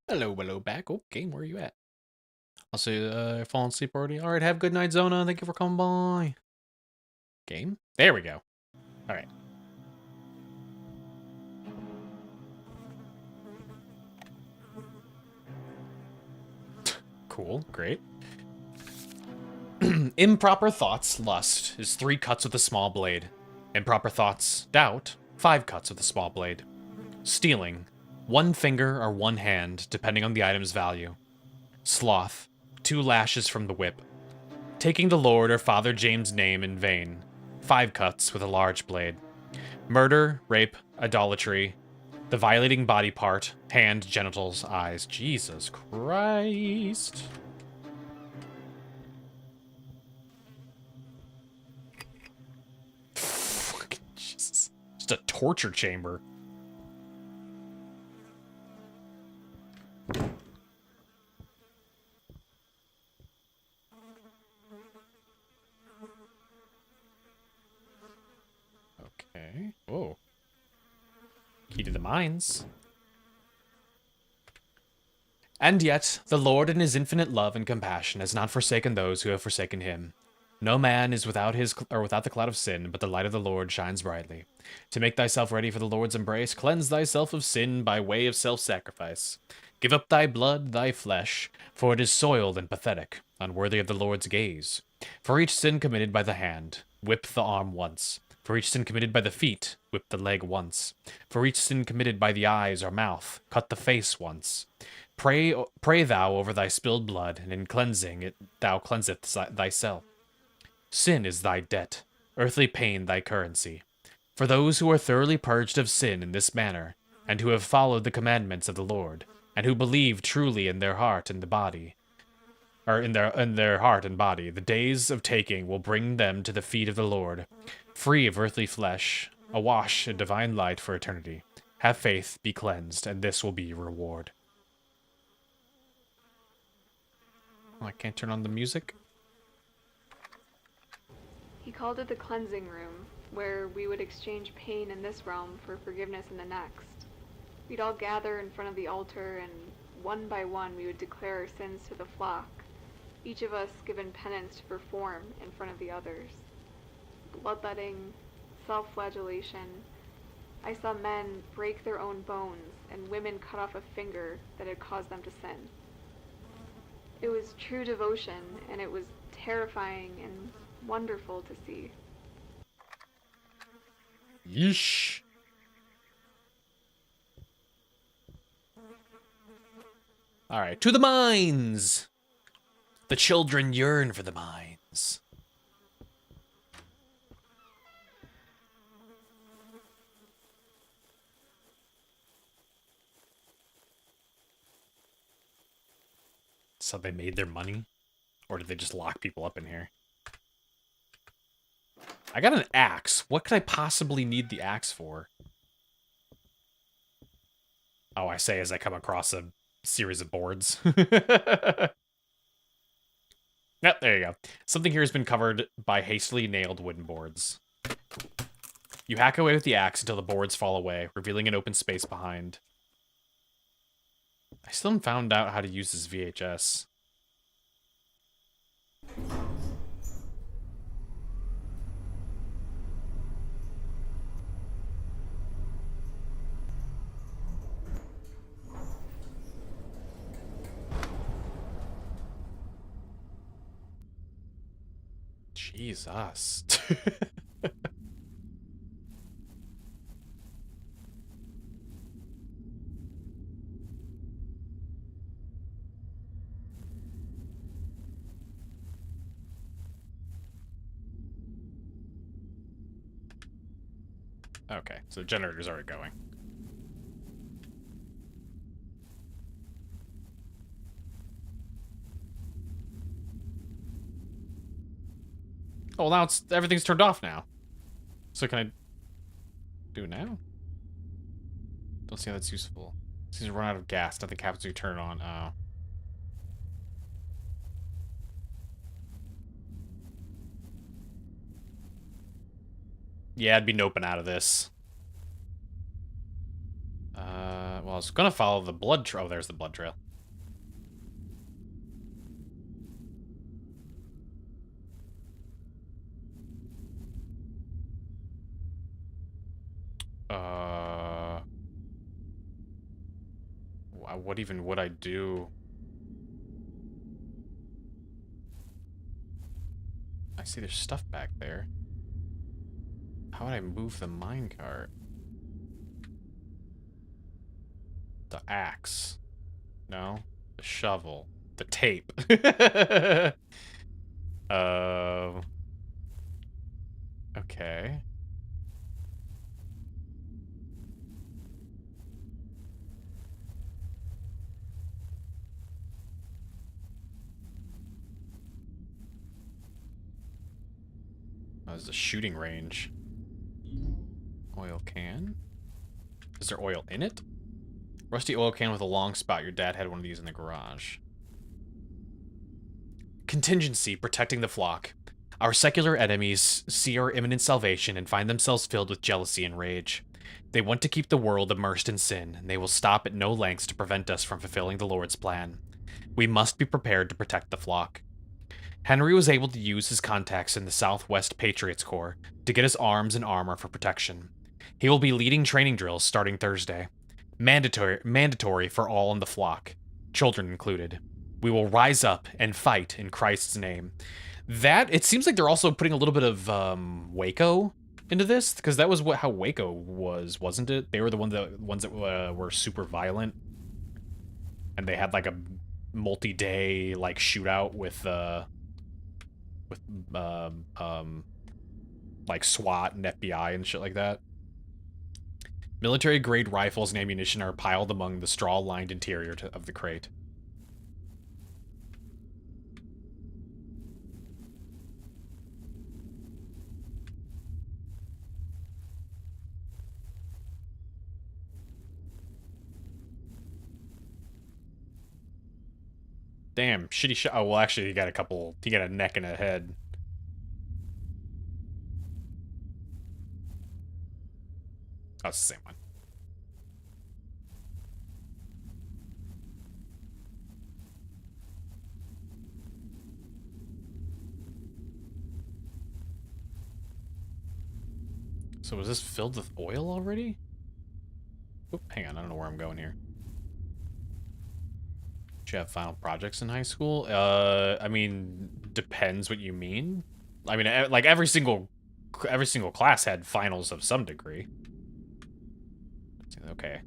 Hello, back. Oh, game, where are you at? I'll say, fallen asleep already. All right, have a good night, Zona. Thank you for coming by. Game? There we go. All right. Cool, great. Improper thoughts, lust, is 3 cuts with a small blade. Improper thoughts, doubt, 5 cuts with a small blade. Stealing, 1 finger or 1 hand, depending on the item's value. Sloth, 2 lashes from the whip. Taking the Lord or Father James' name in vain, 5 cuts with a large blade. Murder, rape, idolatry, the violating body part, hand, genitals, eyes. Jesus Christ. Jesus. Just a torture chamber. Okay. Oh. Key to the mines. And yet, the Lord in his infinite love and compassion has not forsaken those who have forsaken him. No man is without the cloud of sin, but the light of the Lord shines brightly. To make thyself ready for the Lord's embrace, cleanse thyself of sin by way of self-sacrifice. Give up thy blood, thy flesh, for it is soiled and pathetic, unworthy of the Lord's gaze. For each sin committed by the hand, whip the arm once. For each sin committed by the feet, whip the leg once. For each sin committed by the eyes or mouth, cut the face once. Pray thou over thy spilled blood, and in cleansing it thou cleanseth thyself. Sin is thy debt, earthly pain thy currency. For those who are thoroughly purged of sin in this manner, and who have followed the commandments of the Lord, and who believe truly in their heart and the body, or in their heart and body, the days of taking will bring them to the feet of the Lord, free of earthly flesh, awash in divine light for eternity. Have faith, be cleansed, and this will be your reward. Oh, I can't turn on the music? He called it the cleansing room, where we would exchange pain in this realm for forgiveness in the next. We'd all gather in front of the altar, and one by one we would declare our sins to the flock, each of us given penance to perform in front of the others. Bloodletting, self-flagellation. I saw men break their own bones, and women cut off a finger that had caused them to sin. It was true devotion, and it was terrifying and wonderful to see. Yeesh. Alright, to the mines! The children yearn for the mines. So they made their money? Or did they just lock people up in here? I got an axe. What could I possibly need the axe for? Oh, I say as I come across a series of boards. Yep, there you go. Something here has been covered by hastily nailed wooden boards. You hack away with the axe until the boards fall away, revealing an open space behind. I still haven't found out how to use this VHS. Jesus. Okay, so the generator's already going. Oh, well, now everything's turned off now. So can I do it now? Don't see how that's useful. Seems to run out of gas. Nothing happens when you turn it on. Oh. Yeah, I'd be noping out of this. Well, I was gonna follow the blood trail. Oh, there's the blood trail. What even would I do? see there's stuff back there. How would I move the minecart? The axe. No. The shovel. The tape. Okay. Oh, there's a shooting range. Oil can? Is there oil in it? Rusty oil can with a long spout. Your dad had one of these in the garage. Contingency, protecting the flock. Our secular enemies see our imminent salvation and find themselves filled with jealousy and rage. They want to keep the world immersed in sin, and they will stop at no lengths to prevent us from fulfilling the Lord's plan. We must be prepared to protect the flock. Henry was able to use his contacts in the Southwest Patriots Corps to get us arms and armor for protection. He will be leading training drills starting Thursday. Mandatory for all in the flock, children included. We will rise up and fight in Christ's name. That, it seems like they're also putting a little bit of Waco into this, because that was how Waco was, wasn't it? They were the ones that were super violent, and they had like a multi-day like shootout with like SWAT and FBI and shit like that. Military-grade rifles and ammunition are piled among the straw-lined interior of the crate. Damn, shitty shot. Oh, well, actually, he got a neck and a head. Oh, it's the same one. So was this filled with oil already? Oop, hang on, I don't know where I'm going here. Did you have final projects in high school? I mean, depends what you mean. I mean, like every single class had finals of some degree. Okay,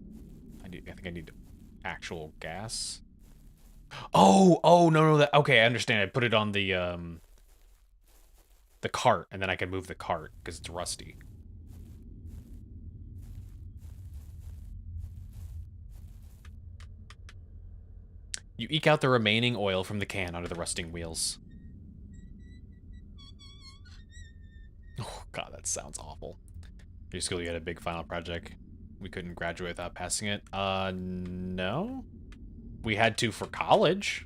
I think I need actual gas. Oh no, that okay. I understand. I put it on the cart, and then I can move the cart because it's rusty. You eke out the remaining oil from the can onto the rusting wheels. Oh god, that sounds awful. Your school, you had a big final project. We couldn't graduate without passing it. No. We had to for college.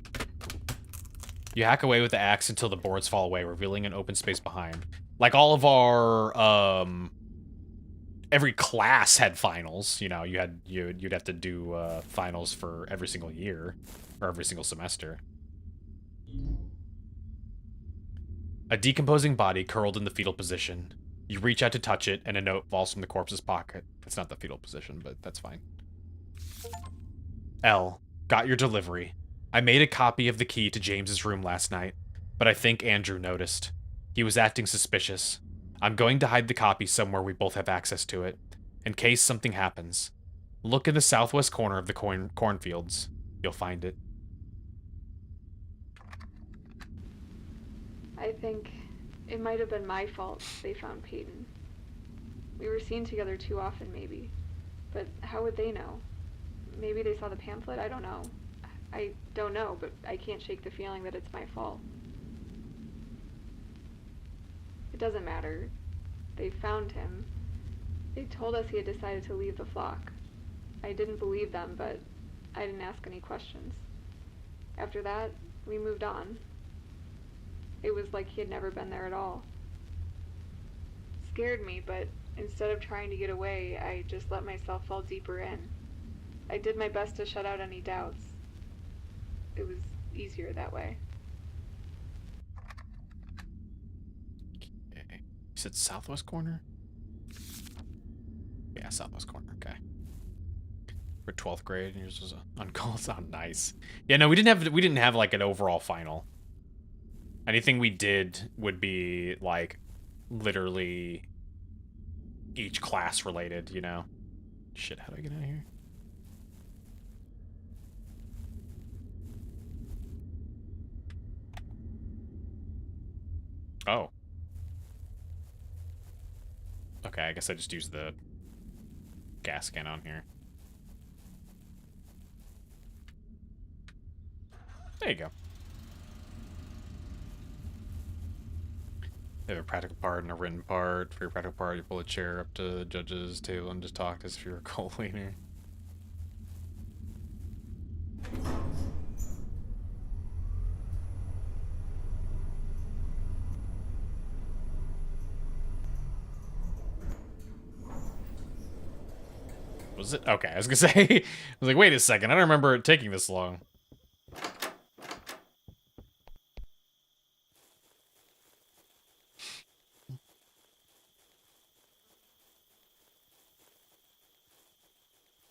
You hack away with the axe until the boards fall away, revealing an open space behind. Like all of our, every class had finals. You know, you'd have to do finals for every single year or every single semester. A decomposing body curled in the fetal position. You reach out to touch it, and a note falls from the corpse's pocket. It's not the fetal position, but that's fine. L. Got your delivery. I made a copy of the key to James's room last night, but I think Andrew noticed. He was acting suspicious. I'm going to hide the copy somewhere we both have access to it, in case something happens. Look in the southwest corner of the cornfields. You'll find it. I think it might have been my fault they found Peyton. We were seen together too often, maybe. But how would they know? Maybe they saw the pamphlet? I don't know. I don't know, but I can't shake the feeling that it's my fault. It doesn't matter. They found him. They told us he had decided to leave the flock. I didn't believe them, but I didn't ask any questions. After that, we moved on. It was like he had never been there at all. It scared me, but instead of trying to get away, I just let myself fall deeper in. I did my best to shut out any doubts. It was easier that way. Okay. You said southwest corner? Yeah, southwest corner, okay. For 12th grade, and yours was uncalled. Oh, nice. Yeah, no, we didn't have like an overall final. Anything we did would be, like, literally each class related, you know? Shit, how do I get out of here? Oh. Okay, I guess I just used the gas can on here. There you go. They have a practical part and a written part. For your practical part, you pull a chair up to the judge's table and just talk as if you're a co-leader. Was it? Okay, I was gonna say, I was like, wait a second, I don't remember it taking this long.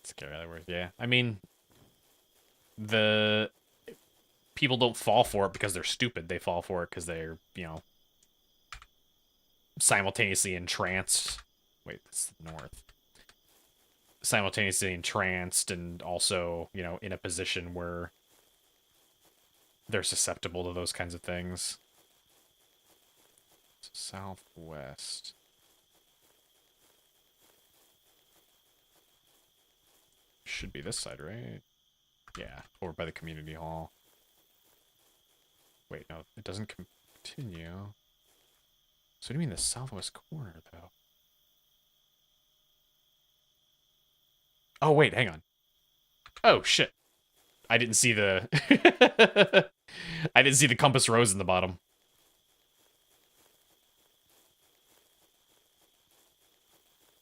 Scary word, yeah. I mean, the people don't fall for it because they're stupid. They fall for it because they're, you know, simultaneously entranced. Wait, that's the north. Simultaneously entranced and also, you know, in a position where they're susceptible to those kinds of things. Southwest. Should be this side, right? Yeah, over by the community hall. Wait, no, it doesn't continue. So what do you mean the southwest corner, though? Oh, wait, hang on. Oh, shit. I didn't see the... I didn't see the compass rose in the bottom.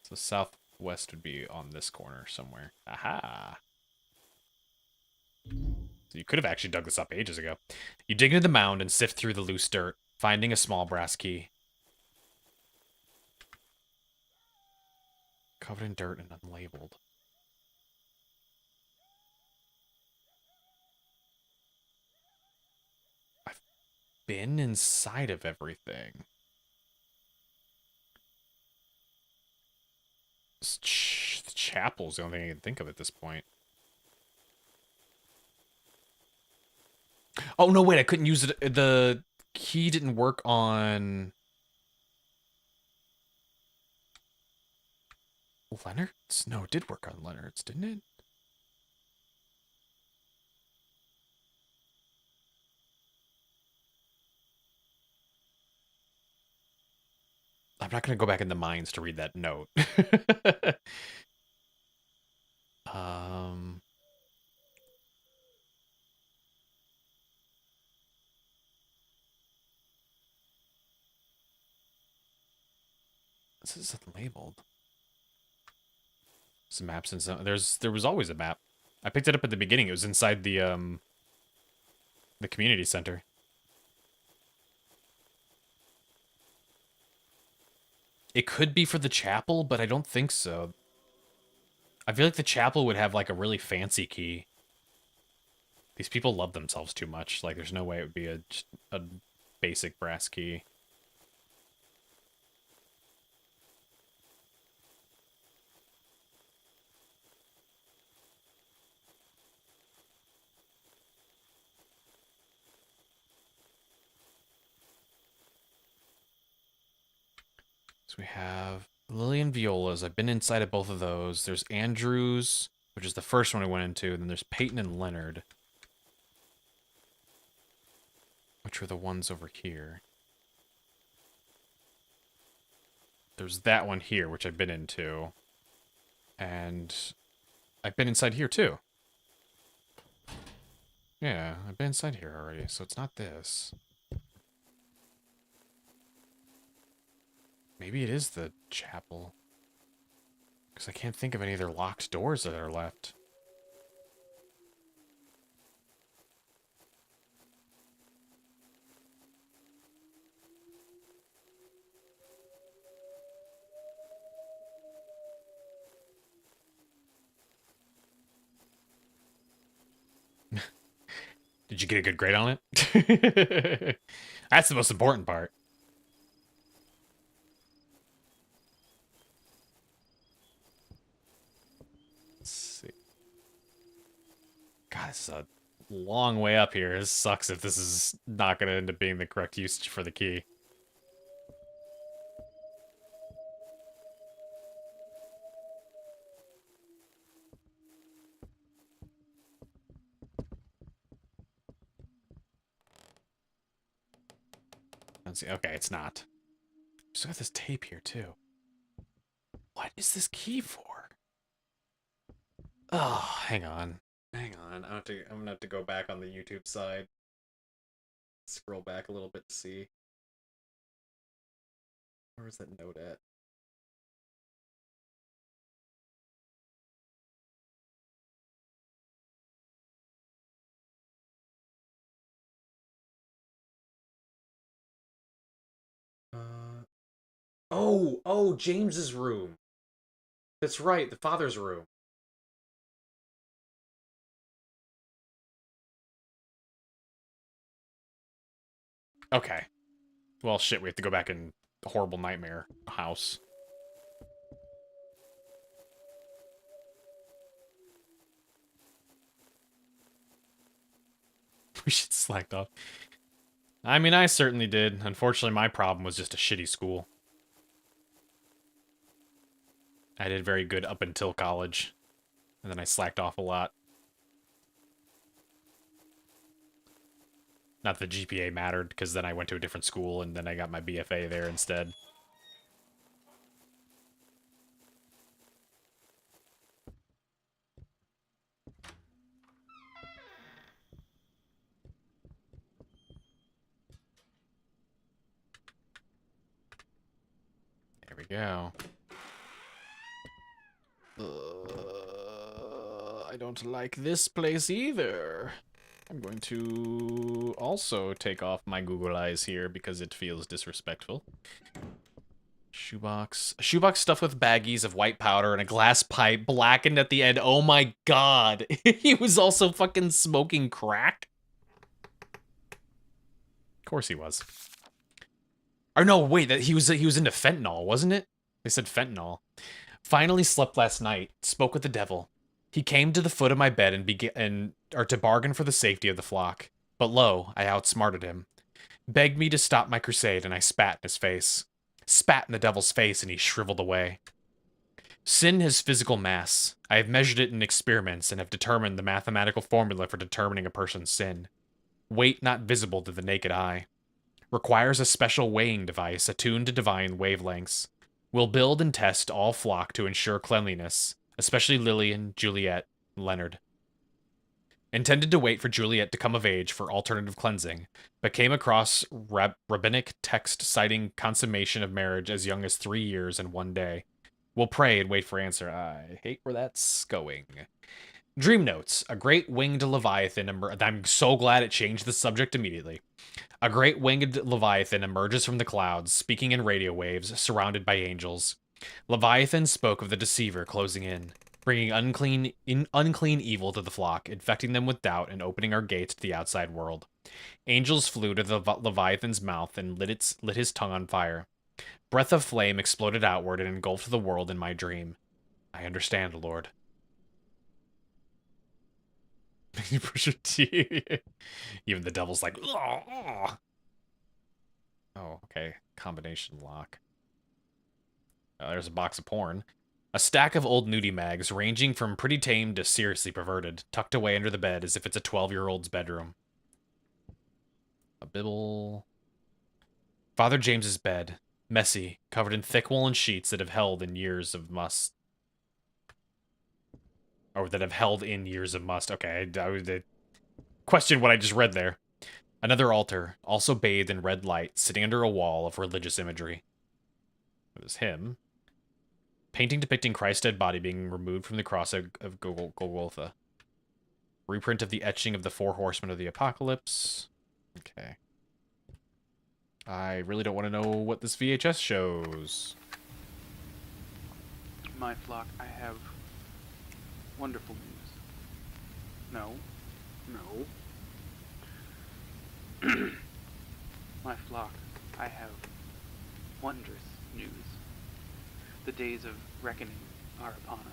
So southwest would be on this corner somewhere. Aha! So you could have actually dug this up ages ago. You dig into the mound and sift through the loose dirt, finding a small brass key. Covered in dirt and unlabeled. I've been inside of everything. The chapel's the only thing I can think of at this point. Oh, no, wait, I couldn't use it. The key didn't work on... Leonard's? No, it did work on Leonard's, didn't it? I'm not going to go back in the mines to read that note. This isn't labeled. Some maps and some... There was always a map. I picked it up at the beginning. It was inside the community center. It could be for the chapel, but I don't think so. I feel like the chapel would have, like, a really fancy key. These people love themselves too much. Like, there's no way it would be a basic brass key. So we have Lily and Viola's. I've been inside of both of those. There's Andrew's, which is the first one I went into. And then there's Peyton and Leonard, which are the ones over here. There's that one here, which I've been into. And I've been inside here, too. Yeah, I've been inside here already, so it's not this. Maybe it is the chapel. Because I can't think of any other locked doors that are left. Did you get a good grade on it? That's the most important part. Let's see. God, this is a long way up here. This sucks if this is not going to end up being the correct use for the key. Let's see. Okay, it's not. Still got this tape here too. What is this key for? Oh, hang on. Hang on. I'm gonna have to go back on the YouTube side. Scroll back a little bit to see. Where was that note at? Oh, James's room. That's right, the father's room. Okay. Well, shit, we have to go back in the horrible nightmare house. We should slacked off. I mean, I certainly did. Unfortunately, my problem was just a shitty school. I did very good up until college, and then I slacked off a lot. Not that the GPA mattered, because then I went to a different school, and then I got my BFA there instead. There we go. I don't like this place either. I'm going to also take off my Google Eyes here because it feels disrespectful. Shoebox. A shoebox stuffed with baggies of white powder and a glass pipe blackened at the end. Oh my god. He was also fucking smoking crack? Of course he was. Or no, wait, that he was into fentanyl, wasn't it? They said fentanyl. Finally slept last night. Spoke with the devil. He came to the foot of my bed and to bargain for the safety of the flock. But lo, I outsmarted him. Begged me to stop my crusade, and I spat in his face. Spat in the devil's face, and he shriveled away. Sin has physical mass. I have measured it in experiments and have determined the mathematical formula for determining a person's sin. Weight not visible to the naked eye. Requires a special weighing device attuned to divine wavelengths. Will build and test all flock to ensure cleanliness, especially Lillian, Juliet, and Leonard. Intended to wait for Juliet to come of age for alternative cleansing, but came across rabbinic text citing consummation of marriage as young as 3 years and 1 day. Will pray and wait for answer. I hate where that's going. Dream notes. A great winged leviathan. I'm so glad it changed the subject immediately. A great winged leviathan emerges from the clouds, speaking in radio waves, surrounded by angels. Leviathan spoke of the deceiver closing in, bringing unclean evil to the flock, infecting them with doubt and opening our gates to the outside world. Angels flew to the Leviathan's mouth and lit his tongue on fire. Breath of flame exploded outward and engulfed the world in my dream. I understand, Lord. Push your teeth. Even the devil's like, oh, okay. Combination lock. There's a box of porn. A stack of old nudie mags, ranging from pretty tame to seriously perverted, tucked away under the bed as if it's a 12-year-old's bedroom. A Bible. Father James's bed. Messy, covered in thick woolen sheets that have held in years of must. Or that have held in years of must. Okay, I question what I just read there. Another altar, also bathed in red light, sitting under a wall of religious imagery. It was him. Painting depicting Christ's dead body being removed from the cross of Golgotha. Reprint of the etching of the 4 horsemen of the apocalypse. Okay. I really don't want to know what this VHS shows. My flock, I have wonderful news. No. My flock, I have wondrous news. The days of reckoning are upon us.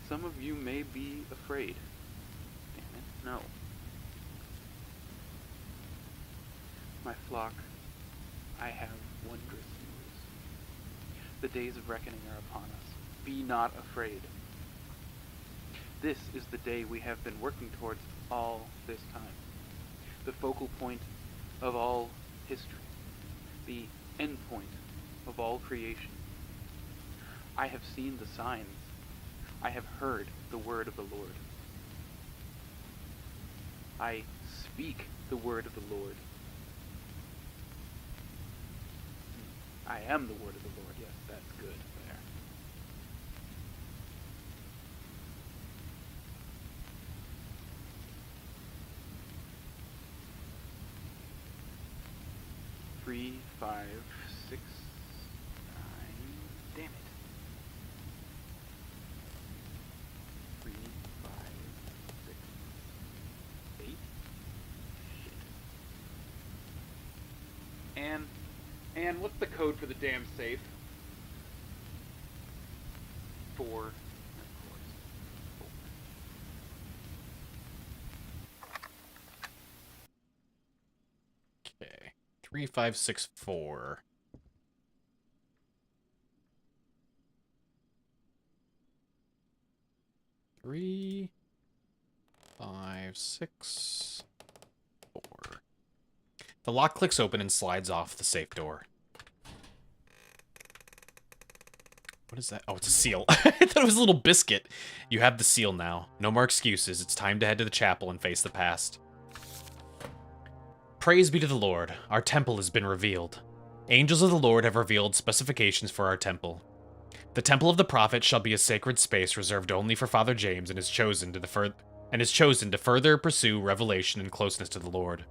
Some of you may be afraid. Damn it, no. My flock, I have wondrous news. The days of reckoning are upon us. Be not afraid. This is the day we have been working towards all this time. The focal point of all history. The end point of all creation. I have seen the signs. I have heard the word of the Lord. I speak the word of the Lord. I am the word of the Lord. Yes, that's good there. Three, 5, 6, 9. Damn it. 3, 5, 6, 8. Shit. And what's the code for the damn safe? 4. Of course. 4. Okay. 3564. Three, 5, 6, 4. The lock clicks open and slides off the safe door. What is that? Oh, it's a seal. I thought it was a little biscuit. You have the seal now. No more excuses. It's time to head to the chapel and face the past. Praise be to the Lord. Our temple has been revealed. Angels of the Lord have revealed specifications for our temple. The temple of the prophet shall be a sacred space reserved only for Father James and is chosen to further pursue revelation and closeness to the Lord.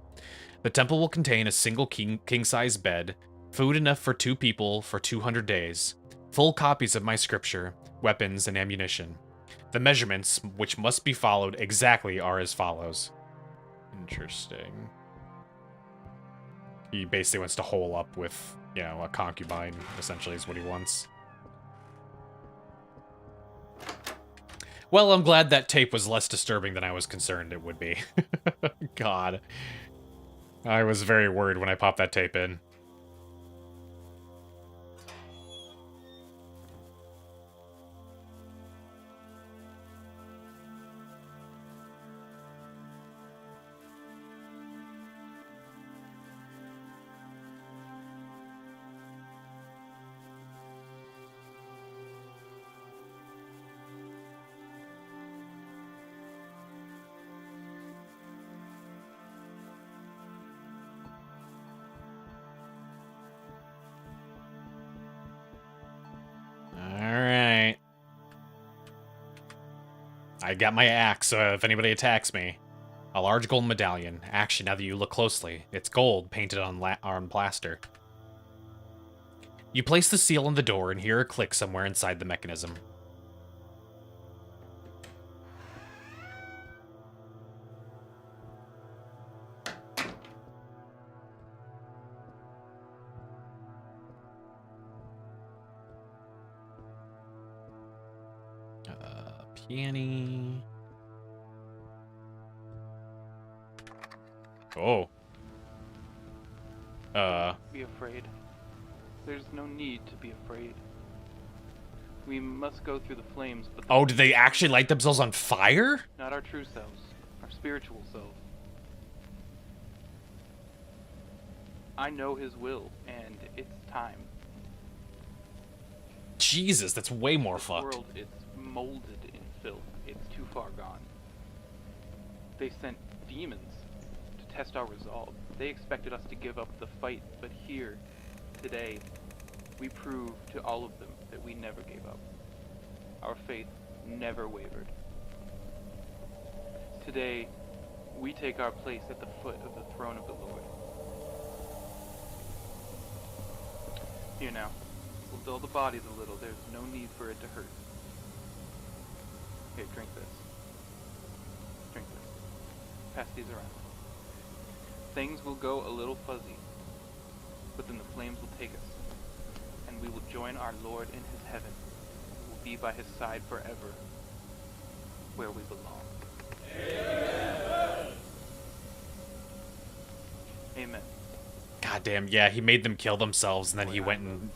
The temple will contain a single king-size bed, food enough for 2 people for 200 days, full copies of my scripture, weapons, and ammunition. The measurements, which must be followed exactly, are as follows. Interesting. He basically wants to hole up with, you know, a concubine, essentially, is what he wants. Well, I'm glad that tape was less disturbing than I was concerned it would be. God. I was very worried when I popped that tape in. Alright. I got my axe, so if anybody attacks me. A large gold medallion. Actually, now that you look closely, it's gold painted on plaster. You place the seal on the door and hear a click somewhere inside the mechanism. Peony. Oh. Be afraid. There's no need to be afraid. We must go through the flames, but... Oh, did they actually light themselves on fire? Not our true selves. Our spiritual selves. I know his will, and it's time. Jesus, that's way more fucked. This world is molded in filth. It's too far gone. They sent demons to test our resolve. They expected us to give up the fight, but here, today, we prove to all of them that we never gave up. Our faith never wavered. Today, we take our place at the foot of the throne of the Lord. Here now, we'll dull the bodies a little. There's no need for it to hurt. Here, drink this. Drink this. Pass these around. things will go a little fuzzy, but then the flames will take us, and we will join our Lord in his heaven. We will be by his side forever, where we belong. Amen. Goddamn, yeah, he made them kill themselves, and then he went and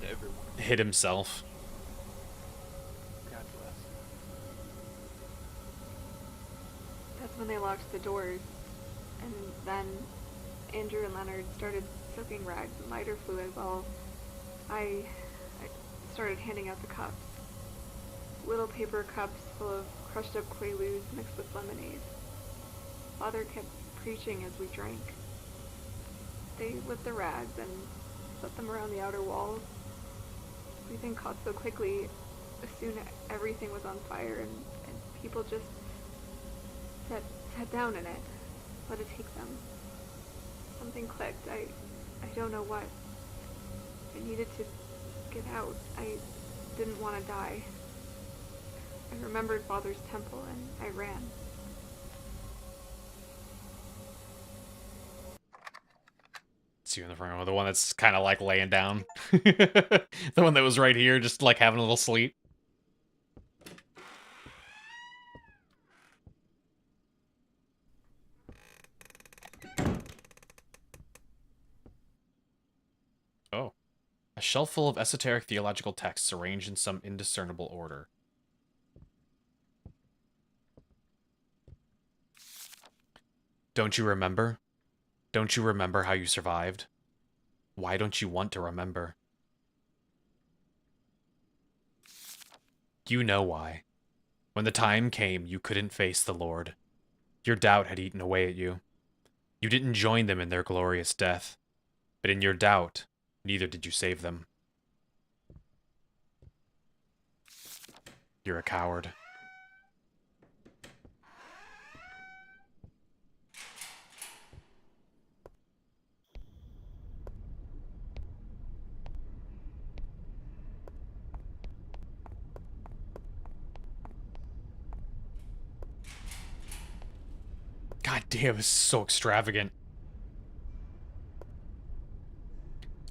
Everyone. hit himself. God bless. That's when they locked the doors. And then Andrew and Leonard started soaking rags in lighter fluid while I started handing out the cups. Little paper cups full of crushed up Quaaludes mixed with lemonade. Father kept preaching as we drank. They lit the rags and set them around the outer walls. Everything caught so quickly. Soon everything was on fire, and people just sat down in it. Let it take them. Something clicked. I don't know what. I needed to get out. I didn't want to die. I remembered Father's temple, and I ran. It's you in the front row, the one that's kind of like laying down. The one that was right here, just like having a little sleep. Oh. A shelf full of esoteric theological texts arranged in some indiscernible order. Don't you remember? Don't you remember how you survived? Why don't you want to remember? You know why. When the time came, you couldn't face the Lord. Your doubt had eaten away at you. You didn't join them in their glorious death. But in your doubt, neither did you save them. You're a coward. God damn, this is so extravagant.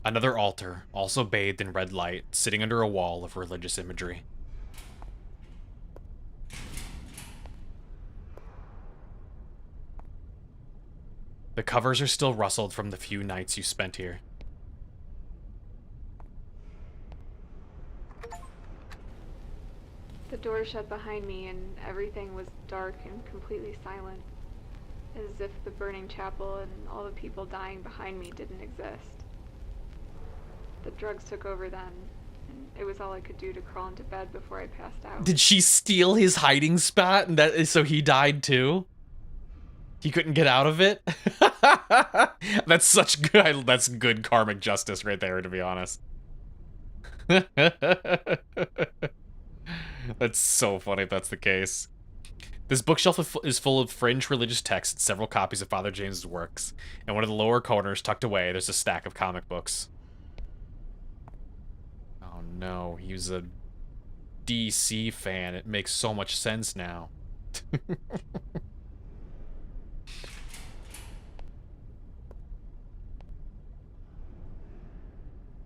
Another altar, also bathed in red light, sitting under a wall of religious imagery. The covers are still rustled from the few nights you spent here. The door shut behind me, and everything was dark and completely silent, as if the burning chapel and all the people dying behind me didn't exist. The drugs took over then, and it was all I could do to crawl into bed before I passed out. Did she steal his hiding spot, and that is so he died too? He couldn't get out of it? That's such good. That's good karmic justice right there, to be honest. That's so funny if that's the case. This bookshelf is full of fringe religious texts and several copies of Father James's works. In one of the lower corners, tucked away, there's a stack of comic books. Oh no, he was a DC fan. It makes so much sense now.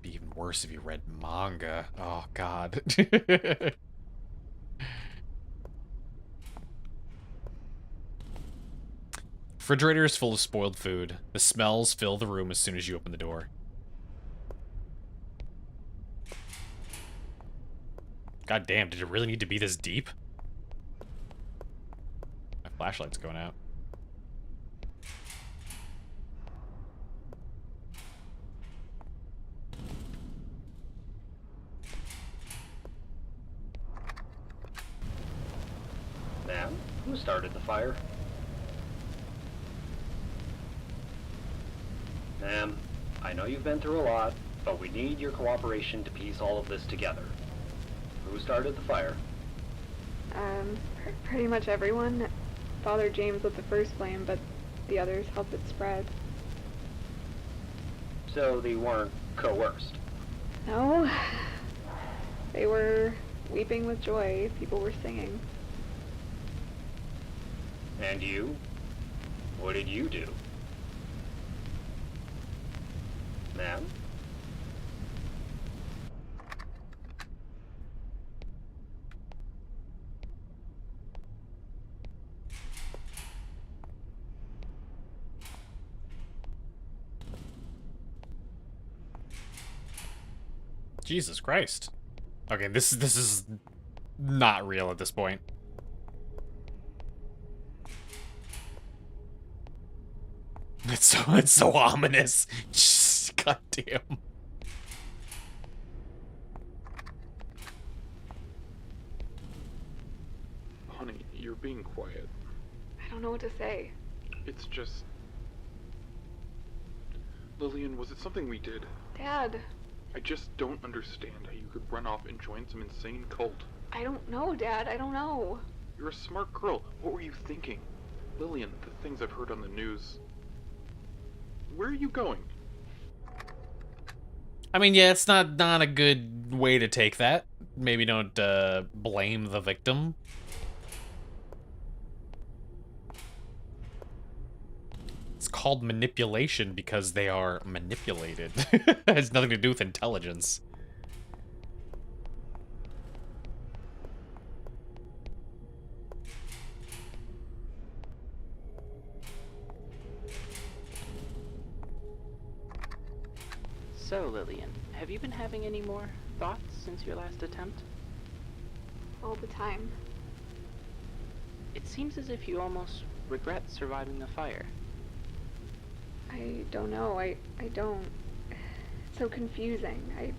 Be even worse if you read manga. Oh god. Refrigerator is full of spoiled food. The smells fill the room as soon as you open the door. God damn, did it really need to be this deep? My flashlight's going out. Ma'am, who started the fire? Ma'am, I know you've been through a lot, but we need your cooperation to piece all of this together. Who started the fire? Pretty much everyone. Father James lit the first flame, but the others helped it spread. So they weren't coerced? No. They were weeping with joy. People were singing. And you? What did you do? Ma'am? Jesus Christ. Okay, this is not real at this point. It's so ominous. God damn. Honey, you're being quiet. I don't know what to say. It's just... Lillian, was it something we did? Dad. I just don't understand how you could run off and join some insane cult. I don't know, Dad. I don't know. You're a smart girl. What were you thinking? Lillian, the things I've heard on the news. Where are you going? I mean, yeah, it's not a good way to take that. Maybe don't blame the victim. It's called manipulation because they are manipulated. It has nothing to do with intelligence. So, Lillian, have you been having any more thoughts since your last attempt? All the time. It seems as if you almost regret surviving the fire. I don't know. I don't. It's so confusing. I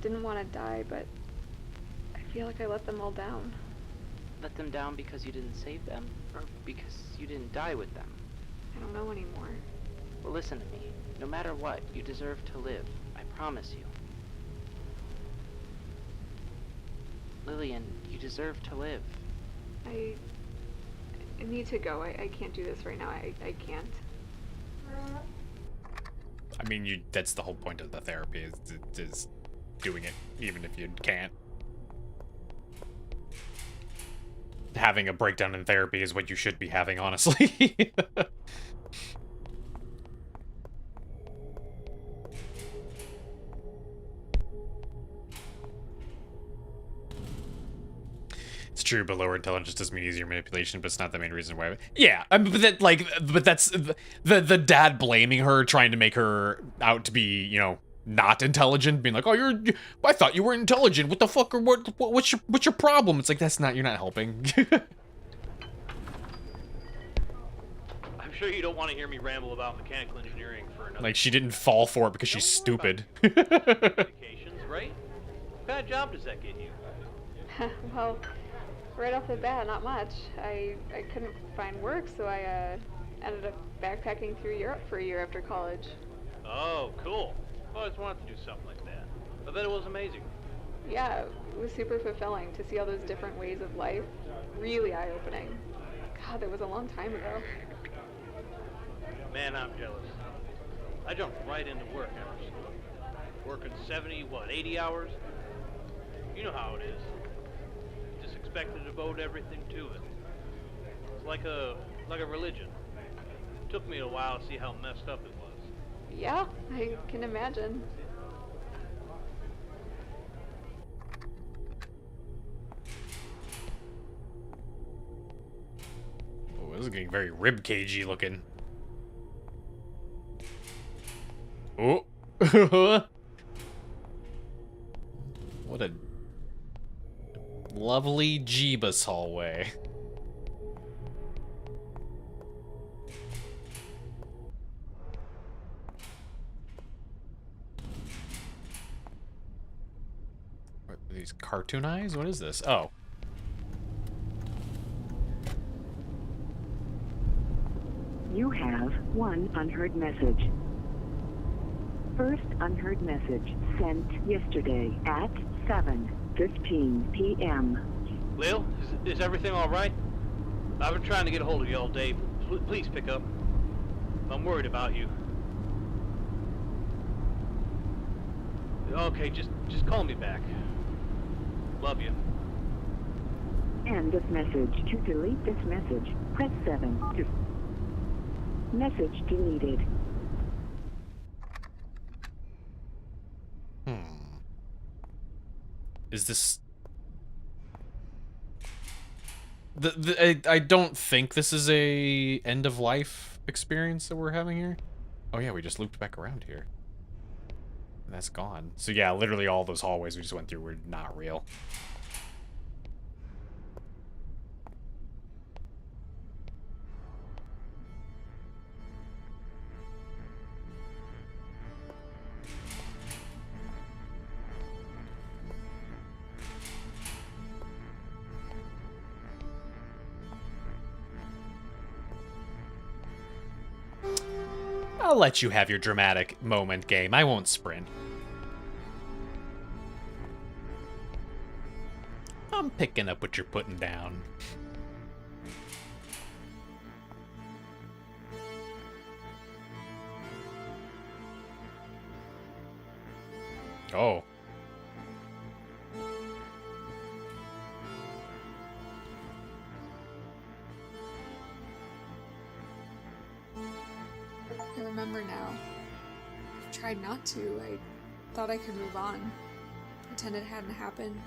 didn't want to die, but I feel like I let them all down. Let them down because you didn't save them? Or because you didn't die with them? I don't know anymore. Well, listen to me. No matter what, you deserve to live. I promise you. Lillian, you deserve to live. I need to go. I can't do this right now. I can't. I mean, that's the whole point of the therapy, is doing it even if you can't. Having a breakdown in therapy is what you should be having, honestly. It's true, but lower intelligence does mean easier manipulation, but it's not the main reason why. Yeah, but that, but that's the dad blaming her, trying to make her out to be, you know, not intelligent, being like, "Oh, I thought you were intelligent. What the fuck? Or what's your problem?" It's like, you're not helping. I'm sure you don't want to hear me ramble about mechanical engineering for another. Like, she didn't fall for it because she's stupid. Communications, right? What kind of job does that get you? Well, right off the bat, not much. I couldn't find work, so I ended up backpacking through Europe for a year after college. Oh, cool. I always wanted to do something like that. I bet it was amazing. Yeah, it was super fulfilling to see all those different ways of life. Really eye-opening. God, that was a long time ago. Man, I'm jealous. I jumped right into work, Emerson. Working 70, 80 hours? You know how it is. Just expect to devote everything to it. It's like a religion. It took me a while to see how messed up it was. Yeah, I can imagine. Oh, this is getting very rib cagey looking. Oh. What a lovely Jeebus hallway. What are these cartoon eyes? What is this? Oh. You have one unheard message. First unheard message sent yesterday at 7:15 p.m. Lil, is everything all right? I've been trying to get a hold of you all day. Please pick up. I'm worried about you. Okay, just call me back. Love you. End of message. To delete this message, press 7. Message deleted. Is this... I don't think this is a end-of-life experience that we're having here. Oh yeah, we just looped back around here. And that's gone. So yeah, literally all those hallways we just went through were not real. I'll let you have your dramatic moment, game. I won't sprint. I'm picking up what you're putting down. Oh. I remember now. I tried not to. I thought I could move on. Pretend it hadn't happened.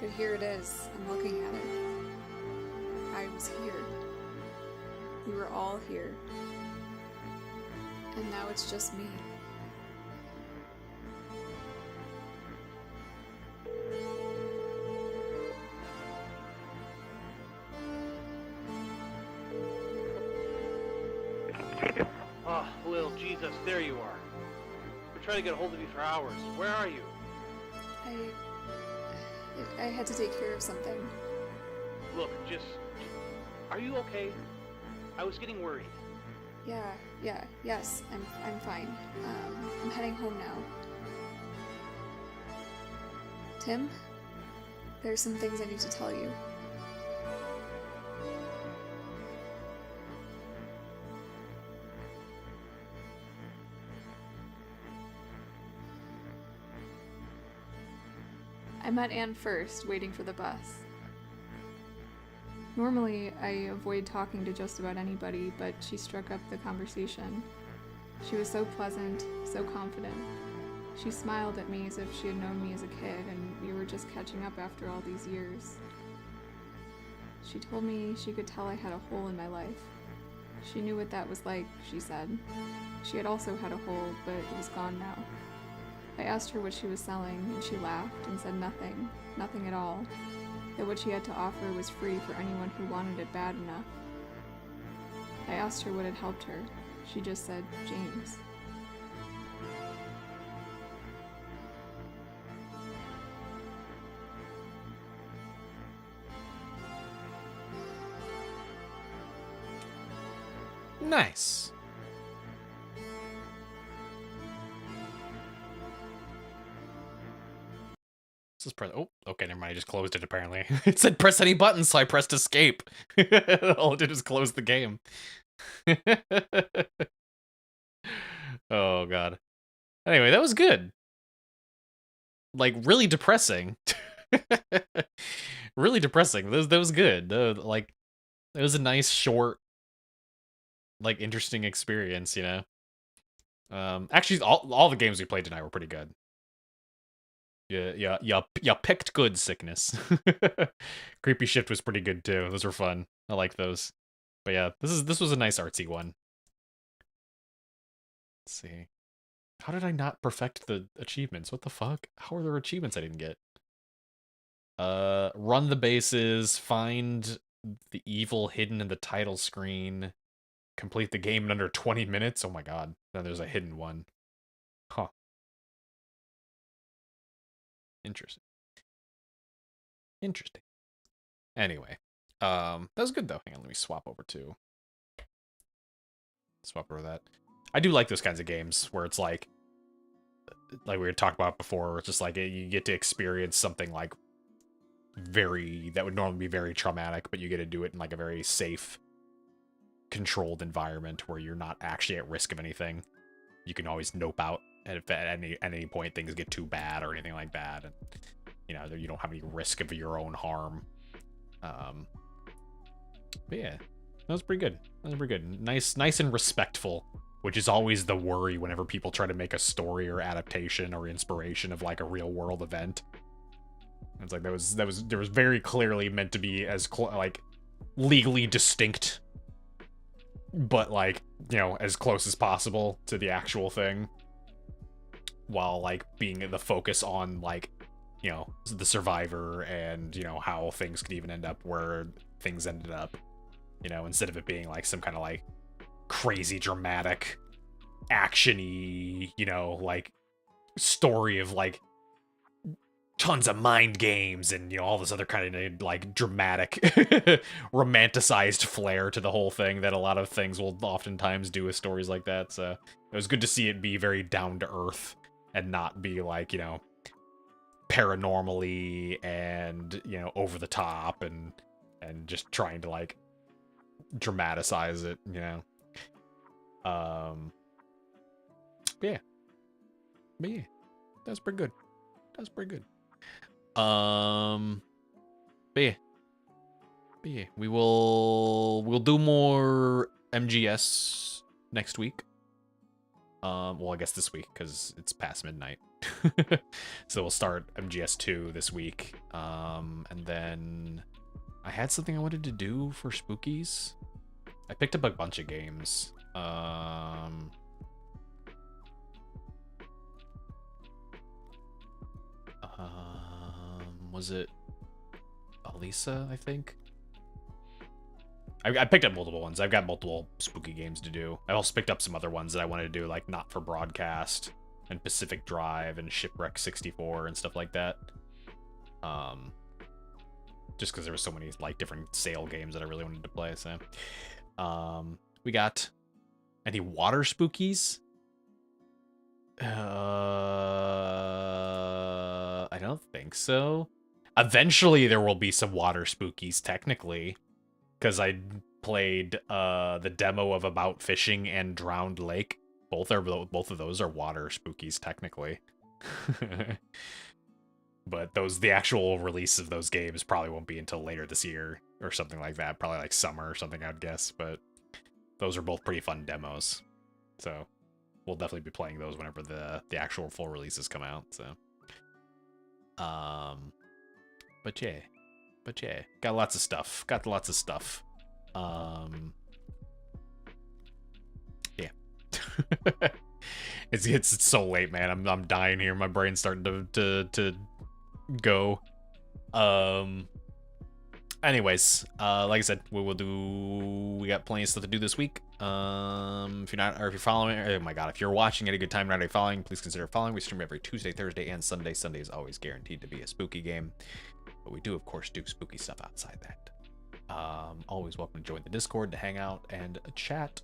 But here it is. I'm looking at it. I was here. We were all here. And now it's just me. Oh, Lil, Jesus, there you are. We're trying to get a hold of you for hours. Where are you? I had to take care of something. Look, are you okay? I was getting worried. Yes, I'm fine. I'm heading home now. Tim? There's some things I need to tell you. I met Anne first, waiting for the bus. Normally, I avoid talking to just about anybody, but she struck up the conversation. She was so pleasant, so confident. She smiled at me as if she had known me as a kid, and we were just catching up after all these years. She told me she could tell I had a hole in my life. She knew what that was like, she said. She had also had a hole, but it was gone now. I asked her what she was selling, and she laughed and said nothing at all, that what she had to offer was free for anyone who wanted it bad enough. I asked her what had helped her. She just said, James. Nice. This is press. Oh, okay, never mind. I just closed it. Apparently, it said press any button, so I pressed escape. All it did was close the game. Oh god. Anyway, that was good. Like really depressing. Really depressing. That was good. Like it was a nice short, like interesting experience. You know. Actually, all the games we played tonight were pretty good. Yeah, picked good, Sickness. Creepy Shift was pretty good too. Those were fun. I like those. But yeah, this was a nice artsy one. Let's see. How did I not perfect the achievements? What the fuck? How are there achievements I didn't get? Run the bases, find the evil hidden in the title screen, complete the game in under 20 minutes. Oh my god. Then there's a hidden one. Huh. Interesting. Anyway, that was good though. Hang on, let me swap over that. I do like those kinds of games where it's like we had talked about before, where it's just like you get to experience something like that would normally be very traumatic, but you get to do it in like a very safe, controlled environment where you're not actually at risk of anything. You can always nope out if at any point things get too bad or anything like that, and you know you don't have any risk of your own harm. But yeah, that was pretty good. Nice and respectful, which is always the worry whenever people try to make a story or adaptation or inspiration of like a real world event. It's like there was very clearly meant to be as like legally distinct, but like, you know, as close as possible to the actual thing, while like being the focus on like, you know, the survivor and, you know, how things could even end up where things ended up, you know, instead of it being like some kind of like crazy dramatic action-y, you know, like story of like tons of mind games and, you know, all this other kind of like dramatic romanticized flair to the whole thing that a lot of things will oftentimes do with stories like that. So it was good to see it be very down to earth and not be like, you know, paranormally and, you know, over the top and just trying to like dramatize it, you know. But yeah, that's pretty good. That's pretty good. But yeah, we'll do more MGS next week. Well, I guess this week because it's past midnight. So we'll start MGS 2 this week. And then I had something I wanted to do for Spookies. I picked up a bunch of games. Was it Elisa, I think? I picked up multiple ones. I've got multiple spooky games to do. I also picked up some other ones that I wanted to do, like Not for Broadcast and Pacific Drive and Shipwreck 64 and stuff like that. Just because there were so many like different sale games that I really wanted to play. So, we got any water spookies? I don't think so. Eventually there will be some water spookies, technically, because I played the demo of About Fishing and Drowned Lake. Both of those are water spookies, technically. But the actual release of those games probably won't be until later this year or something like that. Probably like summer or something, I'd guess. But those are both pretty fun demos, so we'll definitely be playing those whenever the actual full releases come out. So, but yeah, got lots of stuff. Yeah. It's so late, man. I'm dying here. My brain's starting to go. Anyways, like I said, we got plenty of stuff to do this week. If you're following, oh my god, if you're watching at a good time, not already following, please consider following. We stream every Tuesday, Thursday, and Sunday. Sunday is always guaranteed to be a spooky game, but we do, of course, do spooky stuff outside that. Always welcome to join the Discord to hang out and chat,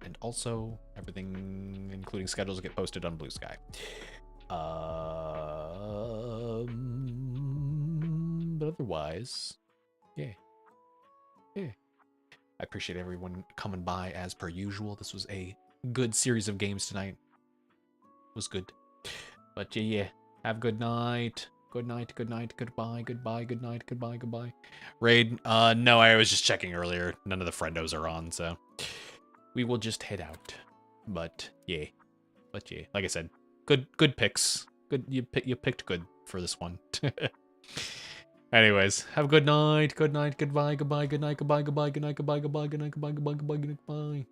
and also everything, including schedules, get posted on Blue Sky. But otherwise, yeah. I appreciate everyone coming by as per usual. This was a good series of games tonight. It was good. But yeah. Have a good night. Good night. Goodbye. Goodbye. Raid, no, I was just checking earlier. None of the friendos are on, so we will just head out. But yeah. Like I said, good picks. Good, you picked good for this one. Anyways, have a good night. Goodbye. Goodbye. Good night. Goodbye. Goodbye. Goodbye. Goodbye.